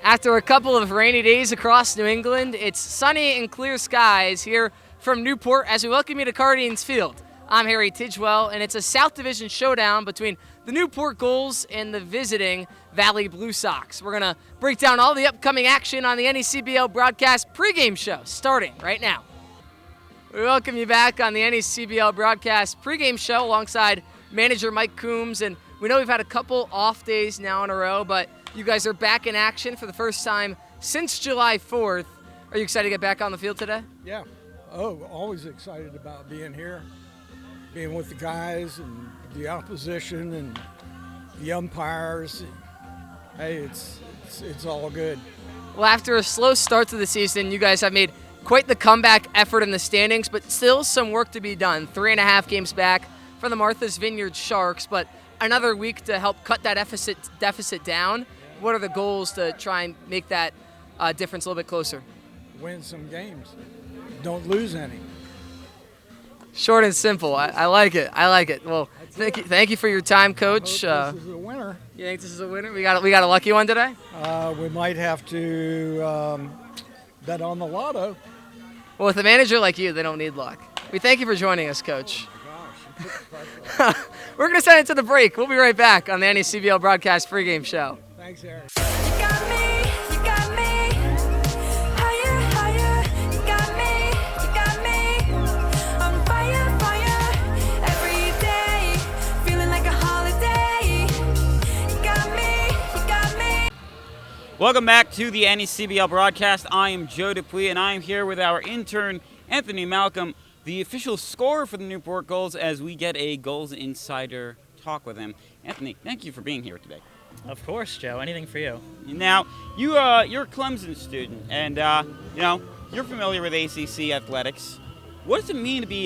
After a couple of rainy days across New England, it's sunny and clear skies here from Newport as we welcome you to Cardines Field. I'm Harry Tidgewell, and it's a South Division showdown between the Newport Gulls and the visiting Valley Blue Sox. We're going to break down all the upcoming action on the NECBL broadcast pregame show, starting right now. We welcome you back on the NECBL broadcast pregame show alongside manager Mike Coombs, and we know we've had a couple off days now in a row, but you guys are back in action for the first time since July 4th. Are you excited to get back on the field today? Yeah. Oh, always excited about being here, being with the guys and the opposition and the umpires. Hey, it's all good. Well, after a slow start to the season, you guys have made quite the comeback effort in the standings, but still some work to be done. 3.5 games back from the Martha's Vineyard Sharks, but another week to help cut that deficit down. What are the goals to try and make that difference a little bit closer? Win some games. Don't lose any. Short and simple. I like it. I like it. Well, thank you for your time, Coach. This is a winner. You think this is a winner? We got a lucky one today? We might have to bet on the lotto. Well, with a manager like you, they don't need luck. We thank you for joining us, Coach. We're going to send it to the break. We'll be right back on the NECBL broadcast pregame show. Thanks, Eric. Welcome back to the NECBL broadcast. I am Joe Dupuis, and I am here with our intern, Anthony Malcolm, the official scorer for the Newport Gulls, as we get a Gulls insider talk with him. Anthony, thank you for being here today. Of course, Joe. Anything for you. Now, you're a Clemson student, and you're familiar with ACC athletics. What does it mean to be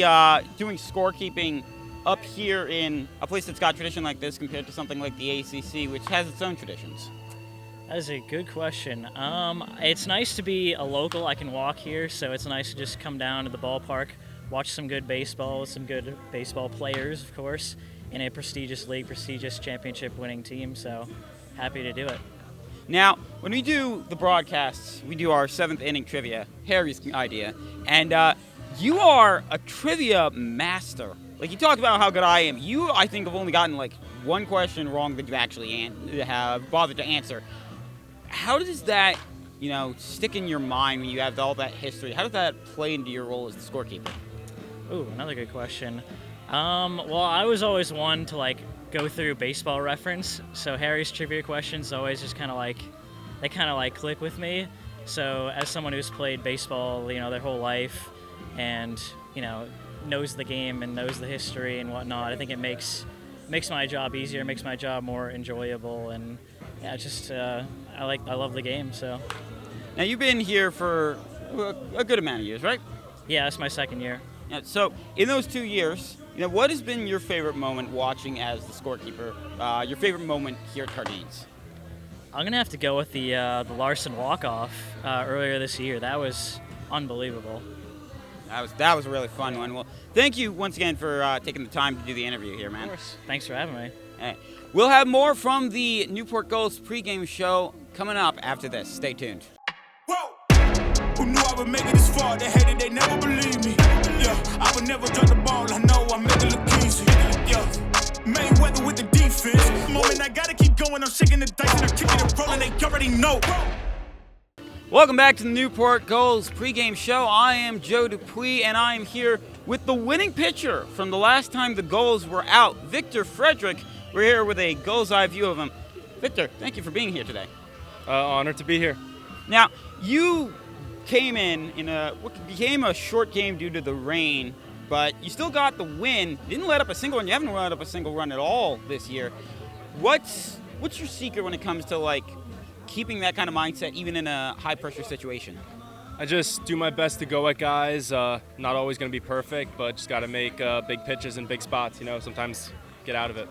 doing scorekeeping up here in a place that's got tradition like this compared to something like the ACC, which has its own traditions? That is a good question. It's nice to be a local. I can walk here, so it's nice to just come down to the ballpark, watch some good baseball with some good baseball players, of course, in a prestigious league, prestigious championship-winning team, so happy to do it. Now, when we do the broadcasts, we do our 7th inning trivia, Harry's idea, and you are a trivia master. Like, you talk about how good I am. You, I think, have only gotten, like, one question wrong that you actually have bothered to answer. How does that, stick in your mind when you have all that history? How does that play into your role as the scorekeeper? Ooh, another good question. Well, I was always one to, go through baseball reference, so Harry's trivia questions always just they click with me. So as someone who's played baseball, their whole life and, knows the game and knows the history and whatnot, I think it makes my job easier, makes my job more enjoyable, and I love the game. So now you've been here for a good amount of years, right? Yeah, it's my second year. Yeah, so in those 2 years, what has been your favorite moment watching as the scorekeeper? Your favorite moment here at Cardines? I'm gonna have to go with the Larson walk-off earlier this year. That was unbelievable. That was a really fun one. Well, thank you once again for taking the time to do the interview here, man. Of course. Thanks for having me. Hey, we'll have more from the Newport Gulls pregame show coming up after this. Stay tuned. Whoa! Who knew I would make it this far? They hated, they never believed me. Yeah, I would never drop the ball. I know I make it look easy. Yeah, Mayweather with the defense. Moment I gotta keep going. I'm shaking the dice and I'm kicking and rolling. They already know. Welcome back to the Newport Gulls pregame show. I am Joe Dupuis, and I am here with the winning pitcher from the last time the Gulls were out, Victor Frederick. We're here with a Gulls eye view of him. Victor, thank you for being here today. Honored to be here. Now, you came in what became a short game due to the rain, but you still got the win. Didn't let up a single run. You haven't let up a single run at all this year. What's your secret when it comes to keeping that kind of mindset even in a high-pressure situation? I just do my best to go at guys. Not always going to be perfect, but just got to make big pitches in big spots, sometimes get out of it.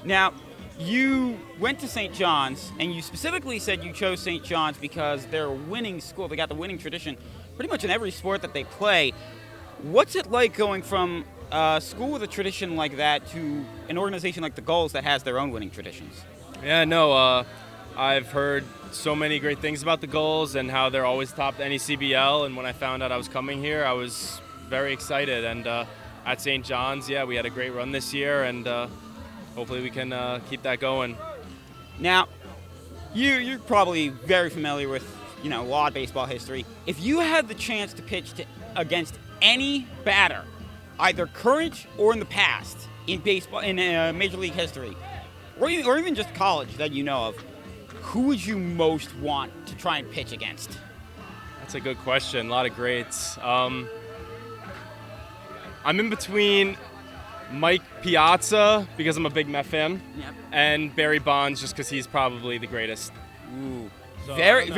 Now, you went to St. John's, and you specifically said you chose St. John's because they're a winning school. They got the winning tradition pretty much in every sport that they play. What's it like going from a school with a tradition like that to an organization like the Gulls that has their own winning traditions? Yeah, no, I've heard so many great things about the Gulls and how they're always topped NECBL. And when I found out I was coming here, I was very excited. And at St. John's, yeah, we had a great run this year, and hopefully we can keep that going. Now, you're probably very familiar with a lot of baseball history. If you had the chance to pitch against any batter, either current or in the past, in baseball, in Major League history, or even just college that you know of, who would you most want to try and pitch against? That's a good question. A lot of greats. I'm in between Mike Piazza, because I'm a big Met fan, and Barry Bonds, just because he's probably the greatest. Ooh. So, very,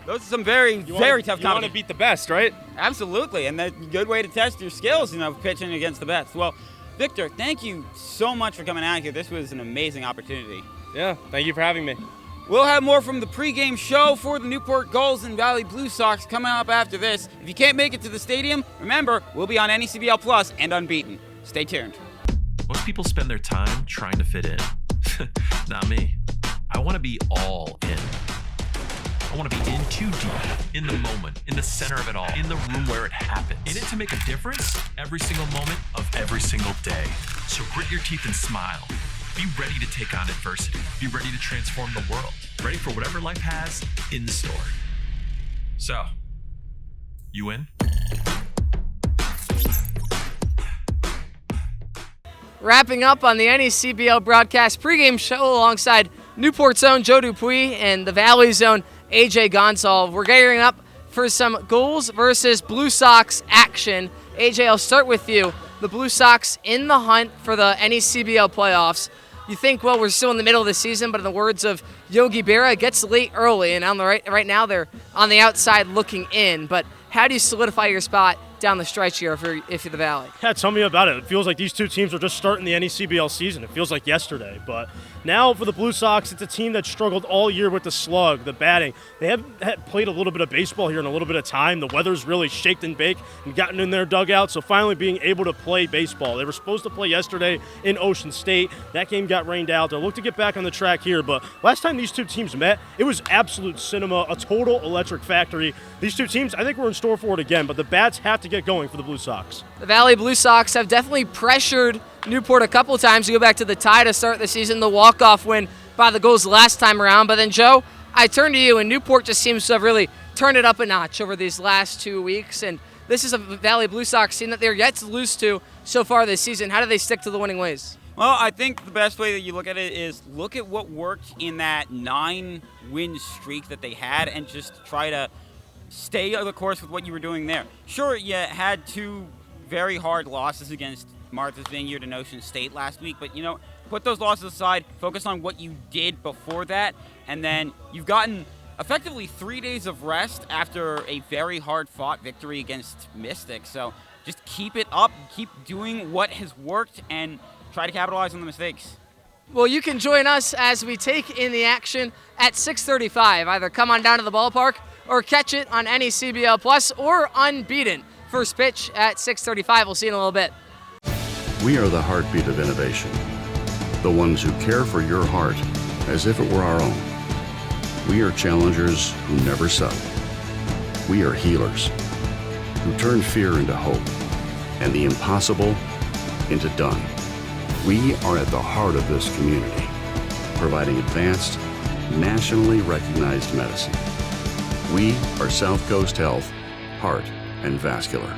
those are some very tough competition. You want to beat the best, right? Absolutely, and that's a good way to test your skills, pitching against the best. Well, Victor, thank you so much for coming out here. This was an amazing opportunity. Yeah, thank you for having me. We'll have more from the pregame show for the Newport Gulls and Valley Blue Sox coming up after this. If you can't make it to the stadium, remember, we'll be on NECBL Plus and Unbeaten. Stay tuned. Most people spend their time trying to fit in. Not me. I want to be all in. I want to be in too deep, in the moment, in the center of it all, in the room where it happens. In it to make a difference every single moment of every single day. So grit your teeth and smile. Be ready to take on adversity. Be ready to transform the world. Ready for whatever life has in store. So, you in? Wrapping up on the NECBL broadcast pregame show alongside Newport's own Joe Dupuis and the Valley's own AJ Gonsalve. We're gearing up for some Gulls versus Blue Sox action. AJ, I'll start with you. The Blue Sox in the hunt for the NECBL playoffs. You think, well, we're still in the middle of the season, but in the words of Yogi Berra, it gets late early, and on the right now they're on the outside looking in. But how do you solidify your spot down the stretch here if you're the Valley? Yeah, tell me about it. It feels like these two teams are just starting the NECBL season. It feels like yesterday. But now for the Blue Sox, it's a team that struggled all year with the slug, the batting. They have played a little bit of baseball here in a little bit of time. The weather's really shaked and baked and gotten in their dugout, so finally being able to play baseball. They were supposed to play yesterday in Ocean State. That game got rained out. They'll look to get back on the track here, but last time these two teams met, it was absolute cinema, a total electric factory. These two teams, I think we're in store for it again, but the bats have to get going for the Blue Sox. The Valley Blue Sox have definitely pressured Newport a couple of times. You go back to the tie to start the season, the walk-off win by the Gulls last time around. But then, Joe, I turn to you, and Newport just seems to have really turned it up a notch over these last 2 weeks. And this is a Valley Blue Sox team that they're yet to lose to so far this season. How do they stick to the winning ways? Well, I think the best way that you look at it is look at what worked in that 9-win streak that they had and just try to stay on the course with what you were doing there. Sure, you had 2 very hard losses against Martha's Vineyard and Ocean State last week, but put those losses aside, focus on what you did before that, and then you've gotten effectively 3 days of rest after a very hard-fought victory against Mystic. So just keep it up, keep doing what has worked, and try to capitalize on the mistakes. Well, you can join us as we take in the action at 6:35. Either come on down to the ballpark or catch it on NECBL Plus or Unbeaten. First pitch at 6:35. We'll see you in a little bit. We are the heartbeat of innovation, the ones who care for your heart as if it were our own. We are challengers who never settle. We are healers who turn fear into hope and the impossible into done. We are at the heart of this community, providing advanced, nationally recognized medicine. We are South Coast Health, Heart and Vascular.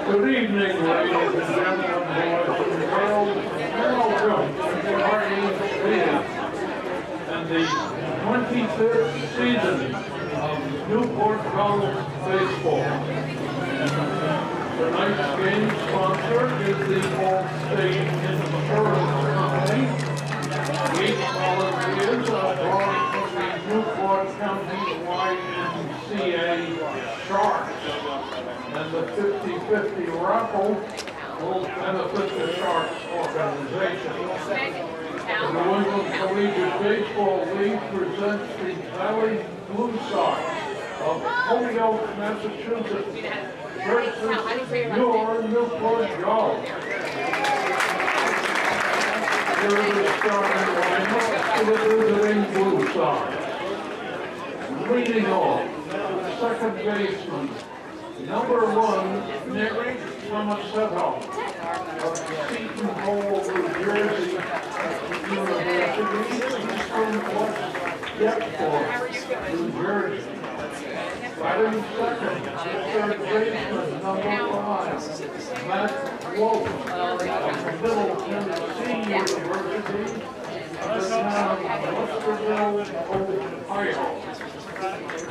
Good evening, ladies and gentlemen, boys and girls. Welcome to Harding Field and the 25th season of Newport Gulls baseball. Tonight's game sponsor is the Allstate Insurance Company. Eight volunteers are brought from the Newport County YMCA Sharks. And the 50-50 raffle will benefit the Sharks organization. The New England Collegiate Baseball League presents the Valley Blue Sox of Holyoke, Massachusetts versus your Newport Gulls. Here is the starting lineup for the visiting Blue Sox. Leading off, second baseman, number 1, Nick Tomasetto of Seton Hall, New Jersey, University, Eastern West Deptford, New Jersey. Batting second, third baseman, number 5, Matt Wolf of Middle Tennessee University, the town of Westerville, Ohio.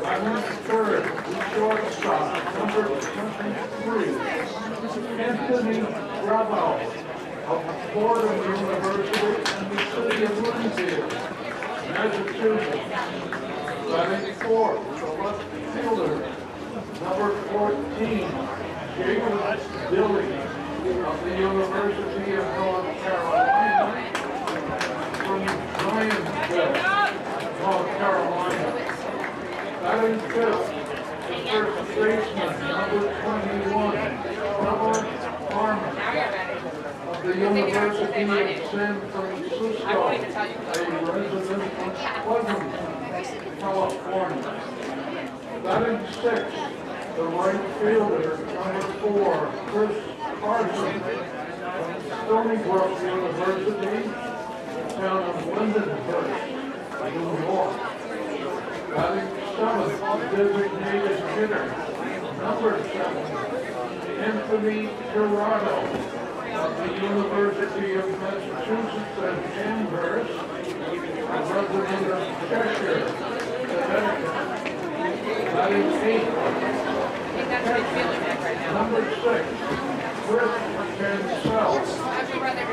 Batting third, shortstop, number 23, Anthony Bravo of Fordham University and the city of Linfield, Massachusetts. Batting fourth, the left fielder, number 14, Jacob Dilly of the University of North Carolina, from Zionsville, North Carolina. Batting fifth, the first baseman, number 21, Robert Harmon of the University of San Francisco, a resident of Pleasanton, California. Batting sixth, the right fielder, number 4, Chris Carson from Stony Brook University, town of Lindenhurst, New York. Batting seventh, designated hitter, number 7, Anthony Gerardo of the University of Massachusetts at Amherst, a resident of Cheshire, Connecticut. Batting eighth, number 6, Chris Cancel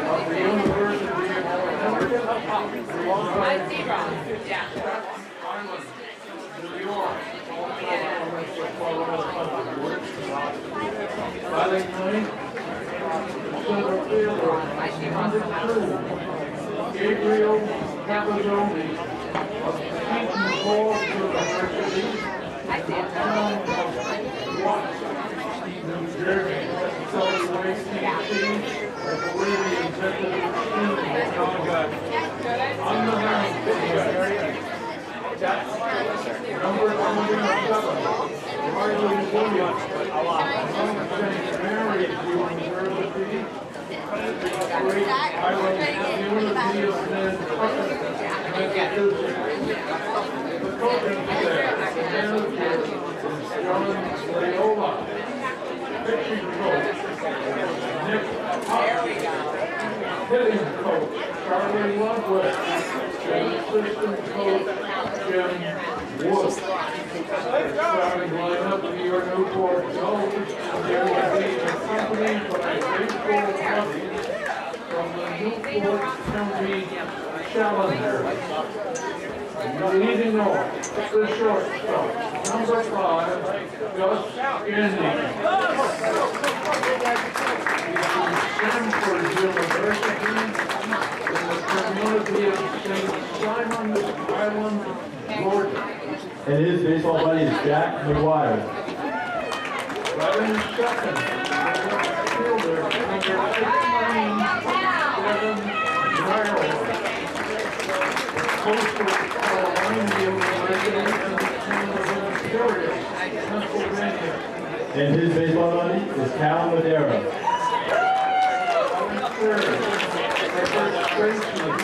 of the University of Connecticut, Long Island, New York. Batting ninth, center fielder, number 2, Gabriel Cavazzoni of Seton Hall University, the town of Watson, New Jersey. WACC, I believe the executive team on the mound. Number 27, Riley Williams from St. Mary's University, Great Island Community of Nantucket, Massachusetts. The coaching staff, the manager is John Rayola, pitching coach Nick Hart, hitting coach Charlie Ludwig, and assistant coach Jim Wood. Starting lineup of your Newport Gulls, there will be accompanied by baseball buddies from the Newport County Challengers. Leading off, the shortstop, number 5, Gus Gandy. Stanford University in the community of St. Simons Island, Georgia. And his baseball buddy is Jack McGuire. Batting second, the left fielder, number 16, Kevin Merrill. Coastal Carolina University in the town of Ontario, Pennsylvania. And his baseball buddy is Cal Madera. Third, the first baseman,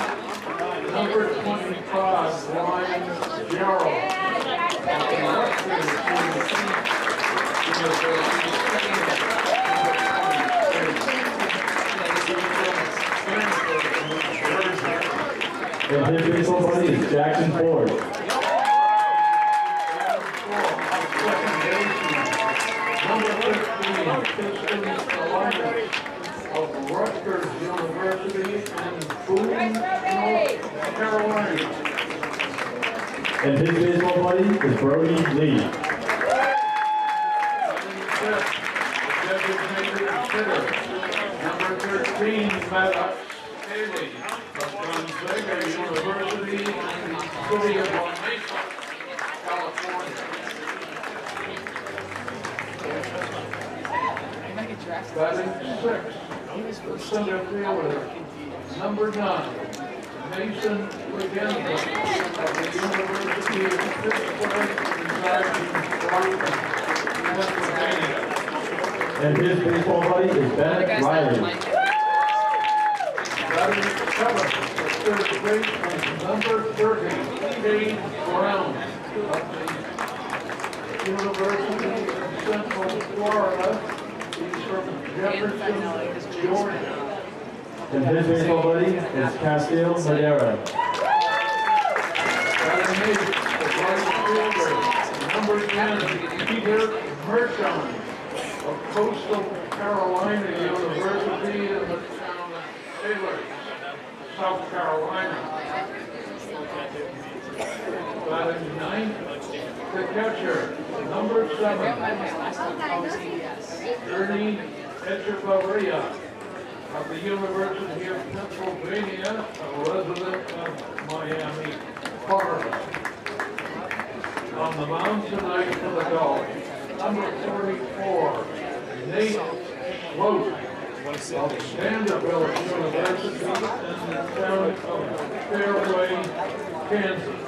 number 25, Ryan Jarrell. And his baseball buddy is Jackson Ford. Pistons Alliance of Rutgers University in Boone, North Carolina. And his baseball buddy is Brody Lee. Designated hitter, number 13, Matt Haley of Gonzaga University in the city of La Mesa, California. Batting sixth, the center fielder, number 9, Mason Legenda of the University of Pittsburgh, residing in Washington, Pennsylvania. And his baseball buddy is Bennett Riley. Batting seventh, the third baseman, number 30, Dave Brown of the University of Central Florida. He's from Jefferson, Georgia. And his baseball buddy is Castillo Madera. Batting eighth, the right fielder, number 10, Peter Mershon of Coastal Carolina University in the town of Taylor, South Carolina. Batting ninth, the catcher, number 7, Ernie Echevarria of the University of Pennsylvania, a resident of Miami, Florida. On the mound tonight for the Gulls, number 44, Nate Sloat of Vanderbilt University in the town of Fairway, Kansas.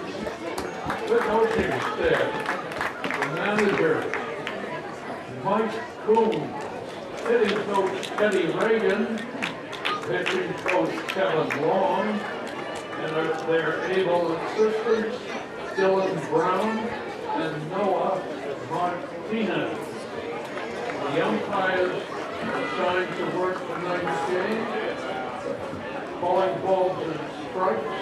The coaching staff, the manager, Mike Coon, hitting coach Eddie Reagan, pitching coach Kevin Long, and their able assistants, Dylan Brown and Noah Martinez. The umpires assigned to work tonight's game, calling balls and strikes,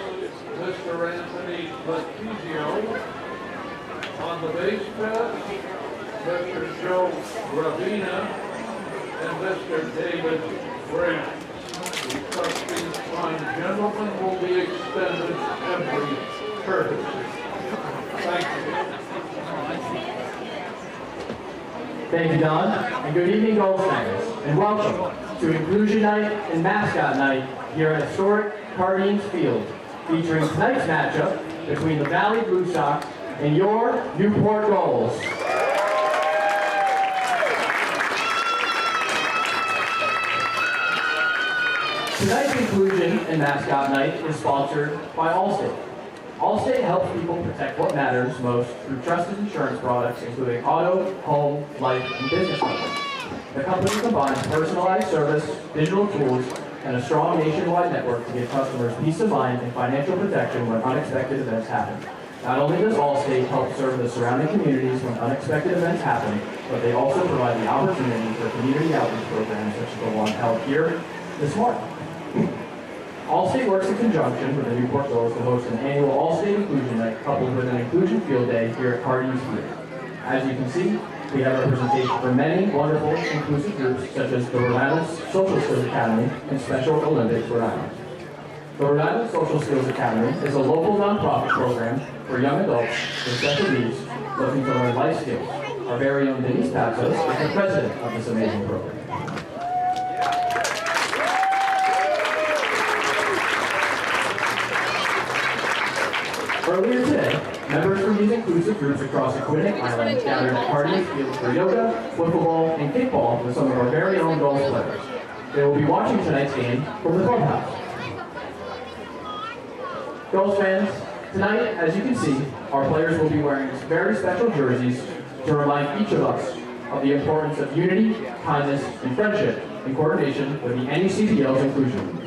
Mr. Anthony Letizio. On the base path, Mr. Joe Gravina and Mr. David Grant. We trust these fine gentlemen will be extended every courtesy. Thank you. Thank you, Don, and good evening, Gulls fans, and welcome to Inclusion Night and Mascot Night here at historic Cardines Field, featuring tonight's matchup between the Valley Blue Sox and your Newport Gulls. Tonight's Inclusion and Mascot Night is sponsored by Allstate. Allstate helps people protect what matters most through trusted insurance products, including auto, home, life, and business coverage. The company combines personalized service, digital tools, and a strong nationwide network to give customers peace of mind and financial protection when unexpected events happen. Not only does Allstate help serve the surrounding communities when unexpected events happen, but they also provide the opportunity for community outreach programs such as the one held here this morning. Allstate works in conjunction with the Newport Gulls to host an annual Allstate Inclusion Night coupled with an Inclusion Field Day here at Cardines Field. As you can see, we have representation from many wonderful inclusive groups such as the Rhode Island Social Skills Academy and Special Olympics Rhode Island. The Rhode Island Social Skills Academy is a local nonprofit program for young adults with special needs looking to learn life skills. Our very own Denise Patsos is the president of this amazing program. Earlier today, members from these inclusive groups across Aquidneck Island gathered at Cardines Field for yoga, football, and kickball with some of our very own Gulls players. They will be watching tonight's game from the clubhouse. Gulls fans, tonight, as you can see, our players will be wearing very special jerseys to remind each of us of the importance of unity, kindness, and friendship in coordination with the NECBL's inclusion.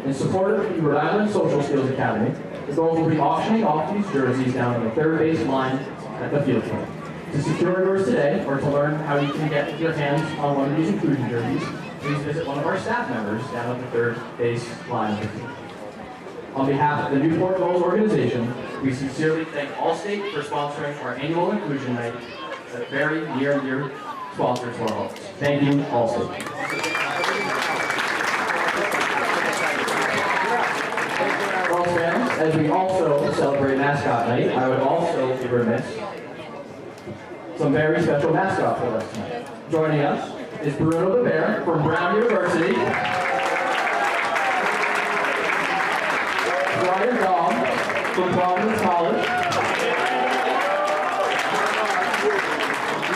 In support of the Rhode Island Social Skills Academy, the Gulls will be auctioning off these jerseys down on the third base line at the field team. To secure yours today, or to learn how you can get your hands on one of these inclusion jerseys, please visit one of our staff members down at the third base line of the field. On behalf of the Newport Gulls organization, we sincerely thank Allstate for sponsoring our annual Inclusion Night that's very near and dear sponsor to our homes. Thank you, Allstate. Gulls fans, as we also celebrate mascot night, I would also be remiss. Some very special mascots for us tonight. Joining us is Bruno the Bear from Brown University. Ryan Dom from Providence College.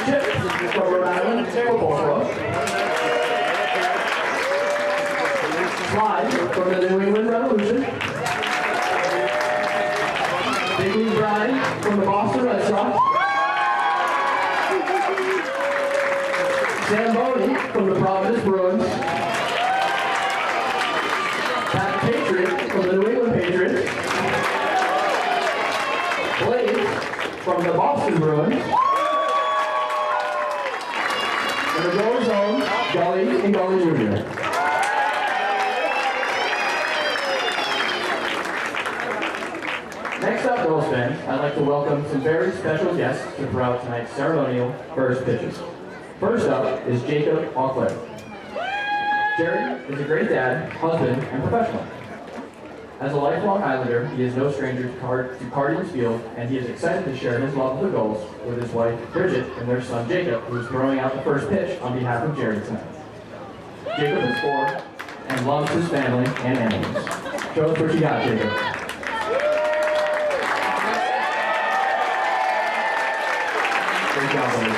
Chip from Rhode Island Football Club. Slide from the New England Revolution. Big League Brian from the Boston Red Sox. Sam Boney from the Providence Bruins. Pat Patriot from the New England Patriots. Blaze from the Boston Bruins. And the Gulls own Gully and Gully Jr. Next up, Gulls fans, I'd like to welcome some very special guests to throw out tonight's ceremonial first pitches. First up is Jacob Auclair. Jerry is a great dad, husband, and professional. As a lifelong Islander, he is no stranger to Cardinals Field, and he is excited to share his love of the Gulls with his wife, Bridget, and their son, Jacob, who is throwing out the first pitch on behalf of Jerry tonight. Jacob is 4 and loves his family and animals. Show us what you got, Jacob. Great job, buddy.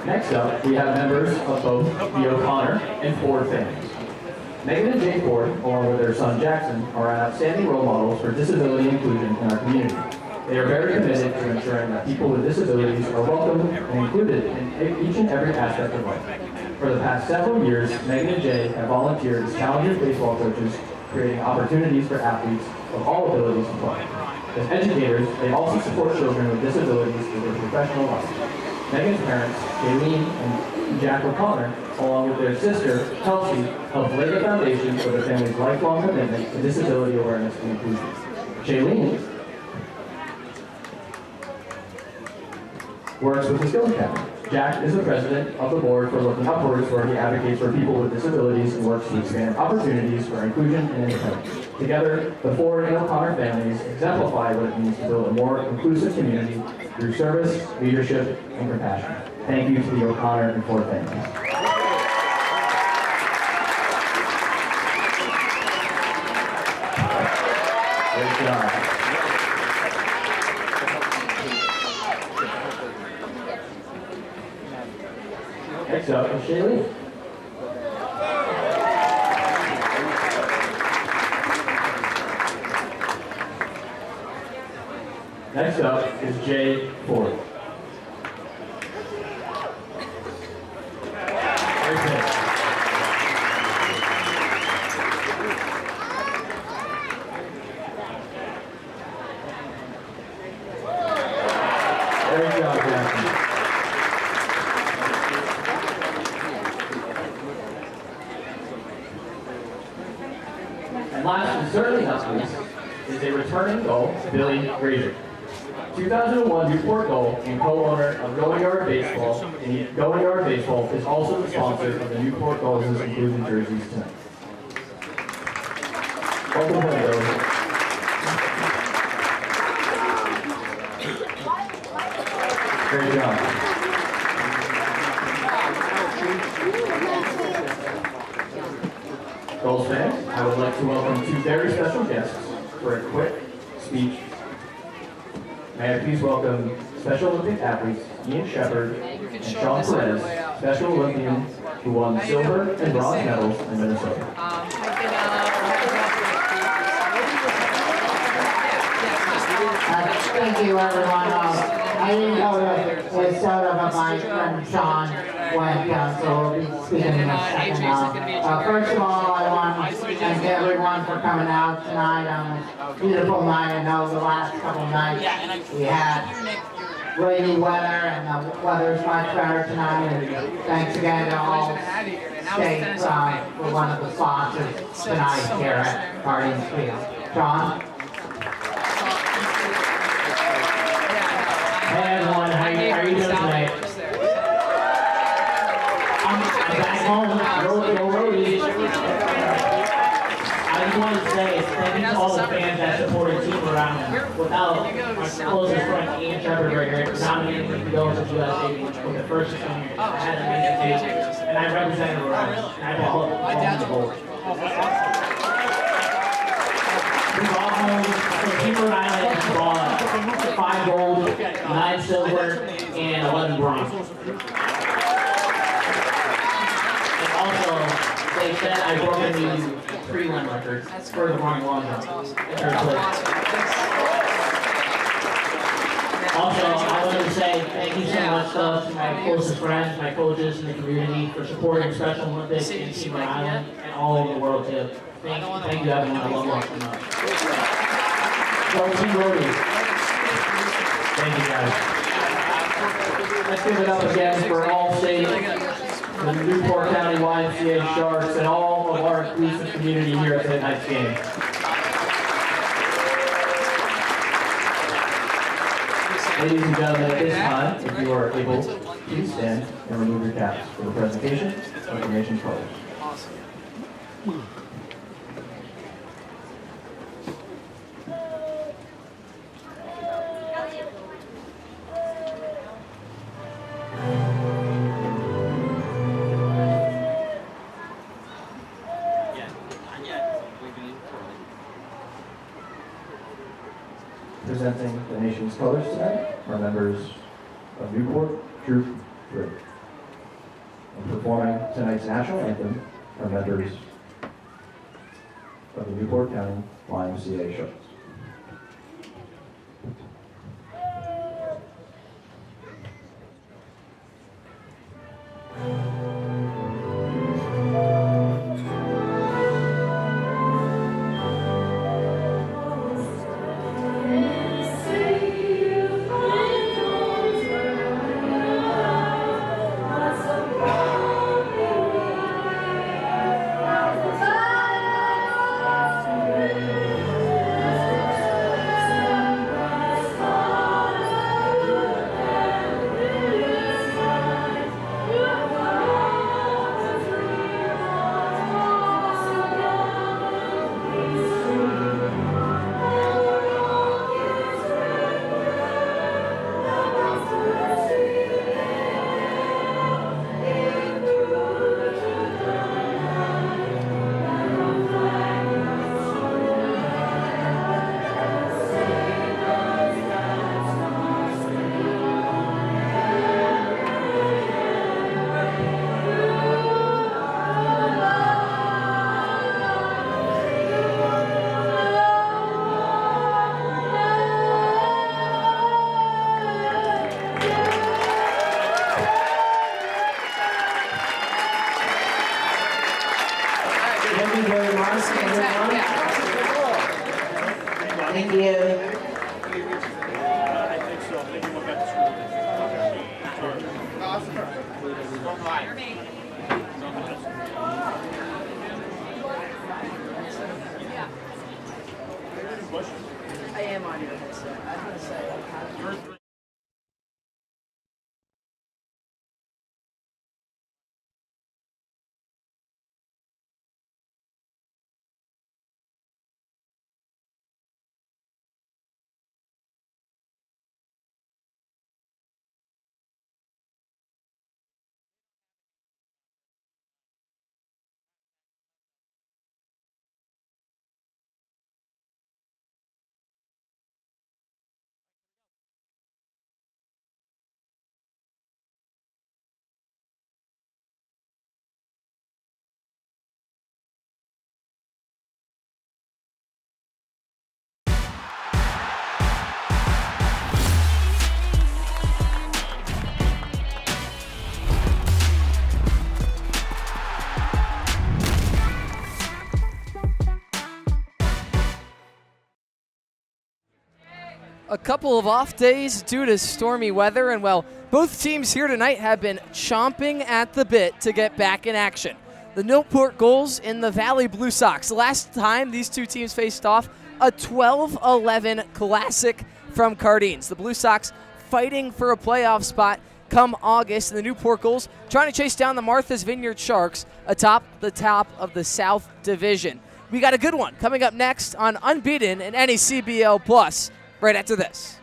Next up, we have members of both the O'Connor and Ford families. Megan and Jay Ford, along with their son Jackson, are outstanding role models for disability inclusion in our community. They are very committed to ensuring that people with disabilities are welcome and included in each and every aspect of life. For the past several years, Megan and Jay have volunteered as talented baseball coaches, creating opportunities for athletes of all abilities to play. As educators, they also support children with disabilities in their professional life. Megan's parents, Kayleen and Jack O'Connor, along with their sister, Kelsey, helped lay the foundation for the family's lifelong commitment to disability awareness and inclusion. Kayleen works with the Skills Academy. Jack is the president of the board for Looking Upwards, where he advocates for people with disabilities and works to expand opportunities for inclusion and independence. Together, the Ford and O'Connor families exemplify what it means to build a more inclusive community through service, leadership, and compassion. Thank you to the O'Connor and Ford families. Great job. Next up is Shaylee. Next up is Jay Ford. Great pitch. Great job, Jackson. And last and certainly not least is a returning Gull, Billy Grazier. 2001 Newport Gull and co-owner of Going Yard Baseball, and Going Yard Baseball is also the sponsor of the Newport Gulls' inclusion jerseys tonight. Welcome home, Billy. Great job. Gulls fans, I would like to welcome two very special guests for a quick speech. May I please welcome Special Olympic athletes Ian Shepard and Sean Perez, Special Olympian who won silver and bronze medals in Minnesota. Thank you, everyone. I didn't go to Minnesota, but my friend Sean went, so we'll be speaking in a second. First of all, I want to thank everyone for coming out tonight on this beautiful night. I know the last couple of nights we had rainy weather, and the weather's much better tonight. And thanks again to all State for one of the sponsors tonight here at Guardians Field. Sean? my closest friend, Ian Shepard, right here, nominated the Gulls as U.S. Navy with the first team. I had an amazing team, and I represented around, and I brought home the gold. We brought home from Team Rhode Island and brought 5 gold, 9 silver, and 11 bronze. And also, they said I broke a new prelim record for the running long jump in third place. Also, I wanted to say thank you so much to my closest friends, my coaches in the community for supporting Special Olympics in Team Rhode Island and all over the world too. Thank you everyone. I love you all so much. Go Team Rhodey. Thank you guys. Let's give it up again for Allstate, the Newport County YMCA Sharks, and all of our inclusive community here at tonight's game. Ladies and gentlemen, at this time, if you are able, please stand and remove your caps for the presentation of the nation's colors. Presenting the nation's colors tonight are members of Newport Troop 3. And performing tonight's national anthem are members of the Newport County YMCA Sharks. Thank you. I am on your headset. I was going to say, a couple of off days due to stormy weather, and well, both teams here tonight have been chomping at the bit to get back in action. The Newport Gulls and the Valley Blue Sox. The last time these two teams faced off, a 12-11 classic from Cardines. The Blue Sox fighting for a playoff spot come August, and the Newport Gulls trying to chase down the Martha's Vineyard Sharks atop the top of the South Division. We got a good one coming up next on Unbeaten and NECBL Plus right after this.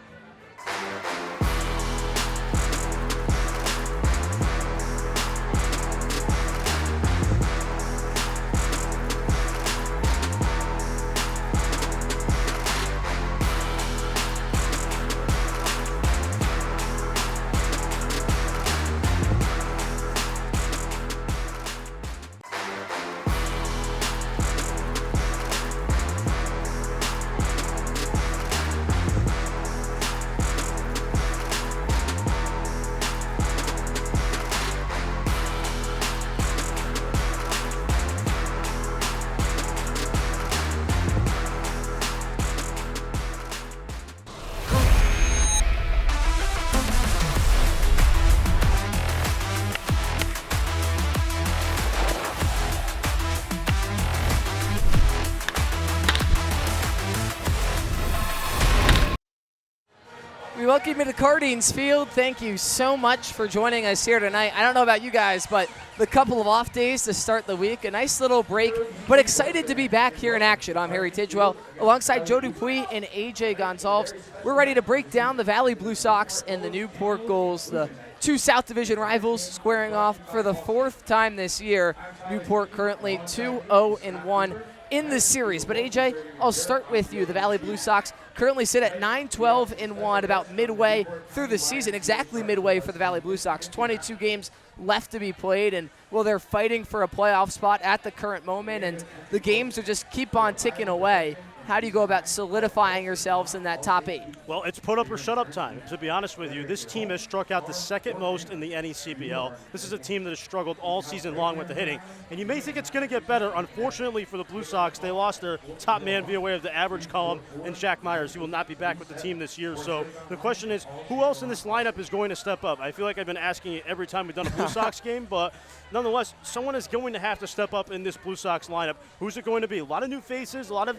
We welcome you to Cardines Field. Thank you so much for joining us here tonight. I don't know about you guys, but the couple of off days to start the week, a nice little break, but excited to be back here in action. I'm Harry Tidgewell, alongside Joe Dupuis and AJ Gonzalez. We're ready to break down the Valley Blue Sox and the Newport Gulls, the two South Division rivals squaring off for the fourth time this year. Newport currently 2-0-1 in the series. But AJ, I'll start with you. The Valley Blue Sox currently sit at 9-12-1, about midway through the season, exactly midway for the Valley Blue Sox. 22 games left to be played, and well, they're fighting for a playoff spot at the current moment, and the games will just keep on ticking away. How do you go about solidifying yourselves in that top 8? Well, it's put up or shut up time. To be honest with you, this team has struck out the second most in the NECBL. This is a team that has struggled all season long with the hitting. And you may think it's going to get better. Unfortunately for the Blue Sox, they lost their top man via way of the average column in Jack Myers. He will not be back with the team this year. So the question is, who else in this lineup is going to step up? I feel like I've been asking it every time we've done a Blue Sox game, but nonetheless, someone is going to have to step up in this Blue Sox lineup. Who's it going to be? A lot of new faces, a lot of,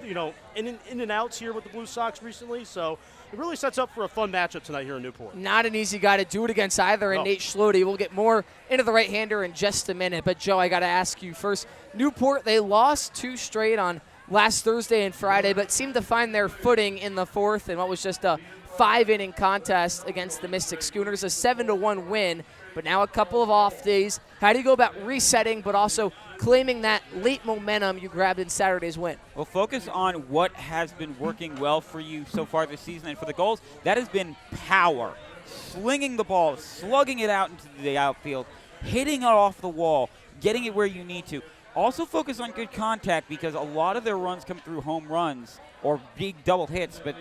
in and outs here with the Blue Sox recently, so it really sets up for a fun matchup tonight here in Newport. Not an easy guy to do it against either, and Nate Schlote. We'll get more into the right-hander in just a minute, but Joe, I got to ask you first. Newport, they lost 2 straight on last Thursday and Friday, but seemed to find their footing in the fourth in what was just a 5-inning contest against the Mystic Schooners, a 7-1 win, but now a couple of off days. How do you go about resetting, but also claiming that late momentum you grabbed in Saturday's win? Well, focus on what has been working well for you so far this season, and for the Gulls, that has been power. Slinging the ball, slugging it out into the outfield, hitting it off the wall, getting it where you need to. Also focus on good contact, because a lot of their runs come through home runs or big double hits, but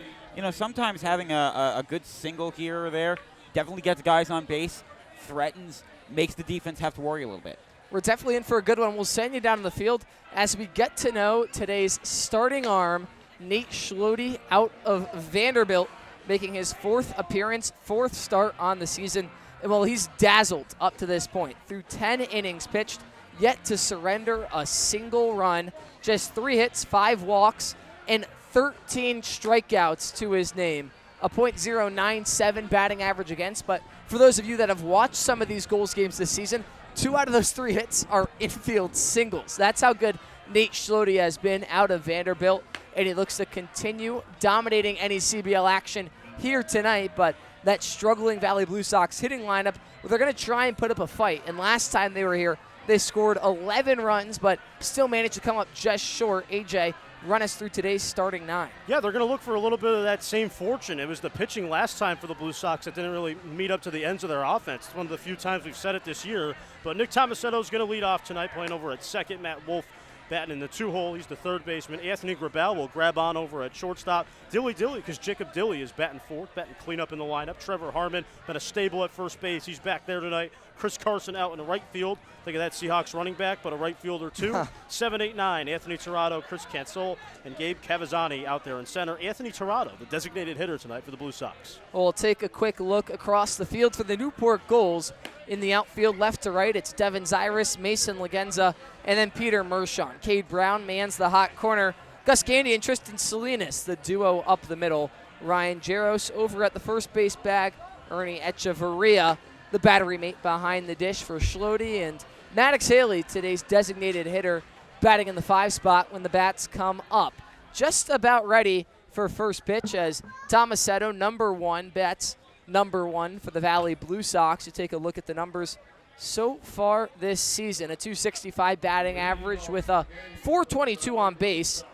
sometimes having a good single here or there definitely gets guys on base, threatens, makes the defense have to worry a little bit. We're definitely in for a good one. We'll send you down to the field as we get to know today's starting arm, Nate Schlote, out of Vanderbilt, making his 4th appearance, 4th start on the season. And well, he's dazzled up to this point. Through 10 innings pitched, yet to surrender a single run, just 3 hits, 5 walks, and 13 strikeouts to his name. A .097 batting average against, but for those of you that have watched some of these Gulls games this season, 2 out of those 3 hits are infield singles. That's how good Nate Schlote has been out of Vanderbilt, and he looks to continue dominating any CBL action here tonight. But that struggling Valley Blue Sox hitting lineup, well, they're going to try and put up a fight. And last time they were here, they scored 11 runs, but still managed to come up just short. AJ, run us through today's starting 9. Yeah, they're going to look for a little bit of that same fortune. It was the pitching last time for the Blue Sox that didn't really meet up to the ends of their offense. It's one of the few times we've said it this year. But Nick Tomasetto is going to lead off tonight, playing over at second. Matt Wolf batting in the 2-hole. He's the third baseman. Anthony Grabal will grab on over at shortstop. Dilly, because Jacob Dilly is batting fourth, batting cleanup in the lineup. Trevor Harmon been a stable at first base. He's back there tonight. Chris Carson out in the right field. Think of that Seahawks running back, but a right fielder too. 7, 8, 9. Anthony Tirado, Chris Cancel, and Gabe Cavazzani out there in center. Anthony Tirado, the designated hitter tonight for the Blue Sox. We'll take a quick look across the field for the Newport Gulls. In the outfield, left to right, it's Devin Zyrus, Mason Legenza, and then Peter Mershon. Cade Brown mans the hot corner. Gus Gandy and Tristan Salinas, the duo up the middle. Ryan Jaros over at the first base bag. Ernie Echeverria, the battery mate behind the dish for Schlote. And Maddox Haley, today's designated hitter, batting in the 5 spot when the bats come up. Just about ready for first pitch as Tomasetto, number 1, bats number one for the Valley Blue Sox. You take a look at the numbers so far this season. A .265 batting average with a .422 on base.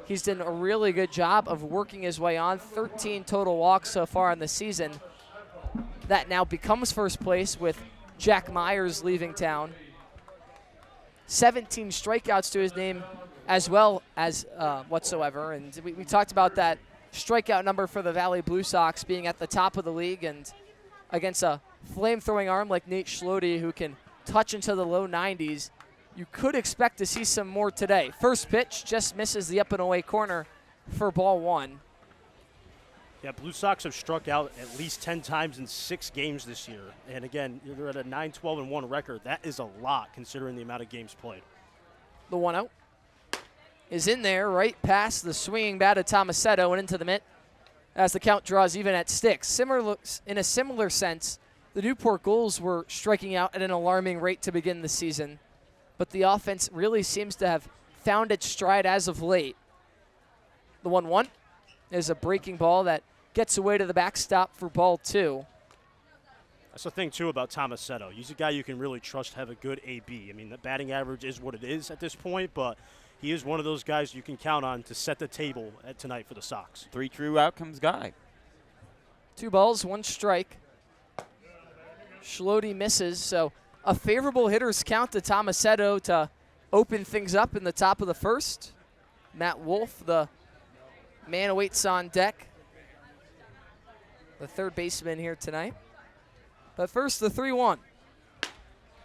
He's done a really good job of working his way on. 13 total walks so far in the season. That now becomes first place with Jack Myers leaving town. 17 strikeouts to his name as well as whatsoever. And we talked about that strikeout number for the Valley Blue Sox being at the top of the league, and against a flame-throwing arm like Nate Schlode, who can touch into the low 90s, you could expect to see some more today. First pitch just misses the up and away corner for ball one. Yeah, Blue Sox have struck out at least 10 times in 6 games this year. And again, they're at a 9-12-1 record. That is a lot considering the amount of games played. The 1-0 is in there right past the swinging bat of Tomasetto and into the mitt as the count draws even at 6. In a similar sense, the Newport Gulls were striking out at an alarming rate to begin the season, but the offense really seems to have found its stride as of late. The 1-1 is a breaking ball that gets away to the backstop for ball 2. That's the thing, too, about Tomasetto. He's a guy you can really trust to have a good AB. I mean, the batting average is what it is at this point, but he is one of those guys you can count on to set the table tonight for the Sox. 3 true outcomes guy. 2 balls, 1 strike. Schlode misses, so a favorable hitter's count to Tomasetto to open things up in the top of the first. Matt Wolf, the man, awaits on deck. The third baseman here tonight. But first, the 3-1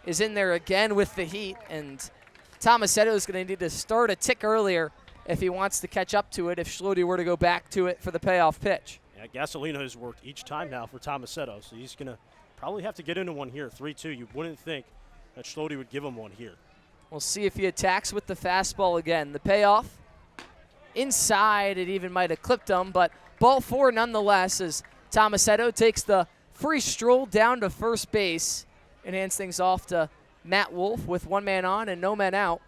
is in there again with the heat, and Tomasetto is going to need to start a tick earlier if he wants to catch up to it, if Schlode were to go back to it for the payoff pitch. Yeah, Gasolina has worked each time now for Tomasetto, so he's going to probably have to get into one here. 3-2, you wouldn't think that Schlode would give him one here. We'll see if he attacks with the fastball again. The payoff inside, it even might have clipped him, but ball 4 nonetheless as Tomasetto takes the free stroll down to first base and hands things off to Matt Wolf with 1 man on and no man out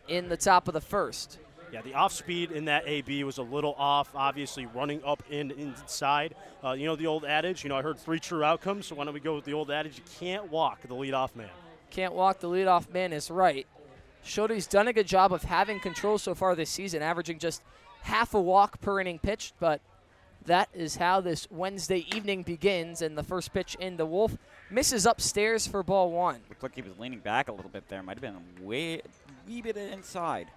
in the top of the first. Yeah, the off speed in that AB was a little off, obviously running up and inside. You know the old adage, I heard 3 true outcomes, so why don't we go with the old adage, you can't walk the leadoff man. Can't walk the leadoff man is right. Schlode's done a good job of having control so far this season, averaging just half a walk per inning pitched, but that is how this Wednesday evening begins, and the first pitch into Wolf misses upstairs for ball 1. Looked like he was leaning back a little bit there. Might have been a wee bit inside.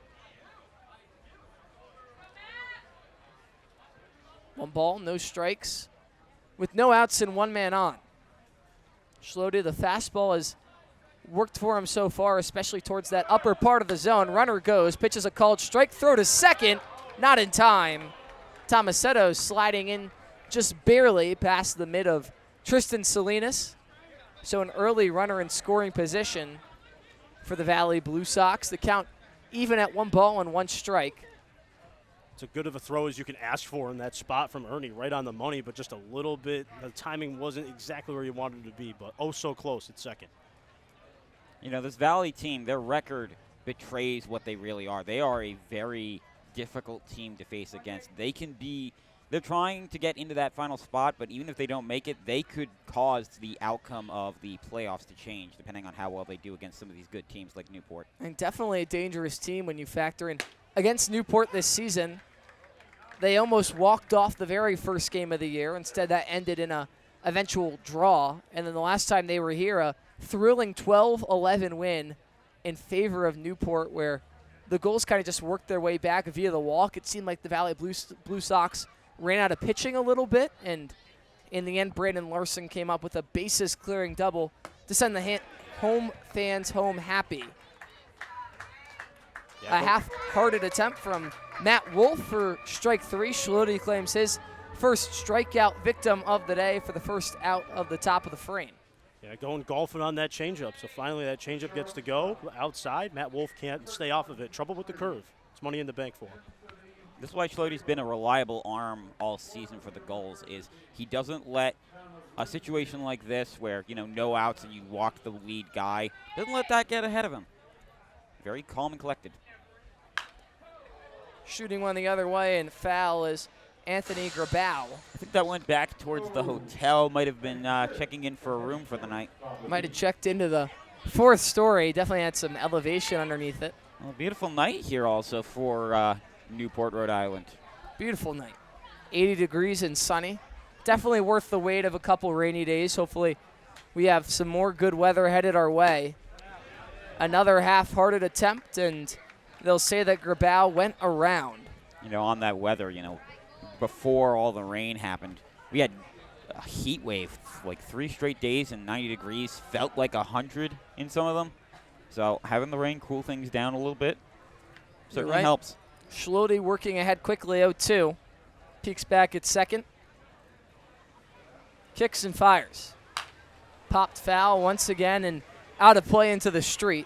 1 ball, no strikes, with no outs and 1 man on. Schlode, the fastball has worked for him so far, especially towards that upper part of the zone. Runner goes, pitches a called strike, throw to second, not in time. Tomasetto sliding in just barely past the mid of Tristan Salinas. So an early runner in scoring position for the Valley Blue Sox. The count even at 1 ball and 1 strike. It's as good of a throw as you can ask for in that spot from Ernie, right on the money, but just a little bit. The timing wasn't exactly where you wanted it to be, but oh so close at second. This Valley team, their record betrays what they really are. They are a very difficult team to face against. They're trying to get into that final spot, but even if they don't make it, they could cause the outcome of the playoffs to change, depending on how well they do against some of these good teams like Newport. And definitely a dangerous team when you factor in against Newport this season. They almost walked off the very first game of the year. Instead, that ended in a eventual draw. And then the last time they were here, a thrilling 12-11 win in favor of Newport, where the Gulls kind of just worked their way back via the walk. It seemed like the Valley Blue Sox ran out of pitching a little bit, and in the end, Brandon Larson came up with a bases-clearing double to send the home fans home happy. A half-hearted attempt from Matt Wolf for strike 3. Schlode claims his first strikeout victim of the day for the first out of the top of the frame. Yeah, going golfing on that changeup. So finally that changeup gets to go outside. Matt Wolf can't stay off of it. Trouble with the curve. It's money in the bank for him. This is why Schlode's been a reliable arm all season for the Gulls, is he doesn't let a situation like this where, no outs and you walk the lead guy, doesn't let that get ahead of him. Very calm and collected. Shooting one the other way, and foul as Anthony Grabau. I think that went back towards the hotel. Might have been checking in for a room for the night. Might have checked into the 4th story. Definitely had some elevation underneath it. Well, beautiful night here also for Newport, Rhode Island. Beautiful night. 80 degrees and sunny. Definitely worth the wait of a couple rainy days. Hopefully we have some more good weather headed our way. Another half-hearted attempt, and they'll say that Grabau went around. On that weather, before all the rain happened, we had a heat wave, like 3 straight days and 90 degrees. Felt like 100 in some of them. So having the rain cool things down a little bit certainly helps. Schlode working ahead quickly, 0-2. Peeks back at second. Kicks and fires. Popped foul once again and out of play into the street.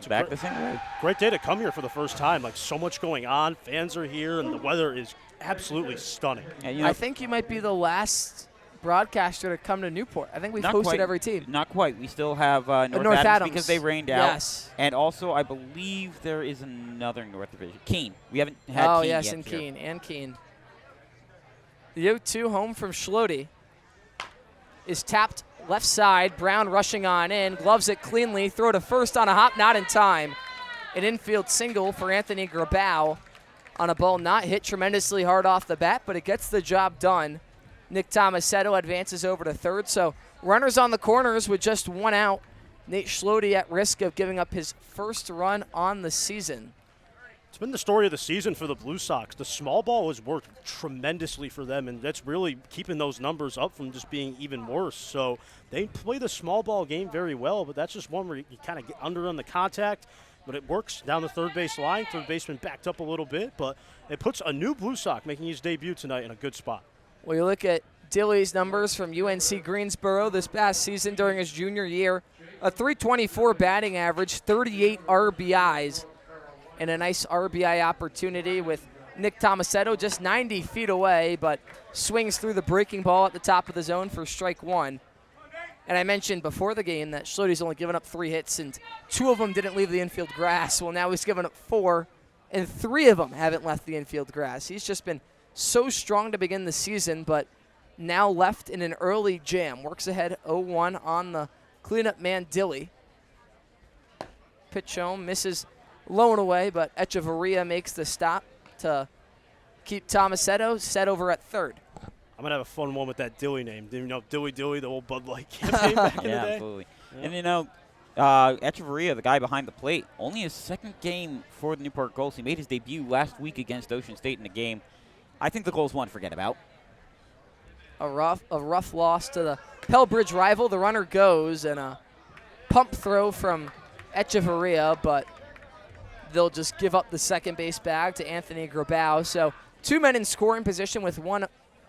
Back the same way. Great day to come here for the first time. Like, so much going on. Fans are here, and the weather is absolutely stunning. I think you might be the last broadcaster to come to Newport. I think we've hosted quite, every team. Not quite. We still have North Adams because they rained out. Yes. And also, I believe there is another North Division. Keene. We haven't had Keene yet. Oh, yes, and here. Keene. And Keene. The 0-2 home from Schlode is tapped left side. Brown rushing on in. Gloves it cleanly. Throw to first on a hop. Not in time. An infield single for Anthony Grabau on a ball not hit tremendously hard off the bat, but it gets the job done. Nick Tomasetto advances over to third. So runners on the corners with just 1 out. Nate Schlode at risk of giving up his first run on the season. It's been the story of the season for the Blue Sox. The small ball has worked tremendously for them, and that's really keeping those numbers up from just being even worse. So they play the small ball game very well, but that's just one where you kind of get under on the contact, but it works down the third base line. Third baseman backed up a little bit, but it puts a new Blue Sox making his debut tonight in a good spot. Well, you look at Dilly's numbers from UNC Greensboro this past season during his junior year. A .324 batting average, 38 RBIs, and a nice RBI opportunity with Nick Tomasetto just 90 feet away, but swings through the breaking ball at the top of the zone for strike 1. And I mentioned before the game that Schlode's only given up 3 hits, and 2 of them didn't leave the infield grass. Well, now he's given up 4, and 3 of them haven't left the infield grass. He's just been so strong to begin the season, but now left in an early jam. Works ahead 0-1 on the cleanup man, Dilly. Pitch home, misses low and away, but Echevarria makes the stop to keep Tomasetto set over at third. I'm going to have a fun one with that Dilly name. Dilly, the old Bud Light campaign back in the day. Absolutely. Yeah. And, Echevarria, the guy behind the plate, only his 2nd game for the Newport Gulls. He made his debut last week against Ocean State in a game I think the Gulls won forget about. A rough loss to the Pellbridge rival. The runner goes, and a pump throw from Echevarria, but they'll just give up the second base bag to Anthony Grabau. So 2 men in scoring position with 1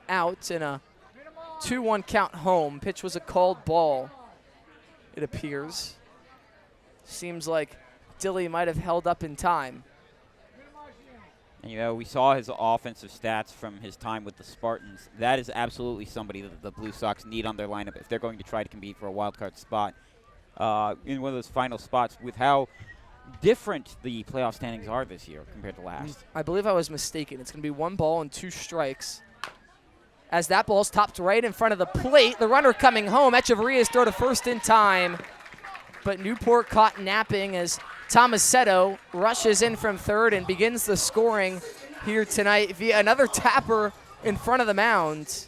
out and a 2-1 count home. Pitch was a called ball, it appears. Seems like Dilly might have held up in time. And, we saw his offensive stats from his time with the Spartans. That is absolutely somebody that the Blue Sox need on their lineup if they're going to try to compete for a wild card spot in one of those final spots with how different the playoff standings are this year compared to last. I believe I was mistaken. It's going to be 1 ball and 2 strikes. As that ball's topped right in front of the plate, the runner coming home. Echevarria's throw to first in time, but Newport caught napping as Tomasetto rushes in from third and begins the scoring here tonight via another tapper in front of the mound.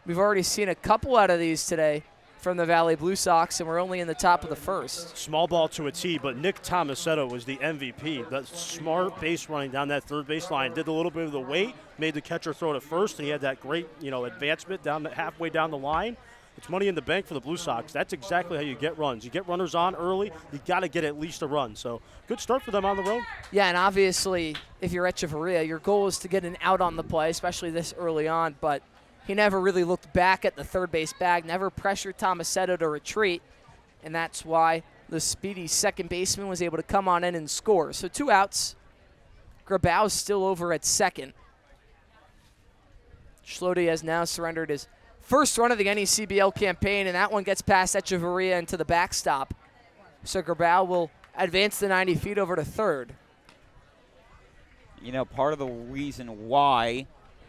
We've already seen a couple out of these today from the Valley Blue Sox, and we're only in the top of the first. Small ball to a T, but Nick Tomasetto was the MVP. That smart base running down that third base line, did a little bit of the weight, made the catcher throw to first, and he had that great, advancement down halfway down the line. It's money in the bank for the Blue Sox. That's exactly how you get runs. You get runners on early, you got to get at least a run. So good start for them on the road. Yeah, and obviously, if you're Echevarria, your goal is to get an out on the play, especially this early on, but he never really looked back at the third base bag, never pressured Tomasetto to retreat, and that's why the speedy second baseman was able to come on in and score. So 2 outs. Grabau's still over at second. Schlode has now surrendered his first run of the NECBL campaign, and that one gets past Echevarria into the backstop. So Grabau will advance the 90 feet over to third. Part of the reason why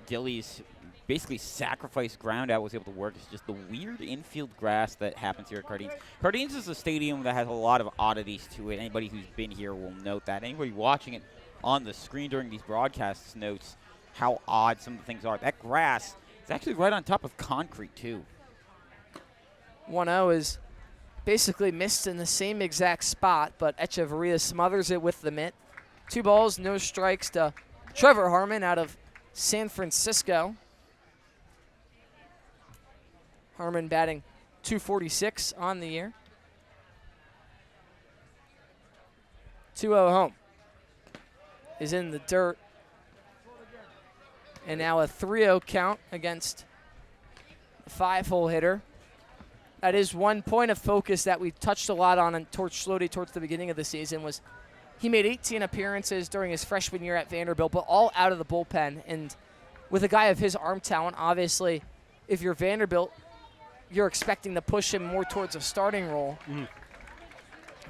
Dilly's basically sacrificed ground out was able to work. It's just the weird infield grass that happens here at Cardines. Cardines is a stadium that has a lot of oddities to it. Anybody who's been here will note that. Anybody watching it on the screen during these broadcasts notes how odd some of the things are. That grass is actually right on top of concrete, too. 1-0 is basically missed in the same exact spot, but Echeverria smothers it with the mitt. 2 balls, no strikes to Trevor Harmon out of San Francisco. Harmon batting .246 on the year. 2-0 home is in the dirt. And now a 3-0 count against the 5-hole hitter. That is one point of focus that we touched a lot on towards Schlode towards the beginning of the season was he made 18 appearances during his freshman year at Vanderbilt, but all out of the bullpen. And with a guy of his arm talent, obviously, if you're Vanderbilt, you're expecting to push him more towards a starting role.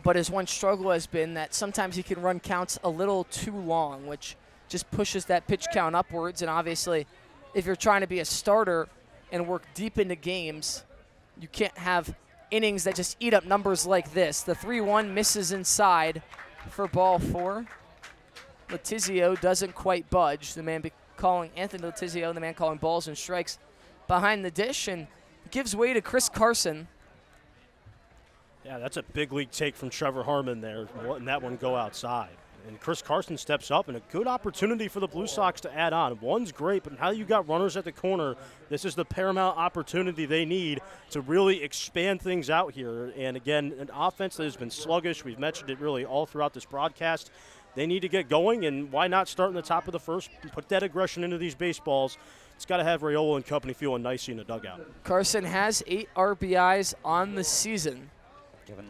But his one struggle has been that sometimes he can run counts a little too long, which just pushes that pitch count upwards. And obviously, if you're trying to be a starter and work deep into games, you can't have innings that just eat up numbers like this. The 3-1 misses inside for ball 4. Letizio doesn't quite budge. The man calling Anthony Letizio, the man calling balls and strikes behind the dish, and gives way to Chris Carson. Yeah, that's a big league take from Trevor Harmon there, letting that one go outside. And Chris Carson steps up, and a good opportunity for the Blue Sox to add on. One's great, but now you got runners at the corner. This is the paramount opportunity they need to really expand things out here. And again, an offense that has been sluggish. We've mentioned it really all throughout this broadcast. They need to get going, and why not start in the top of the first and put that aggression into these baseballs? It's got to have Raiola and company feeling nicey in the dugout. Carson has 8 RBIs on the season. Kevin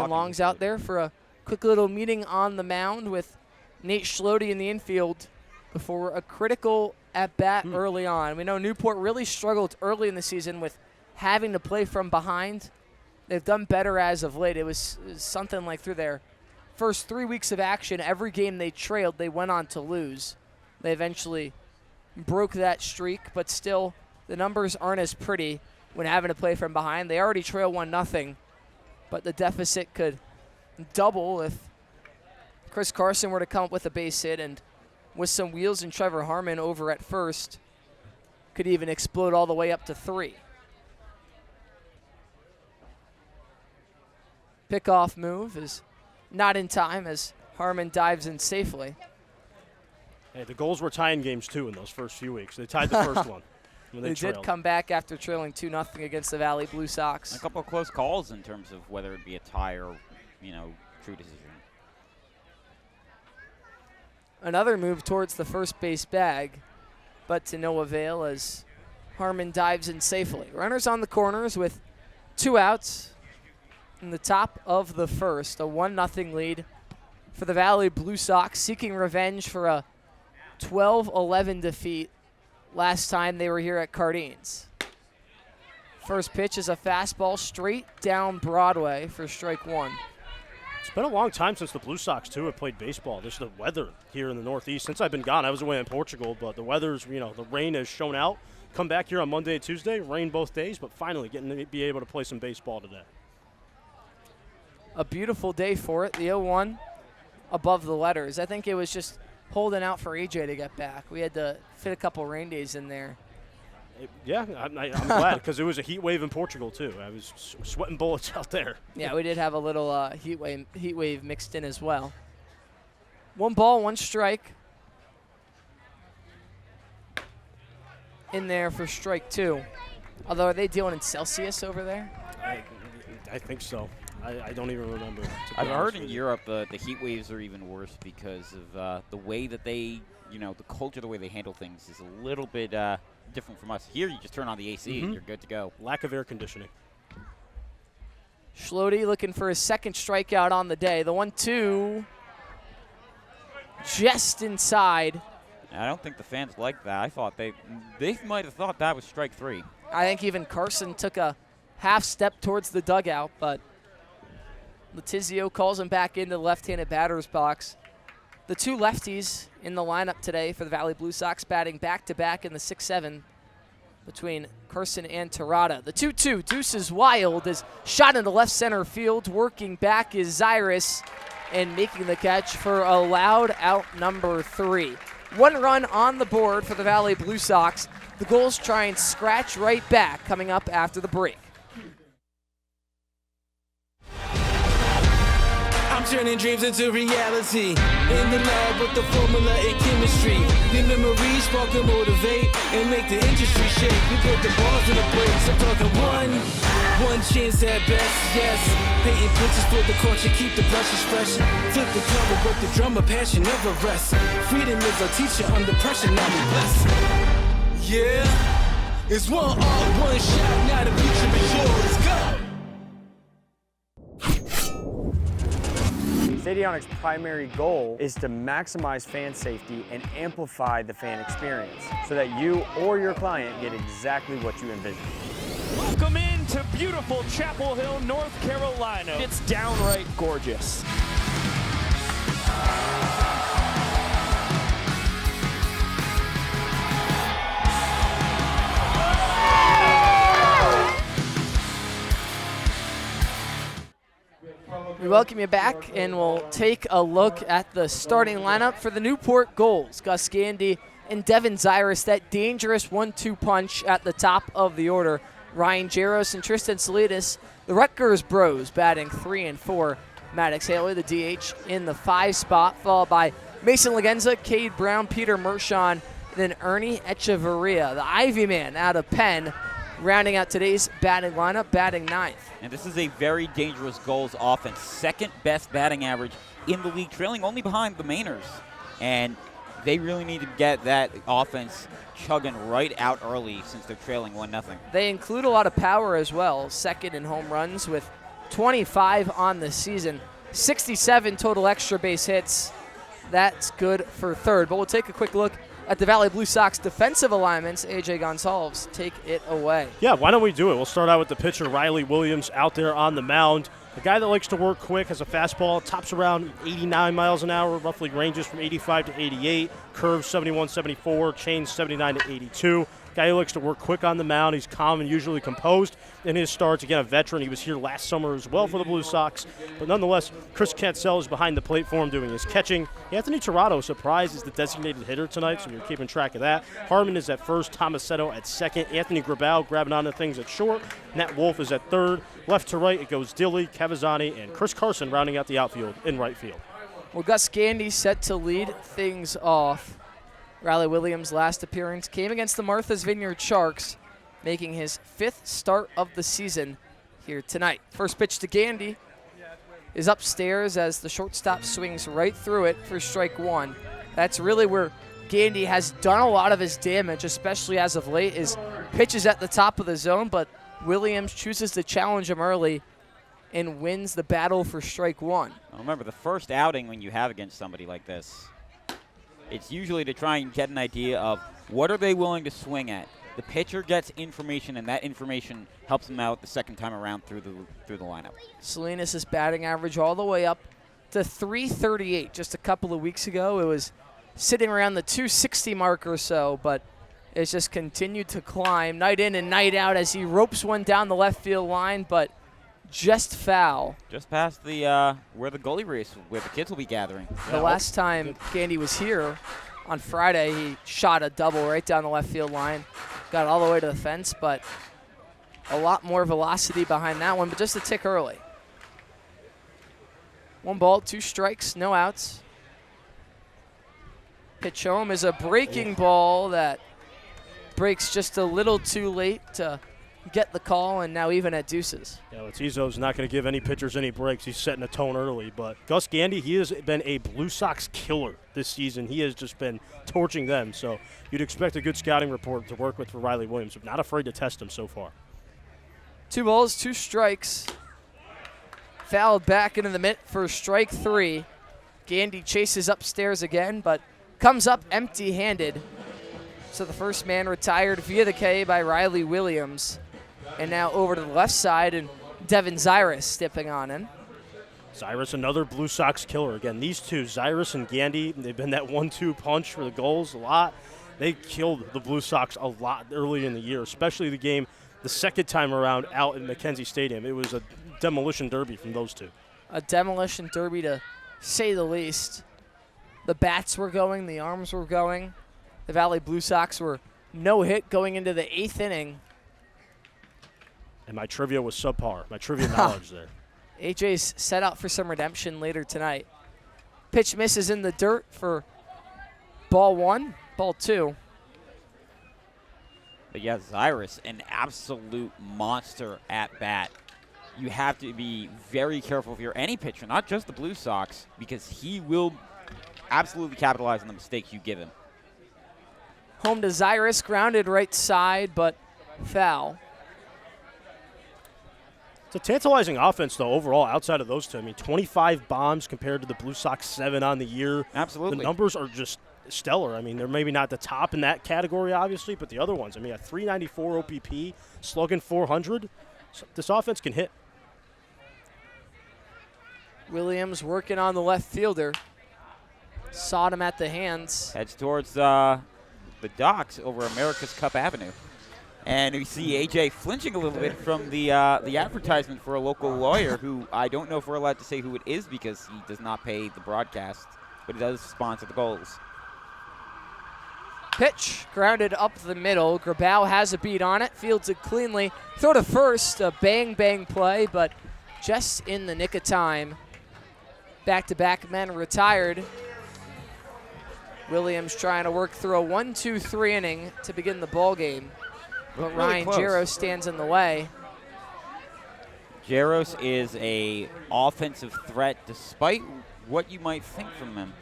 Long's out there for a quick little meeting on the mound with Nate Schlode in the infield before a critical at-bat early on. We know Newport really struggled early in the season with having to play from behind. They've done better as of late. It was something like through their first 3 weeks of action, every game they trailed, they went on to lose. They eventually broke that streak, but still the numbers aren't as pretty when having to play from behind. They already trail 1-0, but the deficit could double if Chris Carson were to come up with a base hit, and with some wheels and Trevor Harmon over at first, could even explode all the way up to 3. Pickoff move is not in time as Harmon dives in safely. Hey, the Gulls were tying games too in those first few weeks. They tied the first one when they did come back after trailing 2-0 against the Valley Blue Sox. A couple of close calls in terms of whether it be a tie or, true decision. Another move towards the first base bag, but to no avail as Harmon dives in safely. Runners on the corners with 2 outs in the top of the first. A 1-0 lead for the Valley Blue Sox, seeking revenge for a 12-11 defeat last time they were here at Cardines. First pitch is a fastball straight down Broadway for strike 1. It's been a long time since the Blue Sox, too, have played baseball. There's the weather here in the Northeast. Since I've been gone, I was away in Portugal, but the weather's, the rain has shown out. Come back here on Monday and Tuesday, rain both days, but finally getting to be able to play some baseball today. A beautiful day for it. The 0-1 above the letters. I think it was just holding out for AJ to get back. We had to fit a couple rain days in there. I'm glad because it was a heat wave in Portugal too. I was sweating bullets out there. Yeah, we did have a little heat wave mixed in as well. 1 ball, 1 strike. In there for strike 2. Although, are they dealing in Celsius over there? I think so. I don't even remember. I've heard in Europe the heat waves are even worse because of the way that they, the culture, the way they handle things is a little bit different from us. Here, you just turn on the AC and you're good to go. Lack of air conditioning. Schlode looking for his second strikeout on the day. The 1-2 just inside. I don't think the fans like that. I thought they might have thought that was strike 3. I think even Carson took a half step towards the dugout, but Letizio calls him back into the left-handed batter's box the two lefties in the lineup today for the Valley Blue Sox, batting back-to-back in the 6-7 between Carson and Terada. The 2-2, Deuces Wild, is shot into left center field. Working back is Zyrus, and making the catch for a loud out number 3. 1 run on the board for the Valley Blue Sox. The Gulls try and scratch right back coming up after the break. I'm turning dreams into reality. In the lab with the formula and chemistry. The memories spark and motivate and make the industry shake. We put the balls in the brakes. I'm talking one chance at best, yes. Painting pictures for the culture, keep the brushes fresh. Flip the cover, work the drummer, passion never rests. Freedom is our teacher under pressure, now we blessed. Yeah, it's one art, one shot, now the future is yours. Go! Stadionic's primary goal is to maximize fan safety and amplify the fan experience so that you or your client get exactly what you envision. Welcome into beautiful Chapel Hill, North Carolina. It's downright gorgeous. We welcome you back, and we'll take a look at the starting lineup for the Newport Gulls. Gus Gandy and Devin Zyrus, that dangerous 1-2 punch at the top of the order. Ryan Jaros and Tristan Salinas, the Rutgers Bros, batting 3 and 4. Maddox Haley, the DH, in the 5 spot, followed by Mason Lagenza, Cade Brown, Peter Mershon, and then Ernie Echeverria, the Ivy man out of Penn, rounding out today's batting lineup, batting 9th. And this is a very dangerous Gulls offense. 2nd best batting average in the league, trailing only behind the Mainers. And they really need to get that offense chugging right out early since they're trailing 1-0. They include a lot of power as well. 2nd in home runs with 25 on the season. 67 total extra base hits. That's good for 3rd. But we'll take a quick look at the Valley Blue Sox defensive alignments. AJ Gonsalves, take it away. Yeah, why don't we do it? We'll start out with the pitcher, Riley Williams, out there on the mound. A guy that likes to work quick, has a fastball, tops around 89 miles an hour, roughly ranges from 85 to 88, curves 71, 74, chains 79 to 82. Guy who likes to work quick on the mound. He's calm and usually composed in his starts. Again, a veteran. He was here last summer as well for the Blue Sox. But nonetheless, Chris Katzel is behind the plate for him doing his catching. Anthony Tirado, surprise, is the designated hitter tonight, so you're keeping track of that. Harmon is at first, Tomasetto at second. Anthony Grabal grabbing onto things at short. Nat Wolf is at third. Left to right, it goes Dilly, Cavazzani, and Chris Carson rounding out the outfield in right field. Well, Gus Gandy set to lead things off. Riley Williams' last appearance came against the Martha's Vineyard Sharks, making his 5th start of the season here tonight. First pitch to Gandy is upstairs as the shortstop swings right through it for strike 1. That's really where Gandy has done a lot of his damage, especially as of late, is pitches at the top of the zone, but Williams chooses to challenge him early and wins the battle for strike 1. Well, remember, the first outing when you have against somebody like this, it's usually to try and get an idea of what are they willing to swing at. The pitcher gets information, and that information helps him out the second time around through the lineup. Salinas' batting average all the way up to .338. Just a couple of weeks ago, it was sitting around the .260 mark or so, but it's just continued to climb night in and night out as he ropes one down the left field line, but just foul. Just past the where the goalie race, where the kids will be gathering. The last time Gandy was here on Friday, he shot a double right down the left field line, got all the way to the fence, but a lot more velocity behind that one, but just a tick early. 1 ball, 2 strikes, no outs. Pitch home is a breaking ball that breaks just a little too late to get the call, and now even at deuces. Yeah, Izzo's not going to give any pitchers any breaks. He's setting a tone early. But Gus Gandy, he has been a Blue Sox killer this season. He has just been torching them. So you'd expect a good scouting report to work with for Riley Williams. I'm not afraid to test him so far. 2 balls, 2 strikes. Fouled back into the mitt for strike 3. Gandy chases upstairs again, but comes up empty-handed. So the first man retired via the K by Riley Williams. And now over to the left side, and Devin Zyrus stepping on in. Cyrus, another Blue Sox killer. Again, these two, Cyrus and Gandy, they've been that 1-2 punch for the Gulls a lot. They killed the Blue Sox a lot early in the year, especially the game the second time around out at Mackenzie Stadium. It was a demolition derby from those two. A demolition derby, to say the least. The bats were going, the arms were going. The Valley Blue Sox were no hit going into the 8th inning. And my trivia was subpar, my trivia knowledge there. AJ's set out for some redemption later tonight. Pitch misses in the dirt for ball 1, ball 2. But yeah, Cyrus, an absolute monster at bat. You have to be very careful if you're any pitcher, not just the Blue Sox, because he will absolutely capitalize on the mistakes you give him. Home to Cyrus, grounded right side, but foul. It's a tantalizing offense, though, overall, outside of those two. I mean, 25 bombs compared to the Blue Sox 7 on the year. Absolutely. The numbers are just stellar. I mean, they're maybe not the top in that category, obviously, but the other ones, I mean, a 394 OPP, slugging 400. So this offense can hit. Williams working on the left fielder. Sawed him at the hands. Heads towards the docks over America's Cup Avenue. And we see AJ flinching a little bit from the advertisement for a local lawyer who I don't know if we're allowed to say who it is because he does not pay the broadcast, but he does sponsor the Gulls. Pitch grounded up the middle. Grabau has a beat on it, fields it cleanly. Throw to first, a bang play, but just in the nick of time. Back-to-back men retired. Williams trying to work through a 1-2-3 inning to begin the ball game. But really Ryan close. Jaros stands in the way. Jaros is a offensive threat despite what you might think from him.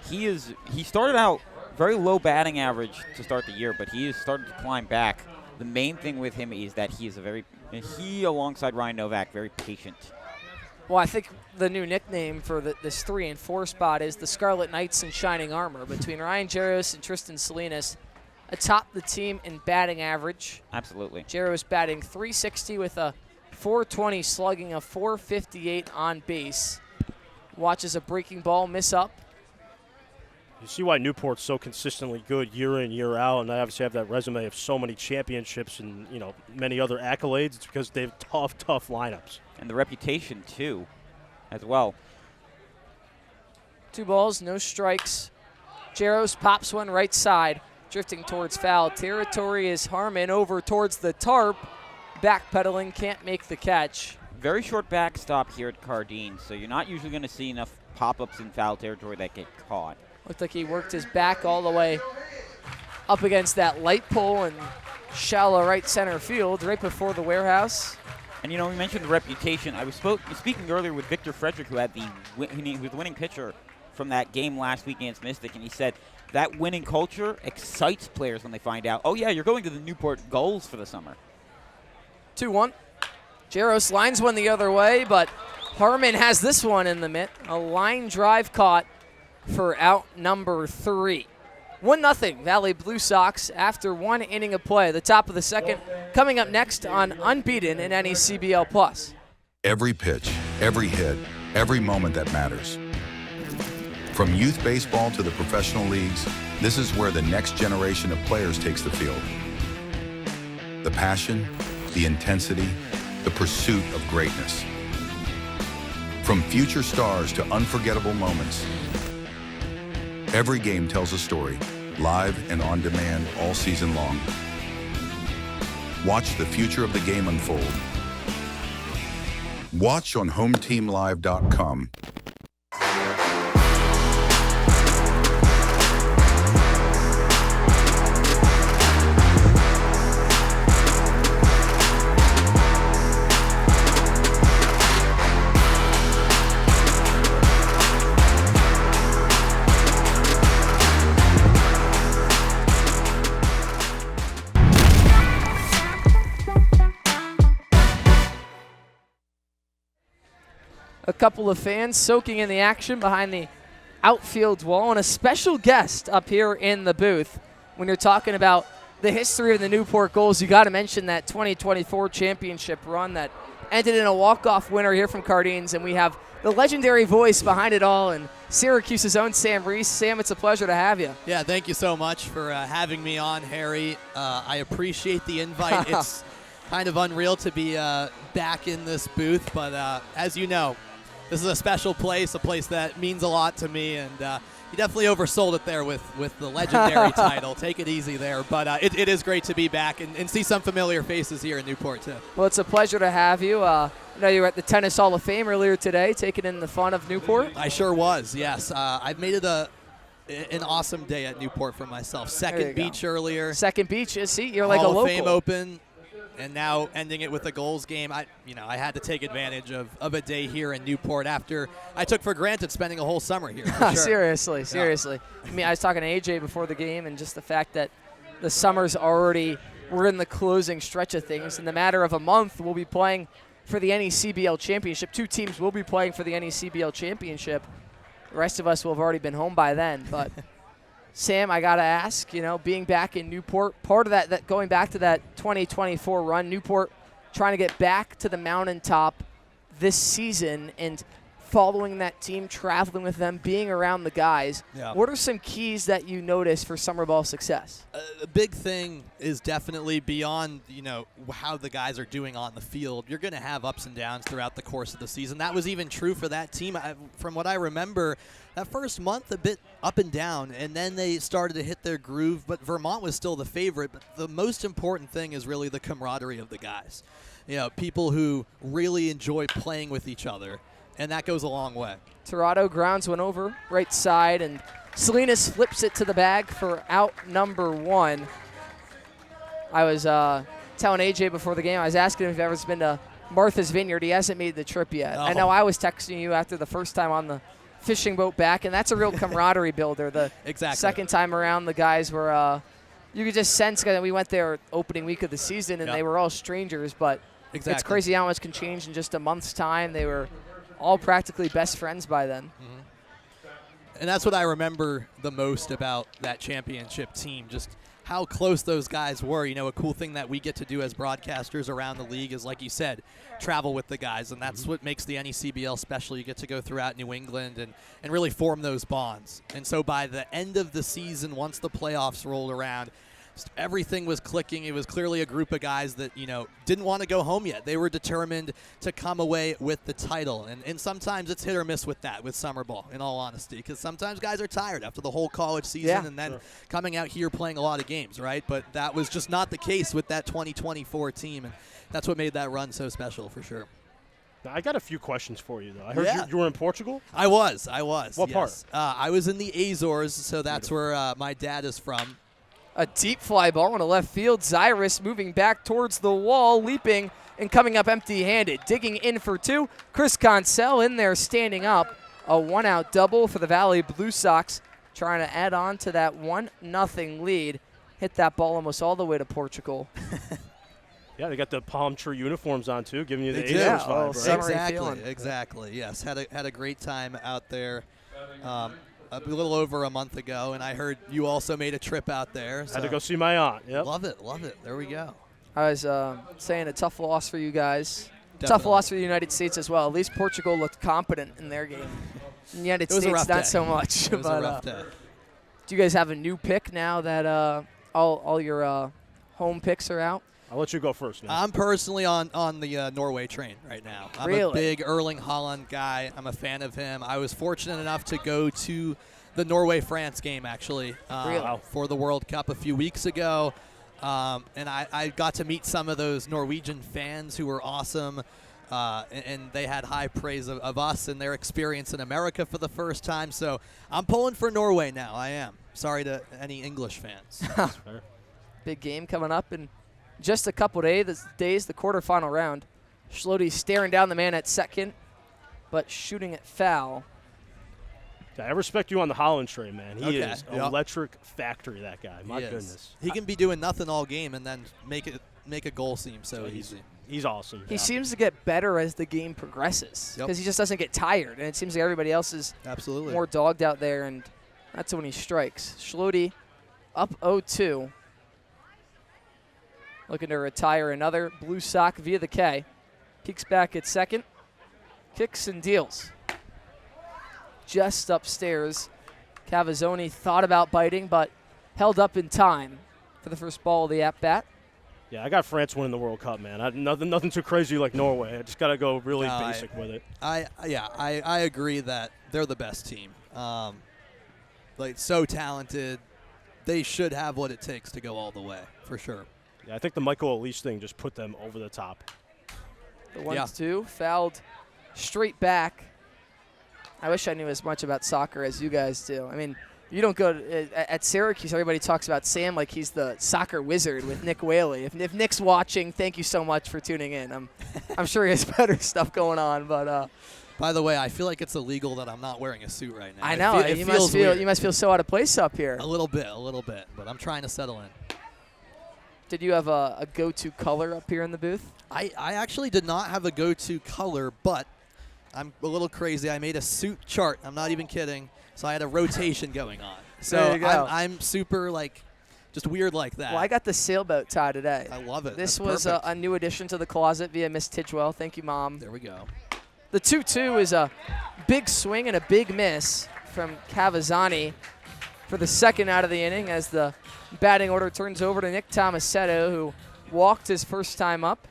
He started out very low batting average to start the year, but he has started to climb back. The main thing with him is that he alongside Ryan Novak, very patient. Well, I think the new nickname for this 3 and 4 spot is the Scarlet Knights in Shining Armor. Between Ryan Jaros and Tristan Salinas, atop the team in batting average. Absolutely. Jaros batting .360 with a .420 slugging, a .458 on base. Watches a breaking ball miss up. You see why Newport's so consistently good year in, year out, and they obviously have that resume of so many championships and, you know, many other accolades. It's because they have tough lineups. And the reputation, too, as well. 2 balls, no strikes. Jaros pops one right side, drifting towards foul territory is Harmon over towards the tarp. Backpedaling, can't make the catch. Very short backstop here at Cardine, so you're not usually going to see enough pop-ups in foul territory that get caught. Looked like he worked his back all the way up against that light pole in shallow right center field right before the warehouse. And, you know, we mentioned the reputation. I was speaking earlier with Victor Frederick, who was the winning pitcher from that game last week against Mystic, and he said that winning culture excites players when they find out, oh, yeah, you're going to the Newport Gulls for the summer. 2-1. Jaros lines one the other way, but Harmon has this one in the mitt. A line drive caught for out number 3. 1-0 Valley Blue Sox after 1 inning of play. The top of the second coming up next on Unbeaten in NECBL Plus. Every pitch, every hit, every moment that matters. From youth baseball to the professional leagues, this is where the next generation of players takes the field. The passion, the intensity, the pursuit of greatness. From future stars to unforgettable moments, every game tells a story, live and on demand all season long. Watch the future of the game unfold. Watch on HomeTeamLive.com. A couple of fans soaking in the action behind the outfield wall, and a special guest up here in the booth when you're talking about the history of the Newport Gulls, you got to mention that 2024 championship run that ended in a walk-off winner here from Cardines, and we have the legendary voice behind it all, and Syracuse's own Sam Reese. Sam, it's a pleasure to have you. Yeah, thank you so much for having me on, Harry. I appreciate the invite. It's kind of unreal to be back in this booth, but as you know, this is a special place, a place that means a lot to me, and you definitely oversold it there with the legendary title. Take it easy there, but it is great to be back and see some familiar faces here in Newport, too. Well, it's a pleasure to have you. I know you were at the Tennis Hall of Fame earlier today, taking in the fun of Newport. I sure was, yes. I've made it an awesome day at Newport for myself. Second Beach earlier. Second Beach, see, you're like a Hall local. of Fame Open, and now ending it with the Gulls game. I had to take advantage of a day here in Newport after I took for granted spending a whole summer here. For sure. Seriously. I mean, I was talking to AJ before the game, and just the fact that the summer's already, we're in the closing stretch of things. In the matter of a month, we'll be playing for the NECBL Championship. 2 teams will be playing for the NECBL Championship. The rest of us will have already been home by then. But, Sam, I got to ask, being back in Newport, part of that going back to that 2024 run, Newport trying to get back to the mountaintop this season and following that team, traveling with them, being around the guys. Yeah. What are some keys that you notice for summer ball success? The big thing is definitely beyond, how the guys are doing on the field. You're going to have ups and downs throughout the course of the season. That was even true for that team. From what I remember, that first month a bit up and down, and then they started to hit their groove, but Vermont was still the favorite. But the most important thing is really the camaraderie of the guys. People who really enjoy playing with each other, and that goes a long way. Torado grounds one over, right side, and Salinas flips it to the bag for out number 1. I was telling AJ before the game, I was asking him if he's ever been to Martha's Vineyard. He hasn't made the trip yet. Oh. I know I was texting you after the first time on the fishing boat back, and that's a real camaraderie builder. The second time around, the guys were, you could just sense that we went there opening week of the season, and they were all strangers, but it's crazy how much can change in just a month's time. They were all practically best friends by then. Mm-hmm. And that's what I remember the most about that championship team, just how close those guys were. A cool thing that we get to do as broadcasters around the league is, like you said, travel with the guys, and that's what makes the NECBL special. You get to go throughout New England and really form those bonds. And so by the end of the season, once the playoffs rolled around, everything was clicking. It was clearly a group of guys that, didn't want to go home yet. They were determined to come away with the title. And sometimes it's hit or miss with that, with summer ball, in all honesty, because sometimes guys are tired after the whole college season and then coming out here playing a lot of games, right? But that was just not the case with that 2024 team, and that's what made that run so special for sure. Now, I got a few questions for you, though. I heard you were in Portugal? I was. What part? I was in the Azores, so that's where my dad is from. A deep fly ball into left field. Zyrus moving back towards the wall, leaping and coming up empty-handed. Digging in for 2. Chris Consell in there standing up. A 1-out double for the Valley Blue Sox, trying to add on to that 1-0 lead. Hit that ball almost all the way to Portugal. Yeah, they got the palm tree uniforms on, too, giving you the Azores vibe, right? Exactly. Yes, had a great time out there. A little over a month ago, and I heard you also made a trip out there. So. Had to go see my aunt. Yep. Love it. There we go. I was saying a tough loss for you guys. Definitely. Tough loss for the United States as well. At least Portugal looked competent in their game. In the United States, not so much. It was a rough day. Do you guys have a new pick now that all your home picks are out? I'll let you go first. Man. I'm personally on the Norway train right now. I'm a big Erling Haaland guy. I'm a fan of him. I was fortunate enough to go to the Norway-France game, actually, for the World Cup a few weeks ago. And I got to meet some of those Norwegian fans who were awesome. And they had high praise of us and their experience in America for the first time. So I'm pulling for Norway now. I am. Sorry to any English fans. Big game coming up in just a couple days, the quarterfinal round. Schlode staring down the man at second, but shooting it foul. I respect you on the Holland train, man. He is an electric factory, that guy. My goodness. He can be doing nothing all game and then make a goal seem so easy. He's awesome. He seems to get better as the game progresses because he just doesn't get tired, and it seems like everybody else is more dogged out there, and that's when he strikes. Schlode up 0-2. looking to retire another blue sock via the K. Peeks back at second, kicks and deals. Just upstairs. Cavazzoni thought about biting, but held up in time for the first ball of the at-bat. Yeah, I got France winning the World Cup, man. Nothing too crazy like Norway. I just got to go really basic with it. I agree that they're the best team. Like, so talented. They should have what it takes to go all the way, for sure. Yeah, I think the Michael Elise thing just put them over the top. The 1-2, fouled straight back. I wish I knew as much about soccer as you guys do. I mean, you don't go at Syracuse, everybody talks about Sam like he's the soccer wizard with Nick Whaley. If Nick's watching, thank you so much for tuning in. I'm sure he has better stuff going on, but by the way, I feel like it's illegal that I'm not wearing a suit right now. I know. You must feel so out of place up here. A little bit, but I'm trying to settle in. Did you have a go-to color up here in the booth? I actually did not have a go-to color, but I'm a little crazy. I made a suit chart. I'm not even kidding. So I had a rotation going on. So I'm super, like, just weird like that. Well, I got the sailboat tie today. I love it. This was a new addition to the closet via Miss Tidgewell. Thank you, Mom. There we go. The 2-2 is a big swing and a big miss from Cavazzani for the second out of the inning as the batting order turns over to Nick Tomasetto, who walked his first time up.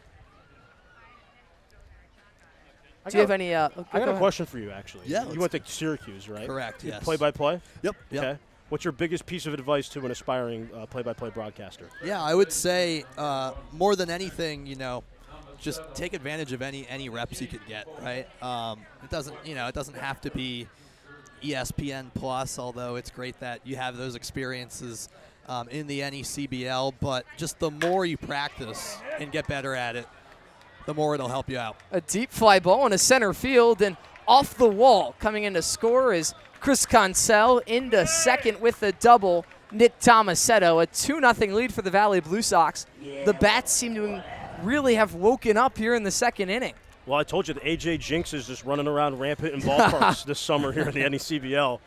Do you have any? I got a question for you, actually. Yeah. You went to Syracuse, right? Correct, yes. Play-by-play? Yep. Okay. What's your biggest piece of advice to an aspiring play-by-play broadcaster? Yeah, I would say more than anything, just take advantage of any reps you can get, right? It doesn't have to be ESPN Plus, although it's great that you have those experiences in the NECBL, but just the more you practice and get better at it, the more it'll help you out. A deep fly ball in a center field, and off the wall coming in to score is Chris Consell into second with a double. Nick Tomasetto, a 2-0 lead for the Valley Blue Sox. The bats seem to really have woken up here in the second inning. Well, I told you the AJ Jinx is just running around rampant in ballparks this summer here in the NECBL.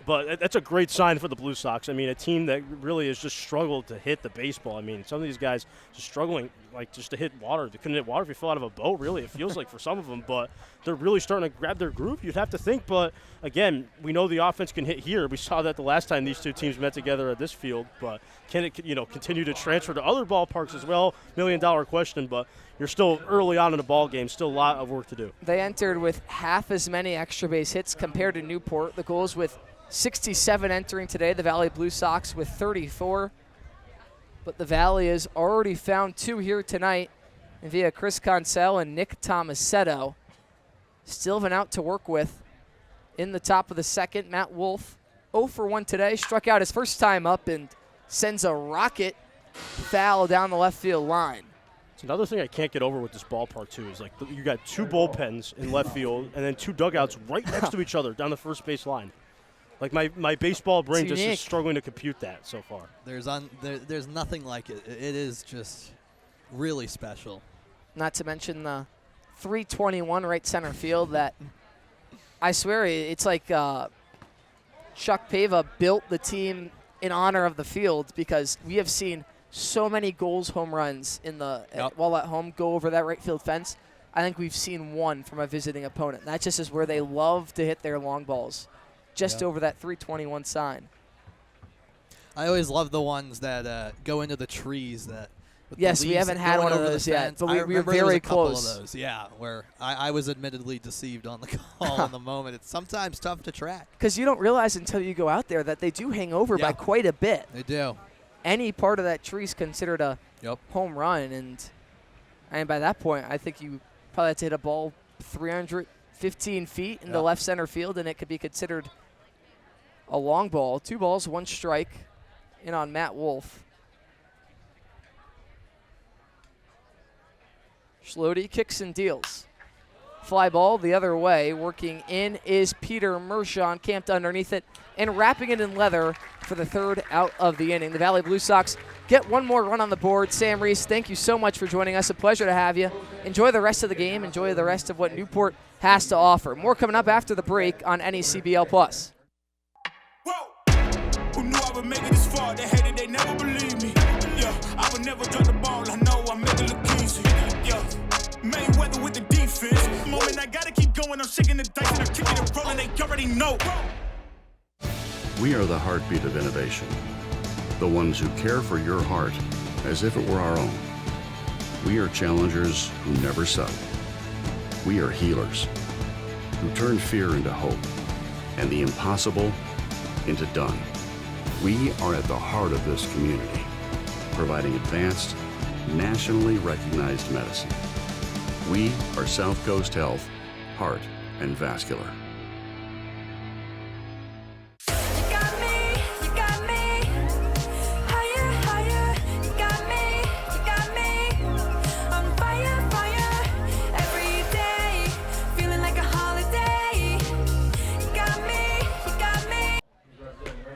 But that's a great sign for the Blue Sox. I mean, a team that really has just struggled to hit the baseball. I mean, some of these guys just struggling, like, just to hit water. They couldn't hit water if you fell out of a boat, really, it feels like for some of them. But they're really starting to grab their groove, you'd have to think. But, again, we know the offense can hit here. We saw that the last time these two teams met together at this field. But can it, continue to transfer to other ballparks as well? $1 million question, but you're still early on in the ball game. Still a lot of work to do. They entered with half as many extra base hits compared to Newport. The Gulls with 67 entering today, the Valley Blue Sox with 34. But the Valley has already found 2 here tonight via Chris Consell and Nick Tomasetto. Still have an out to work with in the top of the second. Matt Wolf, 0 for 1 today, struck out his first time up and sends a rocket foul down the left field line. It's another thing I can't get over with this ballpark, too, is like you got 2 bullpens in left field and then 2 dugouts right next to each other down the first base line. Like, my baseball brain just is struggling to compute that so far. There's nothing like it. It is just really special. Not to mention the 321 right center field that I swear it's like Chuck Pava built the team in honor of the field, because we have seen so many goals, home runs in the while at home go over that right field fence. I think we've seen one from a visiting opponent. That just is where they love to hit their long balls. Just over that 321 sign. I always love the ones that go into the trees. Yes, we haven't had one of those yet, but we were very close. Of those, yeah, where I was admittedly deceived on the call in the moment. It's sometimes tough to track. Because you don't realize until you go out there that they do hang over by quite a bit. They do. Any part of that tree is considered a home run, and by that point, I think you probably have to hit a ball 315 feet into left center field, and it could be considered a long ball. 2 balls, 1 strike in on Matt Wolf. Schlody kicks and deals. Fly ball the other way. Working in is Peter Mershon, camped underneath it and wrapping it in leather for the 3rd out of the inning. The Valley Blue Sox get 1 more run on the board. Sam Reese, thank you so much for joining us. A pleasure to have you. Enjoy the rest of the game. Enjoy the rest of what Newport has to offer. More coming up after the break on NECBL Plus. Who knew I would make it this far? They hated, they never believed me. Yeah, I would never drop the ball. I know make it look easy. Yeah. Mayweather with the defense. Moment I gotta keep going, I'm shaking the dice and I'm kicking and rolling, they already know. We are the heartbeat of innovation. The ones who care for your heart as if it were our own. We are challengers who never settle. We are healers who turn fear into hope and the impossible into done. We are at the heart of this community, providing advanced, nationally recognized medicine. We are South Coast Health, Heart and Vascular.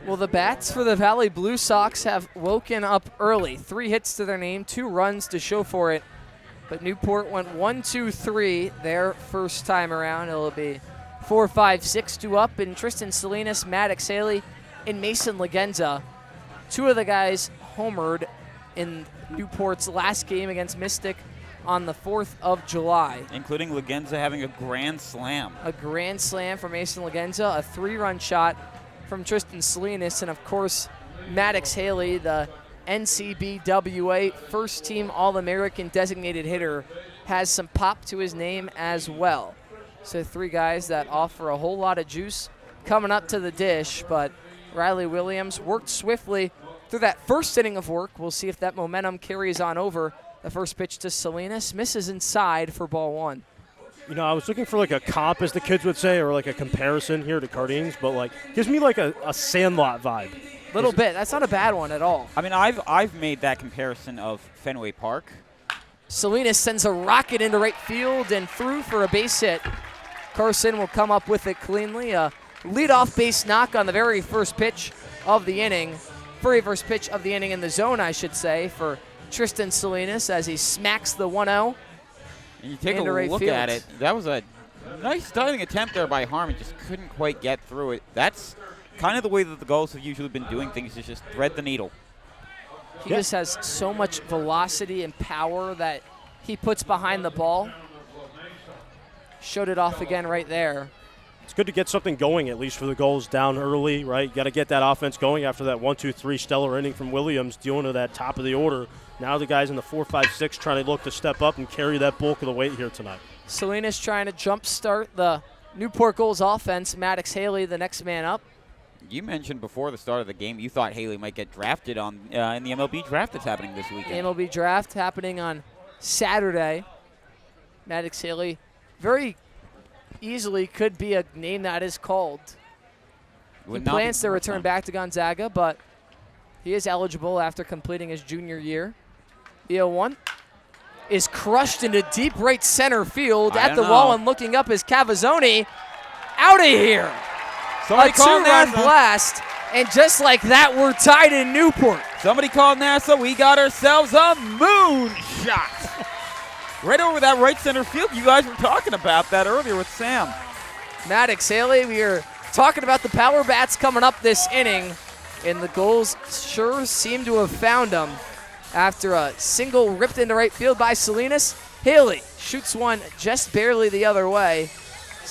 Well, the bats for the Valley Blue Sox have woken up early. 3 hits to their name, 2 runs to show for it. But Newport went 1-2-3 their first time around. It'll be 4-5-6 up, and Tristan Salinas, Maddox Haley, and Mason Lagenza. 2 of the guys homered in Newport's last game against Mystic on the 4th of July. Including Lagenza having a grand slam. A grand slam for Mason Lagenza, a 3-run shot from Tristan Salinas, and of course Maddox Haley, the NCBWA first-team All-American designated hitter, has some pop to his name as well. So 3 guys that offer a whole lot of juice coming up to the dish, but Riley Williams worked swiftly through that first inning of work. We'll see if that momentum carries on over. The first pitch to Salinas misses inside for ball 1. You know, I was looking for like a comp, as the kids would say, or like a comparison here to Cardines, but like gives me like a Sandlot vibe. Little bit. That's not a bad one at all. I mean, I've made that comparison of Fenway Park. Salinas sends a rocket into right field and through for a base hit. Carson will come up with it cleanly. A leadoff base knock on the very first pitch of the inning. Very first pitch of the inning in the zone, I should say, for Tristan Salinas as he smacks the 1-0. And you take a look at it. That was a nice diving attempt there by Harmon. Just couldn't quite get through it. That's kind of the way that the Gulls have usually been doing things, is just thread the needle. He just has so much velocity and power that he puts behind the ball. Showed it off again right there. It's good to get something going, at least for the Gulls down early, right? You got to get that offense going after that 1-2-3 stellar inning from Williams, dealing with that top of the order. Now the guys in the 4-5-6 trying to look to step up and carry that bulk of the weight here tonight. Salinas trying to jumpstart the Newport Gulls offense. Maddox Haley, the next man up. You mentioned before the start of the game you thought Haley might get drafted on in the MLB draft that's happening this weekend. The MLB draft happening on Saturday. Maddox Haley very easily could be a name that is called. He plans to return back to Gonzaga, but he is eligible after completing his junior year. The 0-1 is crushed into deep right center field. At the wall and looking up is Cavazzoni. Out of here. Somebody a 2-run blast, and just like that, we're tied in Newport. Somebody called NASA. We got ourselves a moonshot. Right over that right center field. You guys were talking about that earlier with Sam. Maddox Haley, we are talking about the power bats coming up this inning, and the Gulls sure seem to have found them after a single ripped into right field by Salinas. Haley shoots one just barely the other way.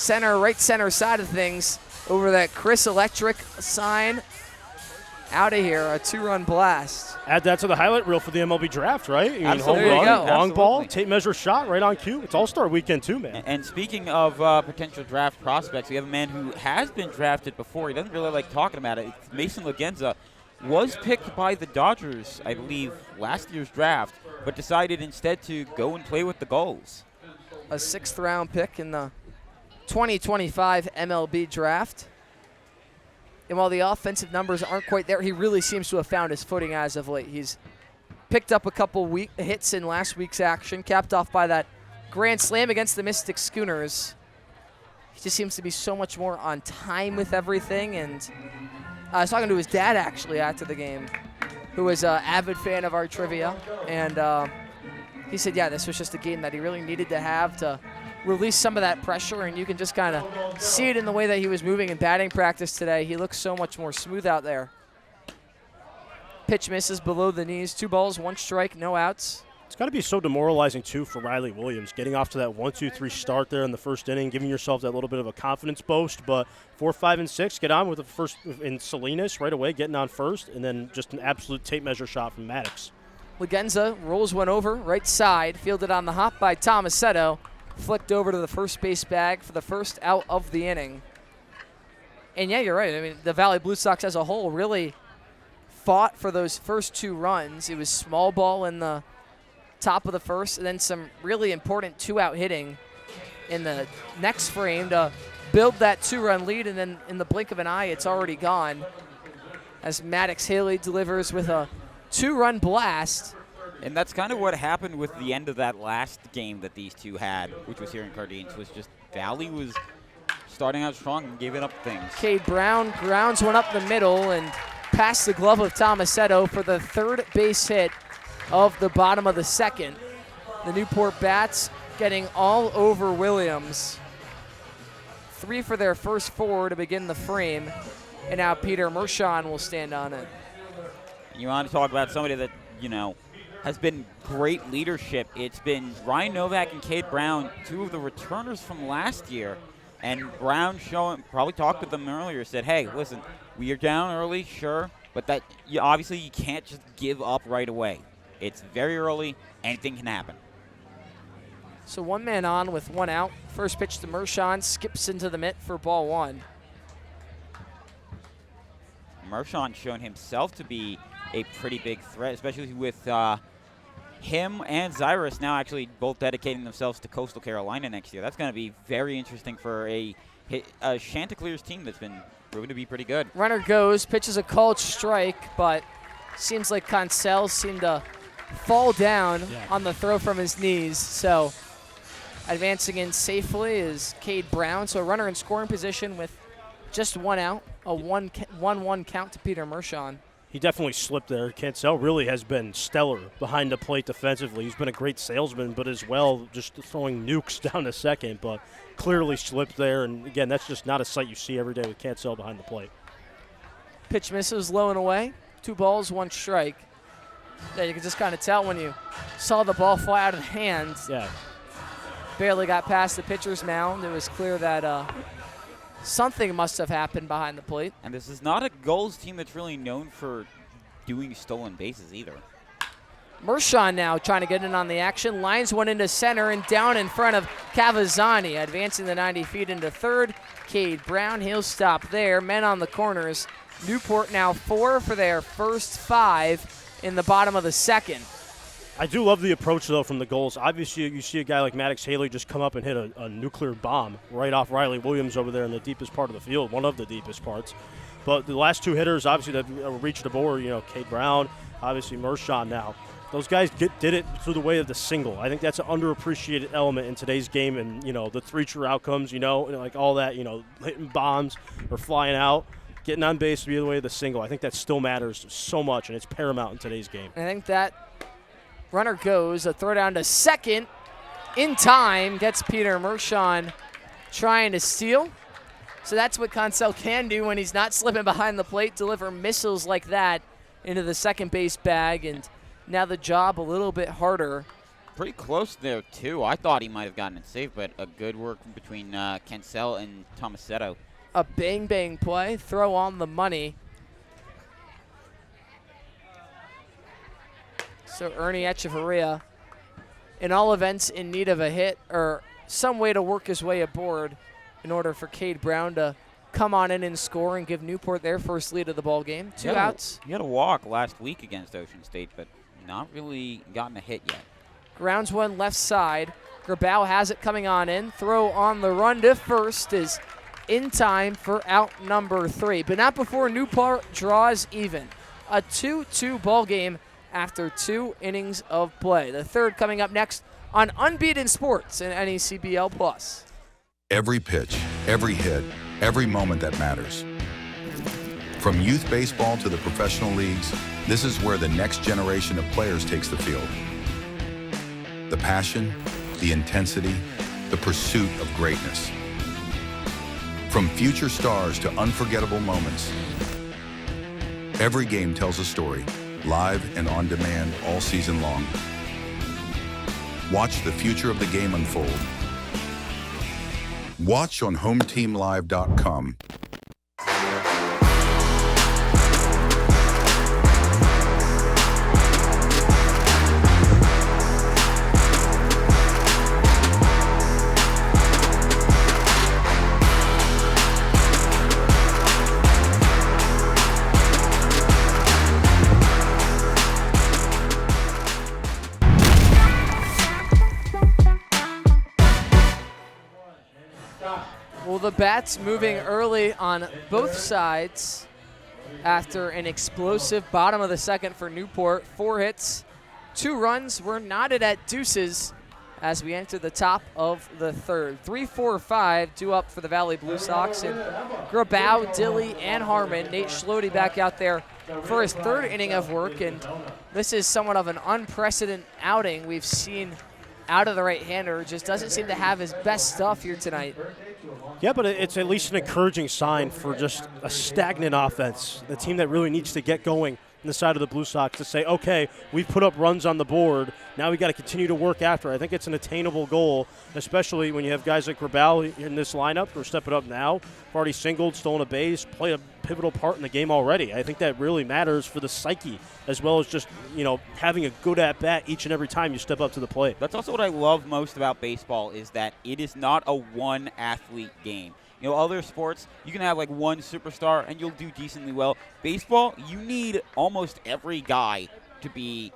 Right center side of things over that Chris Electric sign. Out of here, a 2-run blast. Add that to the highlight reel for the MLB draft, right? I mean, Absolutely. home run, long Absolutely. ball, tape measure shot, right on cue. It's All-Star weekend too, man. And speaking of potential draft prospects, we have a man who has been drafted before. He doesn't really like talking about it. It's Mason Lagenza was picked by the Dodgers, I believe, last year's draft, but decided instead to go and play with the Gulls. A 6th-round pick in the 2025 MLB draft. And while the offensive numbers aren't quite there, he really seems to have found his footing as of late. He's picked up a couple hits in last week's action, capped off by that grand slam against the Mystic Schooners. He just seems to be so much more on time with everything. And I was talking to his dad, actually, after the game, who is an avid fan of our trivia. And he said, yeah, this was just a game that he really needed to have to release some of that pressure, and you can just kind of see it in the way that he was moving in batting practice today. He looks so much more smooth out there. Pitch misses below the knees. 2 balls, 1 strike, no outs. It's got to be so demoralizing, too, for Riley Williams, getting off to that 1-2-3 start there in the first inning, giving yourself that little bit of a confidence boost. But 4, 5, and 6, get on with the first in Salinas right away, getting on first, and then just an absolute tape measure shot from Maddox. Lagenza rolls one over, right side, fielded on the hop by Tomasetto, flicked over to the first base bag for the first out of the inning. And yeah, you're right. I mean, the Valley Blue Sox as a whole really fought for those first 2 runs. It was small ball in the top of the first, and then some really important 2-out hitting in the next frame to build that 2-run lead, and then in the blink of an eye, it's already gone as Maddox Haley delivers with a 2-run blast. And that's kind of what happened with the end of that last game that these two had, which was here in Cardines, was just Valley was starting out strong and giving up things. Cade Brown grounds one up the middle and past the glove of Tomasetto for the third base hit of the bottom of the second. The Newport Bats getting all over Williams. 3 for their first 4 to begin the frame, and now Peter Mershon will stand on it. You want to talk about somebody that, has been great leadership. It's been Ryan Novak and Cade Brown, 2 of the returners from last year. And Brown probably talked with them earlier, said, hey, listen, we are down early, sure, but that obviously you can't just give up right away. It's very early. Anything can happen. So 1 man on with 1 out. First pitch to Mershon, skips into the mitt for ball 1. Mershon shown himself to be a pretty big threat, especially with him and Zyrus now actually both dedicating themselves to Coastal Carolina next year. That's going to be very interesting for a Chanticleer's team that's been proven to be pretty good. Runner goes, pitches a called strike, but seems like Cancel seemed to fall down on the throw from his knees. So advancing in safely is Cade Brown. So a runner in scoring position with just 1 out, a 1-1 count to Peter Mershon. He definitely slipped there. Cancel really has been stellar behind the plate defensively. He's been a great salesman, but as well just throwing nukes down to second, but clearly slipped there. And, again, that's just not a sight you see every day with Cancel behind the plate. Pitch misses low and away. 2 balls, 1 strike. Yeah, you can just kind of tell when you saw the ball fly out of the hands. Yeah. Barely got past the pitcher's mound. It was clear that something must have happened behind the plate. And this is not a Gulls team that's really known for doing stolen bases either. Mershon now trying to get in on the action. Lines one into center and down in front of Cavazzani. Advancing the 90 feet into third. Cade Brown, he'll stop there. Men on the corners. Newport now 4 for their first 5 in the bottom of the second. I do love the approach, though, from the Gulls. Obviously, you see a guy like Maddox Haley just come up and hit a nuclear bomb right off Riley Williams over there in the deepest part of the field, one of the deepest parts. But the last 2 hitters, obviously, that reached the board, Cade Brown, obviously Mershon now. Those guys did it through the way of the single. I think that's an underappreciated element in today's game, and, the 3 true outcomes, like all that, hitting bombs or flying out. Getting on base to be the way of the single. I think that still matters so much, and it's paramount in today's game. I think that runner goes, a throw down to second in time, gets Peter Mershon trying to steal. So that's what Cancel can do when he's not slipping behind the plate, deliver missiles like that into the second base bag, and now the job a little bit harder. Pretty close there, too. I thought he might have gotten it safe, but a good work between Cancel and Tomasetto. A bang-bang play, throw on the money. So Ernie Echeverria, in all events, in need of a hit or some way to work his way aboard in order for Cade Brown to come on in and score and give Newport their first lead of the ball game. 2 outs. He had a walk last week against Ocean State, but not really gotten a hit yet. Grounds one left side. Grabau has it coming on in. Throw on the run to first is in time for out number 3, but not before Newport draws even. A 2-2 ball game after 2 innings of play. The third coming up next on Unbeaten Sports and NECBL Plus. Every pitch, every hit, every moment that matters. From youth baseball to the professional leagues, this is where the next generation of players takes the field. The passion, the intensity, the pursuit of greatness. From future stars to unforgettable moments, every game tells a story, live and on demand all season long. Watch the future of the game unfold. Watch on HomeTeamLive.com. Well, the bats moving early on both sides after an explosive bottom of the second for Newport. 4 hits, 2 runs were knotted at deuces as we enter the top of the third. 3-4-5 due up for the Valley Blue Sox. And Grabau, Dilly, and Harmon. Nate Schlode back out there for his 3rd inning of work. And this is somewhat of an unprecedented outing we've seen out of the right-hander. Just doesn't seem to have his best stuff here tonight. Yeah, but it's at least an encouraging sign for just a stagnant offense, the team that really needs to get going on the side of the Blue Sox to say, okay, we've put up runs on the board. Now we got to continue to work after it. I think it's an attainable goal, especially when you have guys like Grabau in this lineup who are stepping up now. Already singled, stolen a base, played a pivotal part in the game already. I think that really matters for the psyche as well as just, having a good at-bat each and every time you step up to the plate. That's also what I love most about baseball is that it is not a one-athlete game. Other sports, you can have like one superstar and you'll do decently well. Baseball, you need almost every guy to be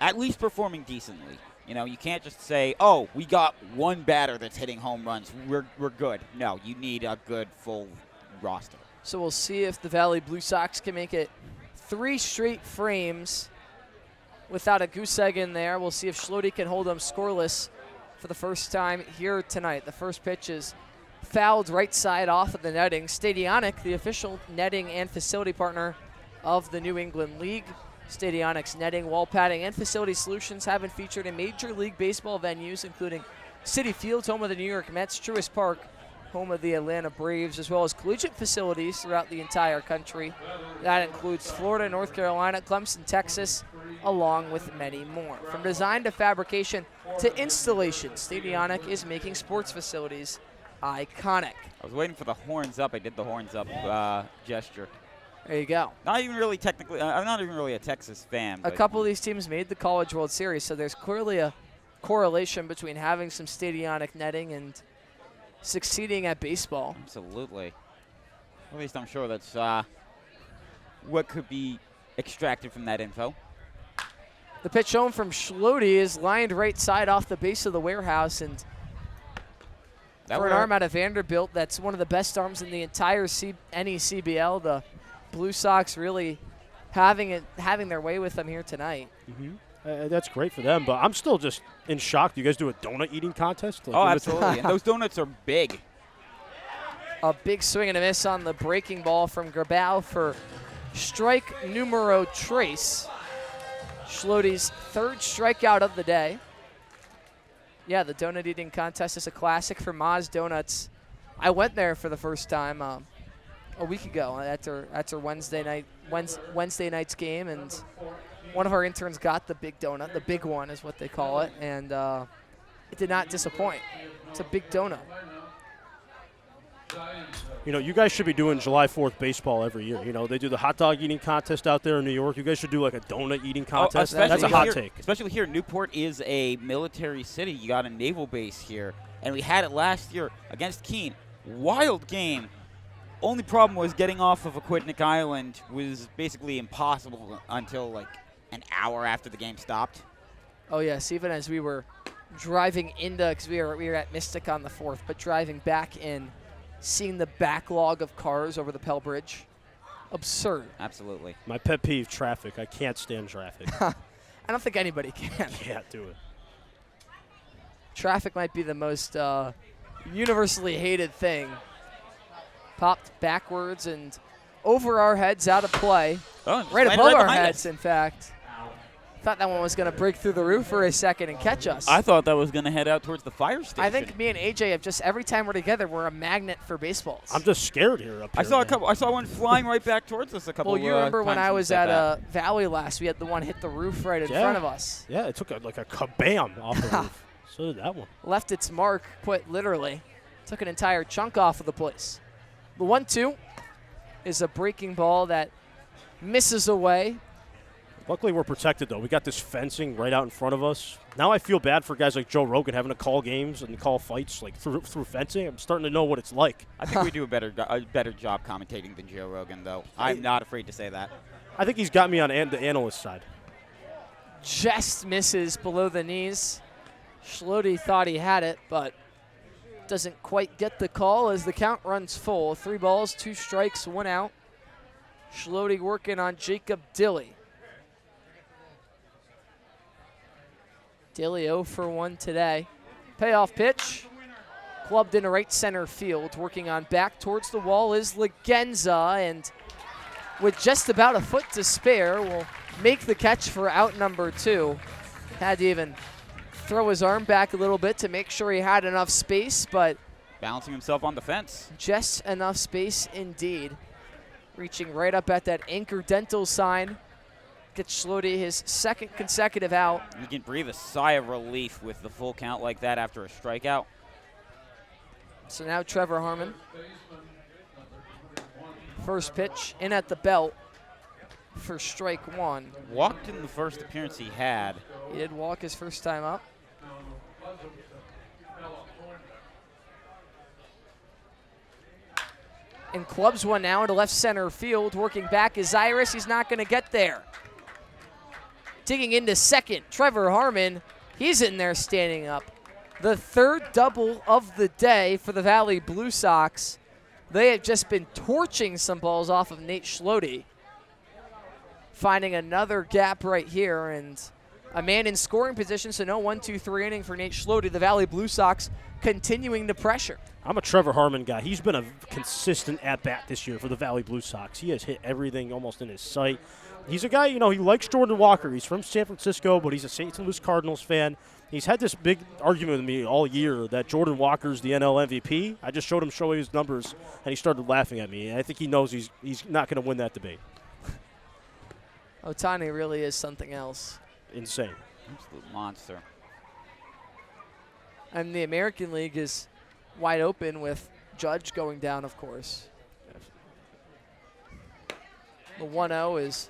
at least performing decently. You can't just say, oh, we got one batter that's hitting home runs. We're good. No, you need a good full roster. So we'll see if the Valley Blue Sox can make it 3 straight frames without a goose egg in there. We'll see if Schlode can hold them scoreless for the first time here tonight. The first pitch is fouled right side off of the netting. Stadionic, the official netting and facility partner of the New England League. Stadionic's netting, wall padding, and facility solutions have been featured in Major League Baseball venues, including Citi Field, home of the New York Mets, Truist Park, home of the Atlanta Braves, as well as collegiate facilities throughout the entire country. That includes Florida, North Carolina, Clemson, Texas, along with many more. From design to fabrication to installation, Stadionic is making sports facilities iconic. I was waiting for the horns up. I did the horns up gesture. There you go. Not even really technically. I'm not even really a Texas fan. A couple of these teams made the College World Series, so there's clearly a correlation between having some Stadionic netting and succeeding at baseball. Absolutely. At least I'm sure that's what could be extracted from that info. The pitch home from Schlode is lined right side off the base of the warehouse, and for an arm out of Vanderbilt, that's one of the best arms in the entire NECBL. The Blue Sox really having their way with them here tonight. Mm-hmm. That's great for them, but I'm still just in shock. Do you guys do a donut eating contest? Oh, absolutely. And those donuts are big. A big swing and a miss on the breaking ball from Grabau for strike numero tres. Schlode's 3rd strikeout of the day. Yeah, the donut eating contest is a classic for Ma's Donuts. I went there for the first time a week ago. That's our Wednesday night's game, and one of our interns got the big donut. The big one is what they call it, and it did not disappoint. It's a big donut. You guys should be doing July 4th baseball every year. They do the hot dog eating contest out there in New York. You guys should do like a donut eating contest. That's a hot take. Especially here, Newport is a military city. You got a naval base here, and we had it last year against Keene. Wild game. Only problem was getting off of Aquidneck Island was basically impossible until like an hour after the game stopped. Oh yes, even as we were driving into, because we were at Mystic on the 4th, but driving back in, seeing the backlog of cars over the Pell Bridge, absurd. Absolutely. My pet peeve, traffic. I can't stand traffic. I don't think anybody can. Can't do it. Traffic might be the most universally hated thing. Popped backwards and over our heads, out of play. Oh, right above our heads, in fact. Thought that one was going to break through the roof for a second and catch us. I thought that was going to head out towards the fire station. I think me and AJ have just, every time we're together, we're a magnet for baseballs. I'm just scared here up here. I saw one flying right back towards us a couple Well, you remember when I was at Valley last, we had the one hit the roof right in front of us. Yeah, it took like a kabam off the roof. So did that one. Left its mark, quite literally. Took an entire chunk off of the place. The 1-2 is a breaking ball that misses away. Luckily, we're protected, though. We got this fencing right out in front of us. Now I feel bad for guys like Joe Rogan having to call games and call fights like through fencing. I'm starting to know what it's like. I think we do a better job commentating than Joe Rogan, though. I'm not afraid to say that. I think he's got me on the analyst side. Just misses below the knees. Schlode thought he had it, but doesn't quite get the call as the count runs full. 3 balls, 2 strikes, 1 out. Schlode working on Jacob Dilly. Dilly 0 for 1 today. Payoff pitch. Clubbed into right center field. Working on back towards the wall is Legenza, and with just about a foot to spare, will make the catch for out number 2. Had to even throw his arm back a little bit to make sure he had enough space, but balancing himself on the fence. Just enough space indeed. Reaching right up at that anchor dental sign. Gets Schlode his 2nd consecutive out. You can breathe a sigh of relief with the full count like that after a strikeout. So now Trevor Harmon. First pitch in at the belt for strike 1. Walked in the first appearance he had. He did walk his first time up. And clubs one now into left center field. Working back is Iris. He's not going to get there. Digging into second, Trevor Harmon. He's in there standing up. The 3rd double of the day for the Valley Blue Sox. They have just been torching some balls off of Nate Schlode. Finding another gap right here, and a man in scoring position, so no 1-2-3 inning for Nate Schlode. The Valley Blue Sox continuing to pressure. I'm a Trevor Harmon guy. He's been a consistent at-bat this year for the Valley Blue Sox. He has hit everything almost in his sight. He's a guy, he likes Jordan Walker. He's from San Francisco, but he's a St. Louis Cardinals fan. He's had this big argument with me all year that Jordan Walker's the NL MVP. I just showed him his numbers, and he started laughing at me. And I think he knows he's not going to win that debate. Ohtani really is something else. Insane. Absolute monster. And the American League is wide open with Judge going down, of course. The 1-0 is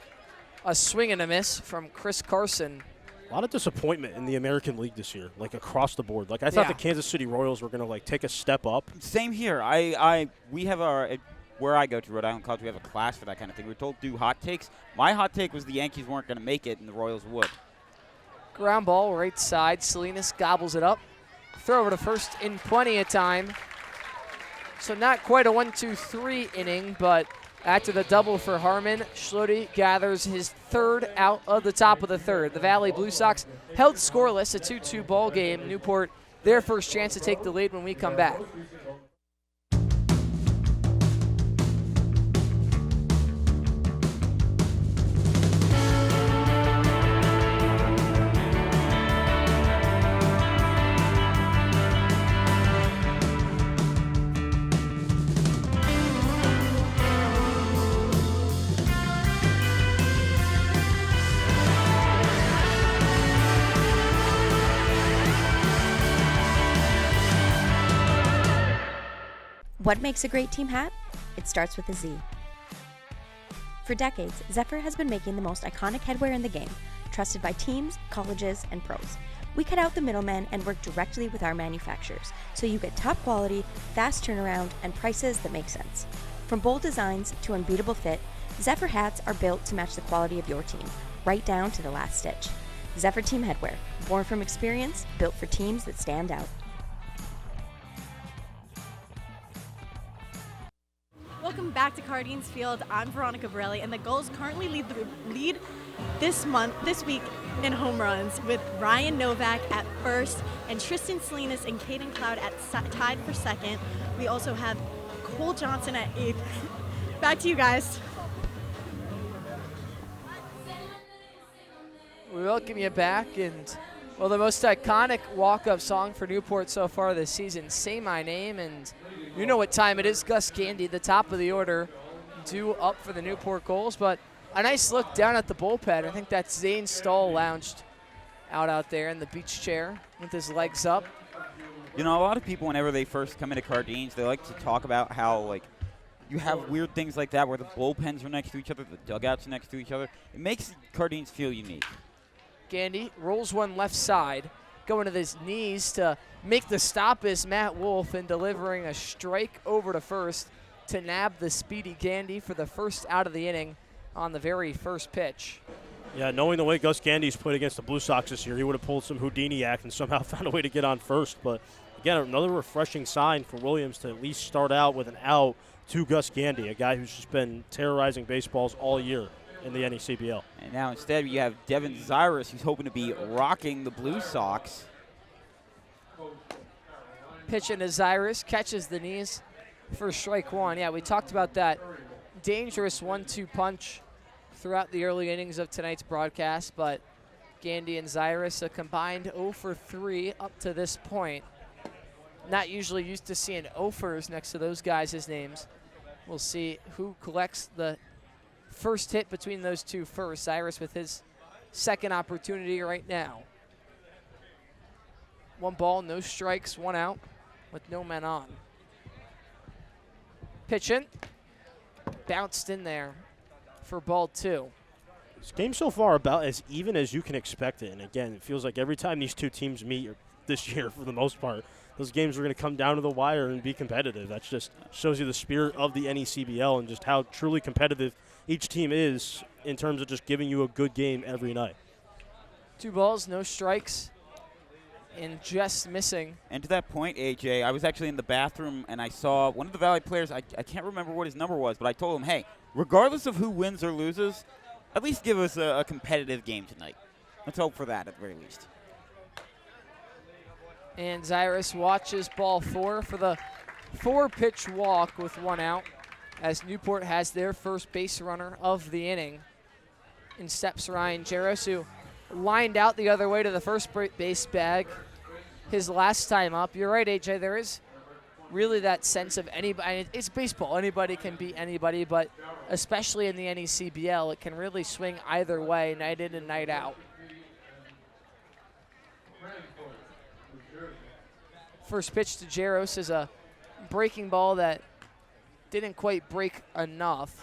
a swing and a miss from Chris Carson. A lot of disappointment in the American League this year, like across the board. Like I thought the Kansas City Royals were going to take a step up. Same here. We have where I go to Rhode Island College, we have a class for that kind of thing. We're told to do hot takes. My hot take was the Yankees weren't going to make it and the Royals would. Ground ball right side. Salinas gobbles it up. Throw over to first in plenty of time. So not quite a 1-2-3 inning, but after the double for Harmon, Schlode gathers his 3rd out of the top of the 3rd. The Valley Blue Sox held scoreless, a 2-2 ball game. Newport, their first chance to take the lead when we come back. What makes a great team hat? It starts with a Z. For decades, Zephyr has been making the most iconic headwear in the game, trusted by teams, colleges, and pros. We cut out the middlemen and work directly with our manufacturers, so you get top quality, fast turnaround, and prices that make sense. From bold designs to unbeatable fit, Zephyr hats are built to match the quality of your team, right down to the last stitch. Zephyr Team Headwear, born from experience, built for teams that stand out. Welcome back to Cardines Field. I'm Veronica Borelli, and the Gulls currently lead this week in home runs with Ryan Novak at first and Tristan Salinas and Caden Cloud tied for 2nd. We also have Cole Johnson at 8th. Back to you guys. We welcome you back, and well, the most iconic walk-up song for Newport so far this season, Say My Name, and you know what time it is. Gus Candy, the top of the order, due up for the Newport Gulls, but a nice look down at the bullpen. I think that's Zane Stahl lounged out there in the beach chair with his legs up. You know, a lot of people, whenever they first come into Cardines, they like to talk about how, like, you have weird things like that where the bullpens are next to each other, the dugouts are next to each other. It makes Cardines feel unique. Gandy rolls one left side, going to his knees to make the stop is Matt Wolf, and delivering a strike over to first to nab the speedy Gandy for the first out of the inning on the very first pitch. Yeah, knowing the way Gus Gandy's played against the Blue Sox this year, he would have pulled some Houdini act and somehow found a way to get on first. But, again, another refreshing sign for Williams to at least start out with an out to Gus Gandy, a guy who's just been terrorizing baseballs all year in the NECBL. And now instead you have Devin Zyrus, who's hoping to be rocking the Blue Sox. Pitch into Zyrus, catches the knees for strike one. Yeah, we talked about that dangerous 1-2 punch throughout the early innings of tonight's broadcast, but Gandy and Zyrus a combined 0 for 3 up to this point. Not usually used to seeing 0-fers next to those guys' names. We'll see who collects the first hit between those two first. Zyrus with his second opportunity right now. 1 ball, no strikes, 1 out with no men on. Pitching, bounced in there for ball 2. This game so far about as even as you can expect it. And again, it feels like every time these two teams meet this year, for the most part, those games are going to come down to the wire and be competitive. That just shows you the spirit of the NECBL and just how truly competitive each team is in terms of just giving you a good game every night. 2 balls, no strikes, and just missing. And to that point, AJ, I was actually in the bathroom and I saw one of the Valley players. I can't remember what his number was, but I told him, hey, regardless of who wins or loses, at least give us a competitive game tonight. Let's hope for that at the very least. And Zyrus watches ball 4 for the 4-pitch walk with 1 out, as Newport has their first base runner of the inning. In steps Ryan Jaros, who lined out the other way to the first base bag his last time up. You're right, AJ, there is really that sense of anybody. It's baseball. Anybody can beat anybody, but especially in the NECBL, it can really swing either way, night in and night out. First pitch to Jaros is a breaking ball that didn't quite break enough.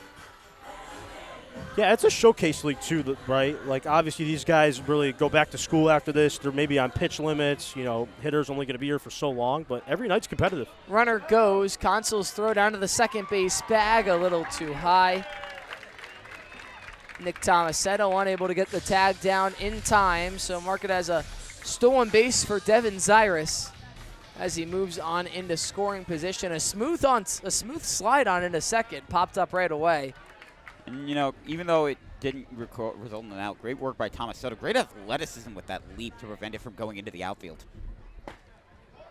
Yeah, it's a showcase league too, right? Like, obviously these guys really go back to school after this. They're maybe on pitch limits. You know, hitters only going to be here for so long, but every night's competitive. Runner goes. Consols throw down to the second base bag, a little too high. Nick Tomasetto unable to get the tag down in time, so mark it as a stolen base for Devin Zyrus as he moves on into scoring position. A smooth slide on into second, popped up right away. And, you know, even though it didn't result in an out, great work by Tomasetto. Great athleticism with that leap to prevent it from going into the outfield.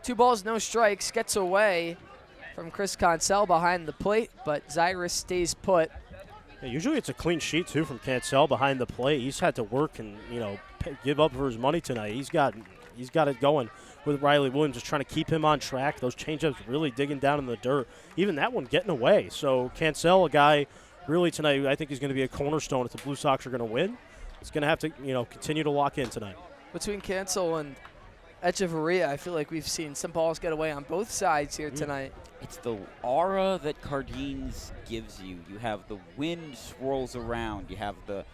2 balls, no strikes. Gets away from Chris Consell behind the plate, but Zyrus stays put. Yeah, usually it's a clean sheet, too, from Cancel behind the plate. He's had to work and, you know, give up for his money tonight. He's got it going with Riley Williams, just trying to keep him on track. Those changeups really digging down in the dirt. Even that one getting away. So Cancel, a guy really tonight, I think he's going to be a cornerstone if the Blue Sox are going to win. It's going to have to, you know, continue to lock in tonight. Between Cancel and Echeverria, I feel like we've seen some balls get away on both sides here tonight. It's the aura that Cardines gives you. You have the wind swirls around. You have the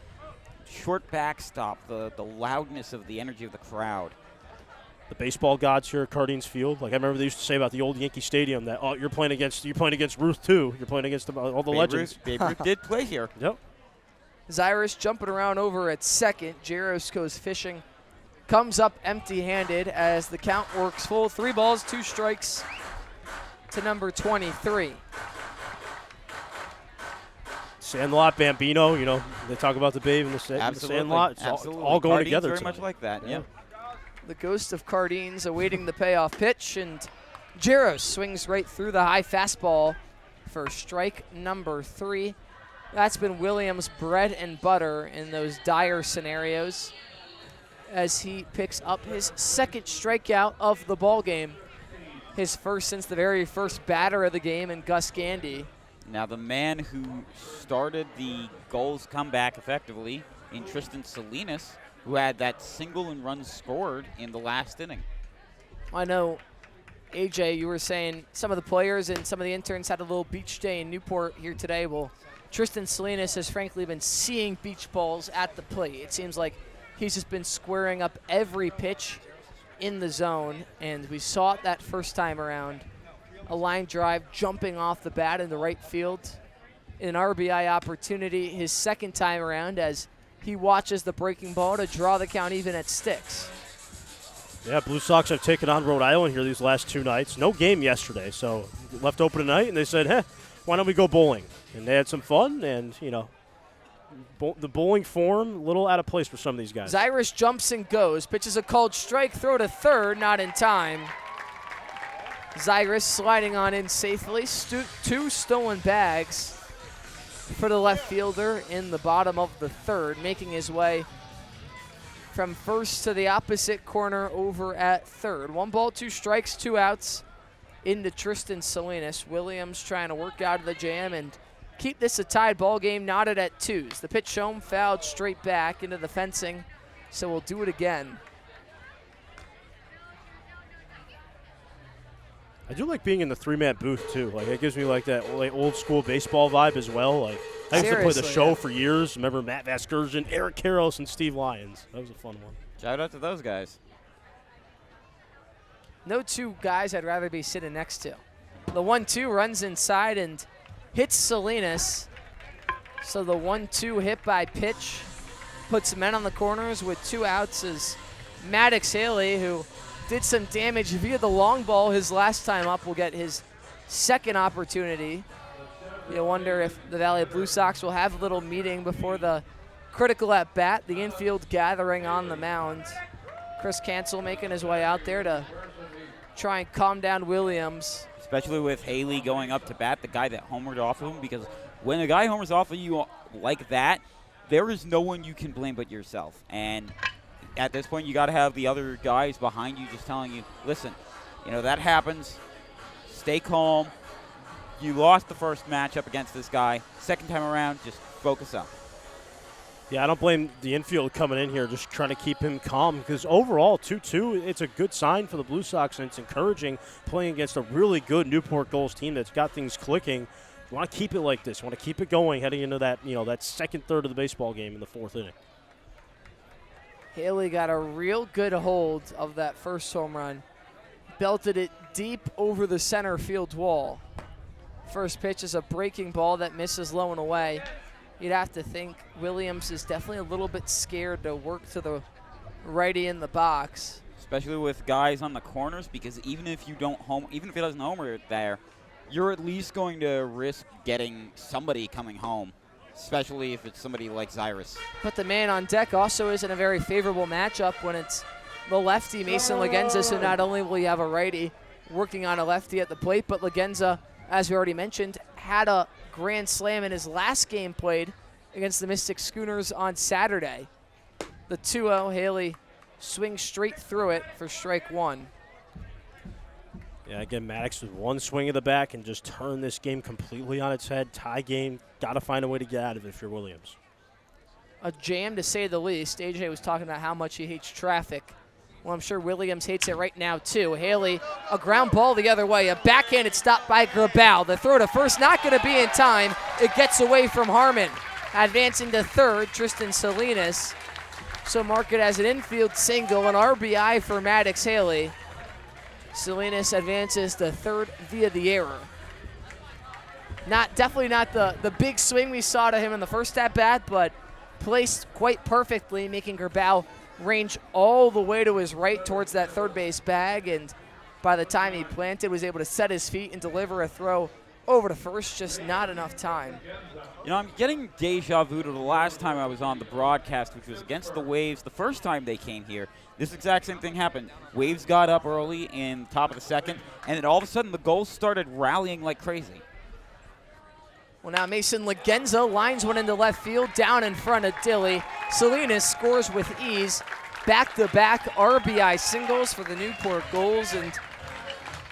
short backstop, the loudness of the energy of the crowd. The baseball gods here at Cardines Field. Like I remember they used to say about the old Yankee Stadium that, oh, you're playing against Ruth too. You're playing against all the legends. Babe Ruth did play here. Yep. Zyrus jumping around over at second. Jaros goes fishing. Comes up empty-handed as the count works full. 3 balls, 2 strikes to number 23. Sandlot, Bambino, you know, they talk about the Babe and the Sandlot. It's all going Cardines together very tonight. much like that, yeah. The ghost of Cardines awaiting the payoff pitch, and Jaros swings right through the high fastball for strike number 3. That's been Williams' bread and butter in those dire scenarios as he picks up his second strikeout of the ball game, his first since the very first batter of the game in Gus Gandy. Now the man who started the Gulls comeback effectively in Tristan Salinas who had that single and run scored in the last inning. I know, AJ, you were saying some of the players and some of the interns had a little beach day in Newport here today. Well, Tristan Salinas has frankly been seeing beach balls at the plate. It seems like he's just been squaring up every pitch in the zone, and we saw it that first time around. A line drive jumping off the bat in the right field. An RBI opportunity his second time around as he watches the breaking ball to draw the count even at sticks. Yeah, Blue Sox have taken on Rhode Island here these last 2 nights. No game yesterday, so left open tonight, and they said, why don't we go bowling? And they had some fun, and, you know, the bowling form, a little out of place for some of these guys. Zyrus jumps and goes, pitches a called strike, throw to third, not in time. Zyrus sliding on in safely, 2 stolen bags for the left fielder in the bottom of the third, making his way from first to the opposite corner over at third. 1 ball, 2 strikes, 2 outs into Tristan Salinas. Williams trying to work out of the jam and keep this a tied ball game, knotted at 2s. The pitch home, fouled straight back into the fencing, so we'll do it again. I do like being in the 3-man booth too. Like it gives me like that old school baseball vibe as well. Like I used to play the show for years. Remember Matt Vasgersian, Eric Karros, and Steve Lyons. That was a fun one. Shout out to those guys. No 2 guys I'd rather be sitting next to. The 1-2 runs inside and hits Salinas. So the 1-2 hit by pitch puts men on the corners with 2 outs as Maddox Haley, who did some damage via the long ball his last time up, will get his second opportunity. You wonder if the Valley Blue Sox will have a little meeting before the critical at bat, the infield gathering on the mound. Chris Cancel making his way out there to try and calm down Williams. Especially with Haley going up to bat, the guy that homered off of him, because when a guy homers off of you like that, there is no one you can blame but yourself. And at this point, you got to have the other guys behind you just telling you, listen, you know, that happens. Stay calm. You lost the first matchup against this guy. Second time around, just focus up. Yeah, I don't blame the infield coming in here, just trying to keep him calm, because overall, 2-2, it's a good sign for the Blue Sox, and it's encouraging playing against a really good Newport Gulls team that's got things clicking. You want to keep it like this. You want to keep it going heading into that, you know, that second third of the baseball game in the 4th inning. Haley got a real good hold of that first home run. Belted it deep over the center field wall. First pitch is a breaking ball that misses low and away. You'd have to think Williams is definitely a little bit scared to work to the righty in the box. Especially with guys on the corners, because even if you don't even if he doesn't homer there, you're at least going to risk getting somebody coming home, especially if it's somebody like Zyrus. But the man on deck also isn't a very favorable matchup when it's the lefty Mason Lagenza, so not only will you have a righty working on a lefty at the plate, but Lagenza, as we already mentioned, had a grand slam in his last game played against the Mystic Schooners on Saturday. The 2-0, Haley swings straight through it for strike 1. Yeah, again, Maddox with 1 swing of the bat can just turn this game completely on its head. Tie game, got to find a way to get out of it if you're Williams. A jam, to say the least. AJ was talking about how much he hates traffic. Well, I'm sure Williams hates it right now, too. Haley, a ground ball the other way. A backhanded stop by Grabal. The throw to first, not going to be in time. It gets away from Harmon. Advancing to third, Tristan Salinas. So mark it as an infield single, an RBI for Maddox Haley. Salinas advances to third via the error. Definitely not the big swing we saw to him in the first at-bat, but placed quite perfectly, making Grabal range all the way to his right towards that third base bag, and by the time he planted, was able to set his feet and deliver a throw over to first, just not enough time. You know, I'm getting deja vu to the last time I was on the broadcast, which was against the Waves the first time they came here. This exact same thing happened. Waves got up early in top of the second, and then all of a sudden the Gulls started rallying like crazy. Well, now Mason Lagenza lines one into left field, down in front of Dilly. Salinas scores with ease. Back-to-back RBI singles for the Newport Gulls, and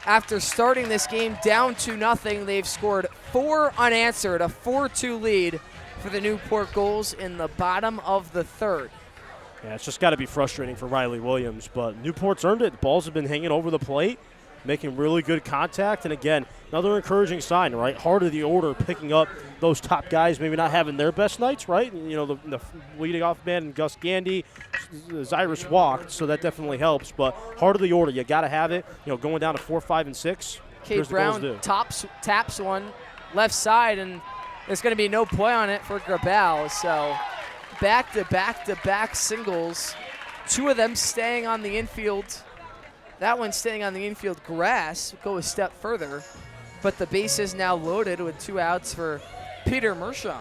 after starting this game down 2-0, they've scored 4 unanswered, a 4-2 lead for the Newport Gulls in the bottom of the third. Yeah, it's just got to be frustrating for Riley Williams, but Newport's earned it. The balls have been hanging over the plate, making really good contact, and again, another encouraging sign, right? Heart of the order, picking up those top guys, maybe not having their best nights, right? You know, the leading off man, Gus Gandy, Zyrus walked, so that definitely helps, but heart of the order, you got to have it. You know, going down to 4, 5, and 6. Cade Brown taps one left side, and there's going to be no play on it for Grabal, so back-to-back-to-back singles, 2 of them staying on the infield. That one staying on the infield grass, go a step further, but the base is now loaded with 2 outs for Peter Mershon.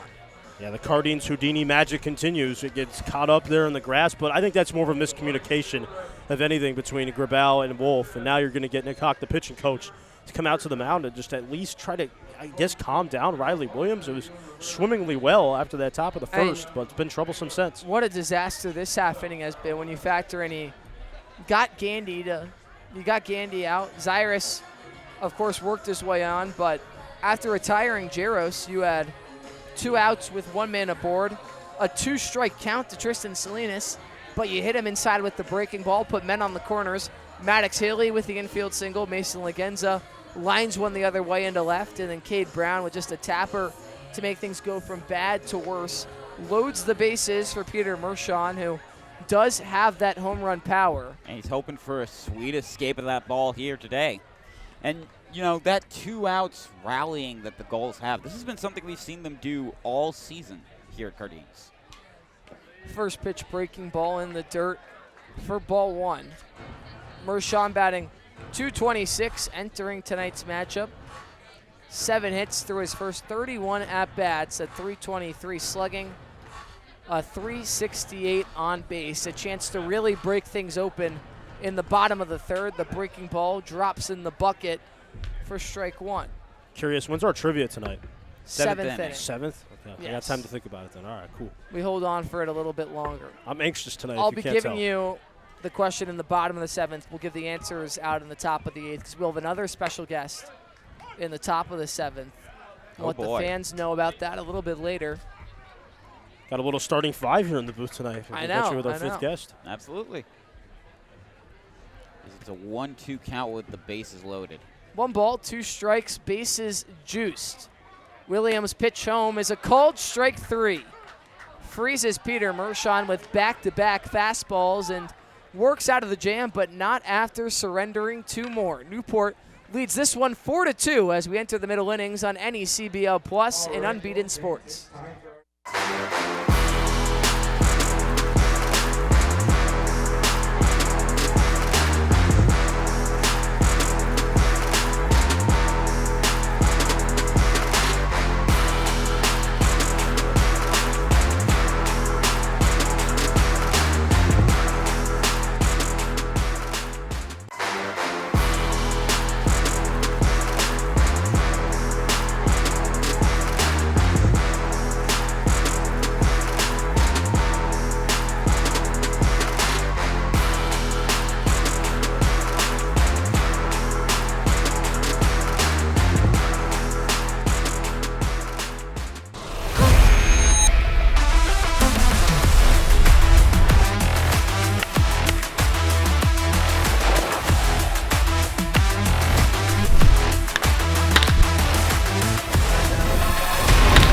Yeah, the Cardines Houdini magic continues. It gets caught up there in the grass, but I think that's more of a miscommunication of anything between Grabal and Wolf, and now you're going to get Nick Hawk, the pitching coach, to come out to the mound and just at least try to, I guess, calm down Riley Williams. It was swimmingly well after that top of the first, but it's been troublesome since. What a disaster this half inning has been when you factor in you got Gandy out. Zyrus, of course, worked his way on, but after retiring Jaros, you had 2 outs with 1 man aboard, a 2-strike count to Tristan Salinas, but you hit him inside with the breaking ball, put men on the corners. Maddox Haley with the infield single, Mason Lagenza lines one the other way into left, and then Cade Brown with just a tapper to make things go from bad to worse. Loads the bases for Peter Mershon, who does have that home run power. And he's hoping for a sweet escape of that ball here today. And, you know, that 2 outs rallying that the Gulls have, this has been something we've seen them do all season here at Cardines. First pitch breaking ball in the dirt for ball 1. Mershon batting .226 entering tonight's matchup. 7 hits through his first 31 at-bats at .323 slugging. A .368 on base. A chance to really break things open in the bottom of the third. The breaking ball drops in the bucket for strike 1. Curious, when's our trivia tonight? 7th inning. 7th? Okay, yes. I got time to think about it then. All right, cool. We hold on for it a little bit longer. I'm anxious tonight. I'll if you be can't giving tell. you the question in the bottom of the 7th. We'll give the answers out in the top of the 8th because we'll have another special guest in the top of the 7th. Oh, Let boy. the fans know about that a little bit later. Got a little starting 5 here in the booth tonight. I know. Especially with our 5th guest. Absolutely. It's a 1-2 count with the bases loaded. 1 ball, 2 strikes, bases juiced. Williams' pitch home is a called strike 3. Freezes Peter Mershon with back-to-back fastballs and works out of the jam, but not after surrendering 2 more. Newport leads this one 4-2 as we enter the middle innings on any CBL Plus in Unbeaten Sports.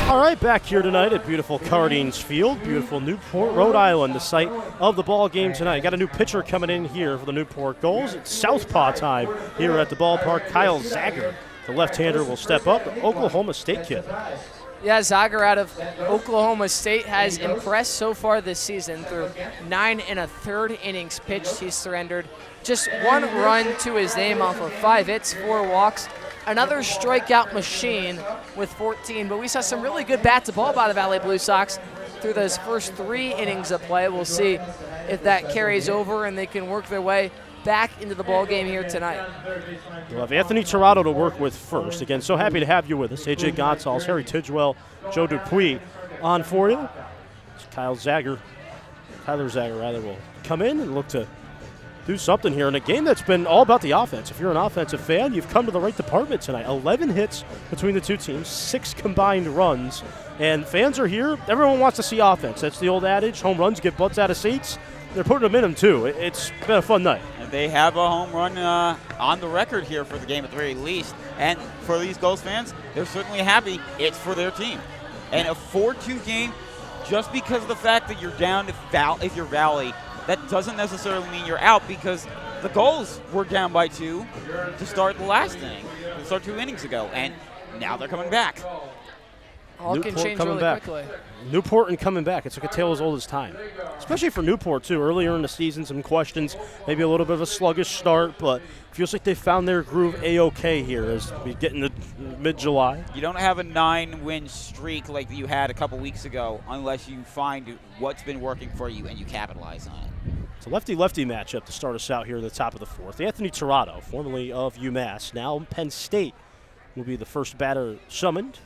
All right, back here tonight at beautiful Cardines Field, beautiful Newport, Rhode Island, the site of the ball game tonight. Got a new pitcher coming in here for the Newport Gulls. It's southpaw time here at the ballpark. Kyle Zager, the left-hander, will step up. The Oklahoma State kid. Yeah, Zager out of Oklahoma State has impressed so far this season through 9 1/3 innings pitched. He's surrendered just 1 run to his name off of 5 hits, 4 walks. Another strikeout machine with 14, but we saw some really good bat-to-ball by the Valley Blue Sox through those first 3 innings of play. We'll see if that carries over and they can work their way back into the ball game here tonight. We'll have Anthony Tirado to work with first. Again, so happy to have you with us. AJ Gonzalez, Harry Tidgewell, Joe Dupuis on for you. Tyler Zager will come in and look to do something here in a game that's been all about the offense. If you're an offensive fan, you've come to the right department tonight. 11 hits between the two teams, 6 combined runs, and fans are here. Everyone wants to see offense. That's the old adage, home runs get butts out of seats. they're putting them in them too. It's been a fun night. And they have a home run on the record here for the game at the very least. And for these Gulls fans, they're certainly happy it's for their team. And a 4-2 game, just because of the fact that you're down if you're Valley, that doesn't necessarily mean you're out, because the Gulls were down by 2 to start the last inning, to start 2 innings ago, and now they're coming back. All can change coming really back. quickly. Newport and coming back. It's like a tale as old as time, especially for Newport too. Earlier in the season, some questions, maybe a little bit of a sluggish start, but feels like they found their groove A-OK here as we get into mid-July. You don't have a 9-win streak like you had a couple weeks ago unless you find what's been working for you and you capitalize on it. It's a lefty-lefty matchup to start us out here in the top of the 4th. Anthony Tirado, formerly of UMass, now Penn State, will be the first batter summoned.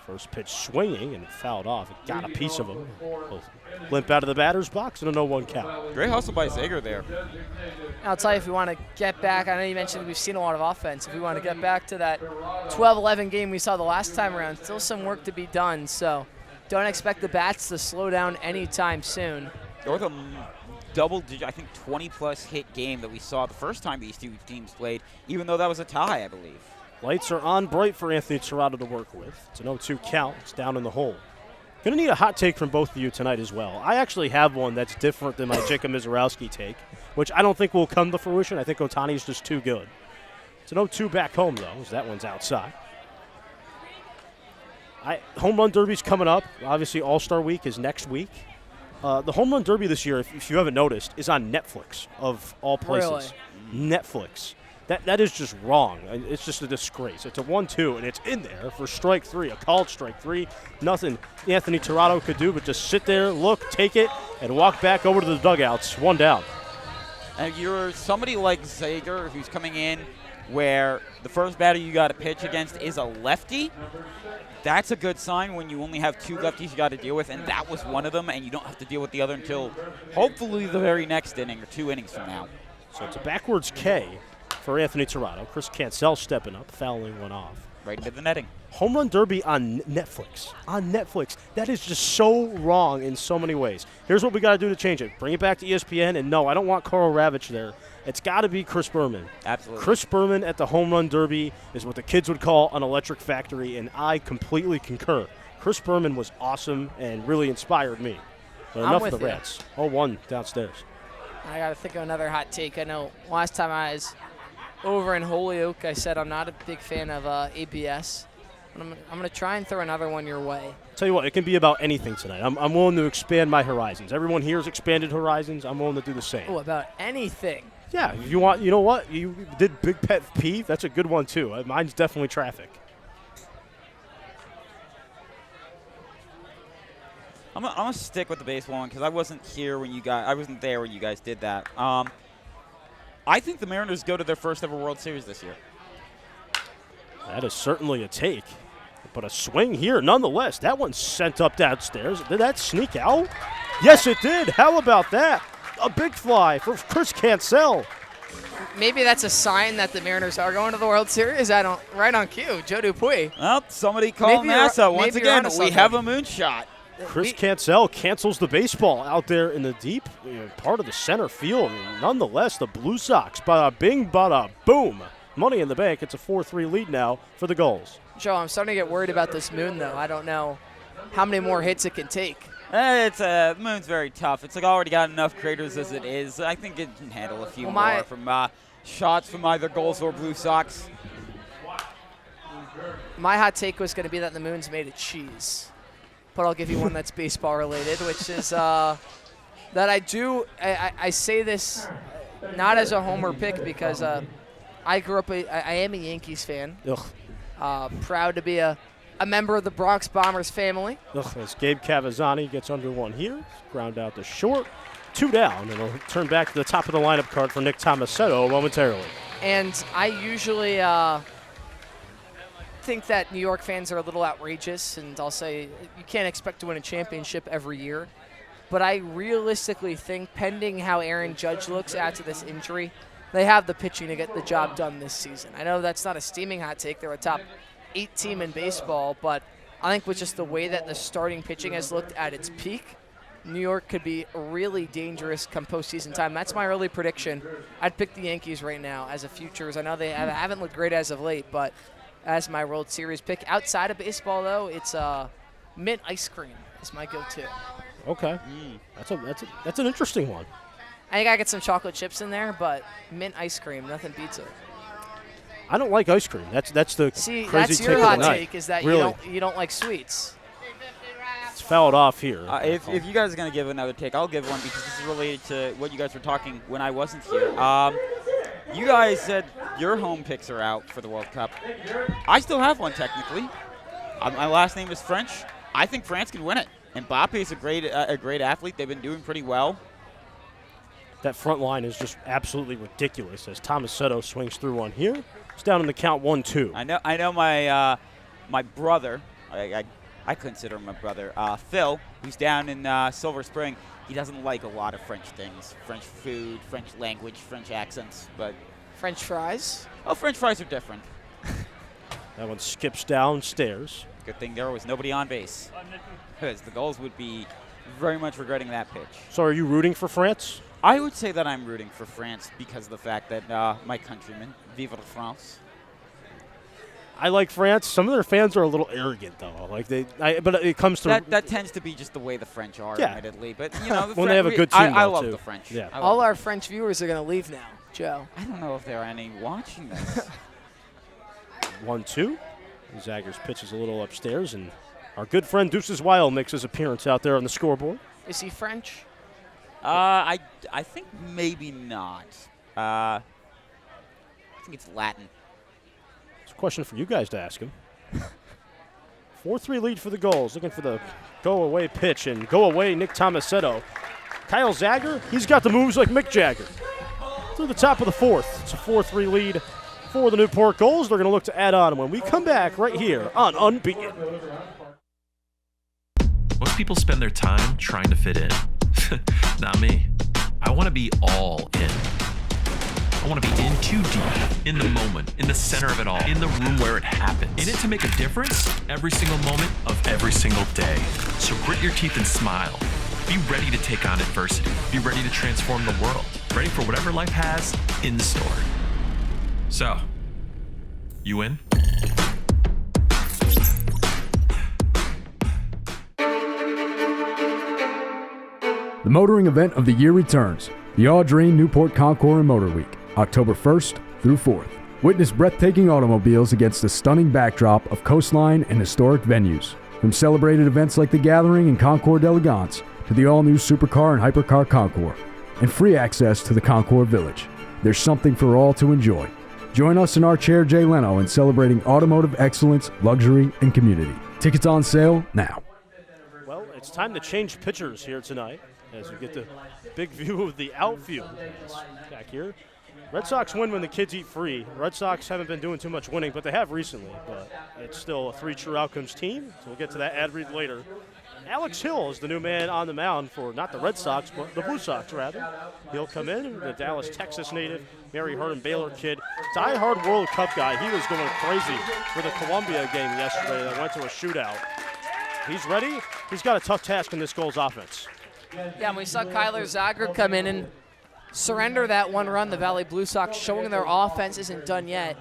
First pitch swinging and fouled off. It got a piece of him. He'll limp out of the batter's box and a 0-1 count. Great hustle by Zager there. I'll tell you, if we want to get back, I know you mentioned we've seen a lot of offense. If we want to get back to that 12-11 game we saw the last time around, still some work to be done. So don't expect the bats to slow down anytime soon. There was a double-digit, I think 20-plus hit game that we saw the first time these two teams played, even though that was a tie, I believe. Lights are on bright for Anthony Tirado to work with. It's an 0-2 count. It's down in the hole. Going to need a hot take from both of you tonight as well. I actually have one that's different than my Jacob Mizorowski take, which I don't think will come to fruition. I think Otani's just too good. It's an 0-2 back home, though, as that one's outside. Home Run Derby's coming up. Obviously, All-Star Week is next week. The Home Run Derby this year, if you haven't noticed, is on Netflix, of all places. Really? Netflix. That is just wrong. It's just a disgrace. It's a 1-2, and it's in there for strike 3, a called strike 3. Nothing Anthony Tirado could do but just sit there, look, take it, and walk back over to the dugouts, 1 down. And you're somebody like Zager who's coming in where the first batter you got to pitch against is a lefty. That's a good sign when you only have 2 lefties you got to deal with, and that was one of them, and you don't have to deal with the other until hopefully the very next inning or 2 innings from now. So it's a backwards K for Anthony Tirado. Chris Cancel stepping up, fouling one off. Right into the netting. Home Run Derby on Netflix. On Netflix. That is just so wrong in so many ways. Here's what we got to do to change it. Bring it back to ESPN, and no, I don't want Carl Ravitch there. It's got to be Chris Berman. Absolutely. Chris Berman at the Home Run Derby is what the kids would call an electric factory, and I completely concur. Chris Berman was awesome and really inspired me. But enough of the Reds. 0-1 downstairs. I got to think of another hot take. I know last time I was over in Holyoke, I said I'm not a big fan of ABS. I'm going to try and throw another one your way. Tell you what, it can be about anything tonight. I'm willing to expand my horizons. Everyone here has expanded horizons. I'm willing to do the same. Oh, about anything. Yeah, if you want, you know what? You did big pet peeve. That's a good one, too. Mine's definitely traffic. I'm gonna stick with the baseball one because I wasn't there when you guys did that. I think the Mariners go to their first ever World Series this year. That is certainly a take. But a swing here nonetheless. That one's sent up downstairs. Did that sneak out? Yes, it did. How about that? A big fly for Chris Cancel. Maybe that's a sign that the Mariners are going to the World Series. Right on cue. Joe Dupuis. Well, somebody called NASA. Once again, we have a moonshot. Chris Cancel cancels the baseball out there in the deep part of the center field. Nonetheless, the Blue Sox, bada bing, bada boom. Money in the bank. It's a 4-3 lead now for the Gulls. Joe, I'm starting to get worried about this moon, though. I don't know how many more hits it can take. The moon's very tough. It's already got enough craters as it is. I think it can handle a few more from shots from either Gulls or Blue Sox. My hot take was going to be that the moon's made of cheese. But I'll give you one that's baseball related, which is that I say this not as a homer pick because I grew up, I am a Yankees fan. Proud to be a member of the Bronx Bombers family. As Gabe Cavazzani gets under one here, ground out to short, 2 down, and he'll turn back to the top of the lineup card for Nick Tomasetto momentarily. And I usually think that New York fans are a little outrageous, and I'll say you can't expect to win a championship every year. But I realistically think, pending how Aaron Judge looks after this injury, they have the pitching to get the job done this season. I know that's not a steaming hot take. They're a top 8 team in baseball, but I think with just the way that the starting pitching has looked at its peak, New York could be really dangerous come postseason time. That's my early prediction. I'd pick the Yankees right now as a futures. I know they haven't looked great as of late, but as my World Series pick. Outside of baseball, though, it's mint ice cream is my go-to. Okay. That's an interesting one. I think I get some chocolate chips in there, but mint ice cream, nothing beats it. I don't like ice cream. That's the crazy that's your take hot of the night. take is that really? you don't like sweets. It's fouled off here. If you guys are going to give another take, I'll give one because this is related to what you guys were talking when I wasn't here. You guys said your home picks are out for the World Cup. I still have one technically. My last name is French. I think France can win it. Mbappe is a great athlete. They've been doing pretty well. That front line is just absolutely ridiculous as Tomasetto swings through one here. It's down in the count 1-2. I know my brother, I consider him my brother, Phil, who's down in Silver Spring. He doesn't like a lot of French things, French food, French language, French accents, but French fries? Oh, French fries are different. That one skips downstairs. Good thing there was nobody on base, because the Gulls would be very much regretting that pitch. So are you rooting for France? I would say that I'm rooting for France because of the fact that my countrymen, vive la France. I like France. Some of their fans are a little arrogant, though. But it comes to that tends to be just the way the French are, admittedly. But you know, when they have a good team, I love the French. Yeah. All our French viewers are going to leave now, Joe. I don't know if there are any watching this. 1-2. Zaggers pitches a little upstairs, and our good friend Deuces Wild makes his appearance out there on the scoreboard. Is he French? I think maybe not. I think it's Latin. It's a question for you guys to ask him. 4-3 lead for the Gulls. Looking for the go-away pitch, and go-away Nick Tomasetto. Kyle Zagger, he's got the moves like Mick Jagger. Through the top of the fourth. It's a 4-3 lead for the Newport Gulls. They're going to look to add on when we come back right here on Unbeaten. Most people spend their time trying to fit in. Not me. I want to be all in. I want to be in too deep, in the moment, in the center of it all, in the room where it happens. In it to make a difference every single moment of every single day. So grit your teeth and smile. Be ready to take on adversity. Be ready to transform the world. Ready for whatever life has in store. So, you in? The motoring event of the year returns, the Audrey Newport Concours and Motor Week, October 1st through 4th. Witness breathtaking automobiles against a stunning backdrop of coastline and historic venues. From celebrated events like the Gathering and Concours d'Elegance to the all-new Supercar and Hypercar Concours, and free access to the Concours Village. There's something for all to enjoy. Join us in our chair Jay Leno in celebrating automotive excellence, luxury, and community. Tickets on sale now. Well, it's time to change pitchers here tonight as we get the big view of the outfield. Back here. Red Sox win when the kids eat free. Red Sox haven't been doing too much winning, but they have recently. But it's still a 3 true outcomes team, so we'll get to that ad read later. Alex Hill is the new man on the mound for not the Red Sox, but the Blue Sox, rather. He'll come in, the Dallas, Texas native, Mary Hardin Baylor kid, die-hard World Cup guy. He was going crazy for the Columbia game yesterday that went to a shootout. He's ready. He's got a tough task in this Gulls offense. Yeah, and we saw Kyler Zager come in and surrender that one run. The Valley Blue Sox showing their offense isn't done yet.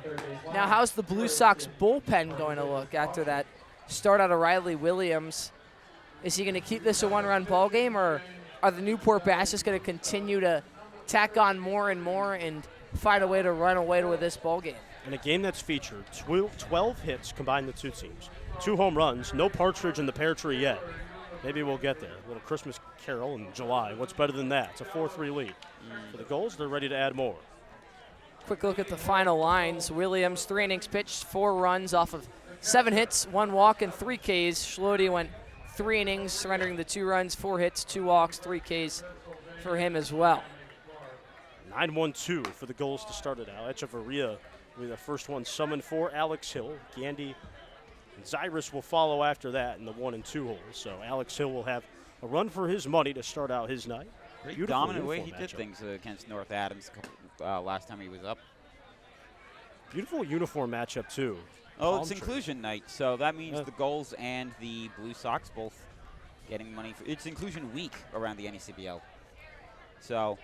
Now, how's the Blue Sox bullpen going to look after that start out of Riley Williams? Is he going to keep this a one-run ball game, or are the Newport Bats just going to continue to tack on more and more and find a way to run away with this ball game? In a game that's featured 12 hits combined the two teams, 2 home runs, no partridge in the pear tree yet. Maybe we'll get there. A little Christmas carol in July. What's better than that? It's a 4-3 lead. For the Gulls, they're ready to add more. Quick look at the final lines. Williams, 3 innings pitched, 4 runs off of 7 hits, 1 walk, and 3 Ks. Schlode went 3 innings, surrendering the 2 runs, 4 hits, 2 walks, 3 Ks for him as well. 9-1-2 for the Gulls to start it out. Echeverria with the first one summoned for Alex Hill. Gandy and Zyrus will follow after that in the 1 and 2 holes. So Alex Hill will have a run for his money to start out his night. Pretty dominant way he did things against North Adams last time he was up. Beautiful uniform matchup, too. Oh, it's inclusion night, so that means the Gulls and the Blue Sox both getting money. It's Inclusion Week around the NECBL. So,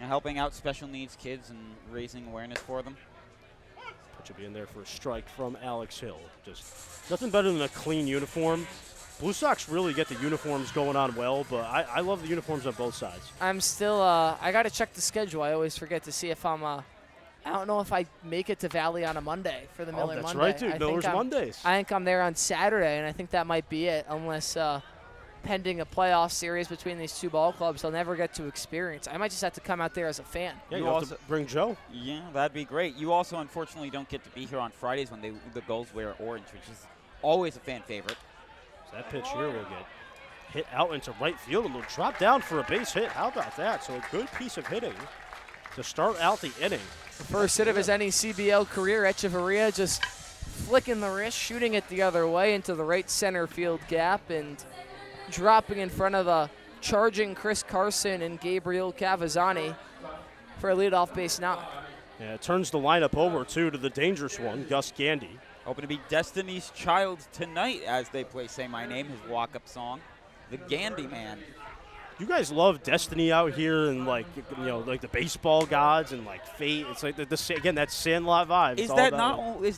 helping out special needs kids and raising awareness for them. Which will be in there for a strike from Alex Hill. Just nothing better than a clean uniform. Blue Sox really get the uniforms going on well, but I love the uniforms on both sides. I'm still, I got to check the schedule. I always forget to see if I don't know if I make it to Valley on a Monday for the Miller that's Monday. right, dude. Miller's Mondays. I think I'm there on Saturday, and I think that might be it, unless pending a playoff series between these two ball clubs, I'll never get to experience. I might just have to come out there as a fan. Yeah, you have to bring Joe. Yeah, that'd be great. You also, unfortunately, don't get to be here on Fridays when the Gulls wear orange, which is always a fan favorite. So that pitch here will get hit out into right field and will drop down for a base hit. How about that? So a good piece of hitting to start out the inning. The first hit of his NECBL career, Echeverria just flicking the wrist, shooting it the other way into the right center field gap and dropping in front of the charging Chris Carson and Gabriel Cavazzani for a leadoff base knock. Yeah, it turns the lineup over, too, to the dangerous one, Gus Gandy. Hoping to be Destiny's Child tonight as they play Say My Name, his walk-up song, the Gandy Man. You guys love Destiny out here and, like the baseball gods and, like, fate. It's like, again, that Sandlot vibe. Is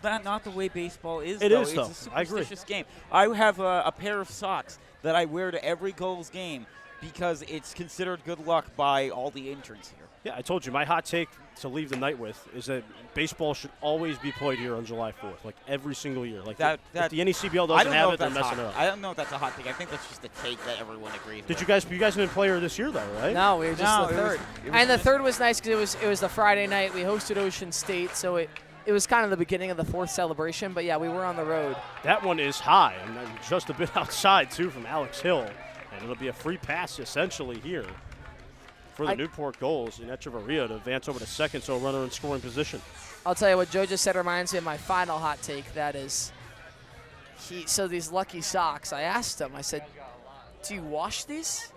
that not the way baseball is, It is, though. It's a I agree. superstitious game. I have a pair of socks that I wear to every Gulls game because it's considered good luck by all the interns here. Yeah, I told you, my hot take to leave the night with is that baseball should always be played here on July 4th, like every single year. Like if the NECBL doesn't have it, they're messing it up. I don't know if that's a hot take. I think that's just a take that everyone agrees with. You guys didn't play her this year, though, right? No, we were just the third. And the third was nice because it was the Friday night. We hosted Ocean State, so it was kind of the beginning of the fourth celebration. But, yeah, we were on the road. That one is high and just a bit outside, too, from Alex Hill. And it'll be a free pass, essentially, here for the Newport Gulls in Echeverria to advance over to second, so a runner in scoring position. I'll tell you what Joe just said reminds me of my final hot take. That is, so these lucky socks, I asked him, I said, do you wash these?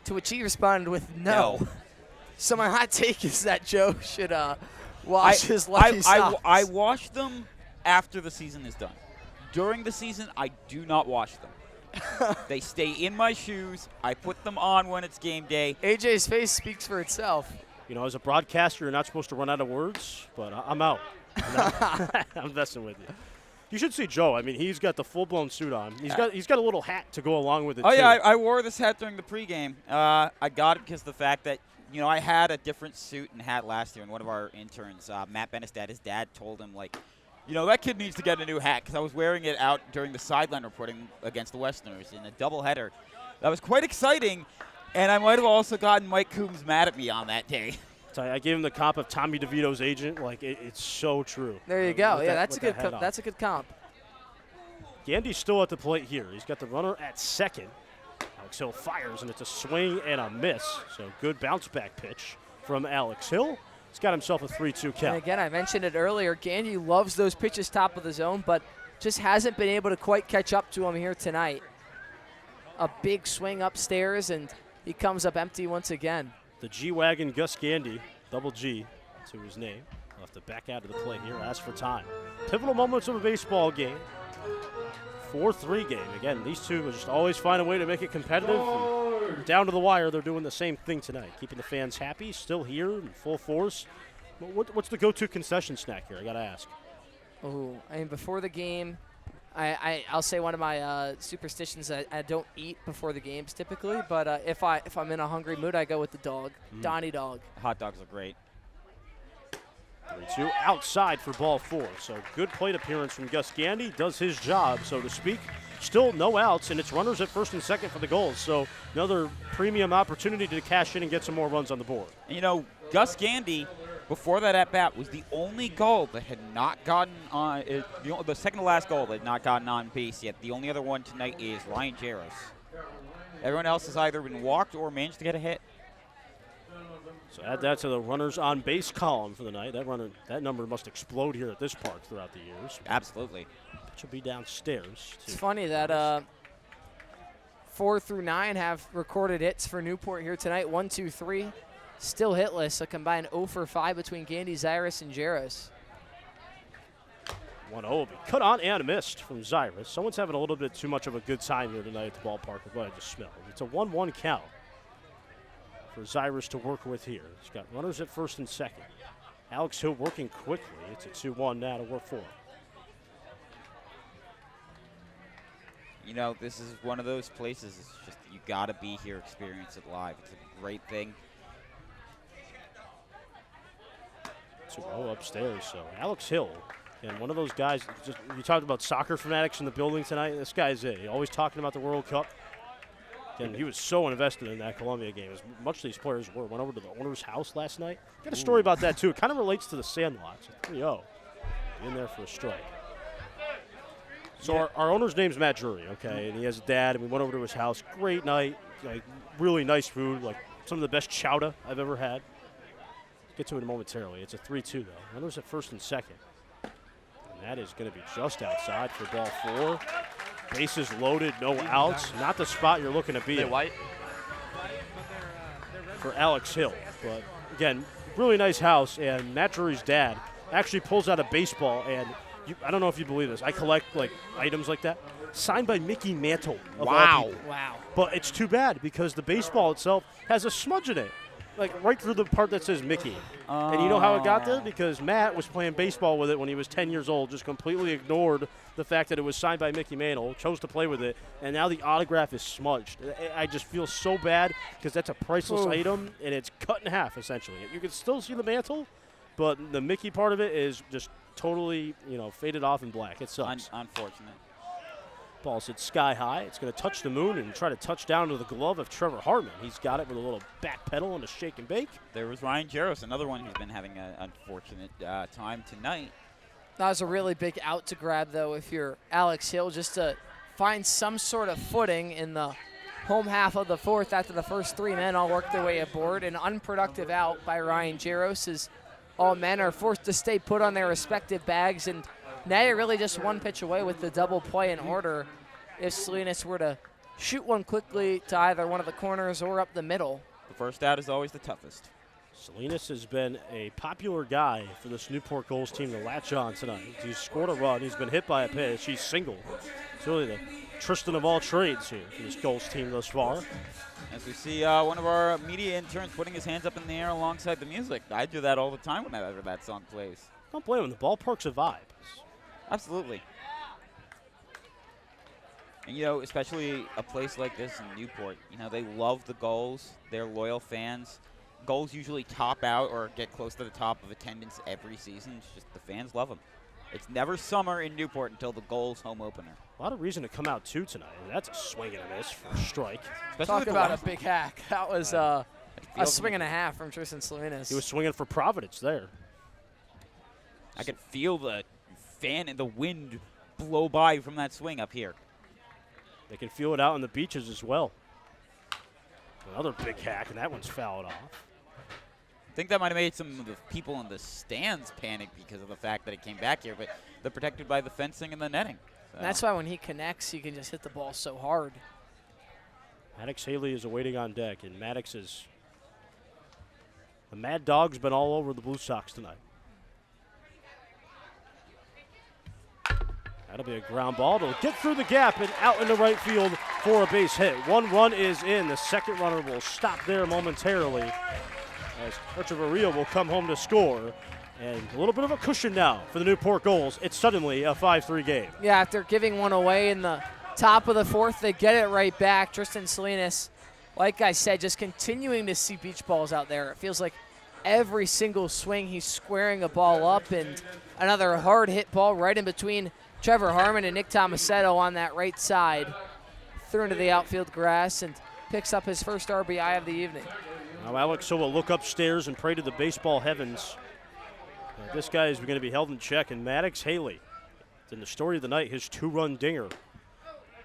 To which he responded with no. So my hot take is that Joe should wash his lucky socks. I wash them after the season is done. During the season, I do not wash them. They stay in my shoes. I put them on when it's game day. AJ's face speaks for itself. As a broadcaster, you're not supposed to run out of words, but I'm out. I'm messing with you. You should see Joe. I mean, he's got the full-blown suit on. He's got a little hat to go along with it, too. Yeah, I wore this hat during the pregame. I got it because of the fact that, I had a different suit and hat last year, and one of our interns, Matt Benestad, his dad told him, that kid needs to get a new hat because I was wearing it out during the sideline reporting against the Westerners in a doubleheader. That was quite exciting, and I might have also gotten Mike Coombs mad at me on that day. I gave him the comp of Tommy DeVito's agent. It's so true. There you go. Yeah, that's a good comp. Gandy's still at the plate here. He's got the runner at second. Alex Hill fires, and it's a swing and a miss. So good bounce-back pitch from Alex Hill. He's got himself a 3-2 count. And again, I mentioned it earlier, Gandy loves those pitches top of the zone, but just hasn't been able to quite catch up to him here tonight. A big swing upstairs, and he comes up empty once again. The G-Wagon Gus Gandy, double G to his name. He'll have to back out of the plate here, ask for time. Pivotal moments of a baseball game. 4-3 game. Again, these two will just always find a way to make it competitive. And down to the wire, they're doing the same thing tonight, keeping the fans happy, still here in full force. What's the go-to concession snack here? I got to ask. Oh, I mean, before the game, I'll say one of my superstitions that I don't eat before the games typically, but if I'm in a hungry mood, I go with the dog, Donnie Dog. Hot dogs are great. 3-2 outside for ball 4. So good plate appearance from Gus Gandy. Does his job, so to speak. Still no outs, and it's runners at first and second for the Gulls. So another premium opportunity to cash in and get some more runs on the board. Gus Gandy, before that at-bat, was the only Gull that had not gotten on the second to last Gull that had not gotten on base yet. The only other one tonight is Ryan Jaros. Everyone else has either been walked or managed to get a hit. So add that to the runners on base column for the night. That number must explode here at this park throughout the years. Absolutely. Pitch will be downstairs. It's funny that 4 through 9 have recorded hits for Newport here tonight. 1, 2, 3, still hitless. A combined 0 for 5 between Gandy, Zyrus, and Jaros. 1-0 will be cut on and missed from Zyrus. Someone's having a little bit too much of a good time here tonight at the ballpark with what I just smelled. It's a 1-1 count for Zyrus to work with here. He's got runners at first and second. Alex Hill working quickly. It's a 2-1 now to work for him. You know, this is one of those places, it's just, you got to be here, experience it live. It's a great thing. 2-0 upstairs, so Alex Hill, and one of those guys, just, you talked about soccer fanatics in the building tonight. This guy's it. He's always talking about the World Cup. And he was so invested in that Columbia game, as much as these players were. Went over to the owner's house last night. Got a story about that, too. It kind of relates to the Sandlot. It's 3-0. In there for a strike. So our owner's name's Matt Drury, okay, and he has a dad, and we went over to his house. Great night, like really nice food, like some of the best chowder I've ever had. Get to it momentarily. It's a 3-2, though. Runners at first and second. And that is going to be just outside for ball 4. Bases loaded, no outs. Not the spot you're looking to be in for Alex Hill. But, again, really nice house, and Matt Drury's dad actually pulls out a baseball, and I don't know if you believe this. I collect, like, items like that. Signed by Mickey Mantle. Wow. Wow. But it's too bad because the baseball itself has a smudge in it. Like right through the part that says Mickey. And you know how it got there? Because Matt was playing baseball with it when he was 10 years old, just completely ignored the fact that it was signed by Mickey Mantle, chose to play with it, and now the autograph is smudged. I just feel so bad because that's a priceless item, and it's cut in half, essentially. You can still see the mantle, but the Mickey part of it is just totally, faded off in black. It sucks. Unfortunate. Ball's hit sky high. It's going to touch the moon and try to touch down to the glove of Trevor Hartman. He's got it with a little back pedal and a shake and bake. There was Ryan Jaros, another one who's been having an unfortunate time tonight. That was a really big out to grab, though, if you're Alex Hill, just to find some sort of footing in the home half of the fourth after the first 3 men all worked their way aboard. An unproductive out by Ryan Jaros as all men are forced to stay put on their respective bags, and now you're really just one pitch away with the double play in order if Salinas were to shoot one quickly to either one of the corners or up the middle. The first out is always the toughest. Salinas has been a popular guy for this Newport Gulls team to latch on tonight. He's scored a run. He's been hit by a pitch. He's singled. It's really the Tristan of all trades here for this Gulls team thus far. As we see one of our media interns putting his hands up in the air alongside the music. I do that all the time whenever that song plays. Don't blame him. The ballpark's a vibe. Absolutely. And, especially a place like this in Newport, they love the Gulls. They're loyal fans. Gulls usually top out or get close to the top of attendance every season. It's just the fans love them. It's never summer in Newport until the Gulls home opener. A lot of reason to come out, too, tonight. That's a swing and a miss for a strike. Talk about a big hack. That was a swing and a half from Tristan Salinas. He was swinging for Providence there. I could feel the fan and the wind blow by from that swing up here. They can feel it out on the beaches as well. Another big hack, and that one's fouled off. I think that might have made some of the people in the stands panic because of the fact that it came back here, but they're protected by the fencing and the netting. So. And that's why when he connects, he can just hit the ball so hard. Maddox Haley is awaiting on deck, and Maddox is – the Mad Dog's been all over the Blue Sox tonight. That'll be a ground ball. It'll get through the gap and out into right field for a base hit. 1 run is in. The second runner will stop there momentarily as Echeverria will come home to score. And a little bit of a cushion now for the Newport Gulls. It's suddenly a 5-3 game. Yeah, after giving one away in the top of the fourth, they get it right back. Tristan Salinas, like I said, just continuing to see beach balls out there. It feels like every single swing he's squaring a ball up, and another hard hit ball right in between Trevor Hartman and Nick Tomasetto on that right side. Threw into the outfield grass and picks up his first RBI of the evening. Now Alex Hill will look upstairs and pray to the baseball heavens. This guy is going to be held in check, and Maddox Haley, in the story of the night, his 2-run dinger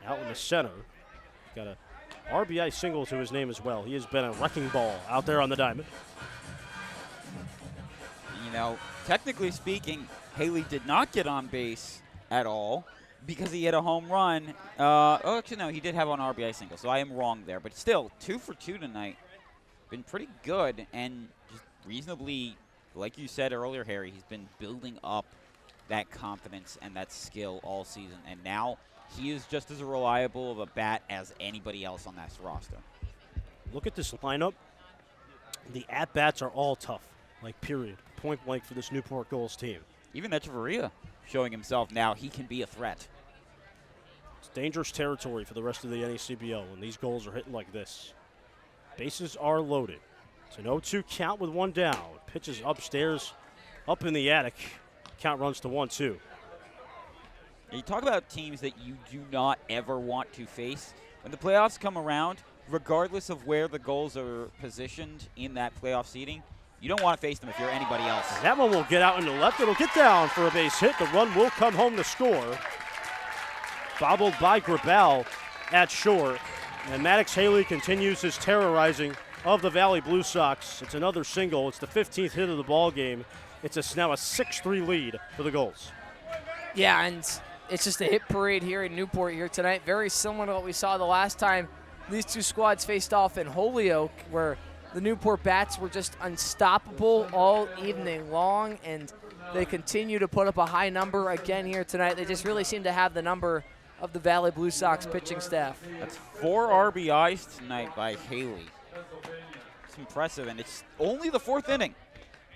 out in the center. Got a RBI single to his name as well. He has been a wrecking ball out there on the diamond. Technically speaking, Haley did not get on base at all because he hit a home run. Actually, no, he did have an RBI single, so I am wrong there. But still, 2 for 2 tonight. Been pretty good and just reasonably, like you said earlier, Harry, he's been building up that confidence and that skill all season. And now he is just as reliable of a bat as anybody else on that roster. Look at this lineup. The at-bats are all tough, like period, point blank for this Newport Gulls team. Even Echeverria showing himself now he can be a threat. It's dangerous territory for the rest of the NECBL when these goals are hitting like this. Bases are loaded. It's an 0-2 count with one down. Pitches upstairs, up in the attic. Count runs to 1-2. You talk about teams that you do not ever want to face. When the playoffs come around, regardless of where the Gulls are positioned in that playoff seeding, you don't want to face them if you're anybody else. That one will get out into left. It'll get down for a base hit. The run will come home to score. Bobbled by Grabal at short. And Maddox Haley continues his terrorizing of the Valley Blue Sox. It's another single. It's the 15th hit of the ball game. It's now a 6-3 lead for the Gulls. Yeah, and it's just a hit parade here in Newport here tonight. Very similar to what we saw the last time these two squads faced off in Holyoke, where the Newport Bats were just unstoppable all evening long, and they continue to put up a high number again here tonight. They just really seem to have the number of the Valley Blue Sox pitching staff. That's 4 RBIs tonight by Haley. It's impressive, and it's only the 4th inning.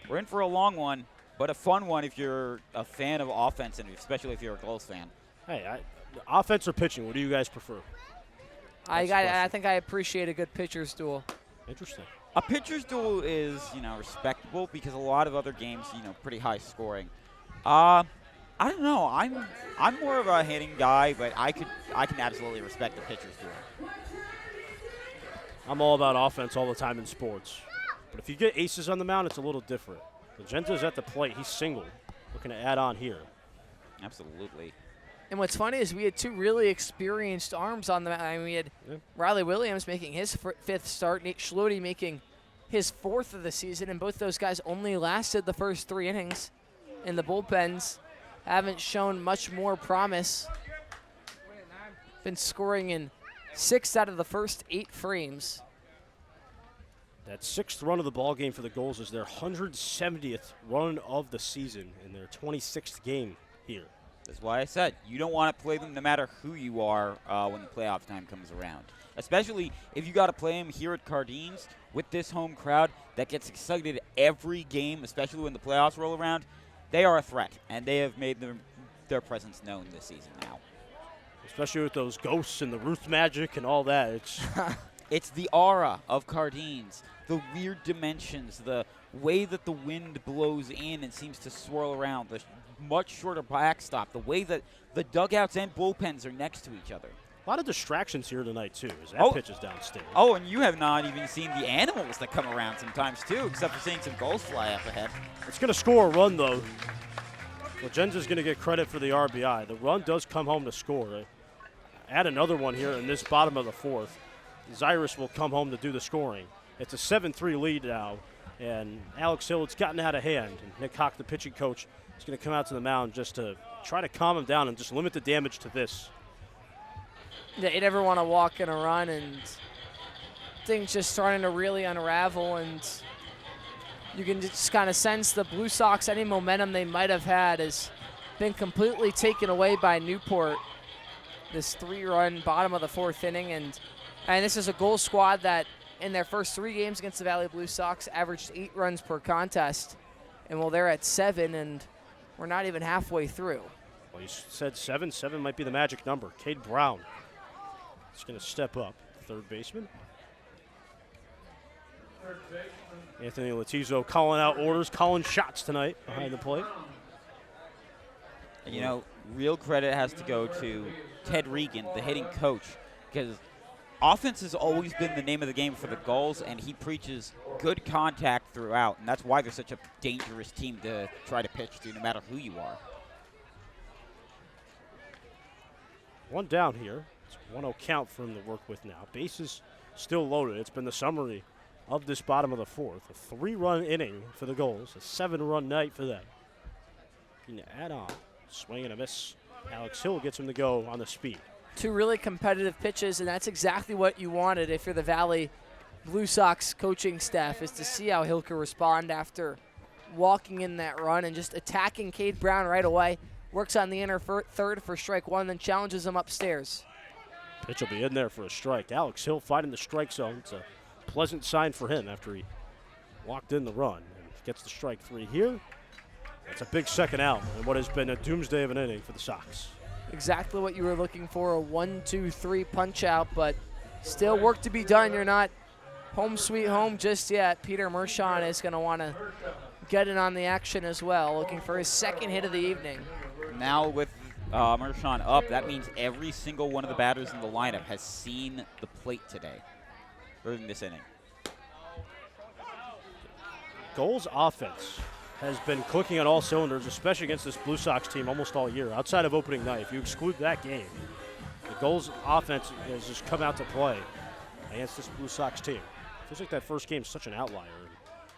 We're in for a long one, but a fun one if you're a fan of offense, and especially if you're a Gulls fan. Hey, offense or pitching, what do you guys prefer? I think I appreciate a good pitcher's duel. Interesting. A pitcher's duel is, respectable because a lot of other games, pretty high scoring. I don't know. I'm more of a hitting guy, but I can absolutely respect the pitcher's duel. I'm all about offense all the time in sports. But if you get aces on the mound, it's a little different. Magenta's at the plate. He's single. Looking to add on here. Absolutely. And what's funny is we had two really experienced arms on the mound. I mean, we had Riley Williams making his 5th start, Nate Schluty making his 4th of the season, and both those guys only lasted the first 3 innings. And the bullpens haven't shown much more promise. Been scoring in 6 out of the first 8 frames. That 6th run of the ball game for the Gulls is their 170th run of the season in their 26th game here. That's why I said you don't want to play them no matter who you are when the playoff time comes around. Especially if you got to play them here at Cardines with this home crowd that gets excited every game, especially when the playoffs roll around. They are a threat, and they have made their presence known this season now. Especially with those ghosts and the Ruth magic and all that. It's the aura of Cardines, the weird dimensions, the way that the wind blows in and seems to swirl around, the much shorter backstop, the way that the dugouts and bullpens are next to each other. A lot of distractions here tonight, too, as that pitch is downstairs. Oh, and you have not even seen the animals that come around sometimes, too, except for seeing some Gulls fly up ahead. It's going to score a run, though. Legenda's going to get credit for the RBI. The run does come home to score. Add another one here in this bottom of the 4th. Zyrus will come home to do the scoring. It's a 7-3 lead now, and Alex Hill, it's gotten out of hand. And Nick Hawk, the pitching coach, is going to come out to the mound just to try to calm him down and just limit the damage to this. Yeah, you never want to walk in a run, and things just starting to really unravel, and you can just kind of sense the Blue Sox, any momentum they might have had has been completely taken away by Newport. This 3-run bottom of the 4th inning, and this is a goal squad that in their first 3 games against the Valley Blue Sox averaged 8 runs per contest, and they're at 7, and we're not even halfway through. Well, you said 7. 7 might be the magic number. Cade Brown is going to step up, third baseman. Anthony Latizo calling out orders, calling shots tonight behind the plate. Real credit has to go to Ted Regan, the hitting coach, because offense has always been the name of the game for the Gulls, and he preaches good contact throughout, and that's why they're such a dangerous team to try to pitch to no matter who you are. One down here. It's 1-0 count for him to work with now. Bases still loaded. It's been the summary of this bottom of the 4th. A 3-run inning for the Gulls, a 7-run night for them. Can you add on? Swing and a miss. Alex Hill gets him to go on the speed. 2 really competitive pitches, and that's exactly what you wanted if you're the Valley Blue Sox coaching staff, is to see how Hill can respond after walking in that run and just attacking Cade Brown right away. Works on the inner third for strike one, then challenges him upstairs. Pitch will be in there for a strike. Alex Hill finding the strike zone. It's a pleasant sign for him after he walked in the run. And gets the strike three here. That's a big second out in what has been a doomsday of an inning for the Sox. Exactly what you were looking for, a 1-2-3 punch out, but still work to be done. You're not home sweet home just yet. Peter Mershon is going to want to get in on the action as well, looking for his second hit of the evening. Now with Mershon up, that means every single one of the batters in the lineup has seen the plate today, or in this inning. Gulls offense has been clicking on all cylinders, especially against this Blue Sox team almost all year. Outside of opening night, if you exclude that game, the Gulls offense has just come out to play against this Blue Sox team. Feels like that first game is such an outlier.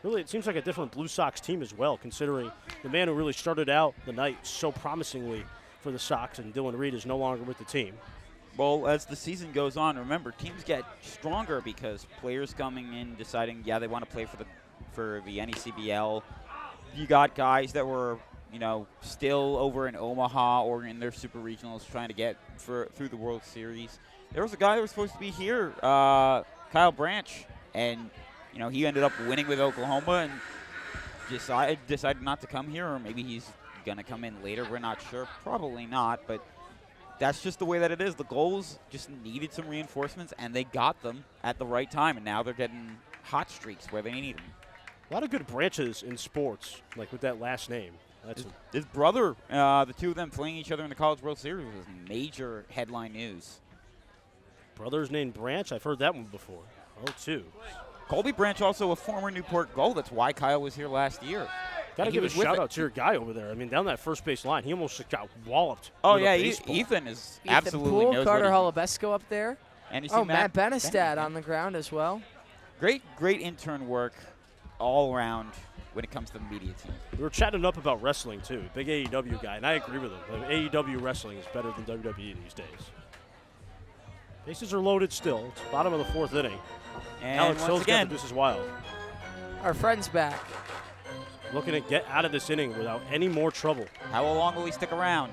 Really, it seems like a different Blue Sox team as well, considering the man who really started out the night so promisingly for the Sox, and Dylan Reed is no longer with the team. Well, as the season goes on, remember, teams get stronger because players coming in deciding, yeah, they want to play for the NECBL. You got guys that were, still over in Omaha or in their super regionals trying to get through the World Series. There was a guy that was supposed to be here, Kyle Branch, and he ended up winning with Oklahoma and decided not to come here, or maybe he's going to come in later. We're not sure. Probably not, but that's just the way that it is. The Gulls just needed some reinforcements, and they got them at the right time, and now they're getting hot streaks where they need them. A lot of good branches in sports, like with that last name. His brother, the two of them playing each other in the College World Series was major headline news. Brothers named Branch? I've heard that one before. Oh, two. Colby Branch, also a former Newport Gull. That's why Kyle was here last year. Got to give a shout-out to your guy over there. I mean, down that first base line, he almost just got walloped. Oh, yeah, Ethan is absolutely Poole, knows Carter what Holubesco up there. And you see Matt Benestad on the ground as well. Great intern work all around when it comes to the media team. We were chatting up about wrestling, too. Big AEW guy, and I agree with him. AEW wrestling is better than WWE these days. Bases are loaded still. It's bottom of the fourth inning. And Alex Hill's again, got the deuces wild. Our friend's back. Looking to get out of this inning without any more trouble. How long will he stick around?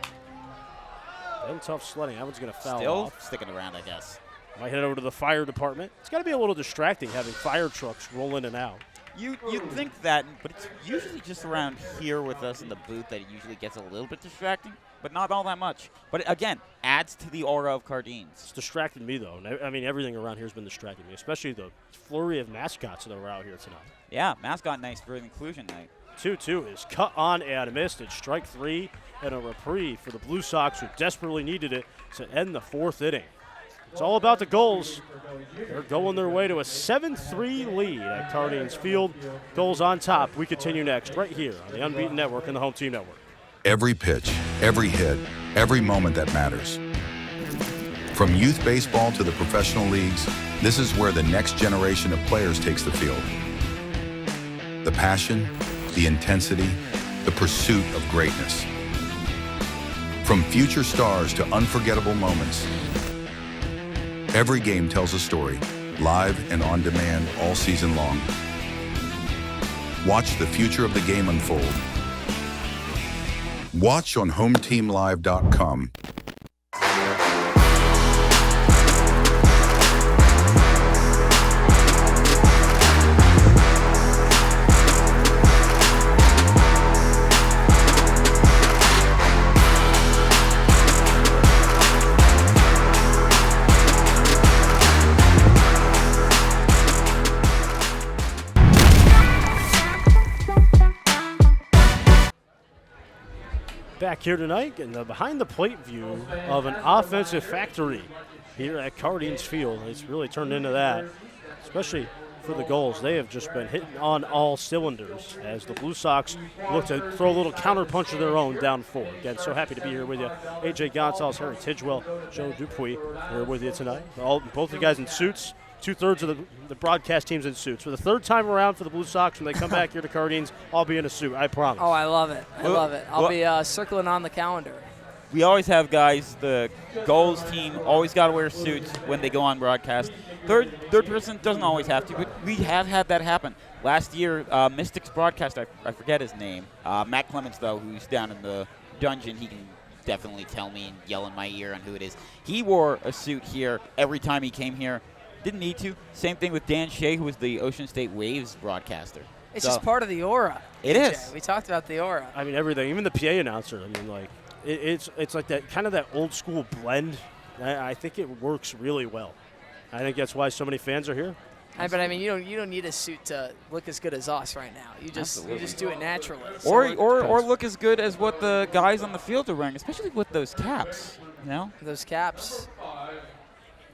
Then tough sledding. That one's going to foul Still off. sticking around, I guess. Might head over to the fire department. It's got to be a little distracting having fire trucks roll in and out. You'd think that, but it's usually just around here with us in the booth that it usually gets a little bit distracting, but not all that much. But again, adds to the aura of Cardines. It's distracted me, though. I mean, everything around here has been distracting me, especially the flurry of mascots that were out here tonight. Yeah, mascot night for inclusion night. 2-2 is cut on and missed. It's strike three and a reprieve for the Blue Sox, who desperately needed it to end the fourth inning. It's all about the Gulls. They're going their way to a 7-3 lead at Cardines Field. Gulls on top. We continue next right here on the Unbeaten Network and the Home Team Network. Every pitch, every hit, every moment that matters. From youth baseball to the professional leagues, this is where the next generation of players takes the field. The passion, the intensity, the pursuit of greatness. From future stars to unforgettable moments, every game tells a story, live and on demand all season long. Watch the future of the game unfold. Watch on HomeTeamLive.com. Back here tonight, getting the behind-the-plate view of an offensive factory here at Cardines Field. It's really turned into that, especially for the Gulls. They have just been hitting on all cylinders as the Blue Sox look to throw a little counterpunch of their own down four. Again, so happy to be here with you. AJ Gonzalez, Harry Tidgewell, Joe Dupuis here with you tonight. Both you guys in suits. Two-thirds of the broadcast team's in suits. For the third time around for the Blue Sox, when they come back here to Cardines, I'll be in a suit, I promise. Oh, I love it. I love it. I'll be circling on the calendar. We always have guys, the Gulls team always got to wear suits when they go on broadcast. Third person doesn't always have to, but we have had that happen. Last year, Mystics broadcaster, I forget his name, Matt Clements, though, who's down in the dungeon, he can definitely tell me and yell in my ear on who it is. He wore a suit here every time he came here. Didn't need to. Same thing with Dan Shea, who was the Ocean State Waves broadcaster. It's just part of the aura. It DJ. is. We talked about the aura. I mean, everything, even the PA announcer. I mean, like, it's like that kind of that old school blend. I think it works really well. I think that's why so many fans are here. But I mean, you don't need a suit to look as good as us right now. You just do it naturally. Or look as good as what the guys on the field are wearing, especially with those caps. You know, those caps.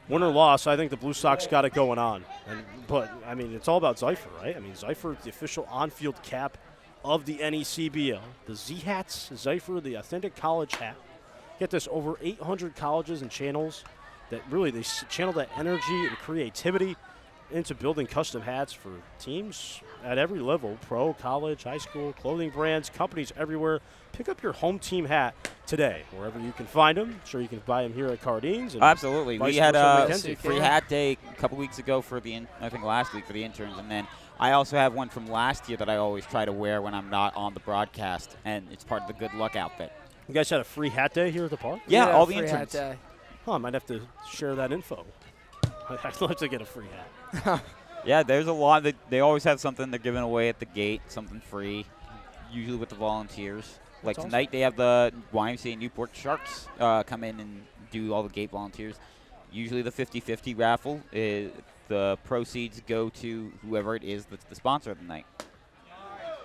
Win or loss, I think the Blue Sox got it going on. But I mean, it's all about Zypher, right? I mean, Zypher, the official on-field cap of the NECBL. The Z hats, Zypher, the authentic college hat. Get this, over 800 colleges and channels that really they channel that energy and creativity into building custom hats for teams at every level, pro, college, high school, clothing brands, companies everywhere. Pick up your home team hat today, wherever you can find them. I'm sure you can buy them here at Cardines. And absolutely. We had a free hat day a couple weeks ago for I think last week for the interns, and then I also have one from last year that I always try to wear when I'm not on the broadcast, and it's part of the good luck outfit. You guys had a free hat day here at the park? Yeah, all the interns. I might have to share that info. I'd love to get a free hat. Yeah, there's a lot. They always have something they're giving away at the gate, something free, usually with the volunteers. Like That's tonight, they have the YMCA Newport Sharks come in and do all the gate volunteers. Usually the 50-50 raffle, the proceeds go to whoever it is that's the sponsor of the night.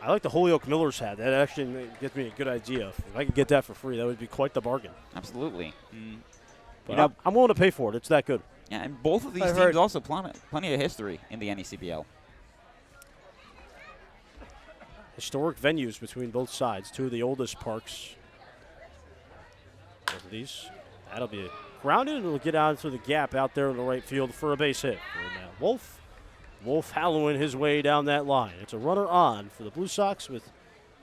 I like the Holyoke Miller's hat. That actually gives me a good idea. If I could get that for free, that would be quite the bargain. Absolutely. But I'm willing to pay for it. It's that good. Yeah, and both of these teams also plenty of history in the NECBL. Historic venues between both sides. Two of the oldest parks. Both of these. That'll be grounded, and it'll get out into the gap out there in the right field for a base hit. And Wolf hallowing his way down that line. It's a runner on for the Blue Sox with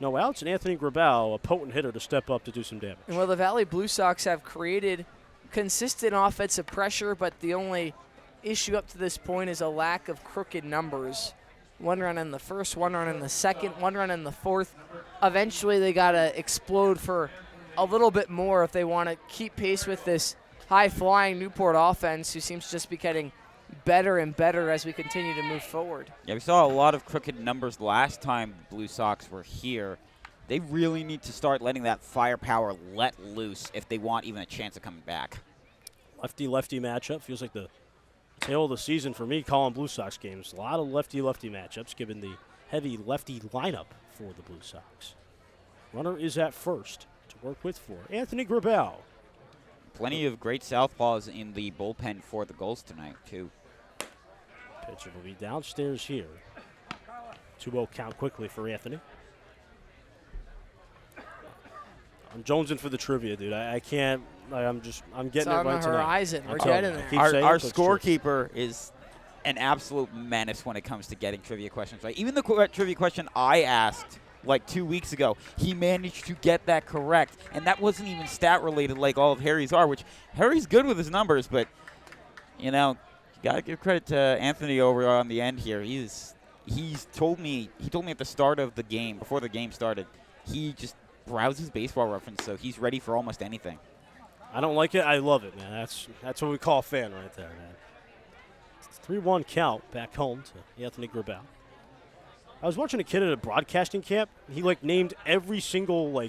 no outs, and Anthony Grabau, a potent hitter, to step up to do some damage. And well, the Valley Blue Sox have created consistent offensive pressure, but the only issue up to this point is a lack of crooked numbers. One run in the first, one run in the second, one run in the fourth. Eventually they got to explode for a little bit more if they want to keep pace with this high-flying Newport offense, who seems to just be getting better and better as we continue to move forward. Yeah, we saw a lot of crooked numbers last time the Blue Sox were here. They really need to start letting that firepower let loose if they want even a chance of coming back. Lefty-lefty matchup. Feels like the tail of the season for me calling Blue Sox games. A lot of lefty-lefty matchups given the heavy lefty lineup for the Blue Sox. Runner is at first to work with for Anthony Grabau. Plenty of great southpaws in the bullpen for the Gulls tonight, too. Pitcher will be downstairs here. 2-0 count quickly for Anthony. I'm jonesing for the trivia, dude. I can't. I'm getting it right tonight. It's on the horizon. We're getting there. Our scorekeeper is an absolute menace when it comes to getting trivia questions right. Even the trivia question I asked like 2 weeks ago, he managed to get that correct. And that wasn't even stat-related like all of Harry's are, which Harry's good with his numbers, but, you know, you got to give credit to Anthony over on the end here. He's told me at the start of the game, before the game started, he just browses Baseball Reference, so he's ready for almost anything. I don't like it. I love it, man. That's what we call a fan right there, man. It's a 3-1 count back home to Anthony Grabau. I was watching a kid at a broadcasting camp. He named every single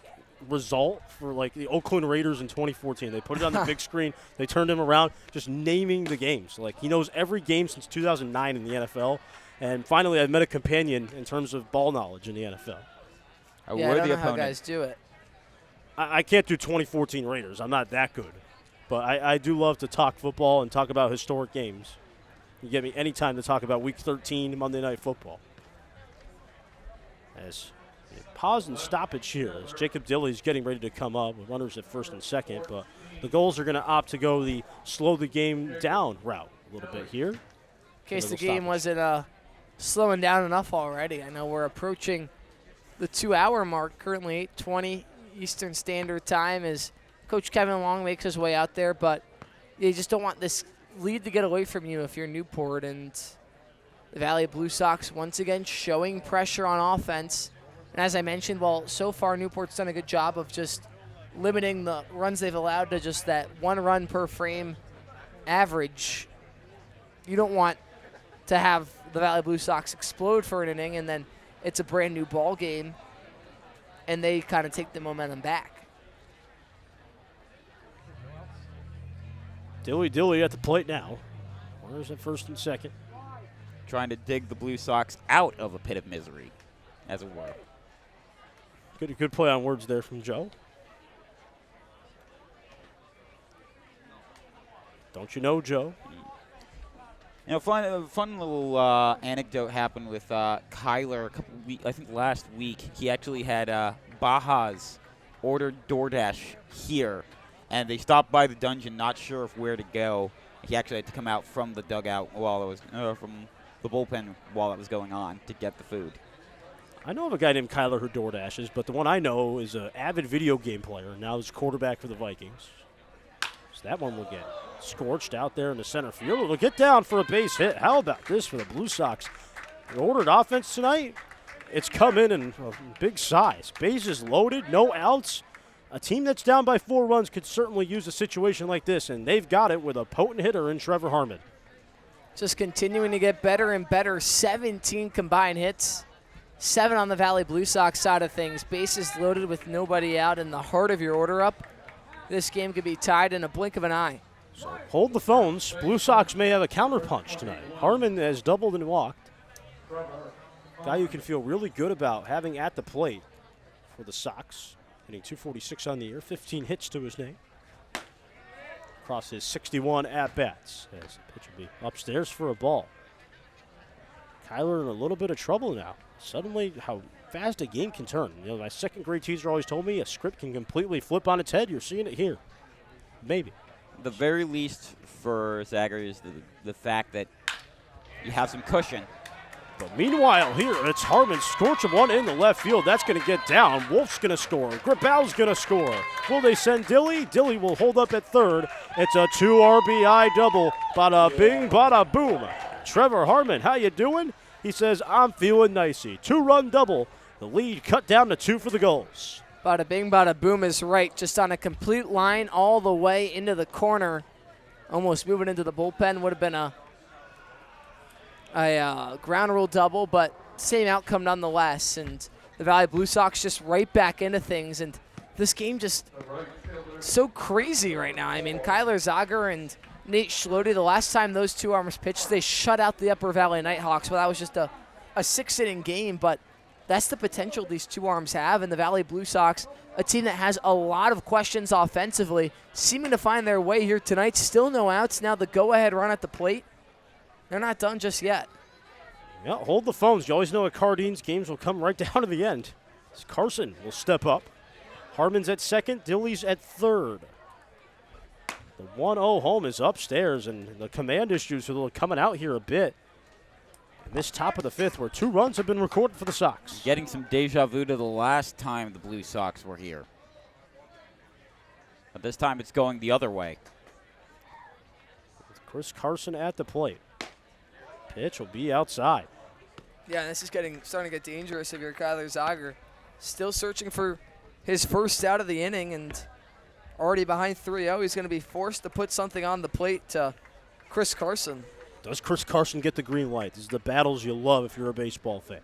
result for the Oakland Raiders in 2014. They put it on the big screen. They turned him around, just naming the games. He knows every game since 2009 in the NFL. And finally, I've met a companion in terms of ball knowledge in the NFL. I don't know how guys do it. I can't do 2014 Raiders. I'm not that good. But I do love to talk football and talk about historic games. You get me any time to talk about Week 13 Monday Night Football. As pause and stoppage here as Jacob Dilley's getting ready to come up with runners at first and second. But the Gulls are going to opt to go the slow the game down route a little bit here. In case the game wasn't slowing down enough already. I know we're approaching the 2-hour mark, currently 8:20 Eastern Standard Time, as Coach Kevin Long makes his way out there. But you just don't want this lead to get away from you if you're Newport, and the Valley Blue Sox once again showing pressure on offense. And as I mentioned, well, so far Newport's done a good job of just limiting the runs they've allowed to just that 1 run per frame average. You don't want to have the Valley Blue Sox explode for an inning and then it's a brand new ball game and they kind of take the momentum back. Dilly at the plate now. Where's at first and second? Trying to dig the Blue Sox out of a pit of misery, as it were. Good play on words there from Joe. Don't you know, Joe? You know, fun little anecdote happened with Kyler a couple weeks. I think last week he actually had Bajas ordered DoorDash here, and they stopped by the dungeon, not sure of where to go. He actually had to come out from the dugout while it was from the bullpen while it was going on to get the food. I know of a guy named Kyler who DoorDashes, but the one I know is an avid video game player. Now he's quarterback for the Vikings. So that one will get scorched out there in the center field. It'll get down for a base hit. How about this for the Blue Sox? The ordered offense tonight, it's come in big size. Bases loaded, no outs. A team that's down by 4 runs could certainly use a situation like this, and they've got it with a potent hitter in Trevor Harmon. Just continuing to get better and better. 17 combined hits. 7 on the Valley Blue Sox side of things. Bases loaded with nobody out in the heart of your order up. This game could be tied in a blink of an eye. So hold the phones. Blue Sox may have a counterpunch tonight. Harmon has doubled and walked. Guy you can feel really good about having at the plate for the Sox. Hitting .246 on the year, 15 hits to his name. Across his 61 at-bats. As the pitch will be upstairs for a ball. Kyler in a little bit of trouble now. Suddenly, how fast a game can turn. You know, my second grade teacher always told me a script can completely flip on its head. You're seeing it here. Maybe. The very least for Zager is the fact that you have some cushion. But meanwhile, here it's Harmon scorching one in the left field. That's going to get down. Wolf's going to score. Grabow's going to score. Will they send Dilly? Dilly will hold up at third. It's a 2 RBI double. Bada bing, bada boom. Trevor Harmon, how you doing? He says, I'm feeling nicey. 2-run double. The lead cut down to 2 for the Gulls. Bada bing, bada boom is right. Just on a complete line all the way into the corner. Almost moving into the bullpen. Would have been a ground rule double, but same outcome nonetheless. And the Valley Blue Sox just right back into things. And this game just so crazy right now. I mean, Kyler Zager and Nate Schlote, the last time those two arms pitched, they shut out the Upper Valley Nighthawks. Well, that was just a 6-inning game, but that's the potential these two arms have. And the Valley Blue Sox, a team that has a lot of questions offensively, seeming to find their way here tonight. Still no outs. Now the go-ahead run at the plate. They're not done just yet. Yeah, hold the phones. You always know at Cardines, games will come right down to the end. Carson will step up. Harmon's at second. Dilly's at third. The 1-0 home is upstairs, and the command issues are coming out here a bit. In this top of the 5th, where 2 runs have been recorded for the Sox. Getting some deja vu to the last time the Blue Sox were here. But this time it's going the other way. With Chris Carson at the plate. Pitch will be outside. Yeah, this is starting to get dangerous if you're Kyler Zager. Still searching for his first out of the inning, and already behind 3-0. He's going to be forced to put something on the plate to Chris Carson. Does Chris Carson get the green light? These are the battles you love if you're a baseball fan.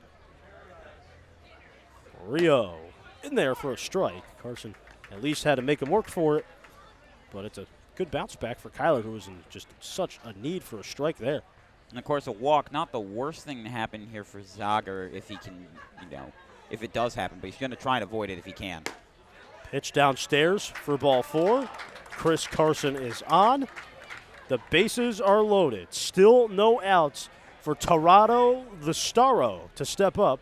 Rio in there for a strike. Carson at least had to make him work for it, but it's a good bounce back for Kyler, who was in just such a need for a strike there. And, of course, a walk, not the worst thing to happen here for Zager if he can, if it does happen, but he's going to try and avoid it if he can. Pitch downstairs for ball 4. Chris Carson is on. The bases are loaded. Still no outs for Torado the Starro to step up.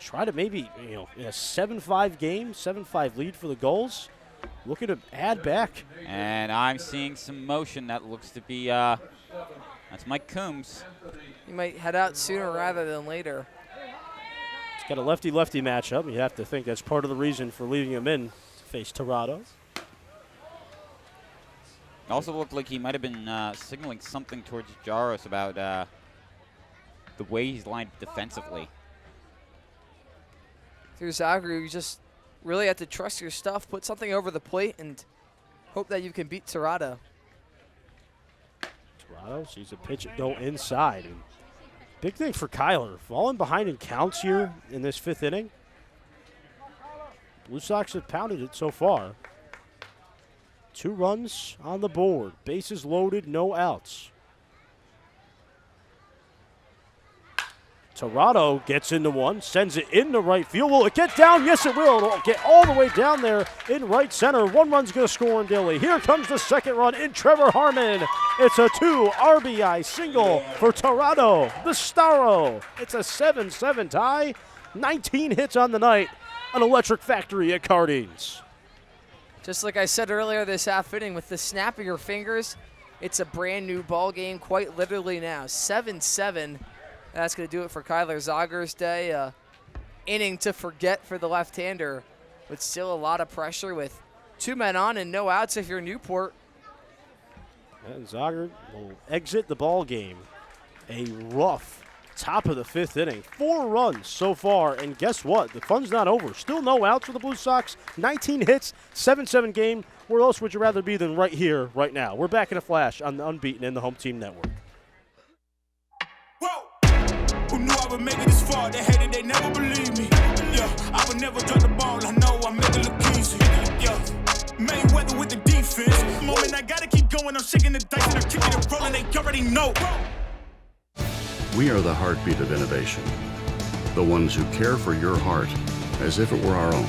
Try to maybe, in a 7-5 game, 7-5 lead for the Gulls. Looking to add back. And I'm seeing some motion that looks to be, that's Mike Coombs. He might head out sooner rather than later. It's got a lefty-lefty matchup. You have to think that's part of the reason for leaving him in to face Torado. It also looked like he might have been signaling something towards Jaros about the way he's lined defensively. Through Zager, you just really have to trust your stuff, put something over the plate, and hope that you can beat Torado. Torado sees a pitch go inside. And big thing for Kyler. Falling behind in counts here in this 5th inning. Blue Sox have pounded it so far. 2 runs on the board. Bases loaded, no outs. Torado gets into one, sends it into right field. Will it get down? Yes, it will. It'll get all the way down there in right center. 1 run's going to score in Dilly. Here comes the 2nd run in Trevor Harmon. It's a 2 RBI single for Torado, the Starro. It's a 7-7 tie. 19 hits on the night. An electric factory at Cardines. Just like I said earlier this half inning, with the snap of your fingers, it's a brand new ball game quite literally now. 7-7. That's going to do it for Kyler Zager's day. Inning to forget for the left-hander, but still a lot of pressure with 2 men on and no outs if you're Newport. And Zager will exit the ball game. A rough top of the 5th inning. 4 runs so far, and guess what? The fun's not over. Still no outs for the Blue Sox. 19 hits, 7-7 game. Where else would you rather be than right here, right now? We're back in a flash on the Unbeaten in the Home Team Network. Who knew I would make it this far? They hated, they never believed me. Yeah, I would never drop the ball. I know I make it look easy. Yeah, Mayweather with the defense. Moment I gotta keep going. I'm shaking the dice and I'm kicking and rolling. They already know. We are the heartbeat of innovation. The ones who care for your heart as if it were our own.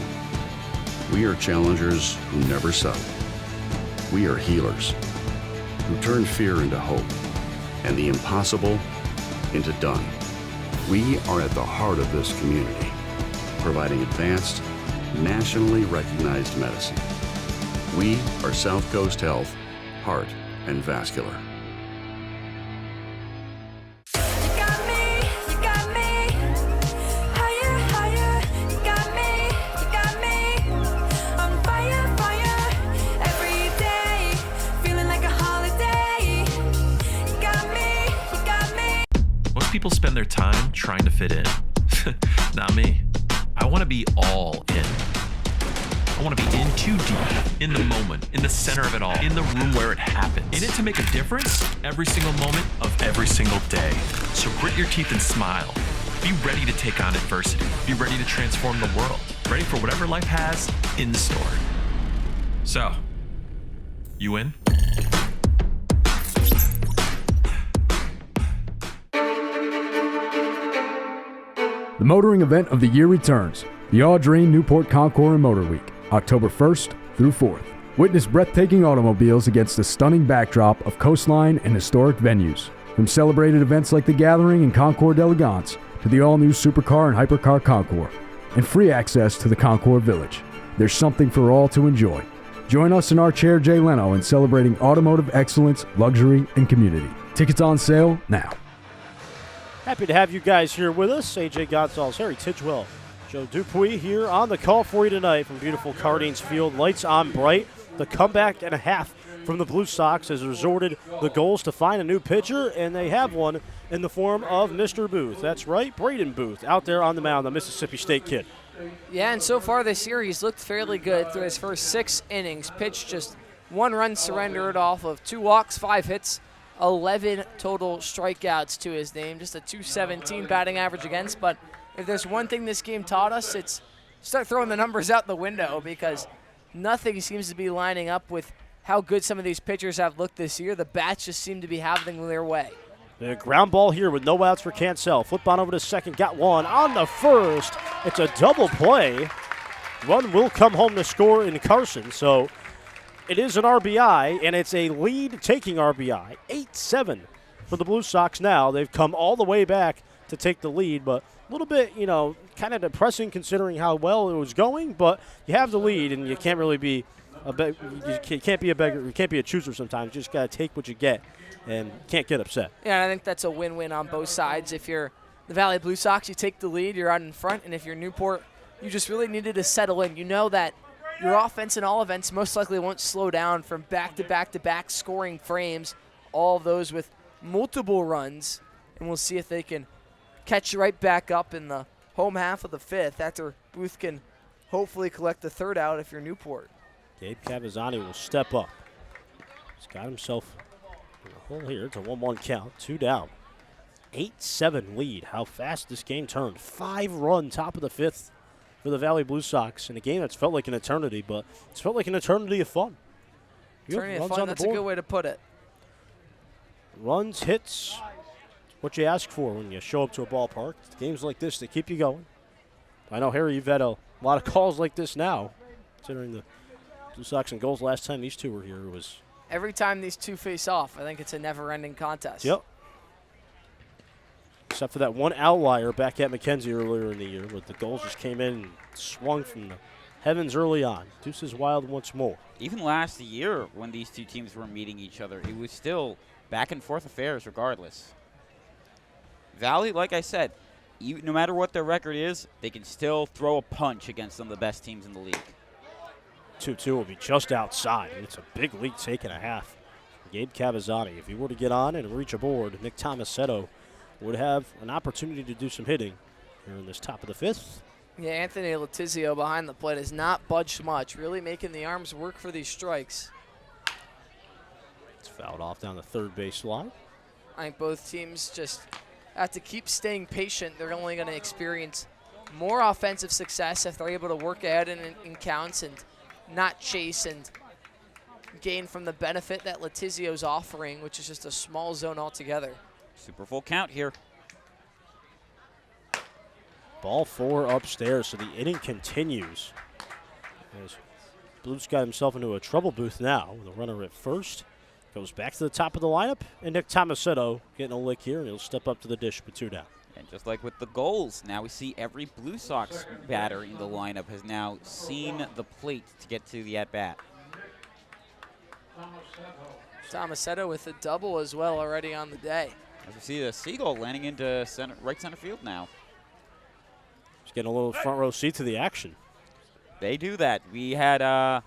We are challengers who never settle. We are healers who turn fear into hope and the impossible into done. We are at the heart of this community, providing advanced, nationally recognized medicine. We are South Coast Health, Heart and Vascular. People spend their time trying to fit in. Not me. I want to be all in. I want to be in too deep, in the moment, in the center of it all, in the room where it happens. In it to make a difference every single moment of every single day. So grit your teeth and smile. Be ready to take on adversity. Be ready to transform the world. Ready for whatever life has in store. So, you in? The motoring event of the year returns, the Audrey Newport Concours and Motor Week, October 1st through 4th. Witness breathtaking automobiles against the stunning backdrop of coastline and historic venues. From celebrated events like the Gathering and Concours d'Elegance to the all-new supercar and hypercar Concours, and free access to the Concours Village. There's something for all to enjoy. Join us in our Chair Jay Leno in celebrating automotive excellence, luxury, and community. Tickets on sale now. Happy to have you guys here with us. AJ Gonzalez, Harry Tidgewell, Joe Dupuy here on the call for you tonight from beautiful Cardines Field. Lights on bright. The comeback and a half from the Blue Sox has resorted the Gulls to find a new pitcher, and they have one in the form of Mr. Booth. That's right, Braden Booth out there on the mound, the Mississippi State kid. Yeah, and so far this year he's looked fairly good through his first 6 innings. Pitched just 1 run surrendered off of 2 walks, 5 hits. 11 total strikeouts to his name, just a .217 batting average against. But if there's one thing this game taught us, it's start throwing the numbers out the window, because nothing seems to be lining up with how good some of these pitchers have looked this year. The bats just seem to be having their way. The ground ball here with no outs for Cancel. Flip on over to second, got one on the first. It's a double play. Run will come home to score in Carson, so it is an RBI, and it's a lead-taking RBI. 8-7 for the Blue Sox now. They've come all the way back to take the lead, but a little bit, kind of depressing considering how well it was going. But you have the lead, and you can't really be you can't be a beggar. You can't be a chooser sometimes. You just got to take what you get, and can't get upset. Yeah, I think that's a win-win on both sides. If you're the Valley Blue Sox, you take the lead, you're out in front, and if you're Newport, you just really needed to settle in. You know that your offense in all events most likely won't slow down from back-to-back-to-back scoring frames, all of those with multiple runs. And we'll see if they can catch right back up in the home half of the fifth after Booth can hopefully collect the third out if you're Newport. Gabe Cavazzani will step up. He's got himself in the hole here. It's a 1-1 count, 2 down. 8-7 lead. How fast this game turned. 5-run top of the fifth for the Valley Blue Sox in a game that's felt like an eternity, but it's felt like an eternity of fun. Eternity of fun, that's a good way to put it. Runs, hits, what you ask for when you show up to a ballpark. Games like this, they keep you going. I know, Harry, you've had a lot of calls like this now, considering the Blue Sox and Gulls last time these two were here was... Every time these two face off, I think it's a never-ending contest. Yep. Except for that one outlier back at McKenzie earlier in the year, but the Gulls just came in and swung from the heavens early on. Deuces Wild once more. Even last year when these two teams were meeting each other, it was still back-and-forth affairs regardless. Valley, like I said, no matter what their record is, they can still throw a punch against some of the best teams in the league. 2-2 will be just outside, and it's a big lead take and a half. Gabe Cavazzani, if he were to get on and reach a board, Nick Tomasetto would have an opportunity to do some hitting here in this top of the fifth. Yeah, Anthony Letizio behind the plate has not budged much, really making the arms work for these strikes. It's fouled off down the third base line. I think both teams just have to keep staying patient. They're only going to experience more offensive success if they're able to work ahead in counts and not chase and gain from the benefit that Letizio's offering, which is just a small zone altogether. Super full count here. Ball 4 upstairs, so the inning continues. As Blues got himself into a trouble booth now with a runner at first. Goes back to the top of the lineup, and Nick Tomasetto getting a lick here, and he'll step up to the dish with 2 down. And just like with the Gulls, now we see every Blue Sox batter in the lineup has now seen the plate to get to the at-bat. Tomasetto with a double as well already on the day. As we see the Seagull landing into right center field now. He's getting a little front row seat to the action. They do that. We had a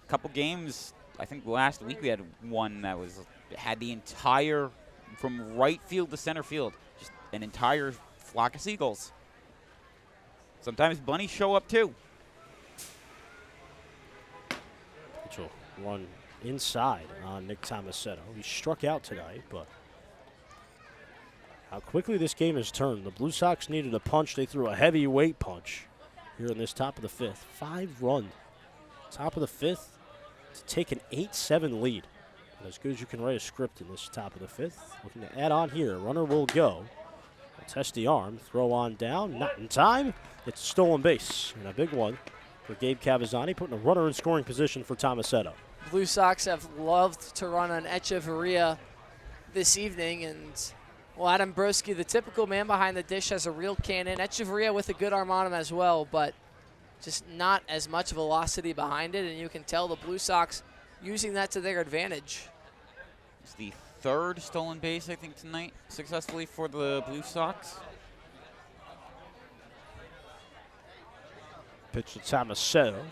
couple games, I think last week we had one that had the entire, from right field to center field, just an entire flock of Seagulls. Sometimes bunnies show up too. Which will run inside on Nick Tomasetto. He struck out tonight, but how quickly this game has turned. The Blue Sox needed a punch. They threw a heavyweight punch here in this top of the fifth. 5-run top of the fifth to take an 8-7 lead. And as good as you can write a script in this top of the fifth. Looking to add on here. Runner will go. Test the arm. Throw on down. Not in time. It's a stolen base. And a big one for Gabe Cavazzani, putting a runner in scoring position for Tomasetto. Blue Sox have loved to run on Echeverria this evening, and well, Adam Broski, the typical man behind the dish, has a real cannon. Echeverria with a good arm on him as well, but just not as much velocity behind it, and you can tell the Blue Sox using that to their advantage. It's the third stolen base, I think, tonight, successfully for the Blue Sox. Pitch to Tomasetto.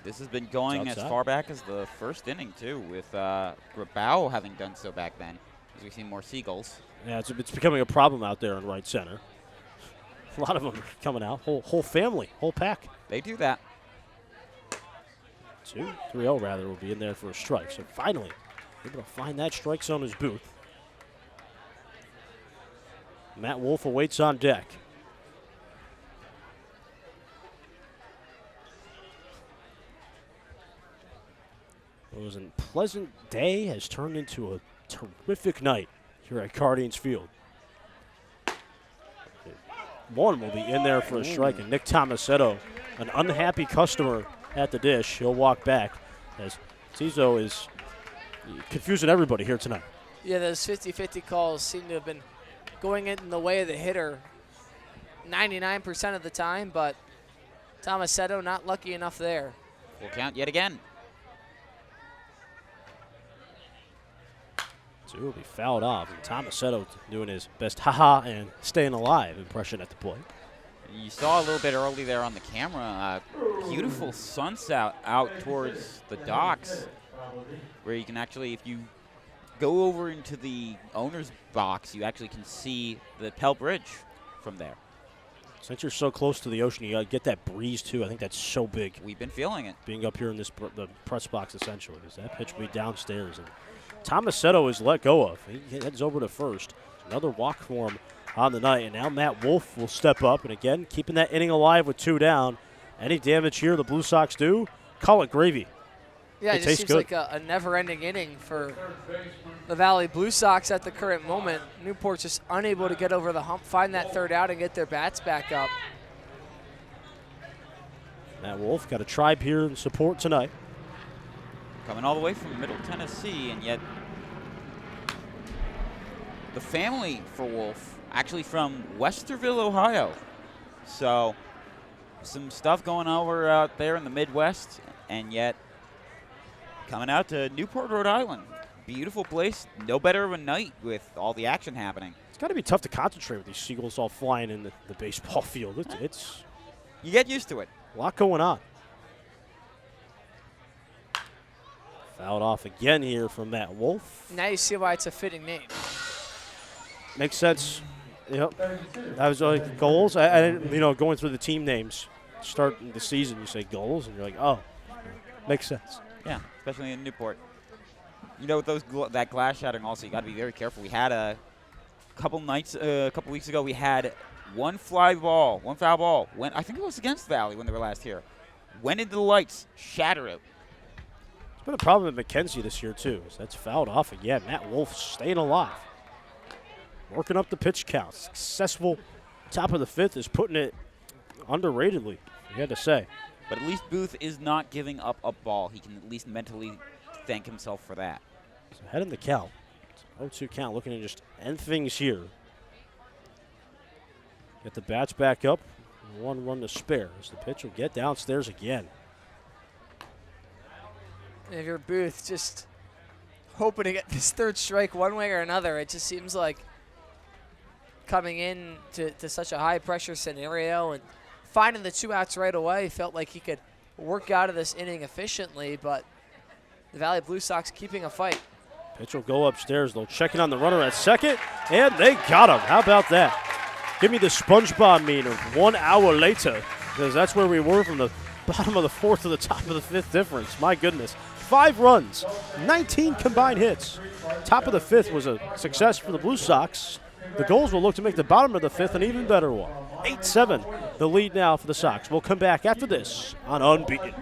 This has been going as far back as the first inning, too, with Grabau having done so back then, as we see more Seagulls. Yeah, it's becoming a problem out there in right center. A lot of them are coming out, whole family, whole pack. They do that. 3-0 rather will be in there for a strike. So finally, able to find that strike zone as Booth. Matt Wolf awaits on deck. It was a pleasant day, has turned into a terrific night here at Guardians Field. One will be in there for a strike, and Nick Tomasetto, an unhappy customer at the dish. He'll walk back as Tizo is confusing everybody here tonight. Yeah, those 50-50 calls seem to have been going in the way of the hitter 99% of the time, but Tomasetto not lucky enough there. Full count yet again. 2 will be fouled off, and Tomasetto doing his best ha-ha and staying alive impression at the plate. You saw a little bit early there on the camera, beautiful sunset out towards the docks, where you can actually, if you go over into the owner's box, you actually can see the Pell Bridge from there. Since you're so close to the ocean, you got to get that breeze, too. I think that's so big. We've been feeling it. Being up here in the press box, essentially, because that pitch will be downstairs. And Tomasetto is let go of. He heads over to first. Another walk for him on the night. And now Matt Wolf will step up. And, again, keeping that inning alive with 2 down. Any damage here the Blue Sox do, call it gravy. Yeah, it just seems like a never-ending inning for the Valley Blue Sox at the current moment. Newport's just unable to get over the hump, find that third out, and get their bats back up. Matt Wolf got a tribe here in support tonight. Coming all the way from Middle Tennessee, and yet the family for Wolf actually from Westerville, Ohio. So some stuff going over out there in the Midwest, and yet coming out to Newport, Rhode Island. Beautiful place. No better of a night with all the action happening. It's got to be tough to concentrate with these seagulls all flying in the baseball field. It's you get used to it. A lot going on. Fouled off again here from Matt Wolf. Now you see why it's a fitting name. Makes sense. Yep. That was like goals. I didn't, going through the team names, starting the season, you say goals, and you're like, oh, makes sense. Yeah, especially in Newport. With that glass shattering also, you got to be very careful. We had a couple weeks ago, we had one foul ball. I think it was against Valley when they were last here. Went into the lights, shatter it. It's been a problem at McKenzie this year, too. So that's fouled off again. Matt Wolf staying alive. Working up the pitch count. Successful top of the 5th is putting it underratedly, you had to say. But at least Booth is not giving up a ball. He can at least mentally thank himself for that. So ahead in the count. It's 0-2 count, looking to just end things here. Get the bats back up. 1 run to spare as the pitch will get downstairs again. If you're Booth, just hoping to get this third strike one way or another, it just seems like coming in to such a high-pressure scenario and finding the 2 outs right away, felt like he could work out of this inning efficiently, but the Valley Blue Sox keeping a fight. Pitch will go upstairs. They'll check in on the runner at second, and they got him. How about that? Give me the SpongeBob meme of 1 hour later, because that's where we were from the bottom of the 4th to the top of the 5th difference. My goodness. 5 runs, 19 combined hits. Top of the 5th was a success for the Blue Sox. The Gulls will look to make the bottom of the 5th an even better one. 8-7, the lead now for the Sox. We'll come back after this on Unbeaten.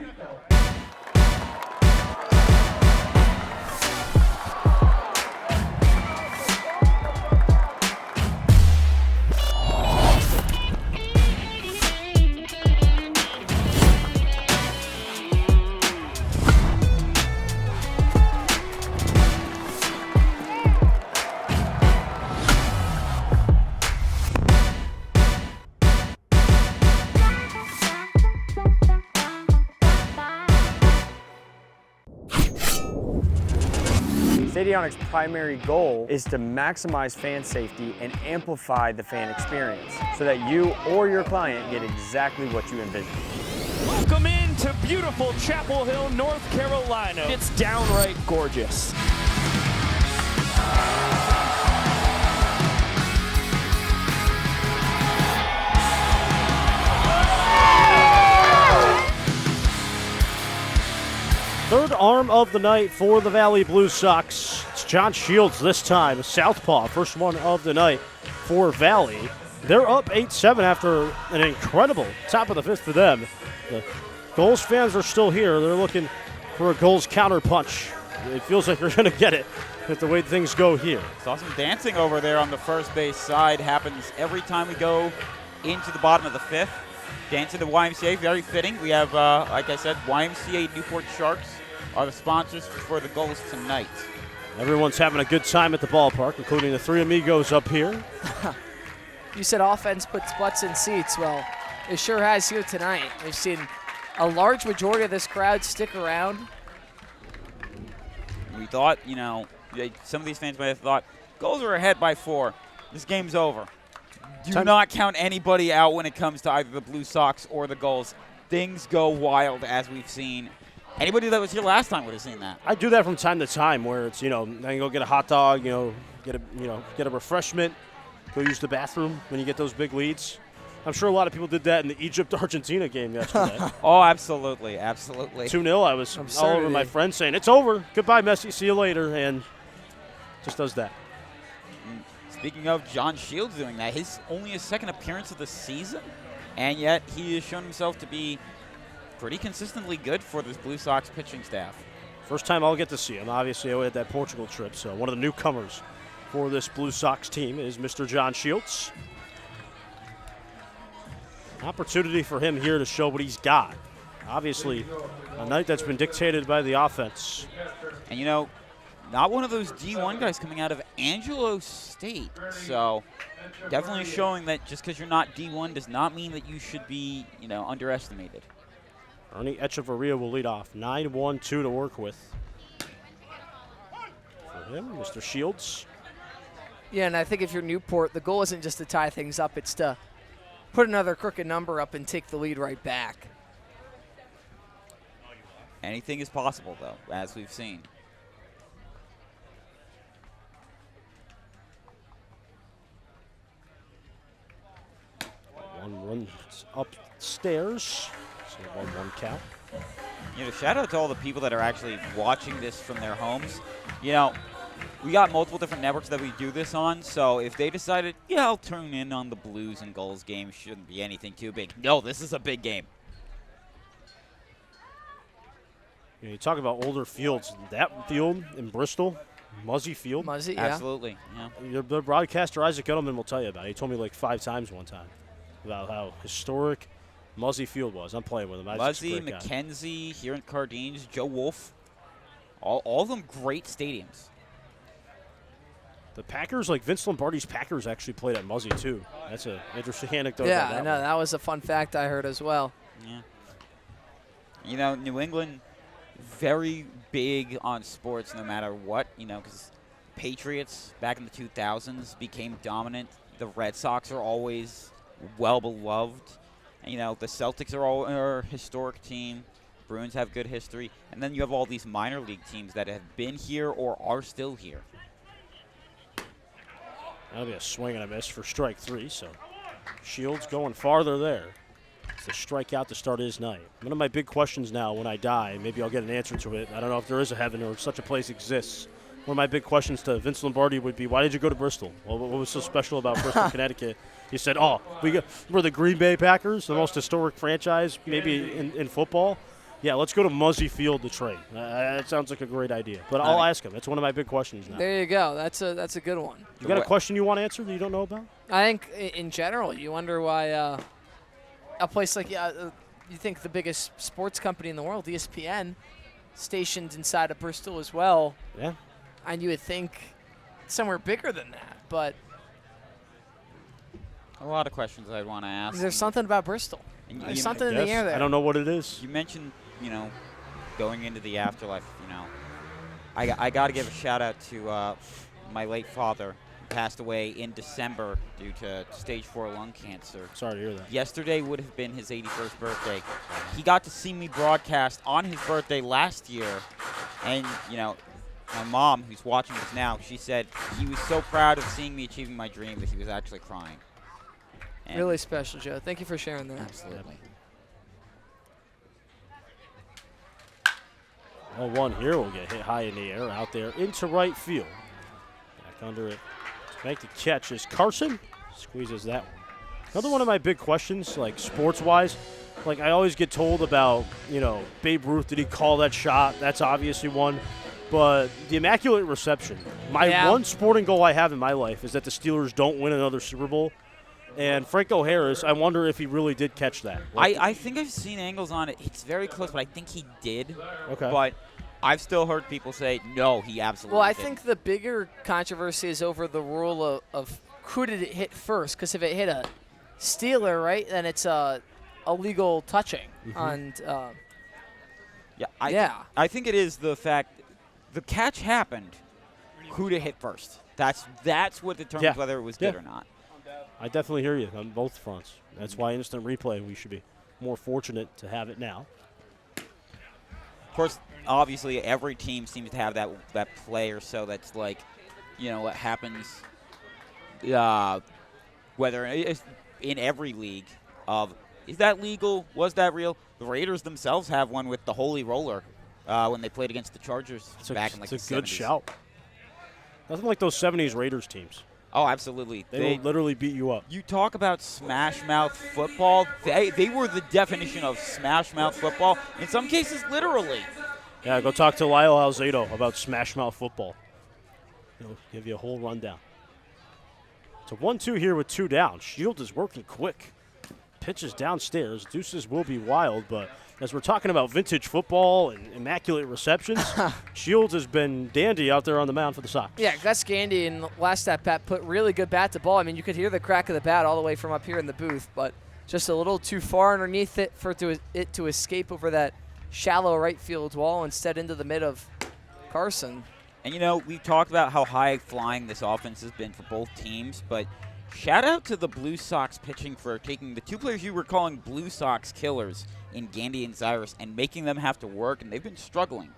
Stadionic's primary goal is to maximize fan safety and amplify the fan experience so that you or your client get exactly what you envision. Welcome into beautiful Chapel Hill, North Carolina. It's downright gorgeous. Third arm of the night for the Valley Blue Sox. It's John Shields this time, a southpaw, first one of the night for Valley. They're up 8-7 after an incredible top of the 5th for them. The Gulls fans are still here. They're looking for a Gulls counterpunch. It feels like they're going to get it with the way things go here. Saw some dancing over there on the first base side. Happens every time we go into the bottom of the 5th. Dancing to YMCA, very fitting. We have, like I said, YMCA Newport Sharks are the sponsors for the Gulls tonight. Everyone's having a good time at the ballpark, including the 3 amigos up here. You said offense puts butts in seats. Well, it sure has here tonight. We've seen a large majority of this crowd stick around. We thought, some of these fans might have thought, Gulls are ahead by 4. This game's over. Do not count anybody out when it comes to either the Blue Sox or the Gulls. Things go wild, as we've seen. Anybody that was here last time would have seen that. I do that from time to time, where it's I can go get a hot dog, get a refreshment, go use the bathroom when you get those big leads. I'm sure a lot of people did that in the Egypt-Argentina game yesterday. Oh, absolutely, absolutely. 2-0. I was all over my friend saying, "It's over. Goodbye, Messi. See you later." And just does that. Speaking of John Shields doing that, only his second appearance of the season, and yet he has shown himself to be pretty consistently good for this Blue Sox pitching staff. First time I'll get to see him. Obviously, I had that Portugal trip, so one of the newcomers for this Blue Sox team is Mr. John Shields. Opportunity for him here to show what he's got. Obviously, a night that's been dictated by the offense. And, not one of those D1 guys coming out of Angelo State. So definitely showing that just because you're not D1 does not mean that you should be, underestimated. Ernie Echeverria will lead off. 9-1-2 to work with. For him, Mr. Shields. Yeah, and I think if you're Newport, the goal isn't just to tie things up, it's to put another crooked number up and take the lead right back. Anything is possible, though, as we've seen. One runs upstairs. So 1-1 count. Shout out to all the people that are actually watching this from their homes. We got multiple different networks that we do this on, so if they decided, I'll tune in on the Blues and Gulls game, shouldn't be anything too big. No, this is a big game. You talk about older fields. That field in Bristol, Muzzy Field. Muzzy, yeah. Absolutely, yeah. The broadcaster, Isaac Edelman, will tell you about it. He told me like 5 times one time about how historic Muzzy Field was. I'm playing with him. Muzzy, McKenzie, here in Cardines, Joe Wolf. All of them great stadiums. The Packers, like Vince Lombardi's Packers, actually played at Muzzy, too. That's an interesting anecdote. Yeah, I know. That was a fun fact I heard as well. Yeah. New England, very big on sports no matter what, because Patriots back in the 2000s became dominant. The Red Sox are always well-beloved. And, the Celtics are a historic team. Bruins have good history. And then you have all these minor league teams that have been here or are still here. That'll be a swing and a miss for strike 3, so Shields going farther there. It's a strikeout to start his night. One of my big questions now when I die, maybe I'll get an answer to it. I don't know if there is a heaven or such a place exists. One of my big questions to Vince Lombardi would be, why did you go to Bristol? Well, what was so special about Bristol, Connecticut? He said, we're the Green Bay Packers, the most historic franchise maybe in football. Yeah, let's go to Muzzy Field to train. That sounds like a great idea. But I'll ask him. That's one of my big questions now. There you go. That's a good one. You got a question you want answered that you don't know about? I think in general, you wonder why a place like you think the biggest sports company in the world, ESPN, stationed inside of Bristol as well. Yeah. And you would think somewhere bigger than that, but a lot of questions I'd want to ask. There's something about Bristol. There's something in the air there. I don't know what it is. You mentioned, going into the afterlife, I got to give a shout out to my late father, who passed away in December due to stage 4 lung cancer. Sorry to hear that. Yesterday would have been his 81st birthday. He got to see me broadcast on his birthday last year, and, my mom, who's watching this now, she said he was so proud of seeing me achieving my dream that he was actually crying. And really special, Joe. Thank you for sharing that. Absolutely. 0-1 here will get hit high in the air out there into right field. Back under it to make the catch is Carson. Squeezes that one. Another one of my big questions, like sports-wise, like I always get told about, Babe Ruth, did he call that shot? That's obviously one. But the Immaculate Reception, one sporting goal I have in my life is that the Steelers don't win another Super Bowl. And Franco Harris, I wonder if he really did catch that. I think I've seen angles on it. It's very close, but I think he did. Okay. But I've still heard people say, no, he absolutely Well, I didn't. think the bigger controversy is over the rule of who did it hit first. Because if it hit a Steeler, right, then it's a illegal touching. Mm-hmm. I think it is the fact the catch happened, who to hit first. That's what determines whether it was good or not. I definitely hear you on both fronts. That's why instant replay, we should be more fortunate to have it now. Of course, obviously, every team seems to have that play or so that's like, what happens, whether it's in every league of, is that legal? Was that real? The Raiders themselves have one with the Holy Roller when they played against the Chargers back in the 70s. It's a good shout. Nothing like those 70s Raiders teams. Oh, absolutely. They will literally beat you up. You talk about smash mouth football. They were the definition of smash mouth football. In some cases, literally. Yeah, go talk to Lyle Alzado about smash mouth football. He'll give you a whole rundown. It's a 1-2 here with 2 down. Shields is working quick. Pitches downstairs. Deuces will be wild, but as we're talking about vintage football and immaculate receptions, Shields has been dandy out there on the mound for the Sox. Yeah, Gus Gandy in the last at-bat put really good bat to ball. I mean, you could hear the crack of the bat all the way from up here in the booth, but just a little too far underneath it for it to escape over that shallow right field wall, instead into the mid of Carson. And, we talked about how high-flying this offense has been for both teams, but shout out to the Blue Sox pitching for taking the 2 players you were calling Blue Sox killers in Gandy and Cyrus and making them have to work, and they've been struggling.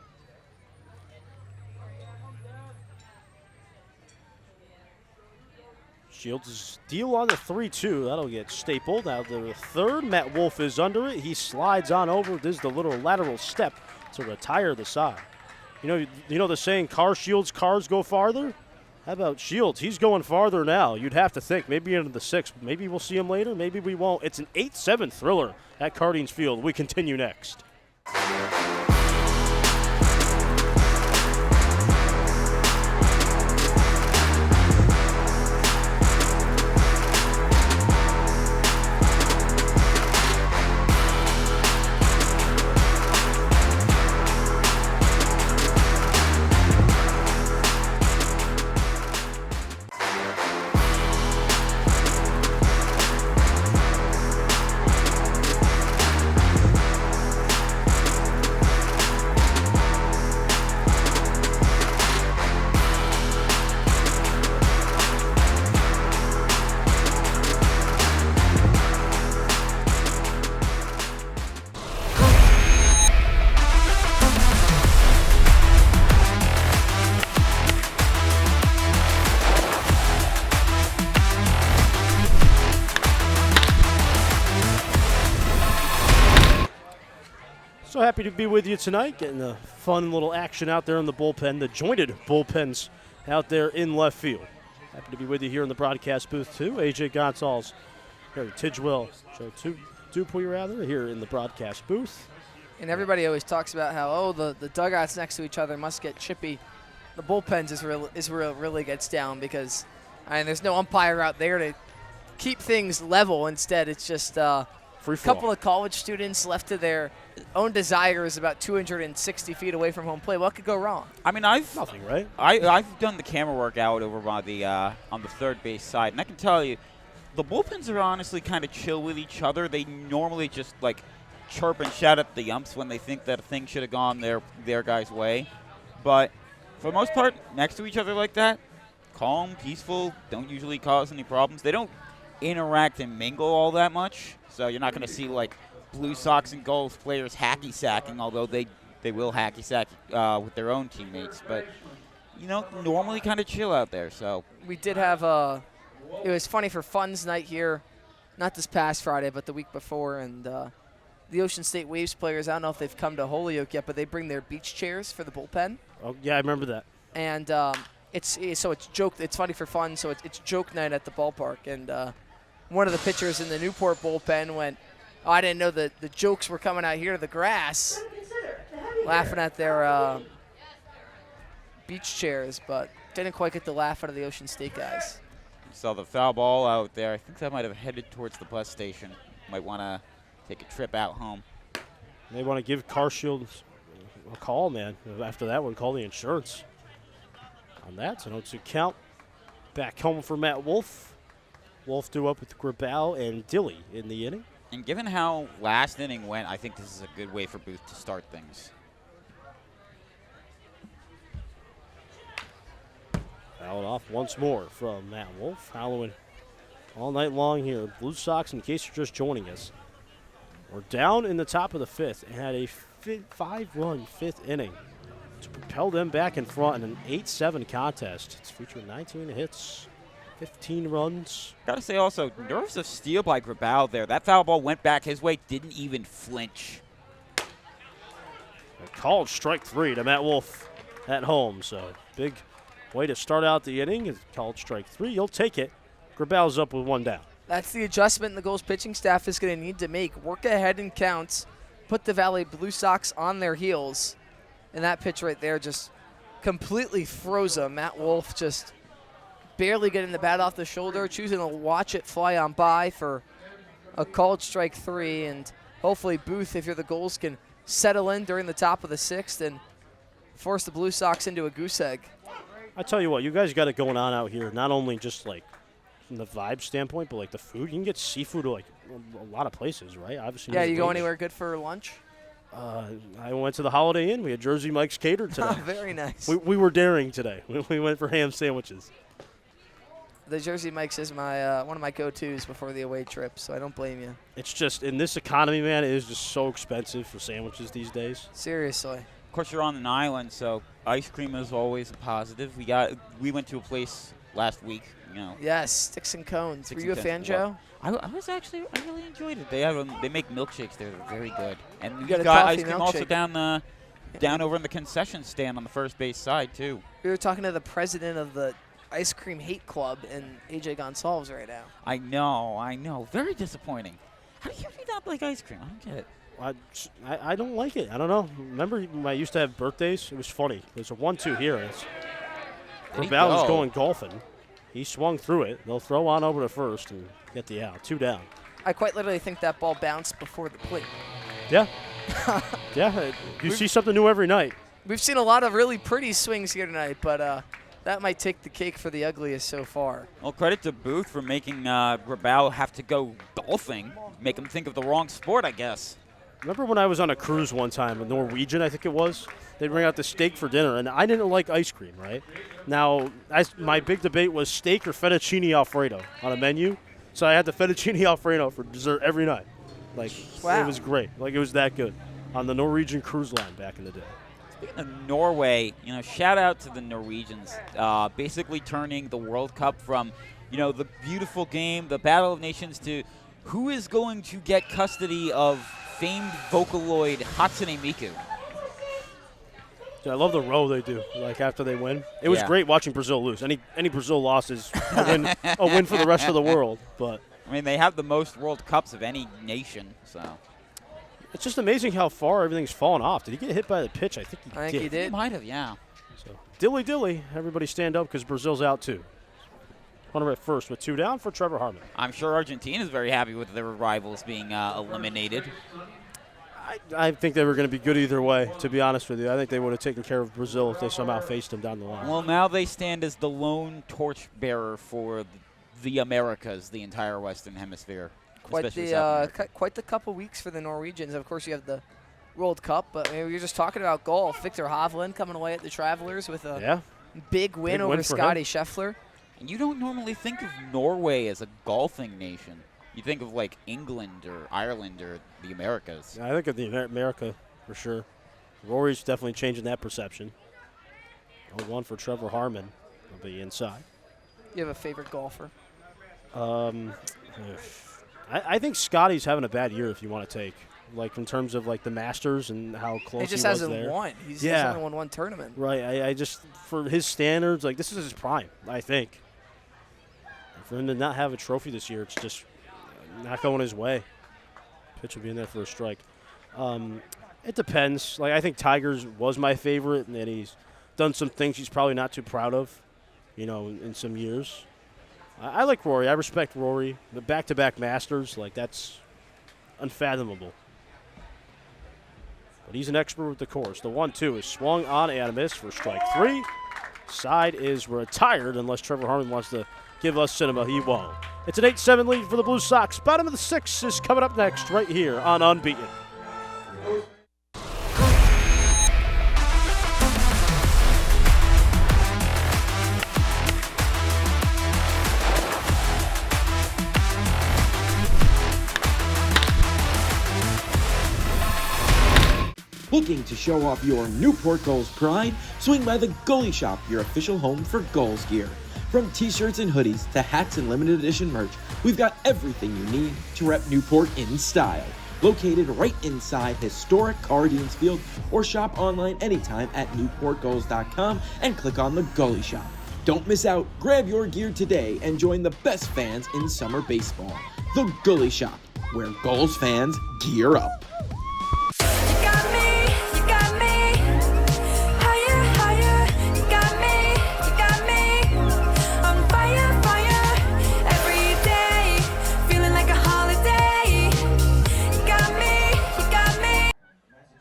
Shields' deal on the 3-2. That'll get stapled. Now the third, Matt Wolf is under it. He slides on over. This is the little lateral step to retire the side. You know the saying, car shields, cars go farther? How about Shields? He's going farther now. You'd have to think. Maybe into the 6th. Maybe we'll see him later. Maybe we won't. It's an 8-7 thriller at Cardinals Field. We continue next. So happy to be with you tonight, getting a fun little action out there in the bullpen, the jointed bullpens out there in left field. Happy to be with you here in the broadcast booth, too. AJ Gonzalez, Harry Tidgewell, Joe Dupuy, rather, here in the broadcast booth. And everybody always talks about how, the dugouts next to each other must get chippy. The bullpens is where it really gets down because there's no umpire out there to keep things level. Instead, it's just a couple of college students left to their own desires about 260 feet away from home plate. What could go wrong? I mean, nothing, right? I've done the camera work out over by the on the third base side, and I can tell you, the bullpens are honestly kind of chill with each other. They normally just chirp and shout at the umps when they think that a thing should have gone their guy's way, but for the most part, next to each other like that, calm, peaceful, don't usually cause any problems. They don't interact and mingle all that much, so you're not going to see Blue Sox and Gulls players hacky sacking, although they will hacky sack with their own teammates. But normally kind of chill out there. So we did have it was funny for Fun's night here, not this past Friday, but the week before, and the Ocean State Waves players. I don't know if they've come to Holyoke yet, but they bring their beach chairs for the bullpen. Oh yeah, I remember that. And it's funny for Fun, so it's joke night at the ballpark, and one of the pitchers in the Newport bullpen went, I didn't know that the jokes were coming out here to the grass, laughing at their beach chairs, but didn't quite get the laugh out of the Ocean State guys. Saw the foul ball out there. I think that might have headed towards the bus station. Might want to take a trip out home. They want to give Carshield a call, man. After that one, call the insurance on that. So 0-2 count. Back home for Matt Wolf. Wolf due up with Grabal and Dilly in the inning. And given how last inning went, I think this is a good way for Booth to start things. Fouled off once more from Matt Wolf. Halloween all night long here. Blue Sox, in case you're just joining us, we're down in the top of the fifth and had a 5-run fifth inning to propel them back in front in an 8-7 contest. It's featured 19 hits, 15 runs. Gotta say also, nerves of steel by Grabal there. That foul ball went back his way, didn't even flinch. A called strike 3 to Matt Wolf at home. So big way to start out the inning. Is called strike 3. You'll take it. Grabal's up with 1 down. That's the adjustment the Gulls pitching staff is going to need to make. Work ahead in counts, put the Valley Blue Sox on their heels. And that pitch right there just completely froze him. Matt Wolf just barely getting the bat off the shoulder, choosing to watch it fly on by for a called strike 3. And hopefully Booth, if you're the Gulls, can settle in during the top of the 6th and force the Blue Sox into a goose egg. I tell you what, you guys got it going on out here, not only just like from the vibe standpoint, but like the food. You can get seafood like a lot of places, right? Obviously. Yeah, you go anywhere good for lunch? I went to the Holiday Inn. We had Jersey Mike's catered today. Oh, very nice. We were daring today. We went for ham sandwiches. The Jersey Mike's is my one of my go-tos before the away trip, so I don't blame you. It's just, in this economy, man, it is just so expensive for sandwiches these days. Seriously. Of course, you're on an island, so ice cream is always a positive. We went to a place last week, you know. Yes, Sticks and Cones. Sticks Were you and a Cones. fan, Joe? I really enjoyed it. They make milkshakes there. They're very good. And You we got a got coffee ice cream also milkshake. down over in the concession stand on the first base side, too. We were talking to the president of the Ice Cream Hate Club in AJ Gonsalves right now. I know. Very disappointing. How do you not like ice cream? I don't get it. I don't like it. I don't know. Remember when I used to have birthdays? It was funny. There's a 1-2 here. Grabal was going golfing. He swung through it. They'll throw on over to first and get the out. 2 down. I quite literally think that ball bounced before the plate. Yeah. Yeah. You see something new every night. We've seen a lot of really pretty swings here tonight, but that might take the cake for the ugliest so far. Well, credit to Booth for making Grabal have to go golfing. Make him think of the wrong sport, I guess. Remember when I was on a cruise one time, a Norwegian, I think it was? They'd bring out the steak for dinner, and I didn't like ice cream, right? Now, my big debate was steak or fettuccine Alfredo on a menu. So I had the fettuccine Alfredo for dessert every night. Like, wow. It was great. Like, it was that good on the Norwegian cruise line back in the day. Speaking of Norway, shout out to the Norwegians, basically turning the World Cup from, the beautiful game, the Battle of Nations, to who is going to get custody of famed Vocaloid Hatsune Miku. Dude, I love the row they do, like, after they win. It was great watching Brazil lose. Any Brazil loss is a win for the rest of the world. But I mean, they have the most World Cups of any nation, so. It's just amazing how far everything's fallen off. Did he get hit by the pitch? I think he did. He might have, yeah. So, dilly. Everybody stand up because Brazil's out, too. Hunter at first with 2 down for Trevor Harmon. I'm sure Argentina is very happy with their rivals being eliminated. I think they were going to be good either way, to be honest with you. I think they would have taken care of Brazil if they somehow faced them down the line. Well, now they stand as the lone torchbearer for the Americas, the entire Western Hemisphere. Quite the couple weeks for the Norwegians. Of course, you have the World Cup, but we were just talking about golf. Victor Hovland coming away at the Travelers with a big win over Scotty Scheffler. And you don't normally think of Norway as a golfing nation. You think of like England or Ireland or the Americas. Yeah, I think of the America for sure. Rory's definitely changing that perception. 0-1 for Trevor Harmon. He'll be inside. You have a favorite golfer? I think Scotty's having a bad year if you want to take. Like in terms of like the Masters and how close he was there. He just hasn't won. He's only won 1 tournament. Right. I just, for his standards, like this is his prime, I think. For him to not have a trophy this year, it's just not going his way. Pitch will be in there for a strike. It depends. Like I think Tigers was my favorite, and then he's done some things he's probably not too proud of, in some years. I like Rory. I respect Rory. The back-to-back Masters, like that's unfathomable. But he's an expert with the course. The 1-2 is swung on and a miss for strike 3. Side is retired unless Trevor Harmon wants to give us cinema. He won't. It's an 8-7 lead for the Blue Sox. Bottom of the 6th is coming up next right here on Unbeaten. Looking to show off your Newport Gulls pride? Swing by the Goalie Shop, your official home for Gulls gear. From t-shirts and hoodies to hats and limited edition merch, we've got everything you need to rep Newport in style. Located right inside historic Cardines Field, or shop online anytime at newportgulls.com and click on the Goalie Shop. Don't miss out. Grab your gear today and join the best fans in summer baseball. The Goalie Shop, where Gulls fans gear up.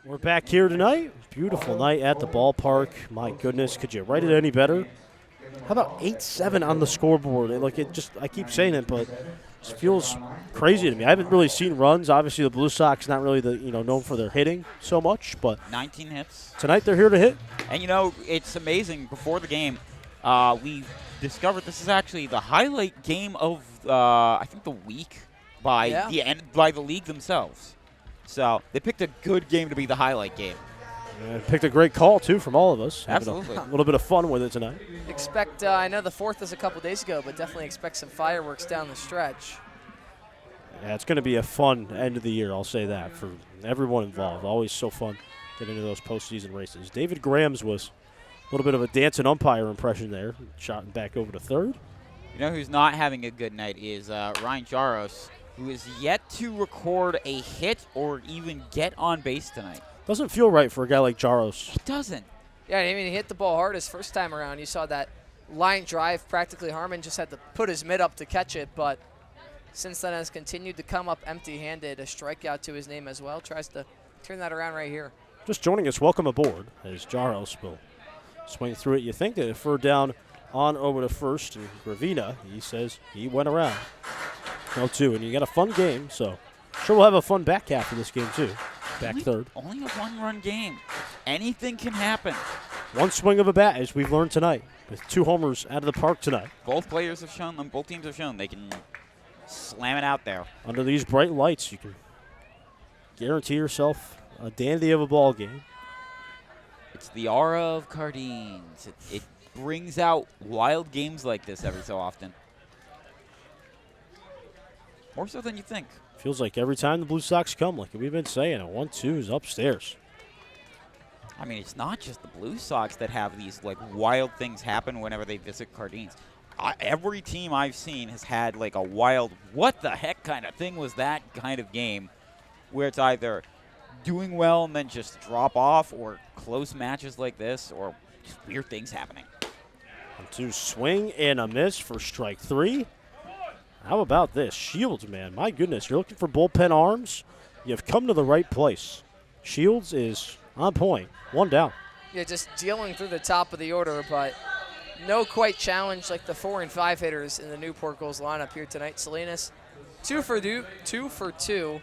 We're back here tonight. Beautiful night at the ballpark. My goodness, could you write it any better? How about 8-7 on the scoreboard? I keep saying it, but it just feels crazy to me. I haven't really seen runs. Obviously, the Blue Sox not really known for their hitting so much, but 19 hits. Tonight they're here to hit. And it's amazing. Before the game, we discovered this is actually the highlight game of I think the week by the league themselves. So they picked a good game to be the highlight game. Picked a great call, too, from all of us. Absolutely. A little bit of fun with it tonight. Expect, I know the 4th was a couple days ago, but definitely expect some fireworks down the stretch. Yeah, it's going to be a fun end of the year, I'll say that, for everyone involved. Always so fun getting into those postseason races. David Graham's was a little bit of a dancing umpire impression there, shot back over to third. You know who's not having a good night is Ryan Jaros, who is yet to record a hit or even get on base tonight. Doesn't feel right for a guy like Jaros. It doesn't. Yeah, I mean, he hit the ball hard his first time around. You saw that line drive. Practically Harmon just had to put his mitt up to catch it, but since then has continued to come up empty-handed. A strikeout to his name as well. Tries to turn that around right here. Just joining us, welcome aboard, as Jaros will swing through it. You think that if we're down on over to first, and Gravina, he says he went around. 0-2, and you got a fun game, so sure we'll have a fun back half of this game, too. Back third. Only a one-run game. Anything can happen. One swing of a bat, as we've learned tonight, with 2 homers out of the park tonight. Both teams have shown they can slam it out there. Under these bright lights, you can guarantee yourself a dandy of a ball game. It's the aura of Cardines. It brings out wild games like this every so often. More so than you think. Feels like every time the Blue Sox come, like we've been saying, a 1-2 is upstairs. I mean, it's not just the Blue Sox that have these wild things happen whenever they visit Cardines. Every team I've seen has had a wild, what the heck kind of thing was that kind of game, where it's either doing well and then just drop off, or close matches like this, or just weird things happening. 1-2 swing and a miss for strike 3. How about this? Shields, man. My goodness. You're looking for bullpen arms? You've come to the right place. Shields is on point. 1 down. Yeah, just dealing through the top of the order, but no quite challenge like the 4 and 5 hitters in the Newport Gulls lineup here tonight. Salinas, 2 for 2.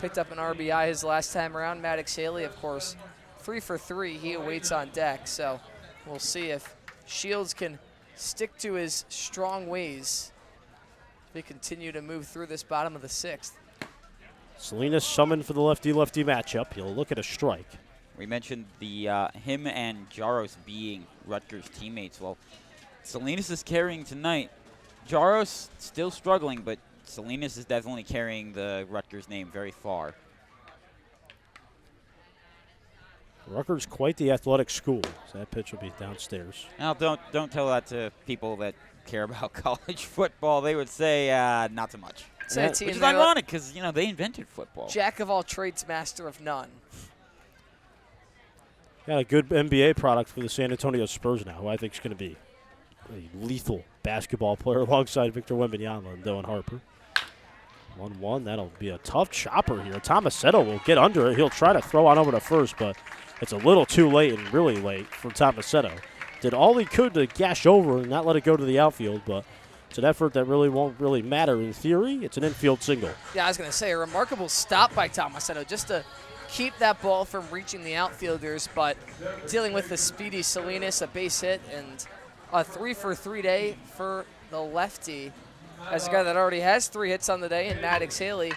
Picked up an RBI his last time around. Maddox Haley, of course, 3 for 3. He awaits on deck, so we'll see if Shields can stick to his strong ways. They continue to move through this bottom of the 6th. Salinas summoned for the lefty-lefty matchup. He'll look at a strike. We mentioned him and Jaros being Rutgers teammates. Well, Salinas is carrying tonight. Jaros still struggling, but Salinas is definitely carrying the Rutgers name very far. Rutgers quite the athletic school. So that pitch will be downstairs. Now, don't tell that to people that care about college football. They would say not so much. Which is ironic because, they invented football. Jack of all trades, master of none. Got a good NBA product for the San Antonio Spurs now, who I think is going to be a lethal basketball player alongside Victor Wembanyama and Dylan Harper. 1-1. That'll be a tough chopper here. Tomasetto will get under it. He'll try to throw on over to first, but it's a little too late and really late for Tomasetto. Did all he could to gash over and not let it go to the outfield, but it's an effort that really won't really matter in theory. It's an infield single. Yeah, I was going to say, a remarkable stop by Tomasetto just to keep that ball from reaching the outfielders, but dealing with the speedy Salinas, a base hit, and a 3 for 3 day for the lefty. As a guy that already has 3 hits on the day, and Maddox Haley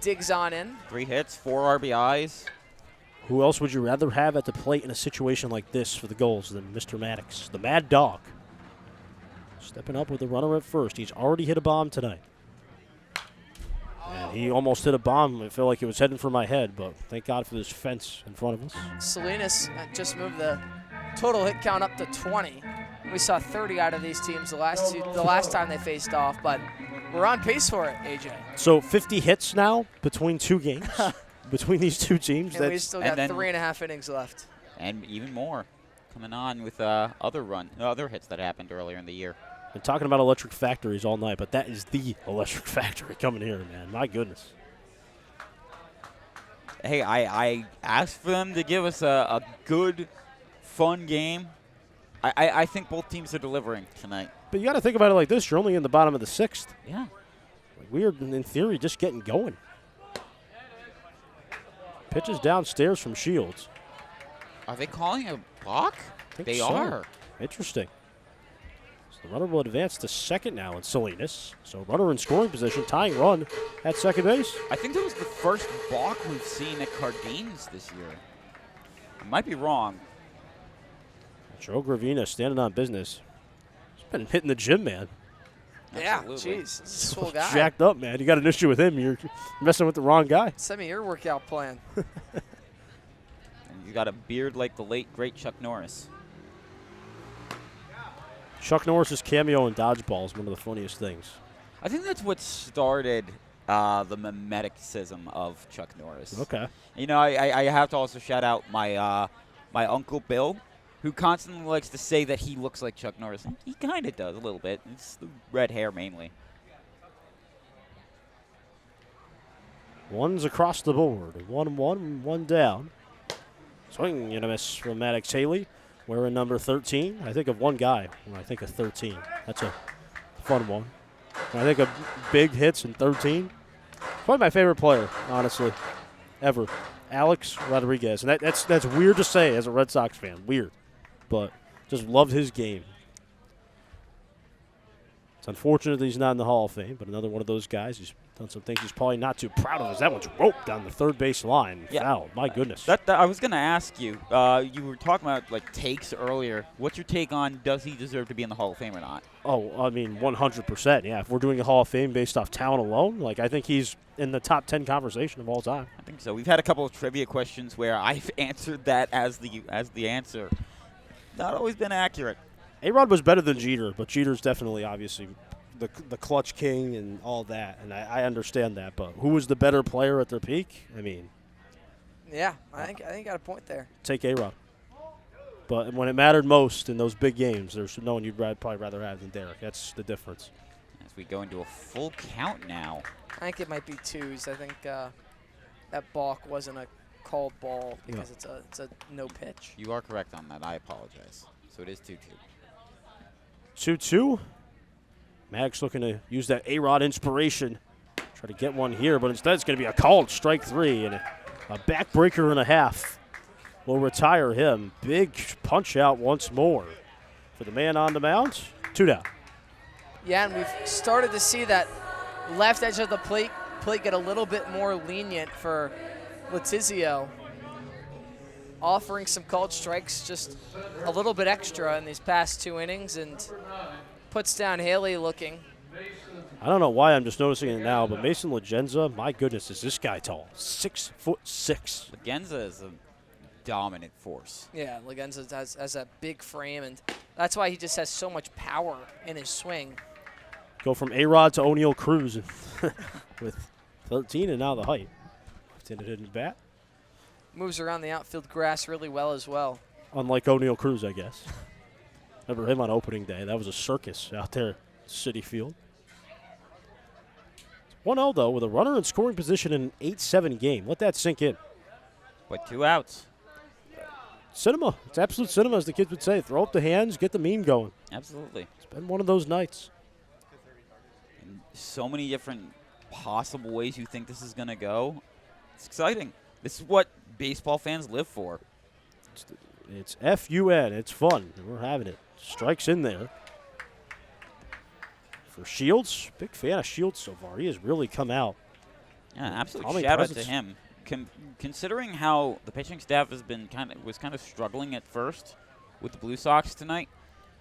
digs on in. 3 hits, 4 RBIs. Who else would you rather have at the plate in a situation like this for the Gulls than Mr. Maddox, the Mad Dog? Stepping up with a runner at first. He's already hit a bomb tonight. And he almost hit a bomb. I felt like it was heading for my head, but thank God for this fence in front of us. Salinas just moved the total hit count up to 20. We saw 30 out of these teams the last time they faced off, but we're on pace for it, AJ. So 50 hits now between 2 games, between these 2 teams. And we still got 3.5 innings left. And even more coming on with other hits that happened earlier in the year. Been talking about electric factories all night, but that is the electric factory coming here, man. My goodness. Hey, I asked for them to give us a good, fun game. I think both teams are delivering tonight. But you got to think about it like this. You're only in the bottom of the 6th. Yeah. We are, in theory, just getting going. Pitches downstairs from Shields. Are they calling a balk? They so. are. Interesting. So the runner will advance to second now in Salinas. So runner in scoring position, tying run at second base. I think that was the first balk we've seen at Cardines this year. I might be wrong. Joe Gravina standing on business. He's been hitting the gym, man. Yeah, jeez. Swole guy. Jacked up, man. You got an issue with him. You're messing with the wrong guy. Send me your workout plan. And you got a beard like the late, great Chuck Norris. Chuck Norris's cameo in Dodgeball is one of the funniest things. I think that's what started the mimeticism of Chuck Norris. Okay. You know, I have to also shout out my my Uncle Bill, who constantly likes to say that he looks like Chuck Norris. He kind of does a little bit. It's the red hair mainly. One's across the board. 1-1, 1 down. Swing and a miss from Maddox Haley. Wearing number 13. I think of one guy when I think of 13. That's a fun one. When I think of big hits in 13. Probably my favorite player, honestly, ever. Alex Rodriguez. And that's weird to say as a Red Sox fan. Weird. But just loved his game. It's unfortunate that he's not in the Hall of Fame, but another one of those guys. He's done some things he's probably not too proud of. As that one's roped down the third base line. Yeah. Foul. My goodness. That I was going to ask you. You were talking about like takes earlier. What's your take on does he deserve to be in the Hall of Fame or not? Oh, I mean, 100%. Yeah, if we're doing a Hall of Fame based off talent alone, like I think he's in the top 10 conversation of all time. I think so. We've had a couple of trivia questions where I've answered that as the answer. Not always been accurate. A-Rod was better than Jeter, but Jeter's definitely, obviously, the clutch king and all that, and I understand that. But who was the better player at their peak? I mean, yeah, I think you got a point there. Take A-Rod. But when it mattered most in those big games, there's no one you'd probably rather have than Derek. That's the difference. As we go into a full count now. I think it might be 2s. I think that balk wasn't a called ball because it's a no pitch. You are correct on that. I apologize. So it is 2-2. 2-2. Maddox looking to use that A-Rod inspiration. Try to get one here, but instead it's going to be a called strike 3 and a backbreaker and a half will retire him. Big punch out once more for the man on the mound. 2 down. Yeah, and we've started to see that left edge of the plate get a little bit more lenient for Letizio, offering some called strikes, just a little bit extra in these past 2 innings, and puts down Haley looking. I don't know why I'm just noticing it now, but Mason Legenza, my goodness, is this guy tall? 6'6". Legenza is a dominant force. Yeah, Legenza has a big frame, and that's why he just has so much power in his swing. Go from A-Rod to O'Neal Cruz with 13 and now the height. Left-handed hitting bat. Moves around the outfield grass really well as well. Unlike O'Neal Cruz, I guess. Remember him on opening day. That was a circus out there at Citi Field. 1-0, though, with a runner in scoring position in an 8-7 game. Let that sink in. But 2 outs. Cinema. It's absolute cinema, as the kids would say. Throw up the hands, get the meme going. Absolutely. It's been one of those nights. And so many different possible ways you think this is going to go. It's exciting. This is what baseball fans live for. It's F-U-N. It's fun. We're having it. Strikes in there. For Shields, big fan of Shields so far. He has really come out. Yeah, absolute Calming shout presence. out to him. considering how the pitching staff has been was kind of struggling at first with the Blue Sox tonight,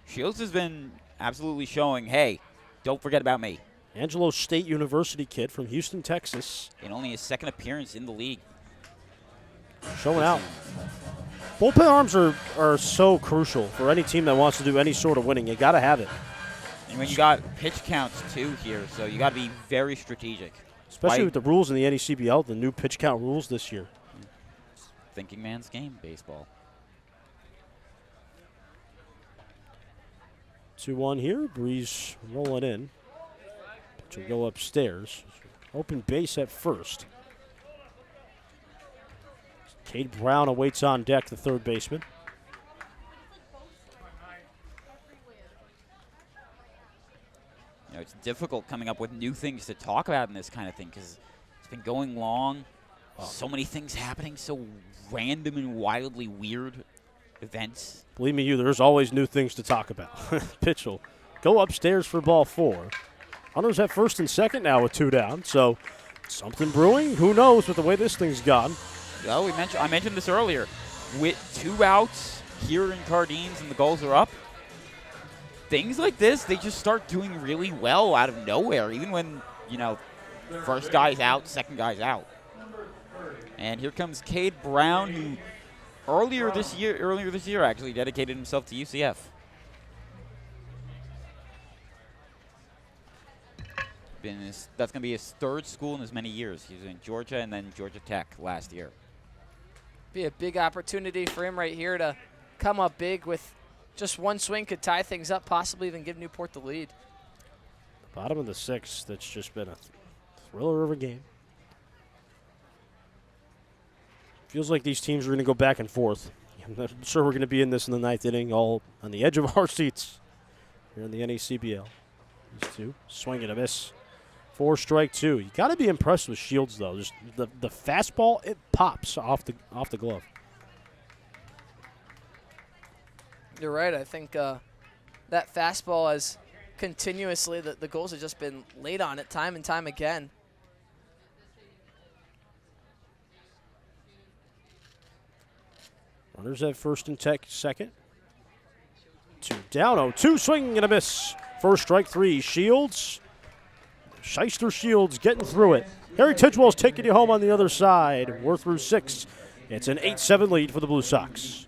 Shields has been absolutely showing, hey, don't forget about me. Angelo State University kid from Houston, Texas. In only his second appearance in the league. Showing out. Bullpen arms are so crucial for any team that wants to do any sort of winning. You got to have it. And when you got pitch counts, too, here, so you got to be very strategic. Especially with the rules in the NECBL, the new pitch count rules this year. Thinking man's game, baseball. 2-1 here. Breeze rolling in. Pitch will go upstairs. Open base at first. Cade Brown awaits on deck, the third baseman. You know, it's difficult coming up with new things to talk about in this kind of thing because it's been going long. So many things happening, so random and wildly weird events. Believe me, there's always new things to talk about. Pitch will go upstairs for ball 4. Hunters at first and second now with 2 down, so something brewing. Who knows with the way this thing's gone. Well, I mentioned this earlier. With 2 outs here in Cardines and the Gulls are up, things like this, they just start doing really well out of nowhere, even when, first guy's out, second guy's out. And here comes Cade Brown, who earlier this year actually dedicated himself to UCF. That's going to be his 3rd school in as many years. He was in Georgia and then Georgia Tech last year. Be a big opportunity for him right here to come up big with just one swing, could tie things up, possibly even give Newport the lead. Bottom of the 6th, that's just been a thriller of a game. Feels like these teams are going to go back and forth. I'm not sure we're going to be in this in the 9th inning, all on the edge of our seats here in the NECBL. These two swing and a miss. 4 strike 2. You got to be impressed with Shields though. Just the fastball, it pops off the glove. You're right. I think that fastball has continuously the Gulls have just been late on it time and time again. Runners at first and second. 2 down, 0-2, swing and a miss. First strike 3, Shields. Shyster Shields getting through it. Harry Tidgewell's taking you home on the other side. We're through 6. It's an 8-7 lead for the Blue Sox.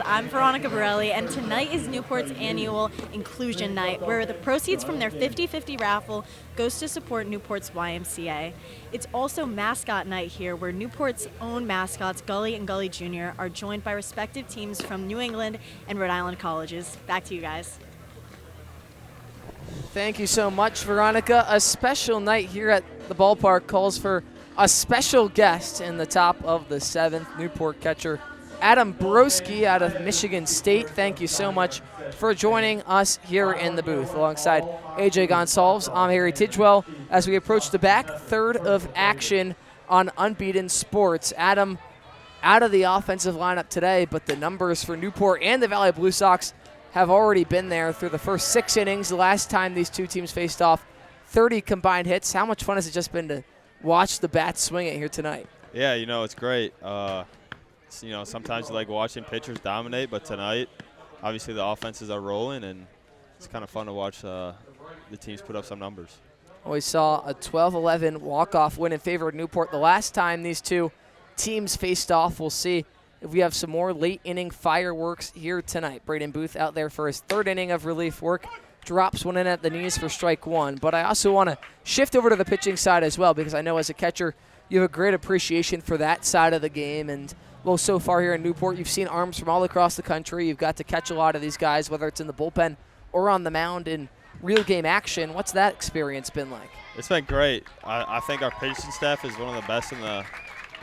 I'm Veronica Borelli, and tonight is Newport's annual Inclusion Night, where the proceeds from their 50-50 raffle goes to support Newport's YMCA. It's also Mascot Night here, where Newport's own mascots, Gully and Gully Jr., are joined by respective teams from New England and Rhode Island colleges. Back to you guys. Thank you so much, Veronica. A special night here at the ballpark calls for a special guest in the top of the 7th, Newport catcher Adam Broski out of Michigan State. Thank you so much for joining us here in the booth. Alongside AJ Gonsalves, I'm Harry Tidgewell. As we approach the back third of action on Unbeaten Sports, Adam out of the offensive lineup today, but the numbers for Newport and the Valley Blue Sox have already been there through the first 6 innings. The last time these two teams faced off, 30 combined hits. How much fun has it just been to watch the bats swing it here tonight? Yeah, it's great. Sometimes you like watching pitchers dominate, but tonight, obviously the offenses are rolling, and it's kind of fun to watch the teams put up some numbers. We saw a 12-11 walk-off win in favor of Newport the last time these two teams faced off. We'll see if we have some more late-inning fireworks here tonight. Braden Booth out there for his third inning of relief work. Drops one in at the knees for strike one. But I also want to shift over to the pitching side as well, because I know as a catcher you have a great appreciation for that side of the game. And, well, so far here in Newport, you've seen arms from all across the country. You've got to catch a lot of these guys, whether it's in the bullpen or on the mound in real game action. What's that experience been like? It's been great. I think our pitching staff is one of the best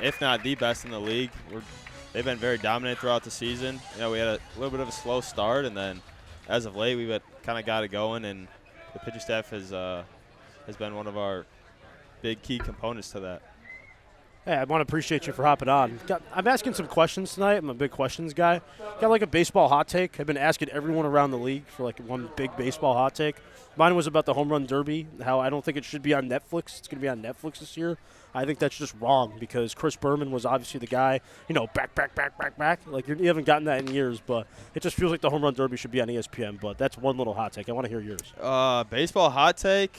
if not the best in the league. They've been very dominant throughout the season. We had a little bit of a slow start, and then as of late, we've kind of got it going, and the pitching staff has been one of our big key components to that. Hey, I want to appreciate you for hopping on. I'm asking some questions tonight. I'm a big questions guy. Got like a baseball hot take. I've been asking everyone around the league for like one big baseball hot take. Mine was about the home run derby, how I don't think it should be on Netflix. It's going to be on Netflix this year. I think that's just wrong because Chris Berman was obviously the guy, back. Like you haven't gotten that in years, but it just feels like the home run derby should be on ESPN. But that's one little hot take. I want to hear yours. Baseball hot take,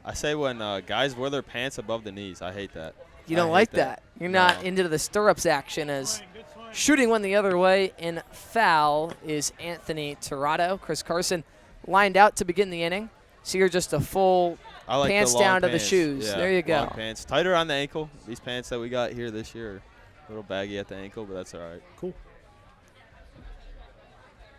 I say when guys wear their pants above the knees. I hate that. You don't like that. You're not into the stirrups action, as shooting one the other way in foul is Anthony Tirado. Chris Carson lined out to begin the inning. So you're just a full pants down to the shoes. Yeah, there you go. Long pants. Tighter on the ankle. These pants that we got here this year are a little baggy at the ankle, but that's all right. Cool.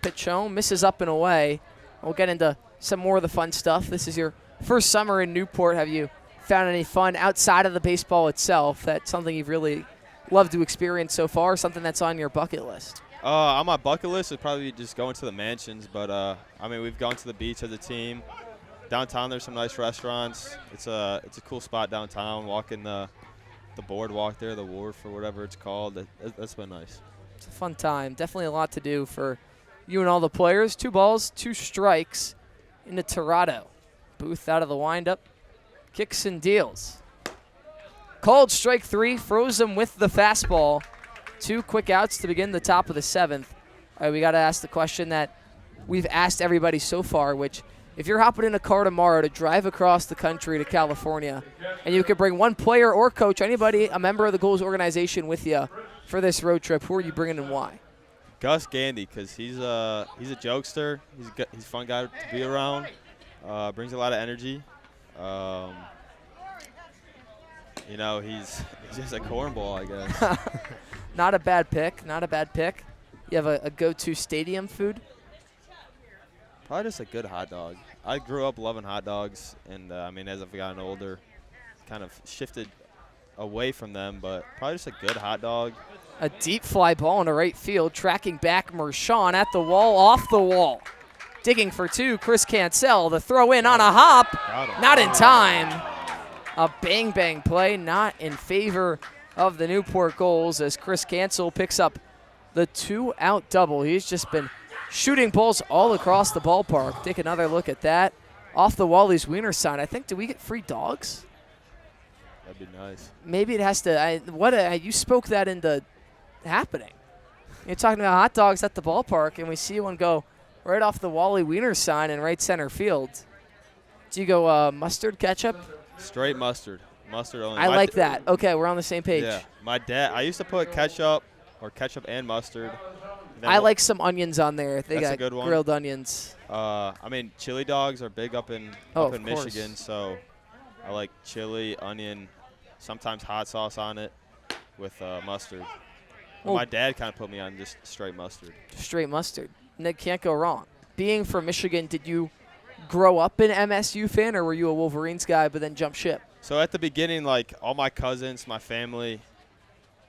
Pitch home, misses up and away. We'll get into some more of the fun stuff. This is your first summer in Newport. Have you found any fun outside of the baseball itself? That's something you've really loved to experience so far, something that's on your bucket list? On my bucket list would probably just going to the mansions, but we've gone to the beach as a team. Downtown there's some nice restaurants. It's a cool spot downtown, walking the boardwalk there, the wharf or whatever it's called. That's been nice. It's a fun time. Definitely a lot to do for you and all the players. 2 balls, 2 strikes into Tirado. Booth out of the windup. Kicks and deals. Called strike 3, froze him with the fastball. 2 quick outs to begin the top of the 7th. All right, we got to ask the question that we've asked everybody so far, which if you're hopping in a car tomorrow to drive across the country to California, and you could bring one player or coach, anybody, a member of the Gulls organization with you for this road trip, who are you bringing and why? Gus Gandy, because he's a jokester. He's a fun guy to be around. Brings a lot of energy. He's just a cornball, I guess. Not a bad pick. Not a bad pick. You have a go-to stadium food? Probably just a good hot dog. I grew up loving hot dogs, and as I've gotten older, kind of shifted away from them, but probably just a good hot dog. A deep fly ball into right field, tracking back Mershon at the wall, off the wall. Digging for 2, Chris Cancel. The throw in on a hop. Not in time. A bang-bang play, not in favor of the Newport Gulls, as Chris Cancel picks up the 2-out double. He's just been shooting balls all across the ballpark. Take another look at that. Off the Wally's Wiener sign. I think, do we get free dogs? That'd be nice. Maybe it has to. You spoke that into happening. You're talking about hot dogs at the ballpark, and we see one go right off the Wally Wiener sign in right center field. Do you go mustard, ketchup? Straight mustard. Mustard only. I like that. Okay, we're on the same page. Yeah. My dad, I used to put ketchup and mustard. I like some onions on there. They got a good one. Grilled onions. Chili dogs are big up in Michigan, so I like chili, onion, sometimes hot sauce on it with mustard. Well, my dad kind of put me on just straight mustard. Straight mustard. Nick, can't go wrong. Being from Michigan, did you grow up an MSU fan, or were you a Wolverines guy but then jump ship? So at the beginning, like all my cousins, my family,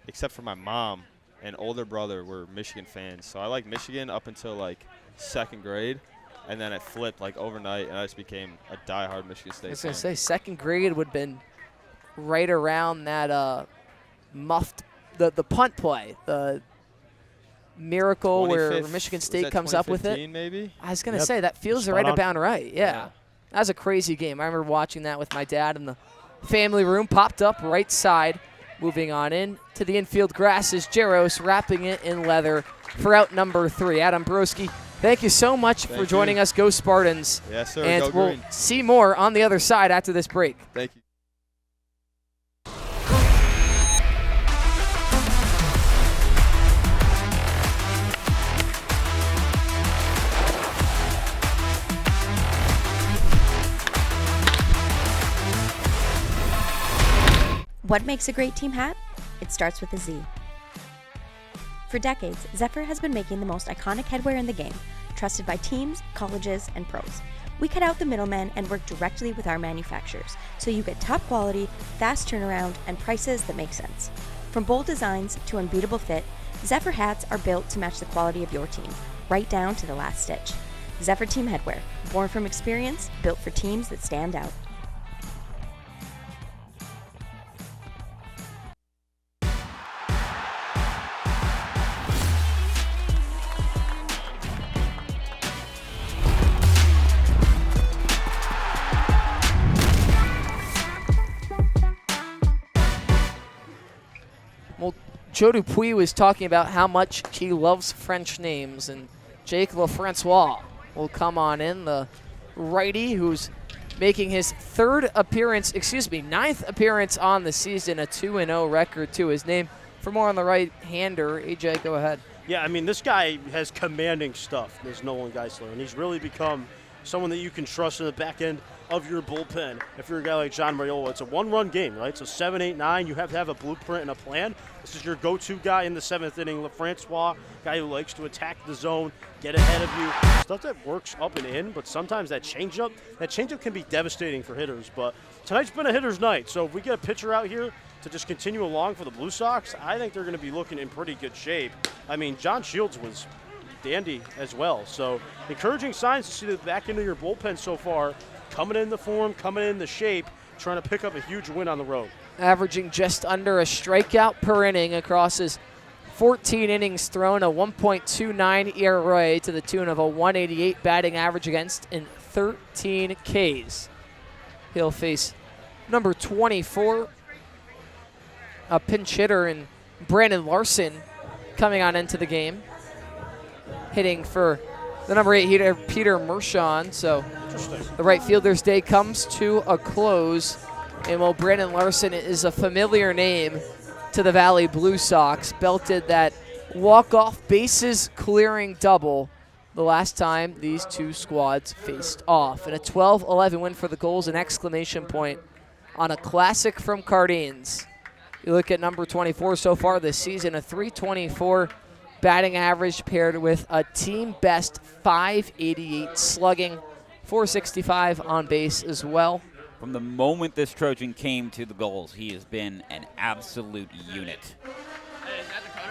except for my mom and older brother, were Michigan fans. So I liked Michigan up until like 2nd grade, and then it flipped like overnight, and I just became a diehard Michigan State fan. I was going to say 2nd grade would have been right around that muffed, the punt play, the miracle where Michigan State comes up with it. Maybe? I was going to say, that feels right about right. Yeah. That was a crazy game. I remember watching that with my dad in the family room. Popped up right side. Moving on in to the infield grass is Jaros, wrapping it in leather for out number 3. Adam Broski Thank you so much for joining us, Go Spartans. Yes, sir. And Go we'll Green. see more on the other side after this break. Thank you. What makes a great team hat? It starts with a Z. For decades, Zephyr has been making the most iconic headwear in the game, trusted by teams, colleges, and pros. We cut out the middlemen and work directly with our manufacturers, so you get top quality, fast turnaround, and prices that make sense. From bold designs to unbeatable fit, Zephyr hats are built to match the quality of your team, right down to the last stitch. Zephyr Team Headwear, born from experience, built for teams that stand out. Well, Joe Dupuis was talking about how much he loves French names, and Jake Lefrancois will come on in, the righty who's making his ninth appearance on the season, a 2-0 record to his name. For more on the right-hander, AJ, go ahead. Yeah, I mean, this guy has commanding stuff, this Nolan Geisler, and he's really become someone that you can trust in the back end of your bullpen. If you're a guy like John Mariola, it's a one-run game, right? So 7, 8, 9, you have to have a blueprint and a plan. This is your go-to guy in the 7th inning, Lefrancois, guy who likes to attack the zone, get ahead of you. Stuff that works up and in, but sometimes that changeup can be devastating for hitters. But tonight's been a hitter's night, so if we get a pitcher out here to just continue along for the Blue Sox, I think they're going to be looking in pretty good shape. I mean, John Shields was dandy as well. So encouraging signs to see the back end of your bullpen so far coming in the form, coming in the shape, trying to pick up a huge win on the road. Averaging just under a strikeout per inning across his 14 innings thrown, a 1.29 ERA to the tune of a 188 batting average against in 13 Ks. He'll face number 24, a pinch hitter, and Brandon Larson coming on into the game, hitting for the number 8 hitter, Peter Mershon. So the right fielder's day comes to a close. And while Brandon Larson is a familiar name to the Valley Blue Sox, belted that walk-off bases clearing double the last time these two squads faced off. And a 12-11 win for the Gulls, an exclamation point on a classic from Cardines. You look at number 24 so far this season, a .324 batting average paired with a team best .588 slugging, .465 on base as well. From the moment this Trojan came to the Gulls, he has been an absolute unit.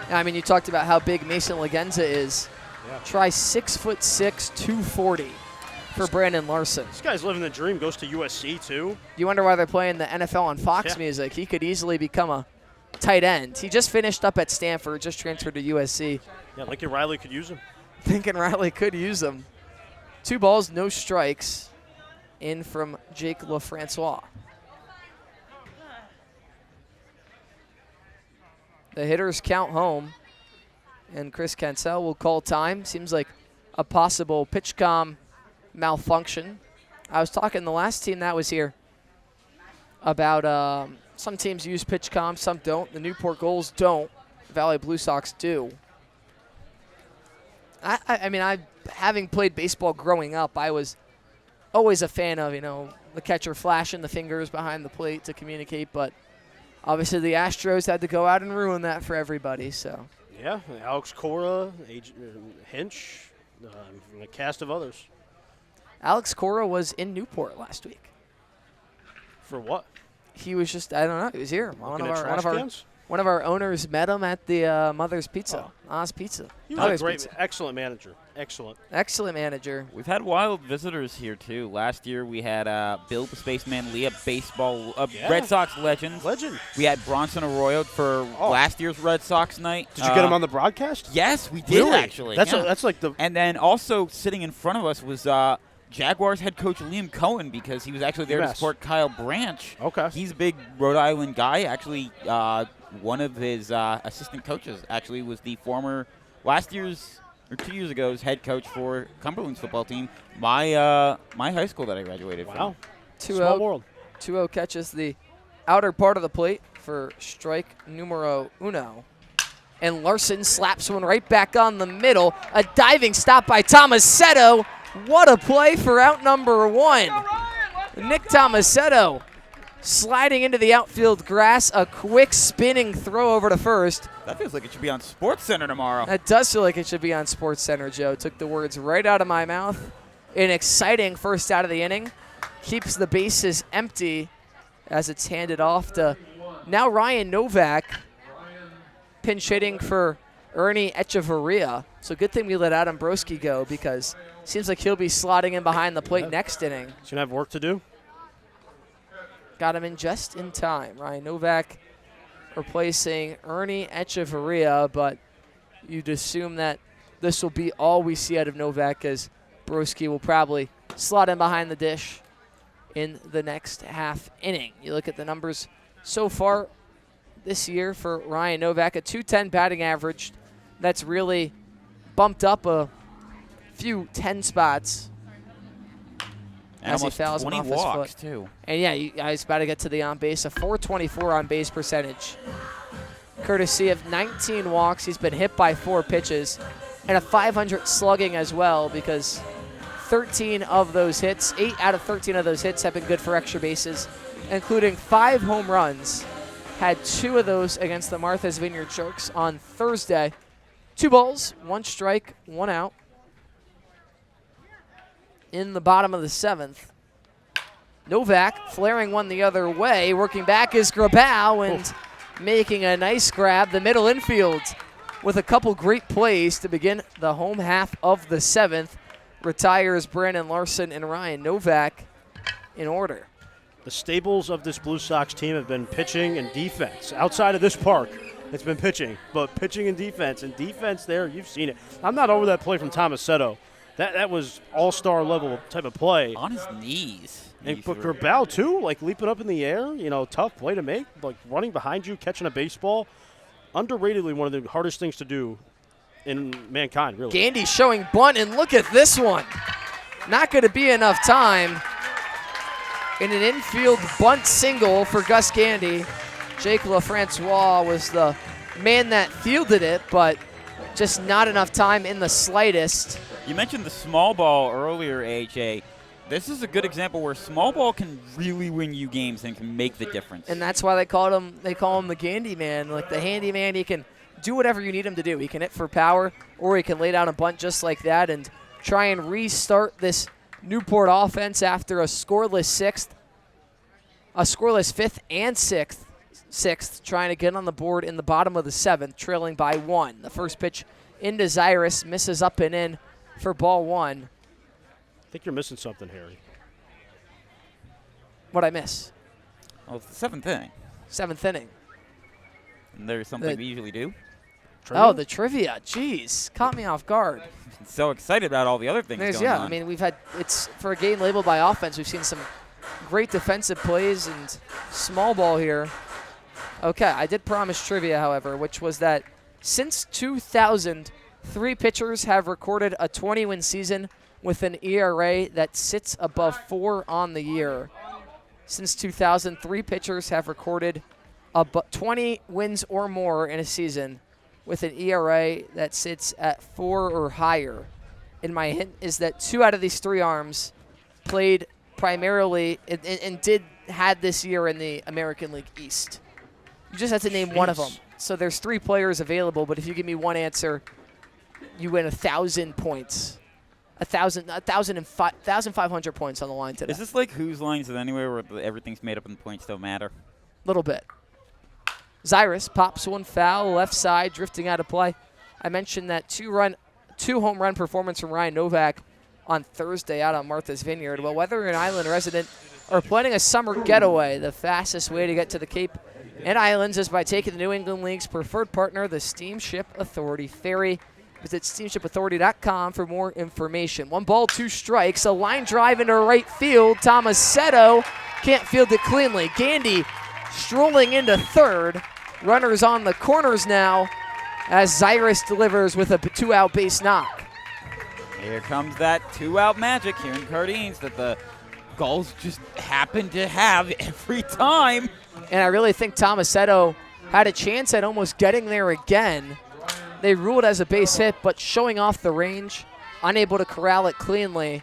I mean, you talked about how big Mason Legenza is. Yeah. Try 6'6", 240 for Brandon Larson. This guy's living the dream, goes to USC too. You wonder why they're playing the NFL on Fox Music. He could easily become a tight end. He just finished up at Stanford, just transferred to USC. Yeah, Lincoln Riley could use him. Lincoln Riley could use him. 2 balls, no strikes in from Jake Lefrancois. The hitters count home, and Chris Cancel will call time. Seems like a possible pitch-com malfunction. I was talking the last team that was here about some teams use pitch-com, some don't. The Newport Gulls don't. The Valley Blue Sox do. I mean, having played baseball growing up, I was always a fan of, the catcher flashing the fingers behind the plate to communicate, but obviously the Astros had to go out and ruin that for everybody. So yeah, Alex Cora, Hinch, and a cast of others. Alex Cora was in Newport last week. For what? He was just, I don't know, he was here. One of our owners met him at the Mother's Pizza, Oz Pizza. He was a great, excellent manager. Excellent manager. We've had wild visitors here, too. Last year we had Bill the Spaceman Lee, a baseball, Red Sox legend. We had Bronson Arroyo for last year's Red Sox night. Did you get him on the broadcast? Yes, we did, actually. That's like the... And then also sitting in front of us was Jaguars head coach Liam Cohen, because he was actually there to support Kyle Branch. Okay. He's a big Rhode Island guy. Actually, one of his assistant coaches actually was the former last year's or 2 years ago, as head coach for Cumberland's football team, my high school that I graduated from. 2-0 catches the outer part of the plate for strike numero uno. And Larson slaps one right back on the middle. A diving stop by Tomasetto. What a play for out number 1. Nick Tomasetto sliding into the outfield grass. A quick spinning throw over to first. That feels like it should be on SportsCenter tomorrow. That does feel like it should be on SportsCenter, Joe. Took the words right out of my mouth. An exciting first out of the inning. Keeps the bases empty as it's handed off to now Ryan Novak, pinch hitting for Ernie Echeverria. So good thing we let Adam Broski go, because it seems like he'll be slotting in behind the plate next inning. He's going to have work to do. Got him in just in time. Ryan Novak replacing Ernie Echeverria, but you'd assume that this will be all we see out of Novak, as Broski will probably slot in behind the dish in the next half inning. You look at the numbers so far this year for Ryan Novak, a .210 batting average. That's really bumped up a few 10 spots. And as he almost fouls 20 him off his walks, foot. too. And yeah, I was about to get to the on base, a .424 on base percentage. Courtesy of 19 walks. He's been hit by 4 pitches and a .500 slugging as well, because 13 of those hits, 8 out of 13 of those hits have been good for extra bases, including 5 home runs. Had 2 of those against the Martha's Vineyard Sharks on Thursday. 2 balls, 1 strike, 1 out. In the bottom of the 7th. Novak flaring one the other way. Working back is Grabau and making a nice grab. The middle infield with a couple great plays to begin the home half of the 7th. Retires Brandon Larson and Ryan Novak in order. The staples of this Blue Sox team have been pitching and defense. Outside of this park, it's been pitching, but pitching and defense. And defense there, you've seen it. I'm not over that play from Tomasetto. That was all-star level type of play. On his knees. And but Grabau, too, like leaping up in the air, tough play to make. Like running behind you, catching a baseball. Underratedly one of the hardest things to do in mankind, really. Gandy showing bunt, and look at this one. Not going to be enough time. In an infield bunt single for Gus Gandy. Jake LaFrancois was the man that fielded it, but just not enough time in the slightest. You mentioned the small ball earlier, AJ. This is a good example where small ball can really win you games and can make the difference. And that's why they call him the Gandy man, like the handy man. He can do whatever you need him to do. He can hit for power, or he can lay down a bunt just like that and try and restart this Newport offense after a scoreless 5th and 6th, trying to get on the board in the bottom of the 7th, trailing by 1. The first pitch into Zyrus, misses up and in for ball 1. I think you're missing something, Harry. What'd I miss? Well, it's the 7th inning. 7th inning. And there's something we usually do. Trivia? Oh, the trivia. Jeez, caught me off guard. So excited about all the other things going on. I mean, it's for a game labeled by offense. We've seen some great defensive plays and small ball here. Okay, I did promise trivia, however, which was that since 2000, 3 pitchers have recorded a 20-win season with an ERA that sits above 4 on the year. Since 2000, 3 pitchers have recorded 20 wins or more in a season with an ERA that sits at 4 or higher. And my hint is that 2 out of these 3 arms played primarily and had this year in the American League East. You just have to name one of them. So there's 3 players available, but if you give me one answer, you win 1,000 points. 1,500 points on the line today. Is this like Whose Lines Is Anywhere, where everything's made up and the points don't matter? Little bit. Zyrus pops one foul, left side, drifting out of play. I mentioned that 2 home run performance from Ryan Novak on Thursday out on Martha's Vineyard. Well, whether you're an Island resident or planning a summer getaway, the fastest way to get to the Cape and Islands is by taking the New England League's preferred partner, the Steamship Authority Ferry. Visit steamshipauthority.com for more information. 1 ball, 2 strikes, a line drive into right field. Tomasetto can't field it cleanly. Gandy strolling into third. Runners on the corners now as Zyrus delivers with a 2-out base knock. Here comes that 2-out magic here in Cardines that the Gulls just happen to have every time. And I really think Tomasetto had a chance at almost getting there again. They ruled as a base hit, but showing off the range, unable to corral it cleanly.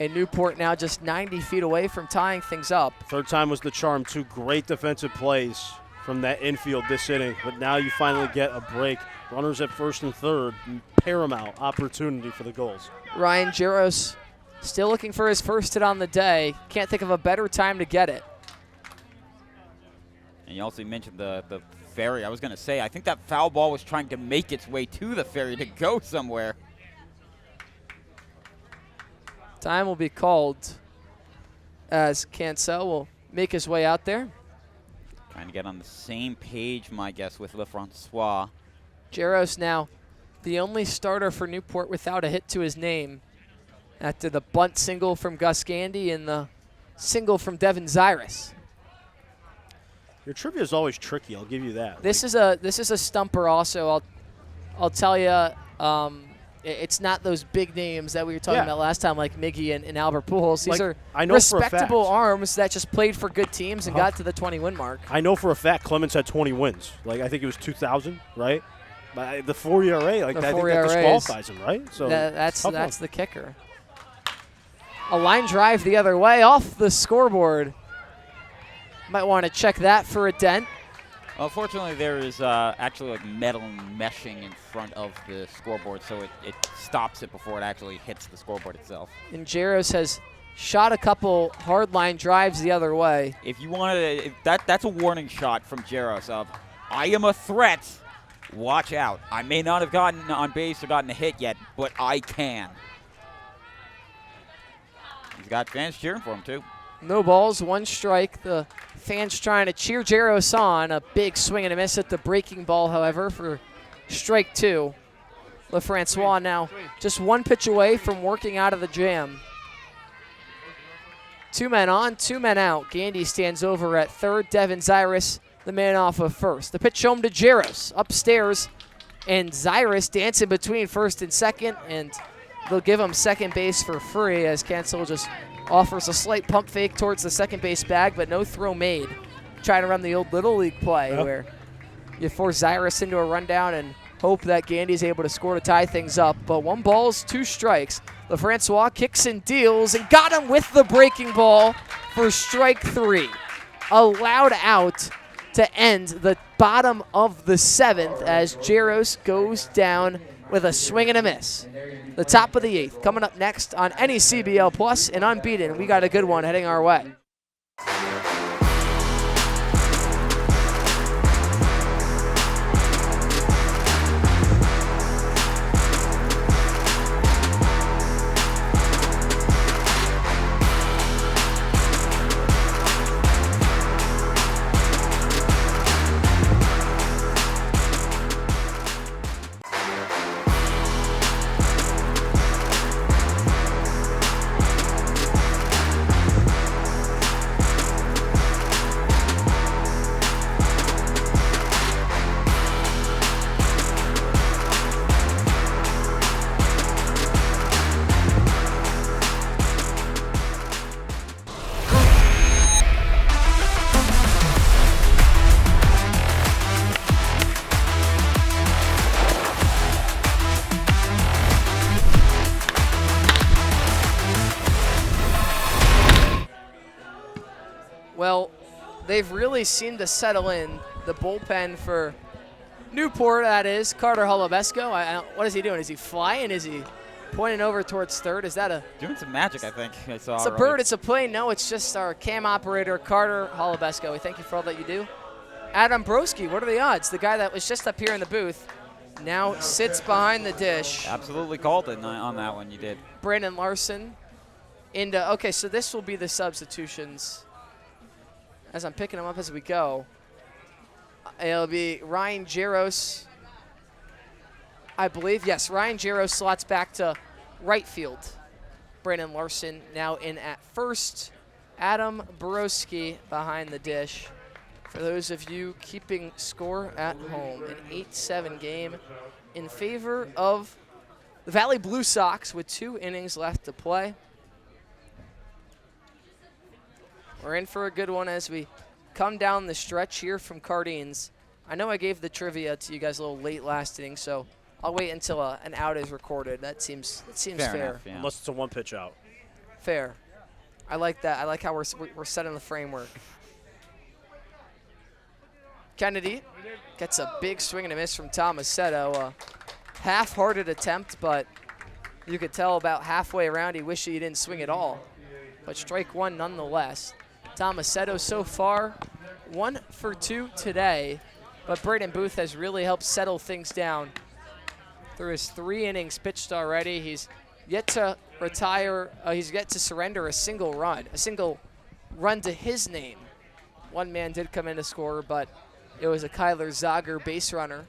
And Newport now just 90 feet away from tying things up. Third time was the charm. 2 great defensive plays from that infield this inning. But now you finally get a break. Runners at first and third. Paramount opportunity for the Gulls. Ryan Giros still looking for his first hit on the day. Can't think of a better time to get it. And you also mentioned the ferry. I was going to say, I think that foul ball was trying to make its way to the ferry to go somewhere. Time will be called as Cancel will make his way out there. Trying to get on the same page, my guess, with LeFrancois. Giros now the only starter for Newport without a hit to his name after the bunt single from Gus Gandy and the single from Devin Zyrus. Your trivia is always tricky. I'll give you that. This is a stumper. Also, I'll tell you, it's not those big names that we were talking about last time, like Miggy and Albert Pujols. These are respectable arms that just played for good teams and got to the 20-win mark. I know for a fact Clemens had 20 wins. Like I think it was 2000, right? But the 4 ERA, I think that disqualifies him, right? So that's the kicker. A line drive the other way off the scoreboard. Might want to check that for a dent. Well, fortunately, there is actually like metal meshing in front of the scoreboard, so it stops it before it actually hits the scoreboard itself. And Giros has shot a couple hard line drives the other way. If you wanted that's a warning shot from Giros of, I am a threat. Watch out. I may not have gotten on base or gotten a hit yet, but I can. He's got fans cheering for him, too. No balls, 1 strike. The fans trying to cheer Giros on. A big swing and a miss at the breaking ball, however, for strike 2. LeFrancois now just 1 pitch away from working out of the jam. 2 men on, 2 men out. Gandy stands over at third. Devin Zyrus, the man off of first. The pitch home to Giros upstairs, and Zyrus dancing between first and second, and they'll give him second base for free as Cancel just offers a slight pump fake towards the second base bag, but no throw made. Trying to run the old Little League play where you force Zyrus into a rundown and hope that Gandy's able to score to tie things up. But 1 ball, 2 strikes. LeFrancois kicks and deals and got him with the breaking ball for strike 3. A loud out to end the bottom of the 7th as Giros goes down with a swing and a miss. The top of the 8th coming up next on any CBL Plus and Unbeaten. We got a good one heading our way. Well, they've really seemed to settle in. The bullpen for Newport, that is. Carter Holubesco. What is he doing? Is he flying? Is he pointing over towards third? Is that a... Doing some magic, I think. I saw it's a bird. It's a plane. No, it's just our cam operator, Carter Holubesco. We thank you for all that you do. Adam Broski, what are the odds? The guy that was just up here in the booth now sits behind the dish. Absolutely called it on that one. You did. Brandon Larson into... Okay, so this will be the substitutions. As I'm picking them up as we go, it'll be Ryan Giros, I believe. Yes, Ryan Giros slots back to right field. Brandon Larson now in at first. Adam Borowski behind the dish For those of you keeping score at home, an 8-7 game in favor of the Valley Blue Sox with 2 innings left to play. We're in for a good one as we come down the stretch here from Cardines. I know I gave the trivia to you guys a little late last inning, so I'll wait until an out is recorded. That seems fair. Enough, yeah. Unless it's a 1-pitch out. Fair. I like that. I like how we're setting the framework. Kennedy gets a big swing and a miss from Tomasetto. Half-hearted attempt, but you could tell about halfway around he wished he didn't swing at all. But strike one nonetheless. Tomasetto so far 1 for 2 today, but Braden Booth has really helped settle things down through his 3 innings pitched already. He's yet to retire. He's yet to surrender a single run to his name. One man did come in to score, but it was a Kyler Zager base runner.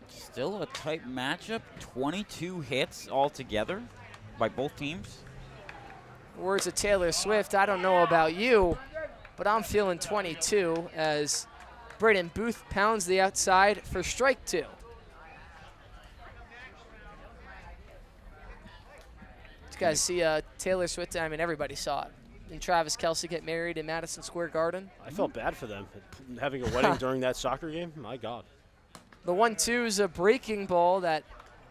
Still a tight matchup. 22 hits altogether by both teams. Words of Taylor Swift, I don't know about you, but I'm feeling 22 as Braden Booth pounds the outside for strike 2. Did you guys see Taylor Swift? I mean, everybody saw it. And Travis Kelce get married in Madison Square Garden. I felt bad for them having a wedding during that soccer game. My God. The 1-2 is a breaking ball that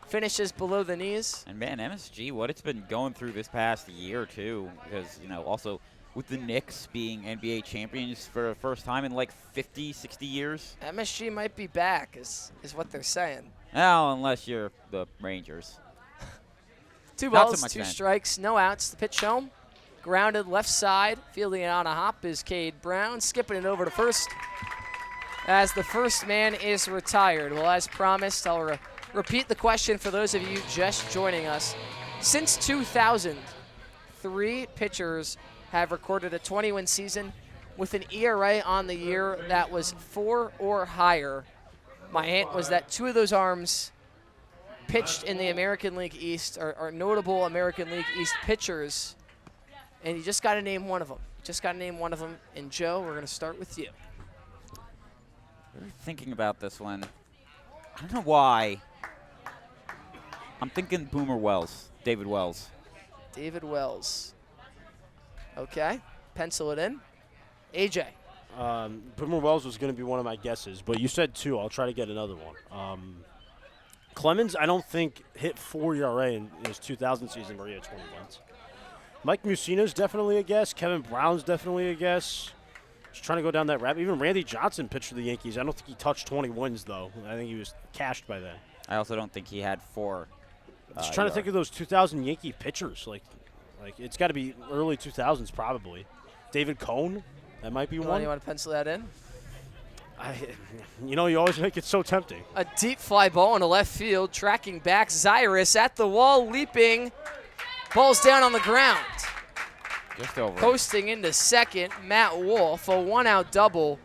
finishes below the knees. And man, MSG, what it's been going through this past year or two, because, you know, also with the Knicks being NBA champions for the first time in like 50, 60 years. MSG might be back, is what they're saying. Well, unless you're the Rangers. 2 balls, 2 strikes, no outs. The pitch home. Grounded left side. Fielding it on a hop is Cade Brown. Skipping it over to first as the first man is retired. Well, as promised, I'll repeat the question for those of you just joining us. Since 2000, 3 pitchers have recorded a 20-win season with an ERA on the year that was 4 or higher. My hint was that 2 of those arms pitched in the American League East are notable American League East pitchers, and you just got to name one of them. And Joe, we're going to start with you. Thinking about this one, I don't know why. I'm thinking Boomer Wells, David Wells. David Wells. Okay, pencil it in. AJ. Boomer Wells was going to be one of my guesses, but you said 2. I'll try to get another one. Clemens, I don't think hit 4 ERA in his 2000 season where he had 20 wins. Mike Mussina's definitely a guess. Kevin Brown's definitely a guess. Just trying to go down that rabbit. Even Randy Johnson pitched for the Yankees. I don't think he touched 20 wins, though. I think he was cashed by then. I also don't think he had 4. Just trying to think of those 2000 Yankee pitchers. Like it's got to be early 2000s probably. David Cone, that might be one. You want to pencil that in? You always make it so tempting. A deep fly ball into left field, tracking back. Zyrus at the wall, leaping. Ball's down on the ground. Just over. Posting into second, Matt Wolf, a 1-out double.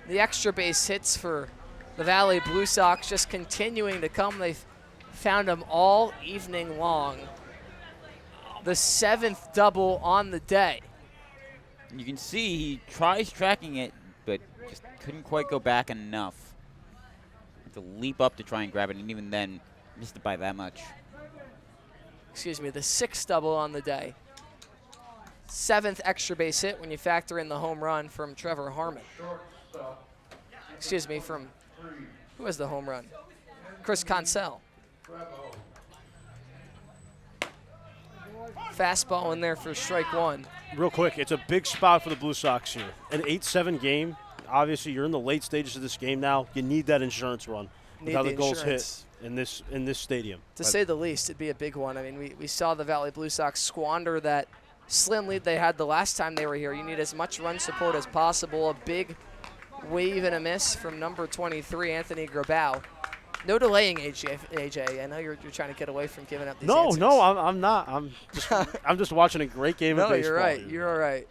The extra base hits for the Valley Blue Sox just continuing to come. They've found them all evening long. The 7th double on the day. You can see he tries tracking it, but just couldn't quite go back enough. Had to leap up to try and grab it, and even then missed it by that much. Excuse me, the 6th double on the day. 7th extra base hit when you factor in the home run from Trevor Harmon. Excuse me, from who was the home run? Chris Consell. Fastball in there for strike 1. Real quick, it's a big spot for the Blue Sox here. An 8-7 game. Obviously, you're in the late stages of this game now. You need that insurance run. With how the goals hit in this stadium. To say the least, it'd be a big one. I mean, we saw the Valley Blue Sox squander that slim lead they had the last time they were here. You need as much run support as possible. A big wave and a miss from number 23, Anthony Grabau. No delaying, AJ. I know you're trying to get away from giving up these answers. No, I'm not. I'm just watching a great game of baseball. No, you're right. Here. You're all right.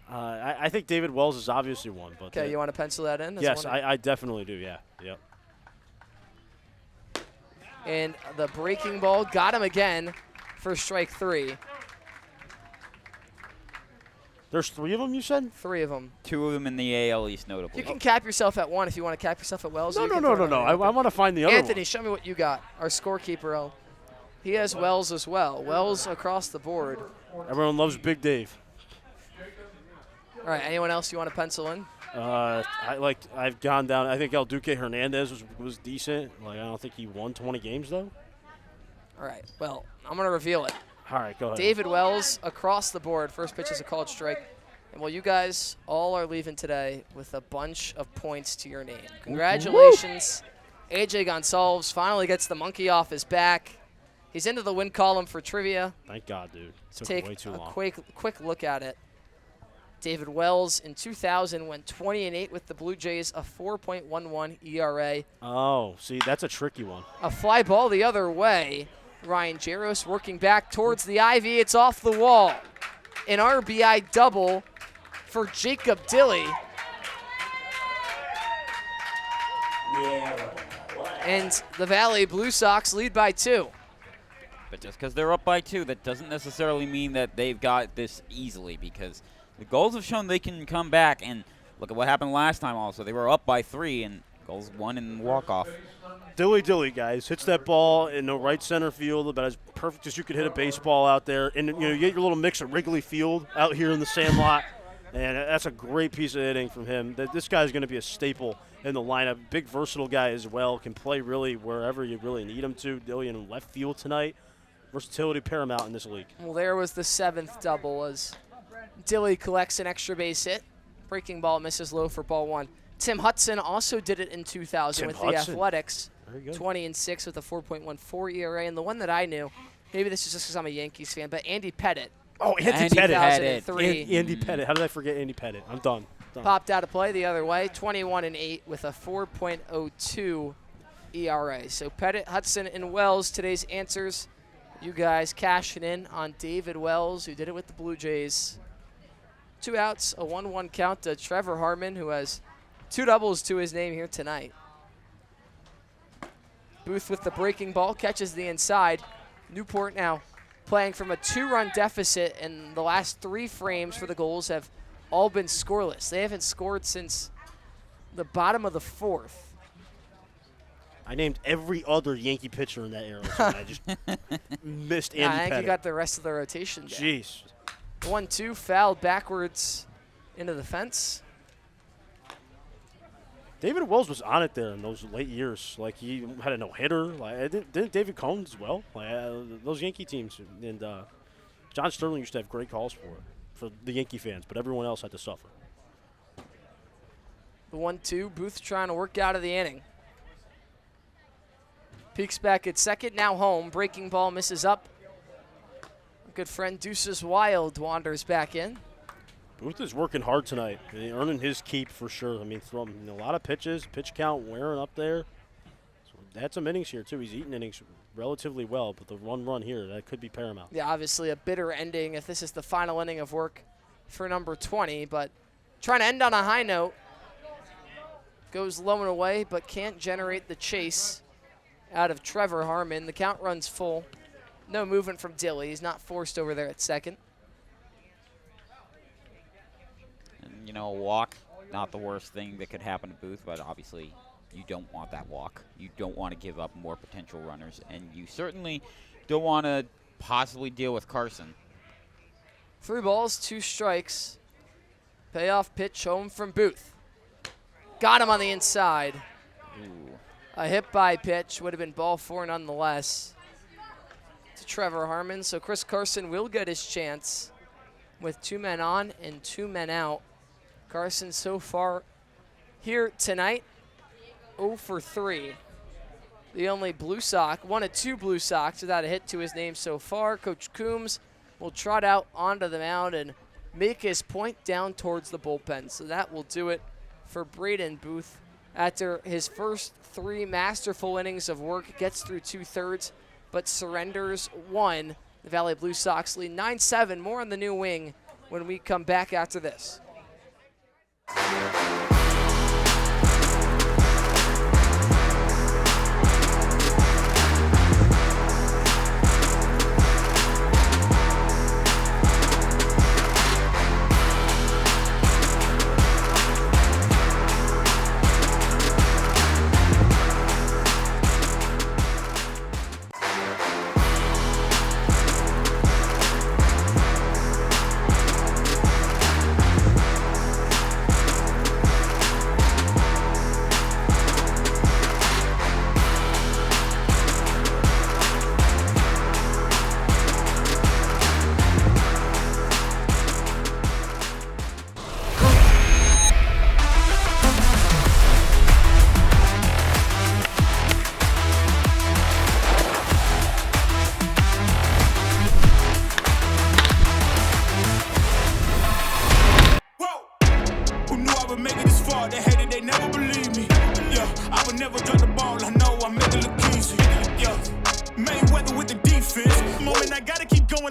I think David Wells is obviously one. But okay, you want to pencil that in? Yes, I definitely do, yeah. Yep. And the breaking ball got him again for strike 3. There's 3 of them, you said? 3 of them. 2 of them in the AL East, notably. You can cap yourself at 1 if you want to cap yourself at Wells. No. I want to find the other Anthony, one. show me what you got. Our scorekeeper, he has Wells as well. Wells across the board. Everyone loves Big Dave. All right, anyone else you want to pencil in? I've gone down. I think El Duque Hernandez was decent. I don't think he won 20 games though. All right. Well, I'm gonna reveal it. All right, go ahead. David Wells across the board. First pitch is a called strike. And you guys all are leaving today with a bunch of points to your name. Congratulations. AJ Gonsalves finally gets the monkey off his back. He's into the win column for trivia. Thank God, dude. Took Take way too long. a quick look at it. David Wells in 2000 went 20-8 with the Blue Jays, a 4.11 ERA. Oh, see, that's a tricky one. A fly ball the other way. Ryan Jaros working back towards the ivy. It's off the wall. An RBI double for Jacob Dilley. And the Valley Blue Sox lead by 2. But just because they're up by 2, that doesn't necessarily mean that they've got this easily, because the Gulls have shown they can come back, and look at what happened last time also. They were up by 3, and Gulls won in walk-off. Dilly, guys. Hits that ball in the right center field about as perfect as you could hit a baseball out there. And, you get your little mix of Wrigley Field out here in the Sandlot, and that's a great piece of hitting from him. This guy's going to be a staple in the lineup. Big, versatile guy as well. Can play really wherever you really need him to. Dilly in left field tonight. Versatility paramount in this league. Well, there was the 7th double as Dilley collects an extra base hit. Breaking ball misses low for ball 1. Tim Hudson also did it in 2000 with the Athletics. 20-6 with a 4.14 ERA. And the one that I knew, maybe this is just because I'm a Yankees fan, but Andy Pettit. Oh, Andy Pettit. 2003. Andy Pettit. How did I forget Andy Pettit? I'm done. Popped out of play the other way. 21-8 with a 4.02 ERA. So Pettit, Hudson, and Wells, today's answers. You guys cashing in on David Wells, who did it with the Blue Jays. 2 outs, a 1-1 count to Trevor Harmon, who has 2 doubles to his name here tonight. Booth with the breaking ball, catches the inside. Newport now playing from a 2-run deficit, and the last 3 frames for the Gulls have all been scoreless. They haven't scored since the bottom of the 4th. I named every other Yankee pitcher in that era, so I just missed Andy I think Pettit. you got the rest of the rotation down. Jeez. 1-2, fouled backwards into the fence. David Wells was on it there in those late years. He had a no-hitter. Didn't David Cohn as well? Those Yankee teams. And John Sterling used to have great calls for the Yankee fans, but everyone else had to suffer. The 1-2, Booth trying to work out of the inning. Peeks back at second, now home. Breaking ball misses up. Good friend Deuces Wild wanders back in. Booth is working hard tonight, earning his keep for sure. Throwing a lot of pitches, pitch count wearing up there. So had some innings here too. He's eaten innings relatively well, but the run here, that could be paramount. Yeah, obviously a bitter ending if this is the final inning of work for number 20, but trying to end on a high note. Goes low and away, but can't generate the chase out of Trevor Harmon. The count runs full. No movement from Dilley. He's not forced over there at second. And, a walk, not the worst thing that could happen to Booth, but obviously you don't want that walk. You don't want to give up more potential runners, and you certainly don't want to possibly deal with Carson. 3 balls, 2 strikes. Payoff pitch home from Booth. Got him on the inside. Ooh. A hit-by pitch would have been ball 4 nonetheless to Trevor Harmon. So Chris Carson will get his chance with 2 men on and 2 men out. Carson so far here tonight, 0 for 3. The only Blue Sox, 1 of 2 Blue Sox without a hit to his name so far. Coach Coombs will trot out onto the mound and make his point down towards the bullpen. So that will do it for Braden Booth. After his first 3 masterful innings of work, gets through 2/3, but surrenders 1. The Valley Blue Sox lead 9-7. More on the new wing when we come back after this.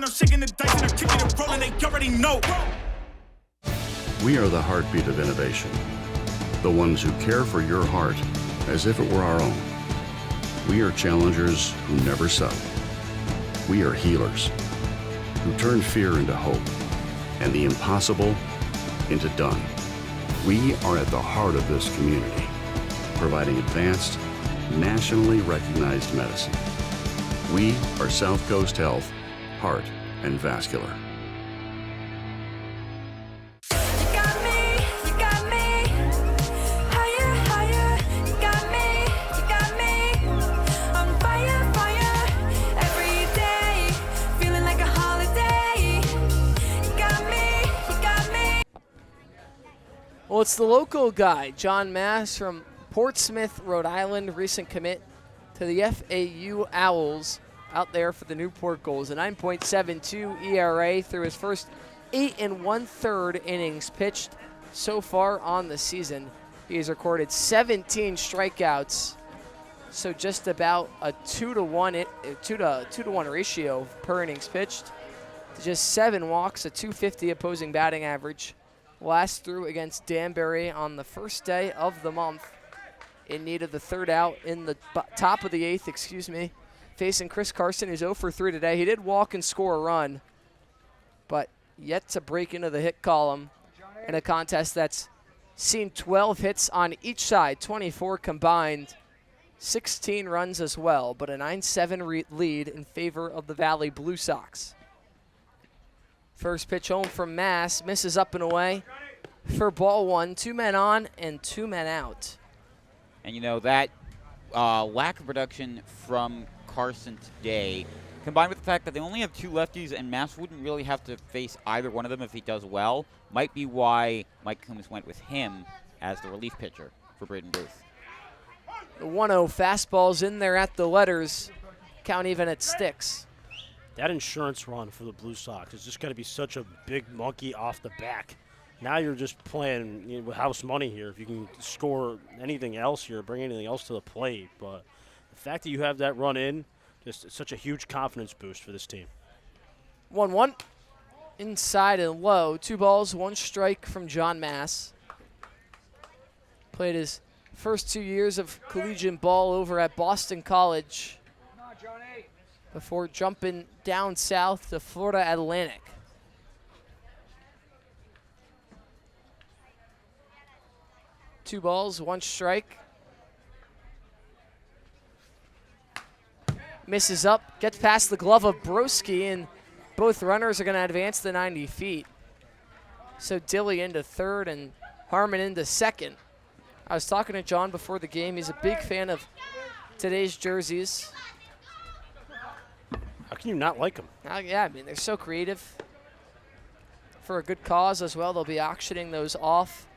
I'm shaking the dice and I'm kicking and rolling, they already know. We are the heartbeat of innovation. The ones who care for your heart as if it were our own. We are challengers who never settle. We are healers who turn fear into hope and the impossible into done. We are at the heart of this community, providing advanced, nationally recognized medicine. We are South Coast Health, Heart and Vascular. Well, it's the local guy, John Mass from Portsmouth, Rhode Island, recent commit to the FAU Owls out there for the Newport Gulls. A 9.72 ERA through his first 8 1/3 innings pitched so far on the season. He has recorded 17 strikeouts, so just about a 2-to-1 ratio per innings pitched. Just 7 walks, a .250 opposing batting average. Last through against Danbury on the first day of the month, in need of the third out in the top of the 8th, facing Chris Carson, who's 0 for 3 today. He did walk and score a run, but yet to break into the hit column in a contest that's seen 12 hits on each side, 24 combined, 16 runs as well, but a 9-7 lead in favor of the Valley Blue Sox. First pitch home from Mass, misses up and away for ball 1. 2 men on and 2 men out. And, you know, that lack of production from Carson today, combined with the fact that they only have 2 lefties and Mass wouldn't really have to face either one of them if he does well, might be why Mike Coombs went with him as the relief pitcher for Braden Booth. The 1-0 fastball's in there at the letters, count even at sticks. That insurance run for the Blue Sox is just going to be such a big monkey off the back. Now you're just playing with house money here. If you can score anything else here, bring anything else to the plate. But the fact that you have that run in, just such a huge confidence boost for this team. 1-1, inside and low. 2 balls, 1 strike from John Mass. Played his first 2 years of collegiate ball over at Boston College before jumping down south to Florida Atlantic. Two balls, 1 strike. Misses up, gets past the glove of Broski, and both runners are going to advance the 90 feet. So Dilly into third and Harmon into second. I was talking to John before the game. He's a big fan of today's jerseys. How can you not like them? Yeah, I mean, they're so creative. For a good cause as well. They'll be auctioning those off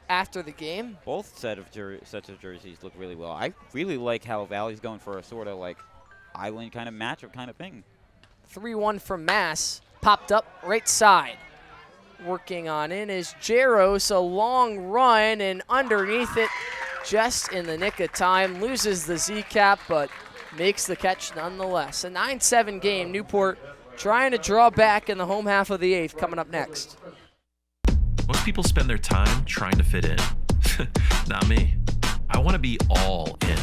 after the game. Both sets of jerseys look really well. I really like how Valley's going for a sort of like island kind of matchup kind of thing. 3-1 from Mass. Popped up right side. Working on in is Jaros. A long run and underneath it just in the nick of time. Loses the Z-cap, but makes the catch nonetheless. A 9-7 game. Newport trying to draw back in the home half of the 8th coming up next. Most people spend their time trying to fit in. Not me. I want to be all in.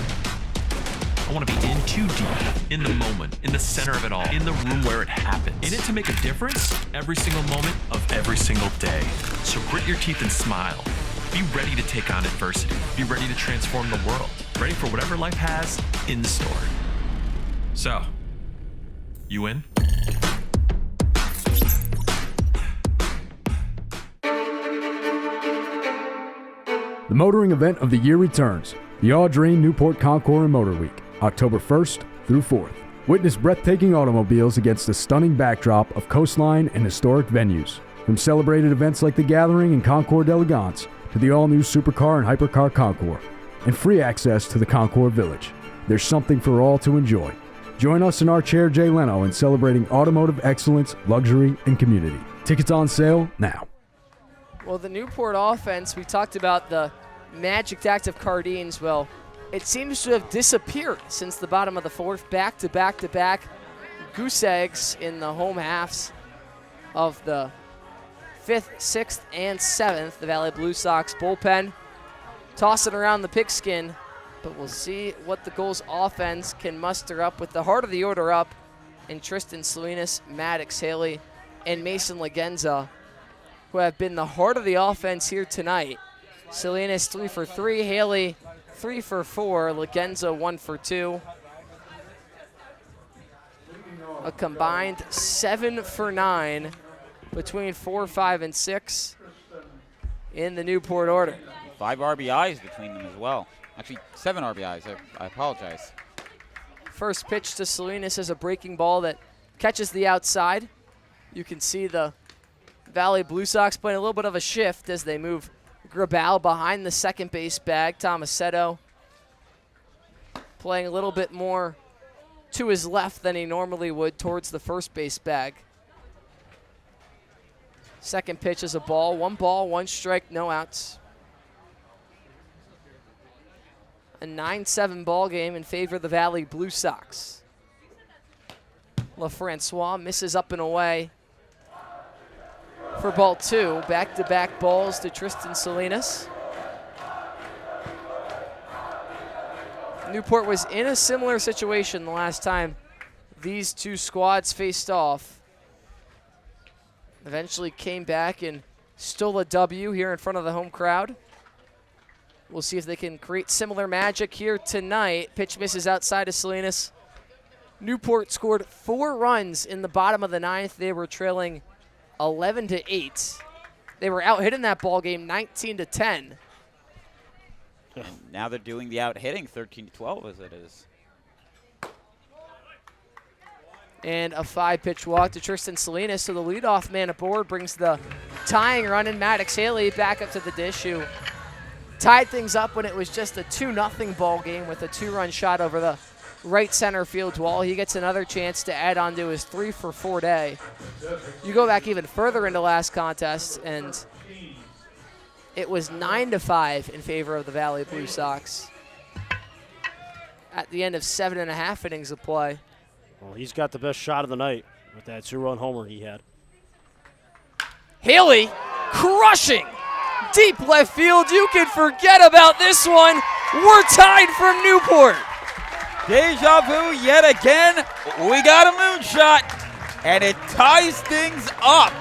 I want to be in too deep, in the moment, in the center of it all, in the room where it happens. In it to make a difference every single moment of every single day. So grit your teeth and smile. Be ready to take on adversity. Be ready to transform the world. Ready for whatever life has in store. So, you in? The motoring event of the year returns, the Audrain Newport Concours and Motor Week, October 1st through 4th. Witness breathtaking automobiles against the stunning backdrop of coastline and historic venues. From celebrated events like the Gathering and Concours d'Elegance to the all-new Supercar and Hypercar Concours, and free access to the Concours Village. There's something for all to enjoy. Join us in our chair Jay Leno in celebrating automotive excellence, luxury, and community. Tickets on sale now. Well, the Newport offense, we talked about the magic act of Cardines. Well, it seems to have disappeared since the bottom of the 4th. Back-to-back goose eggs in the home halves of the 5th, 6th, and 7th. The Valley Blue Sox bullpen tossing around the pigskin, but we'll see what the Gulls offense can muster up with the heart of the order up in Tristan Salinas, Maddox Haley, and Mason Legenza, who have been the heart of the offense here tonight. Salinas 3 for 3, Haley 3 for 4, Legenza 1 for 2. A combined 7 for 9 between 4, 5, and 6 in the Newport order. 5 RBIs between them as well. Actually, 7 RBIs. I apologize. First pitch to Salinas is a breaking ball that catches the outside. You can see the Valley Blue Sox playing a little bit of a shift as they move Grabal behind the second base bag. Tomasetto playing a little bit more to his left than he normally would towards the first base bag. Second pitch is a ball, 1 strike, no outs. A 9-7 ball game in favor of the Valley Blue Sox. LaFrancois misses up and away for ball 2. Back-to-back balls to Tristan Salinas. Newport was in a similar situation the last time these two squads faced off. Eventually came back and stole a W here in front of the home crowd. We'll see if they can create similar magic here tonight. Pitch misses outside of Salinas. Newport scored 4 runs in the bottom of the 9th. They were trailing 11-8. They were out hit in that ball game 19-10. And now they're doing the out hitting 13-12 as it is. And a 5-pitch walk to Tristan Salinas. So the leadoff man aboard brings the tying run in. Maddox Haley back up to the dish, who tied things up when it was just a 2-0 ball game with a 2-run shot over the right center field wall. He gets another chance to add on to his 3 for 4 day. You go back even further into last contest, and it was 9-5 in favor of the Valley Blue Sox at the end of 7.5 innings of play. Well, he's got the best shot of the night with that 2-run homer he had. Haley crushing deep left field. You can forget about this one. We're tied from Newport. Deja vu yet again. We got a moonshot, and it ties things up.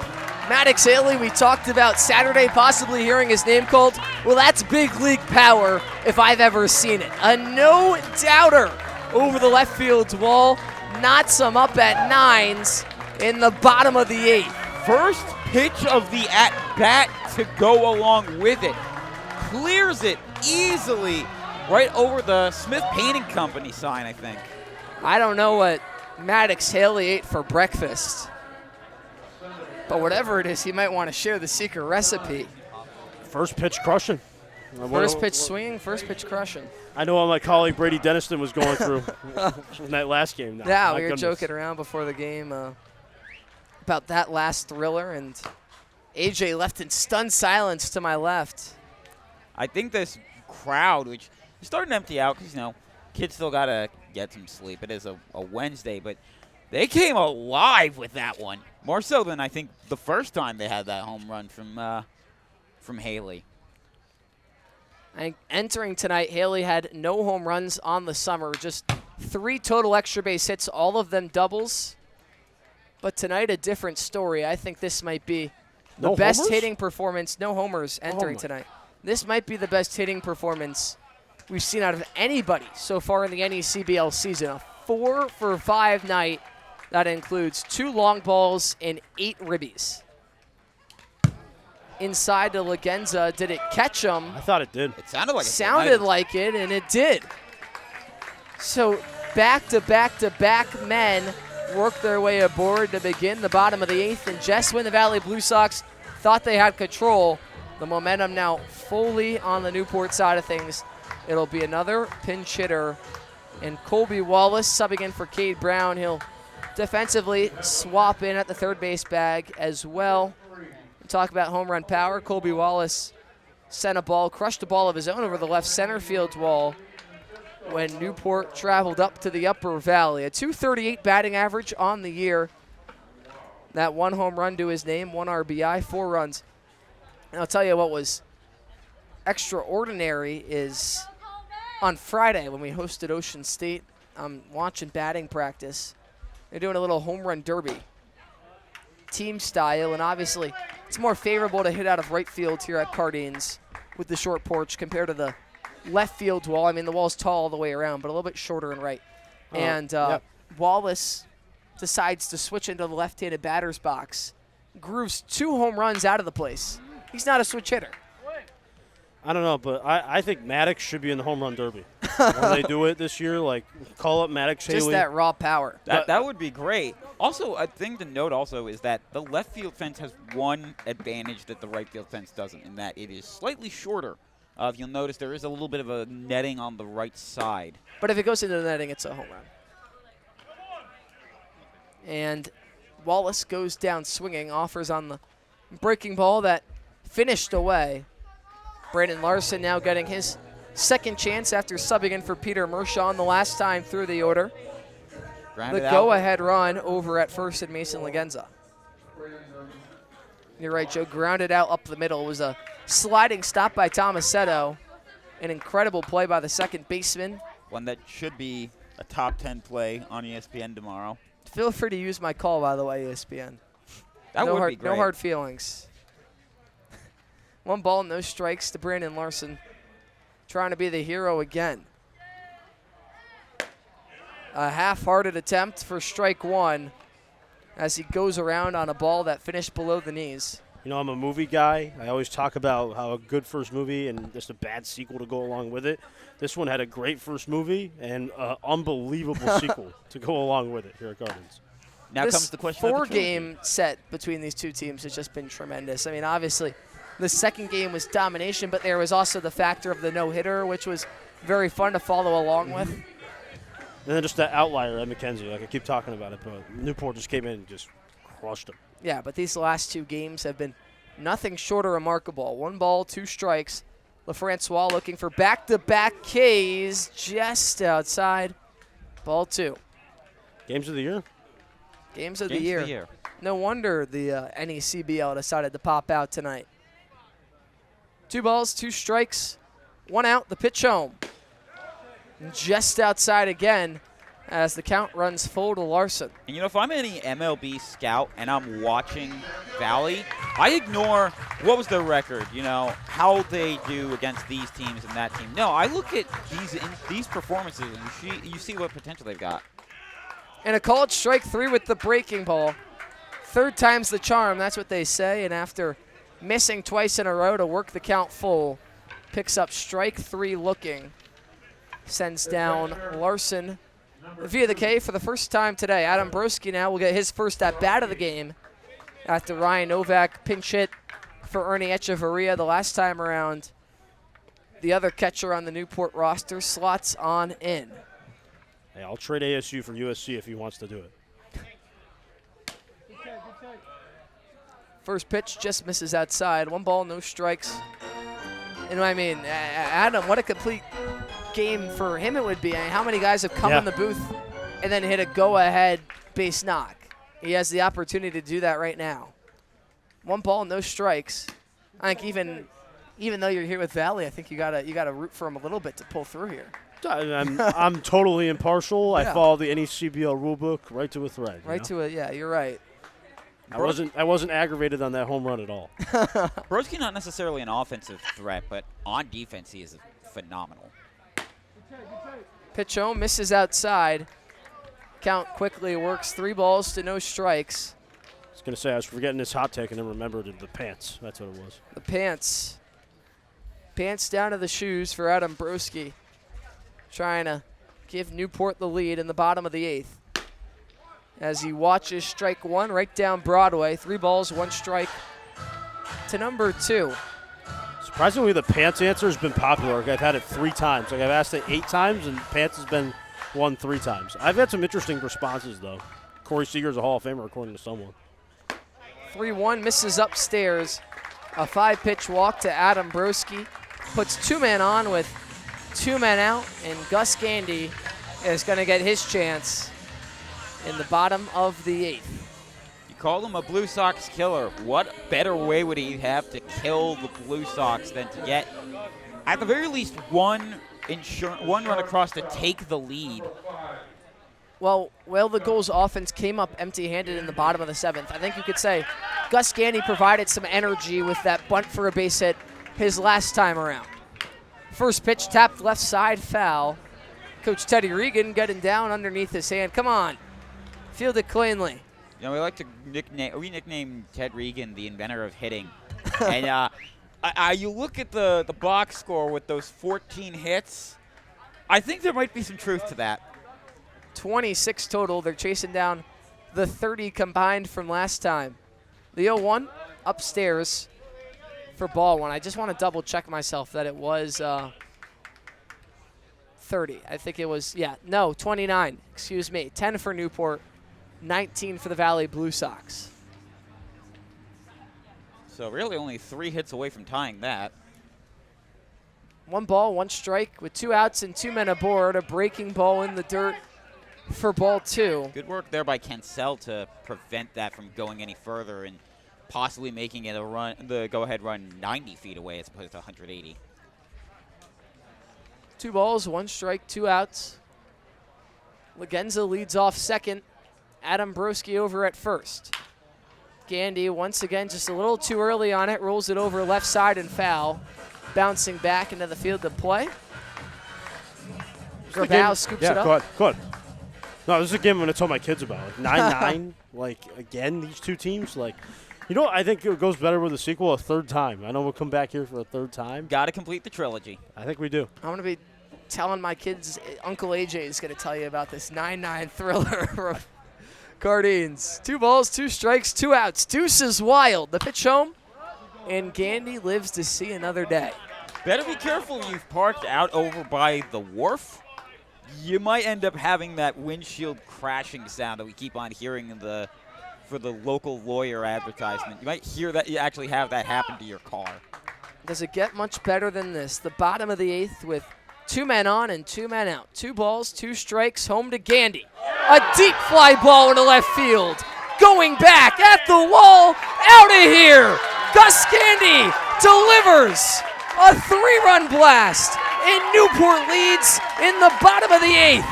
Maddox Haley, we talked about Saturday possibly hearing his name called. Well, that's big league power if I've ever seen it. A no-doubter over the left field wall. Knots him up at 9s in the bottom of the 8th. First pitch of the at-bat to go along with it. Clears it easily right over the Smith Painting Company sign, I think. I don't know what Maddox Haley ate for breakfast, but whatever it is, he might want to share the secret recipe. First pitch crushing. First pitch swinging, first pitch crushing. I know what my colleague Brady Denniston was going through in that last game. Now. Yeah, we were joking around before the game about that last thriller, and AJ left in stunned silence to my left. I think this crowd, which is starting to empty out because, kids still got to get some sleep. It is a Wednesday, but they came alive with that one. More so than I think the first time they had that home run from Haley. Entering tonight, Haley had no home runs on the summer, just 3 total extra base hits, all of them doubles. But tonight, a different story. I think this might be the best hitting performance. No homers entering tonight. This might be the best hitting performance we've seen out of anybody so far in the NECBL season. A 4 for 5 night that includes 2 long balls and 8 ribbies. Inside to Legenza. Did it catch him? I thought it did. It sounded like it. Sounded like it, and it did. So back-to-back-to-back men work their way aboard to begin the bottom of the 8th, and just when the Valley Blue Sox thought they had control, the momentum now fully on the Newport side of things. It'll be another pinch hitter, and Colby Wallace subbing in for Cade Brown. He'll defensively swap in at the third base bag as well. Talk about home run power. Colby Wallace sent a ball, crushed a ball of his own over the left center field wall when Newport traveled up to the Upper Valley. A .238 batting average on the year. That 1 home run to his name, 1 RBI, 4 runs. And I'll tell you what was extraordinary is on Friday when we hosted Ocean State, I'm watching batting practice. They're doing a little home run derby, team style, and obviously it's more favorable to hit out of right field here at Cardines with the short porch compared to the left field wall. I mean, the wall's tall all the way around, but a little bit shorter and right. Wallace decides to switch into the left-handed batter's box, grooves 2 home runs out of the place. He's not a switch hitter. I don't know, but I think Maddox should be in the home run derby. When they do it this year, like, call up Maddox Haley. Just that raw power. That would be great. Also, a thing to note also is that the left field fence has one advantage that the right field fence doesn't, in that it is slightly shorter. If you'll notice, there is a little bit of a netting on the right side. But if it goes into the netting, it's a home run. And Wallace goes down swinging, offers on the breaking ball that finished away. Brandon Larson now getting his second chance after subbing in for Peter Mershon the last time through the order. The go-ahead run over at first at Mason Legenza. You're right, Joe. Grounded out up the middle. It was a sliding stop by Tomasetto. An incredible play by the second baseman. One that should be a top 10 play on ESPN tomorrow. Feel free to use my call, by the way, ESPN. That would be great. No hard feelings. 1 ball, no strikes to Brandon Larson. Trying to be the hero again. A half-hearted attempt for strike 1 as he goes around on a ball that finished below the knees. You know, I'm a movie guy. I always talk about how a good first movie and just a bad sequel to go along with it. This one had a great first movie and an unbelievable sequel to go along with it here at Gardens. Now comes the question of the trilogy. 4-game set between these two teams has just been tremendous. I mean, obviously, the second game was domination, but there was also the factor of the no-hitter, which was very fun to follow along with. And then just that outlier at McKenzie. Like, I keep talking about it, but Newport just came in and just crushed them. Yeah, but these last 2 games have been nothing short of remarkable. 1 ball, 2 strikes. LaFrancois looking for back-to-back Ks just outside. Ball 2. Games of the year? Games of the year. No wonder the NECBL decided to pop out tonight. 2 balls, 2 strikes, 1 out, the pitch home. Just outside again as the count runs full to Larson. And, you know, if I'm any MLB scout and I'm watching Valley, I ignore what was their record, you know, how they do against these teams and that team. No, I look at these performances and you see what potential they've got. And a called strike 3 with the breaking ball. 3rd time's the charm, that's what they say. And after missing twice in a row to work the count full, picks up strike 3 looking. Sends down Larson via the K for the first time today. Adam Broski now will get his first at-bat of the game after Ryan Novak pinch hit for Ernie Echeverria the last time around. The other catcher on the Newport roster slots on in. Hey, I'll trade ASU for USC if he wants to do it. First pitch just misses outside. 1 ball, no strikes. And I mean, Adam, what a complete game for him it would be. I mean, how many guys have come in the booth and then hit a go-ahead base knock? He has the opportunity to do that right now. 1 ball, no strikes. I think even though you're here with Valley, I think you gotta root for him a little bit to pull through here. I'm totally impartial. Yeah. I follow the NECBL rulebook right to a thread. Right to it, yeah, you're right. I wasn't aggravated on that home run at all. Brodsky not necessarily an offensive threat, but on defense he is phenomenal. Pitch home, misses outside. Count quickly works 3 balls to no strikes. I was going to say I was forgetting this hot take and then remembered the pants. That's what it was. The pants. Pants down to the shoes for Adam Broski. Trying to give Newport the lead in the bottom of the 8th. As he watches strike 1 right down Broadway. 3 balls, 1 strike to number 2. Surprisingly, the pants answer has been popular. I've had it 3 times. Like, I've asked it 8 times, and pants has been won 3 times. I've had some interesting responses, though. Corey Seager's a Hall of Famer, according to someone. 3-1, misses upstairs. A 5-pitch walk to Adam Broski. Puts 2 men on with 2 men out, and Gus Gandy is going to get his chance in the bottom of the 8th. You call him a Blue Sox killer. What better way would he have to kill the Blue Sox than to get, at the very least, one run across to take the lead? Well, the Gulls offense came up empty-handed in the bottom of the 7th. I think you could say Gus Gandy provided some energy with that bunt for a base hit his last time around. First pitch tapped left side, foul. Coach Teddy Regan getting down underneath his hand. Come on, field it cleanly. You know, we like to nickname Ted Regan the inventor of hitting. And you look at the box score with those 14 hits, I think there might be some truth to that. 26 total. They're chasing down the 30 combined from last time. The 0-1 upstairs for ball one. I just want to double check myself that it was 30. I think it was, 29. Excuse me. 10 for Newport, 19 for the Valley Blue Sox. So really only 3 hits away from tying that. 1 ball, 1 strike with 2 outs and 2 men aboard. A breaking ball in the dirt for ball 2. Good work there by Cancel to prevent that from going any further and possibly making it the go-ahead run 90 feet away as opposed to 180. 2 balls, 1 strike, 2 outs. Legenza leads off second. Adam Broski over at first. Gandy once again just a little too early on it, rolls it over left side and foul. Bouncing back into the field to play. Grabau scoops it up. Go ahead. No, this is a game I'm going to tell my kids about. 9-9, again, these two teams, I think it goes better with a sequel a third time. I know we'll come back here for a third time. Got to complete the trilogy. I think we do. I'm going to be telling my kids, Uncle AJ is going to tell you about this 9-9 thriller from Cardines. 2 balls, 2 strikes, 2 outs. Deuce is wild. The pitch home, and Gandy lives to see another day. Better be careful. You've parked out over by the wharf. You might end up having that windshield crashing sound that we keep on hearing for the local lawyer advertisement. You might hear that. You actually have that happen to your car. Does it get much better than this? The bottom of the 8th with 2 men on and 2 men out. 2 balls, 2 strikes, home to Gandy. A deep fly ball into left field. Going back at the wall, out of here. Gus Gandy delivers a 3-run blast. And Newport leads in the bottom of the 8th.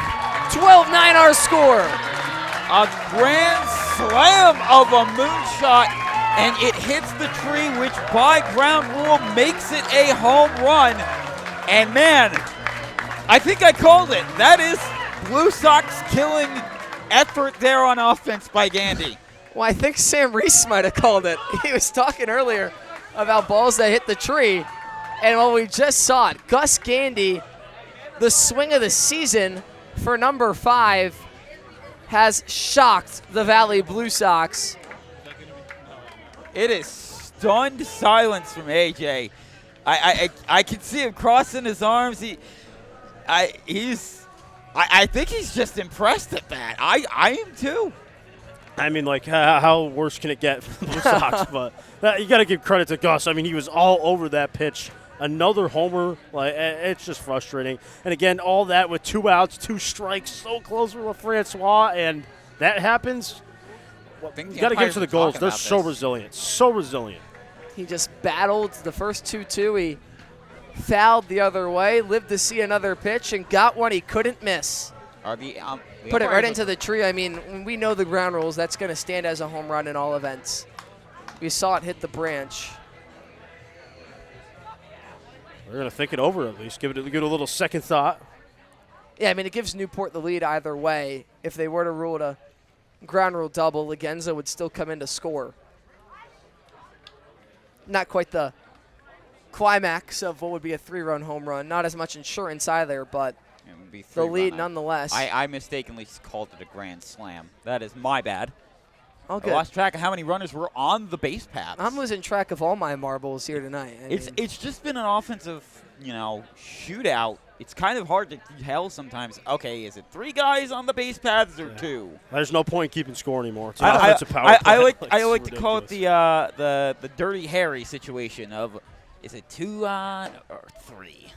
12-9 our score. A grand slam of a moonshot, and it hits the tree, which by ground rule makes it a home run. And man, I think I called it. That is Blue Sox killing effort there on offense by Gandy. Well, I think Sam Reese might have called it. He was talking earlier about balls that hit the tree. And well, we just saw it. Gus Gandy, the swing of the season for number 5, has shocked the Valley Blue Sox. It is stunned silence from AJ. I can see him crossing his arms. I think he's just impressed at that. I am too. I mean, how worse can it get for the Blue Sox? But you got to give credit to Gus. I mean, he was all over that pitch. Another homer, it's just frustrating. And again, all that with 2 outs, 2 strikes, so close with Francois, and that happens. You got to give it to the Gulls. They're so resilient, so resilient. He just battled the first 2-2. He fouled the other way, lived to see another pitch, and got one he couldn't miss. Put it right into the tree. I mean, when we know the ground rules, that's going to stand as a home run in all events. We saw it hit the branch. We're going to think it over at least. Give it a little second thought. Yeah, I mean, it gives Newport the lead either way. If they were to rule it a ground rule double, Legenza would still come in to score. Not quite the climax of what would be a 3-run home run. Not as much insurance either, but the lead nonetheless. I mistakenly called it a grand slam. That is my bad. Oh, good. I lost track of how many runners were on the base paths. I'm losing track of all my marbles here tonight. It's just been an offensive, shootout. It's kind of hard to tell sometimes. Okay, is it 3 guys on the base paths or 2? There's no point keeping score anymore. It's an offensive power play. I like to call it the Dirty Harry situation of, is it 2 on or 3?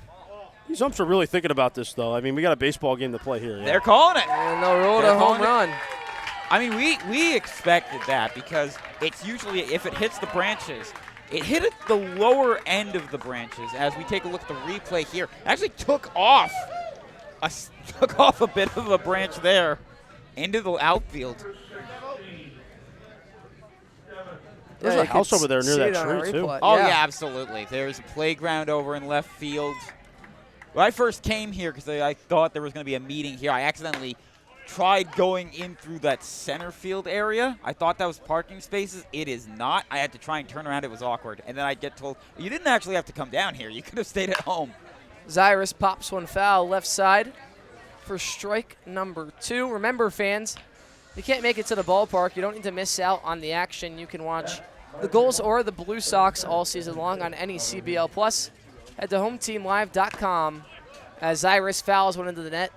These umps are really thinking about this, though. I mean, we got a baseball game to play here. Yeah. They're calling it. And they'll roll a home run. I mean, we expected that because it's usually, if it hits the branches, it hit at the lower end of the branches. As we take a look at the replay here, actually took off a bit of a branch there into the outfield. There's a house over there near that tree, too. Oh, yeah, absolutely. There's a playground over in left field. When I first came here, because I thought there was going to be a meeting here, I accidentally tried going in through that center field area. I thought that was parking spaces. It is not. I had to try and turn around. It was awkward. And then I'd get told, you didn't actually have to come down here. You could have stayed at home. Cyrus pops one foul left side for strike number 2. Remember, fans, you can't make it to the ballpark. You don't need to miss out on the action. You can watch the Gulls or the Blue Sox all season long on any CBL Plus. Head to hometeamlive.com as Cyrus fouls one into the net.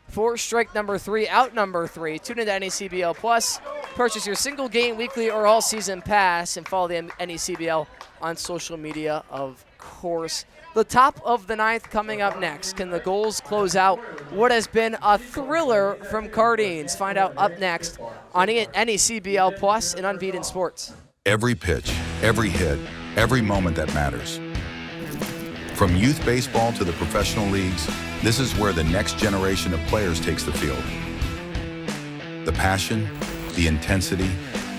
For strike number 3, out number 3. Tune into NECBL Plus. Purchase your single game, weekly, or all season pass and follow the NECBL on social media, of course. The top of the 9th coming up next. Can the Gulls close out what has been a thriller from Cardines? Find out up next on NECBL Plus and Unbeaten Sports. Every pitch, every hit, every moment that matters. From youth baseball to the professional leagues, this is where the next generation of players takes the field. The passion, the intensity,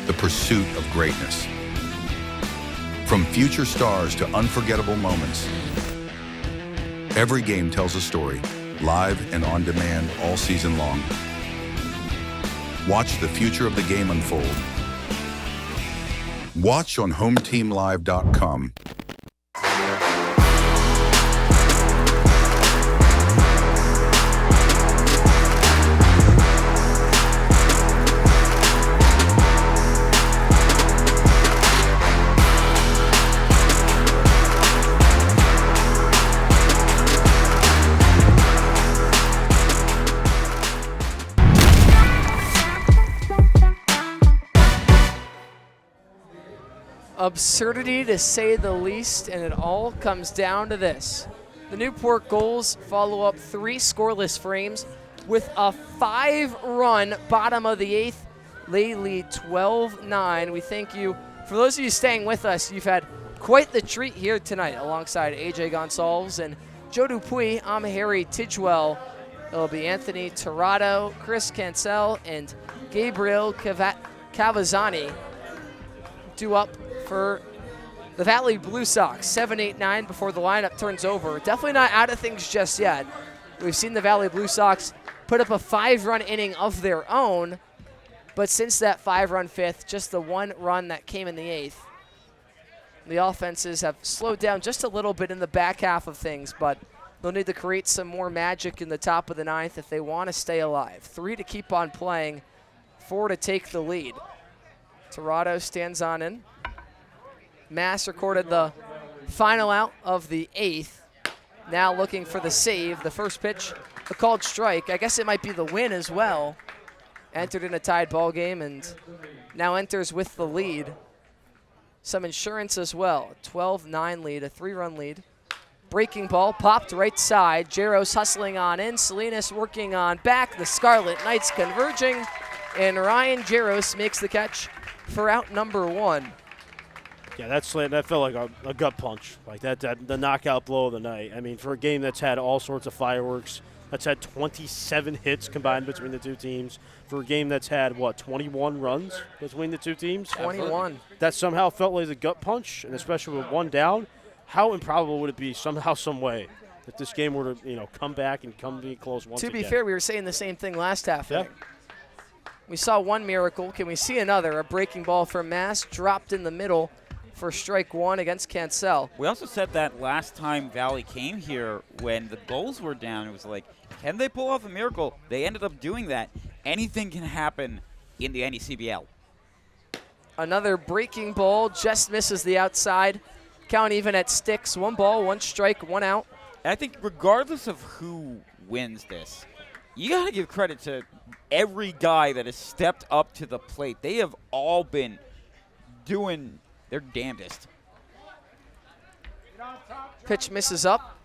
the pursuit of greatness. From future stars to unforgettable moments, every game tells a story, live and on demand all season long. Watch the future of the game unfold. Watch on hometeamlive.com. Absurdity to say the least, and it all comes down to this. The Newport Gulls follow up 3 scoreless frames with a 5-run bottom of the 8th. They lead 12-9. We thank you. For those of you staying with us, you've had quite the treat here tonight alongside AJ Gonsalves and Joe Dupuis. I'm Harry Tidgewell. It'll be Anthony Tirado, Chris Cancel, and Gabriel Cavazzani due up for the Valley Blue Sox. 7-8-9 before the lineup turns over. Definitely not out of things just yet. We've seen the Valley Blue Sox put up a 5-run inning of their own, but since that 5-run 5th, just the 1 run that came in the 8th, the offenses have slowed down just a little bit in the back half of things, but they'll need to create some more magic in the top of the 9th if they want to stay alive. 3 to keep on playing, 4 to take the lead. Tirado stands on in. Mass recorded the final out of the 8th. Now looking for the save. The first pitch, a called strike. I guess it might be the win as well. Entered in a tied ball game and now enters with the lead. Some insurance as well. 12-9 lead, a 3-run lead. Breaking ball, popped right side. Jaros hustling on in. Salinas working on back. The Scarlet Knights converging. And Ryan Jaros makes the catch for out number 1. Yeah, that felt like a gut punch, like that the knockout blow of the night. I mean, for a game that's had all sorts of fireworks, that's had 27 hits combined between the two teams, for a game that's had, 21 runs between the two teams? 21. That somehow felt like a gut punch, and especially with 1 down, how improbable would it be somehow, some way, that this game were to, come back and come be close once again? To be fair, we were saying the same thing last half. Yeah. We saw one miracle. Can we see another? A breaking ball from Mass, dropped in the middle for strike 1 against Cancel. We also said that last time Valley came here when the Gulls were down. It was like, can they pull off a miracle? They ended up doing that. Anything can happen in the NECBL. Another breaking ball, just misses the outside. Count even at sticks. 1 ball, 1 strike, 1 out. I think regardless of who wins this, you got to give credit to every guy that has stepped up to the plate. They have all been doing their damnedest. Pitch misses up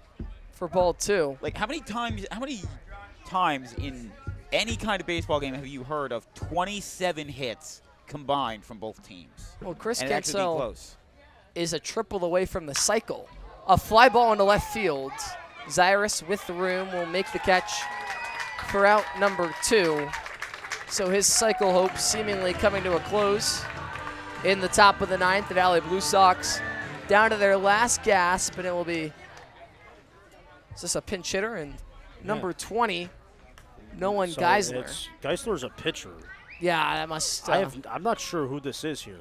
for ball 2. Like, how many times in any kind of baseball game have you heard of 27 hits combined from both teams? Well, Chris and it actually be Gensel close. is a triple away from the cycle. A fly ball into left field. Zyrus with the room will make the catch for out number 2. So his cycle hopes seemingly coming to a close in the top of the 9th. The Valley Blue Sox down to their last gasp, and it will be, is this a pinch hitter? And number 20, Nolan Geisler. Geisler's a pitcher. Yeah, that must. I'm not sure who this is here.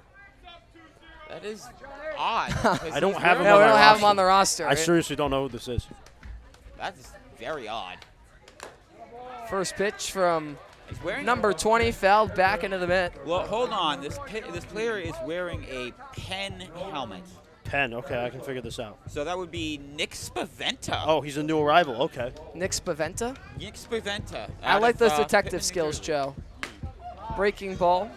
That is odd. I don't have him. No, we don't have him on the roster. I seriously don't know who this is. That's very odd. First pitch from number 20, fouled back into the mitt. Well, hold on. This player is wearing a Penn helmet. Penn, okay, I can figure this out. So that would be Nick Spaventa. Oh, he's a new arrival, okay. Nick Spaventa? Nick Spaventa. I like those detective skills, Joe. Breaking ball.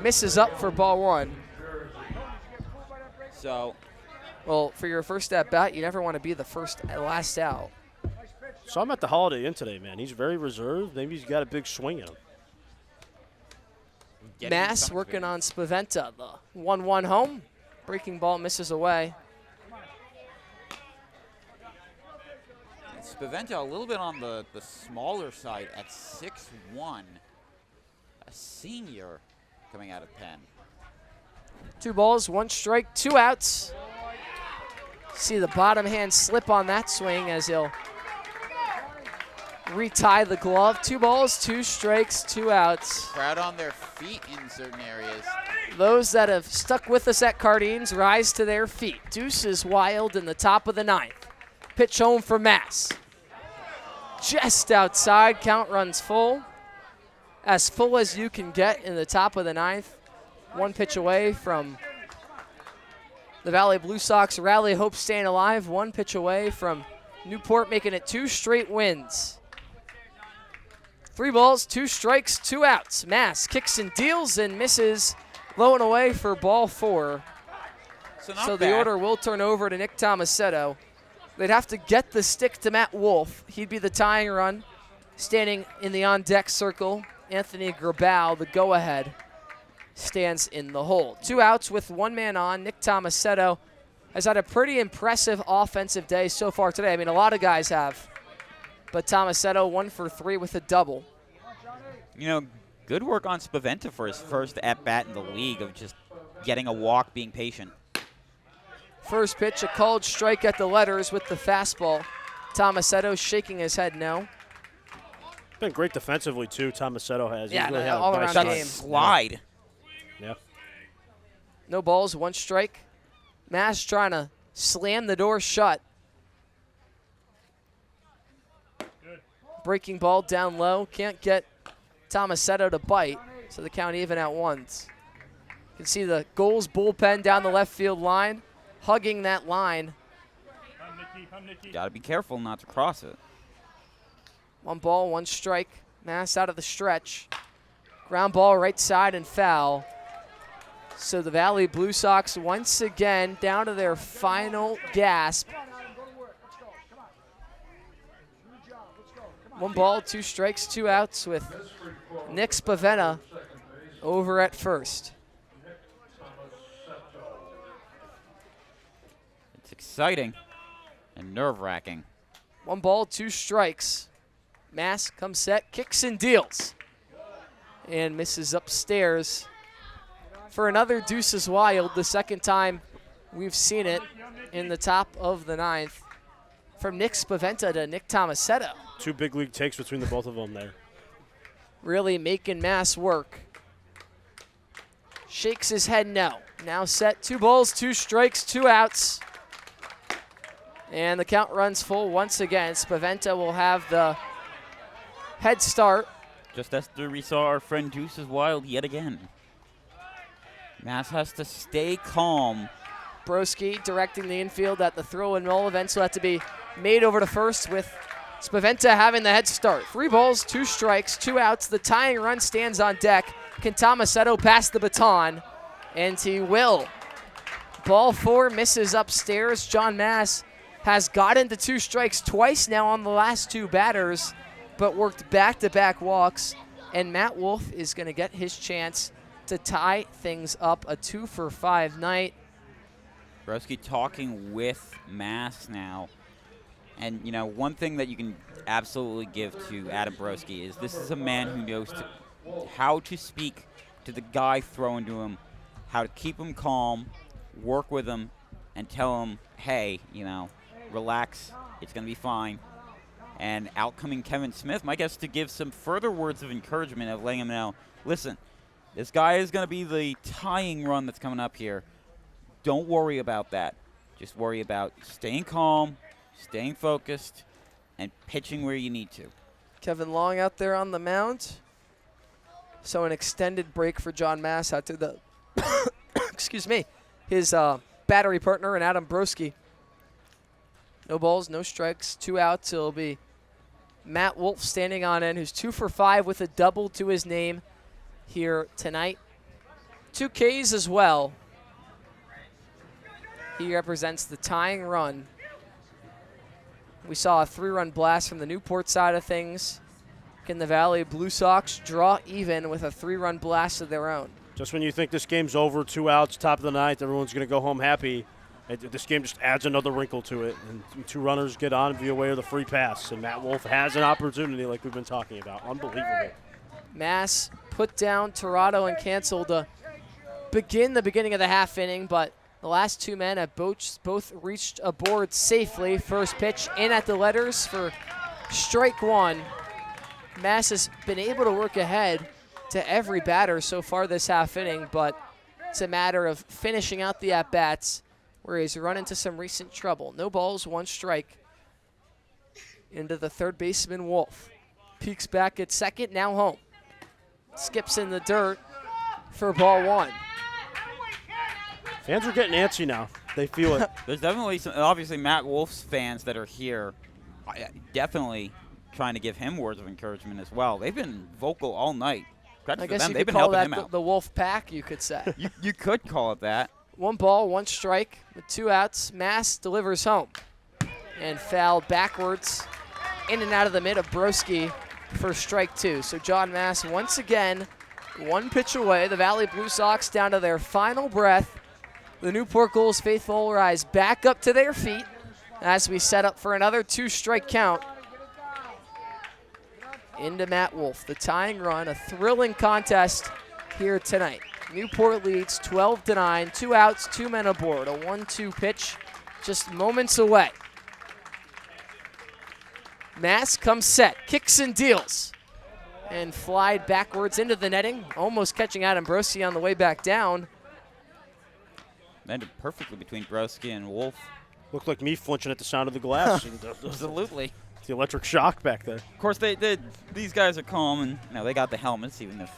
Misses up for ball 1. So. Well, for your first at bat, you never want to be the last out. So I'm at the Holiday Inn today, man. He's very reserved. Maybe he's got a big swing in him. Mass working on Spaventa. The 1-1 home. Breaking ball misses away. Spaventa a little bit on the smaller side at 6'1". A senior coming out of Penn. 2 balls, 1 strike, 2 outs. See the bottom hand slip on that swing as he'll retie the glove. 2 balls, 2 strikes, 2 outs. Crowd on their feet in certain areas. Those that have stuck with us at Cardines rise to their feet. Deuces wild in the top of the 9th. Pitch home for Mass. Just outside, count runs full. As full as you can get in the top of the 9th. 1 pitch away from the Valley Blue Sox rally hopes staying alive. 1 pitch away from Newport making it 2 straight wins. 3 balls, 2 strikes, 2 outs. Mass kicks and deals and misses. Low and away for ball 4. So the order will turn over to Nick Tomasetto. They'd have to get the stick to Matt Wolf. He'd be the tying run. Standing in the on-deck circle, Anthony Grabal, the go-ahead, stands in the hole. 2 outs with 1 man on. Nick Tomasetto has had a pretty impressive offensive day so far today. I mean, a lot of guys have. But Tomasetto 1 for 3 with a double. You know, good work on Spaventa for his first at-bat in the league of just getting a walk, being patient. First pitch, a called strike at the letters with the fastball. Tomasetto shaking his head no. Been great defensively, too, Tomasetto has. Yeah, He's really had a all-around nice game. Slide. Yeah. No balls, 1 strike. Mass trying to slam the door shut. Breaking ball down low. Can't get Tomasetto to bite, so the count even at 1s. You can see the Gulls bullpen down the left field line, hugging that line. Got to be careful not to cross it. 1 ball, 1 strike. Mass out of the stretch. Ground ball right side and foul. So the Valley Blue Sox once again down to their final gasp. 1 ball, 2 strikes, 2 outs with Nick Spaventa over at first. It's exciting and nerve-wracking. 1 ball, 2 strikes. Mass comes set, kicks and deals. And misses upstairs for another deuces wild, the second time we've seen it in the top of the 9th. From Nick Spaventa to Nick Tomasetto. 2 big league takes between the both of them there. Really making Mass work. Shakes his head no. Now set, 2 balls, 2 strikes, 2 outs. And the count runs full once again. Spaventa will have the head start. Just after we saw our friend Deuces Wild yet again. Mass has to stay calm. Broski directing the infield at the throw and roll. Events will have to be made over to first with Spaventa having the head start. 3 balls, 2 strikes, 2 outs. The tying run stands on deck. Can Tomasetto pass the baton? And he will. Ball 4 misses upstairs. John Mass has gotten to 2 strikes twice now on the last 2 batters, but worked back-to-back walks. And Matt Wolf is going to get his chance to tie things up, a 2-for-5 night. Broski talking with Mass now. And, you know, one thing that you can absolutely give to Adam Broski is this is a man who knows how to speak to the guy throwing to him, how to keep him calm, work with him, and tell him, hey, you know, relax, it's going to be fine. And out coming Kevin Smith, my guess to give some further words of encouragement of letting him know, listen, this guy is going to be the tying run that's coming up here. Don't worry about that. Just worry about staying calm, staying focused, and pitching where you need to. Kevin Long out there on the mound. So an extended break for John Mass out to the, excuse me, his battery partner and Adam Broski. No balls, no strikes, 2 outs. It'll be Matt Wolf standing on end, who's 2-for-5 with a double to his name here tonight. 2 Ks as well. He represents the tying run. We saw a 3-run blast from the Newport side of things. Can the Valley Blue Sox draw even with a 3-run blast of their own? Just when you think this game's over, 2 outs, top of the ninth, everyone's going to go home happy. This game just adds another wrinkle to it. And 2 runners get on via way of the free pass. And Matt Wolf has an opportunity like we've been talking about. Unbelievable. Mass put down Torado and canceled to begin the beginning of the half inning, but the last 2 men have both reached aboard safely. First pitch in at the letters for strike 1. Mass has been able to work ahead to every batter so far this half inning, but it's a matter of finishing out the at-bats where he's run into some recent trouble. No balls, 1 strike. Into the third baseman, Wolf. Peeks back at second, now home. Skips in the dirt for ball 1. Fans are getting antsy now. They feel it. There's definitely some, obviously Matt Wolf's fans that are here definitely trying to give him words of encouragement as well. They've been vocal all night. Credit I for guess them. you They've could been call helping that him out. the Wolf Pack, you could say. You could call it that. 1 ball, 1 strike with 2 outs. Mass delivers home and fouled backwards in and out of the mid of Broski for strike 2. So John Mass once again 1 pitch away. The Valley Blue Sox down to their final breath. The Newport Gulls faithful rise back up to their feet as we set up for another 2-strike count. Into Matt Wolf, the tying run, a thrilling contest here tonight. Newport leads 12-9, 2 outs, 2 men aboard. A 1-2 pitch just moments away. Mass comes set, kicks and deals, and flied backwards into the netting, almost catching Adam Broski on the way back down. Landed perfectly between Broski and Wolf. Looked like me flinching at the sound of the glass. Absolutely. The electric shock back there. Of course, these guys are calm, and they got the helmets, even if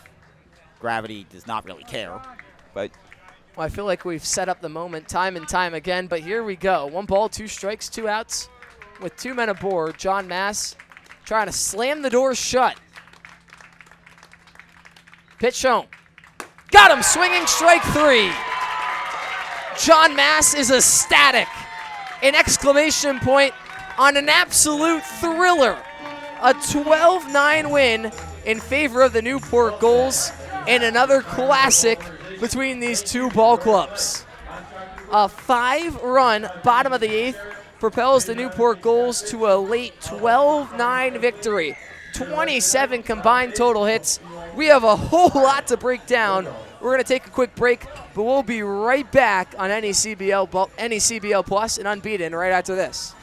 gravity does not really care. But well, I feel like we've set up the moment time and time again, but here we go. 1 ball, 2 strikes, 2 outs with 2 men aboard. John Mass trying to slam the door shut. Pitch home. Got him, swinging strike 3. John Mass is ecstatic. An exclamation point on an absolute thriller. A 12-9 win in favor of the Newport Gulls and another classic between these 2 ball clubs. A 5-run bottom of the 8th propels the Newport Gulls to a late 12-9 victory. 27 combined total hits. We have a whole lot to break down. We're going to take a quick break, but we'll be right back on NECBL Plus and Unbeaten right after this.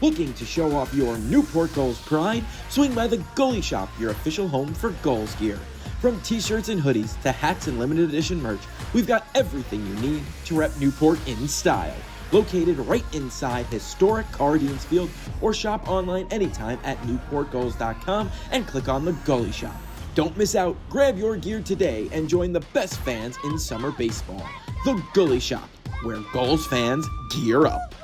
Looking to show off your Newport Gulls pride? Swing by the Goalie Shop, your official home for Gulls gear. From t-shirts and hoodies to hats and limited edition merch, we've got everything you need to rep Newport in style. Located right inside historic Cardines Field, or shop online anytime at newportgulls.com and click on the Goalie Shop. Don't miss out, grab your gear today and join the best fans in summer baseball. The Goalie Shop, where Gulls fans gear up.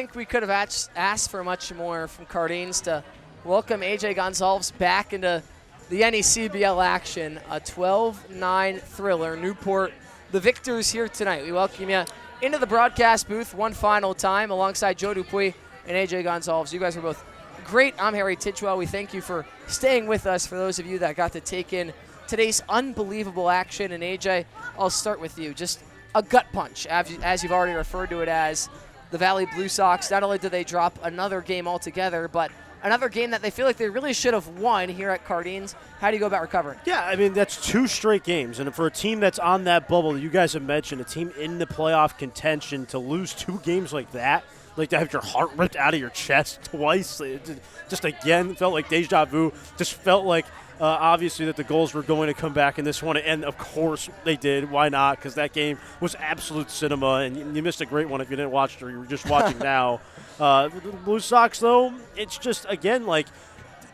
think we could have asked for much more from Cardines to welcome AJ Gonzalez back into the NECBL action. A 12-9 thriller. Newport, the victors here tonight. We welcome you into the broadcast booth one final time alongside Joe Dupuis and AJ Gonzalez. You guys were both great. I'm Harry Tidgewell. We thank you for staying with us. For those of you that got to take in today's unbelievable action, and AJ, I'll start with you. Just a gut punch, as you've already referred to it as. The Valley Blue Sox, not only did they drop another game altogether, but another game that they feel like they really should have won here at Cardines. How do you go about recovering? Yeah, I mean, that's 2 straight games. And for a team that's on that bubble, you guys have mentioned, a team in the playoff contention, to lose 2 games like that, like to have your heart ripped out of your chest twice, it just again felt like deja vu. Just felt like obviously that the Gulls were going to come back in this one, and of course they did. Why not? Because that game was absolute cinema, and you missed a great one if you didn't watch it or you were just watching now. The Blue Sox, though, it's just, again, like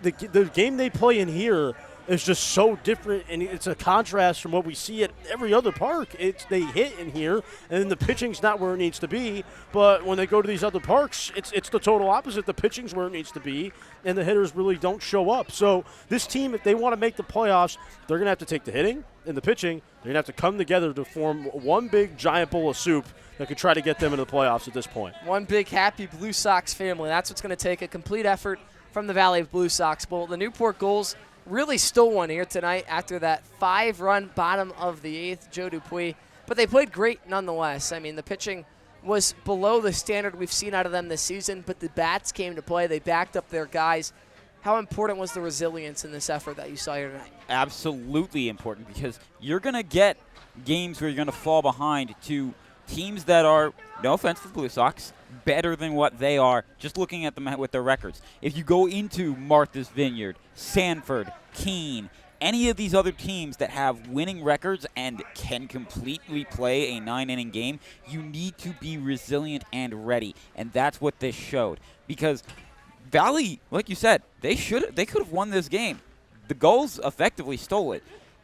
the game they play in here is just so different, and it's a contrast from what we see at every other park. They hit in here, and then the pitching's not where it needs to be. But when they go to these other parks, it's the total opposite. The pitching's where it needs to be, and the hitters really don't show up. So this team, if they want to make the playoffs, they're going to have to take the hitting and the pitching. They're going to have to come together to form one big giant bowl of soup that could try to get them into the playoffs at this point. One big happy Blue Sox family. That's what's going to take a complete effort from the Valley Blue Sox Bowl. The Newport Gulls really stole one here tonight after that 5-run bottom of the 8th, Joe Dupuis. But they played great nonetheless. I mean, the pitching was below the standard we've seen out of them this season, but the bats came to play. They backed up their guys. How important was the resilience in this effort that you saw here tonight? Absolutely important, because you're going to get games where you're going to fall behind to teams that are, no offense to the Blue Sox, better than what they are, just looking at them with their records. If you go into Martha's Vineyard, Sanford, Keene, any of these other teams that have winning records and can completely play a 9-inning game, you need to be resilient and ready, and that's what this showed. Because Valley, like you said, they could have won this game. The Gulls effectively stole it.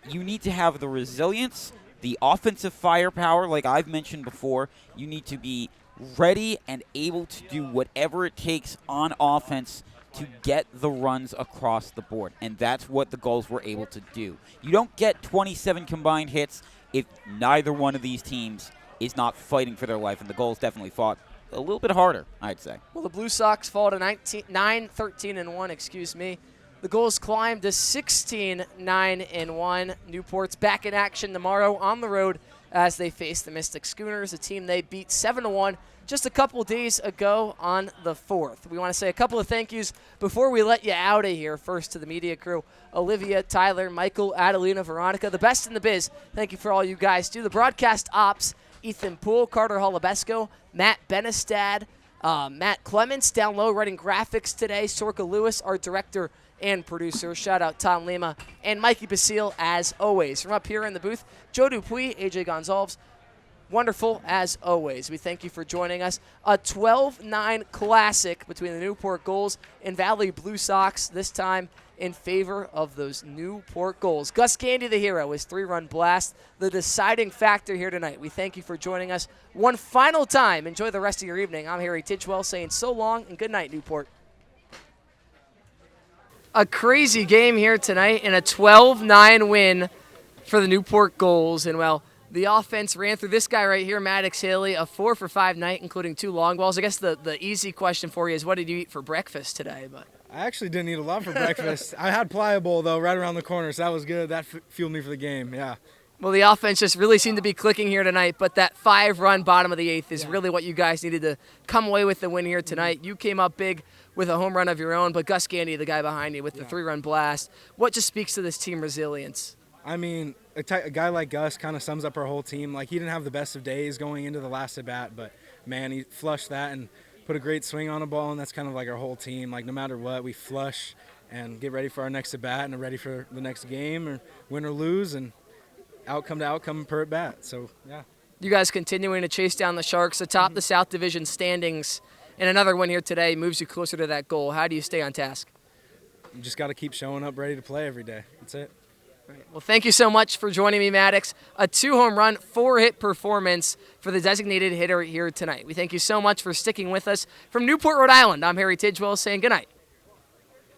You need to have the resilience, the offensive firepower, like I've mentioned before. You need to be ready and able to do whatever it takes on offense to get the runs across the board. And that's what the Gulls were able to do. You don't get 27 combined hits if neither one of these teams is not fighting for their life. And the Gulls definitely fought a little bit harder, I'd say. Well, the Blue Sox fall to 9-13-1, The Gulls climbed to 16-9-1. Newport's back in action tomorrow on the road as they face the Mystic Schooners, a team they beat 7-1 just a couple days ago on the 4th. We want to say a couple of thank yous before we let you out of here. First to the media crew, Olivia, Tyler, Michael, Adelina, Veronica, the best in the biz. Thank you for all you guys do. The broadcast ops, Ethan Poole, Carter Holubesco, Matt Benestad, Matt Clements down low writing graphics today, Sorka Lewis, our director and producer. Shout out Tom Lima and Mikey Basile as always. From up here in the booth, Joe Dupuis, AJ Gonzalez. Wonderful as always. We thank you for joining us. A 12-9 classic between the Newport Gulls and Valley Blue Sox, this time in favor of those Newport Gulls. Gus Candy, the hero, his 3-run blast, the deciding factor here tonight. We thank you for joining us one final time. Enjoy the rest of your evening. I'm Harry Tidgewell saying so long and good night, Newport. A crazy game here tonight and a 12-9 win for the Newport Gulls. And, well, the offense ran through this guy right here, Maddox Haley, a 4-for-5 night, including 2 long balls. I guess the easy question for you is, what did you eat for breakfast today? But I actually didn't eat a lot for breakfast. I had Pliable, though, right around the corner, so that was good. That fueled me for the game, yeah. Well, the offense just really seemed to be clicking here tonight, but that 5-run bottom of the 8th is really what you guys needed to come away with the win here tonight. You came up big with a home run of your own, but Gus Gandy, the guy behind you, with the 3-run blast. What just speaks to this team resilience? I mean, a guy like Gus kind of sums up our whole team. Like, he didn't have the best of days going into the last at-bat, but, man, he flushed that and put a great swing on the ball, and that's kind of like our whole team. Like, no matter what, we flush and get ready for our next at-bat and are ready for the next game, or win or lose, and outcome to outcome per at-bat. So, yeah. You guys continuing to chase down the Sharks atop the South Division standings, and another win here today moves you closer to that goal. How do you stay on task? You just got to keep showing up ready to play every day. That's it. Well, thank you so much for joining me, Maddox. A 2-home run, 4-hit performance for the designated hitter here tonight. We thank you so much for sticking with us. From Newport, Rhode Island, I'm Harry Tidgewell saying good night.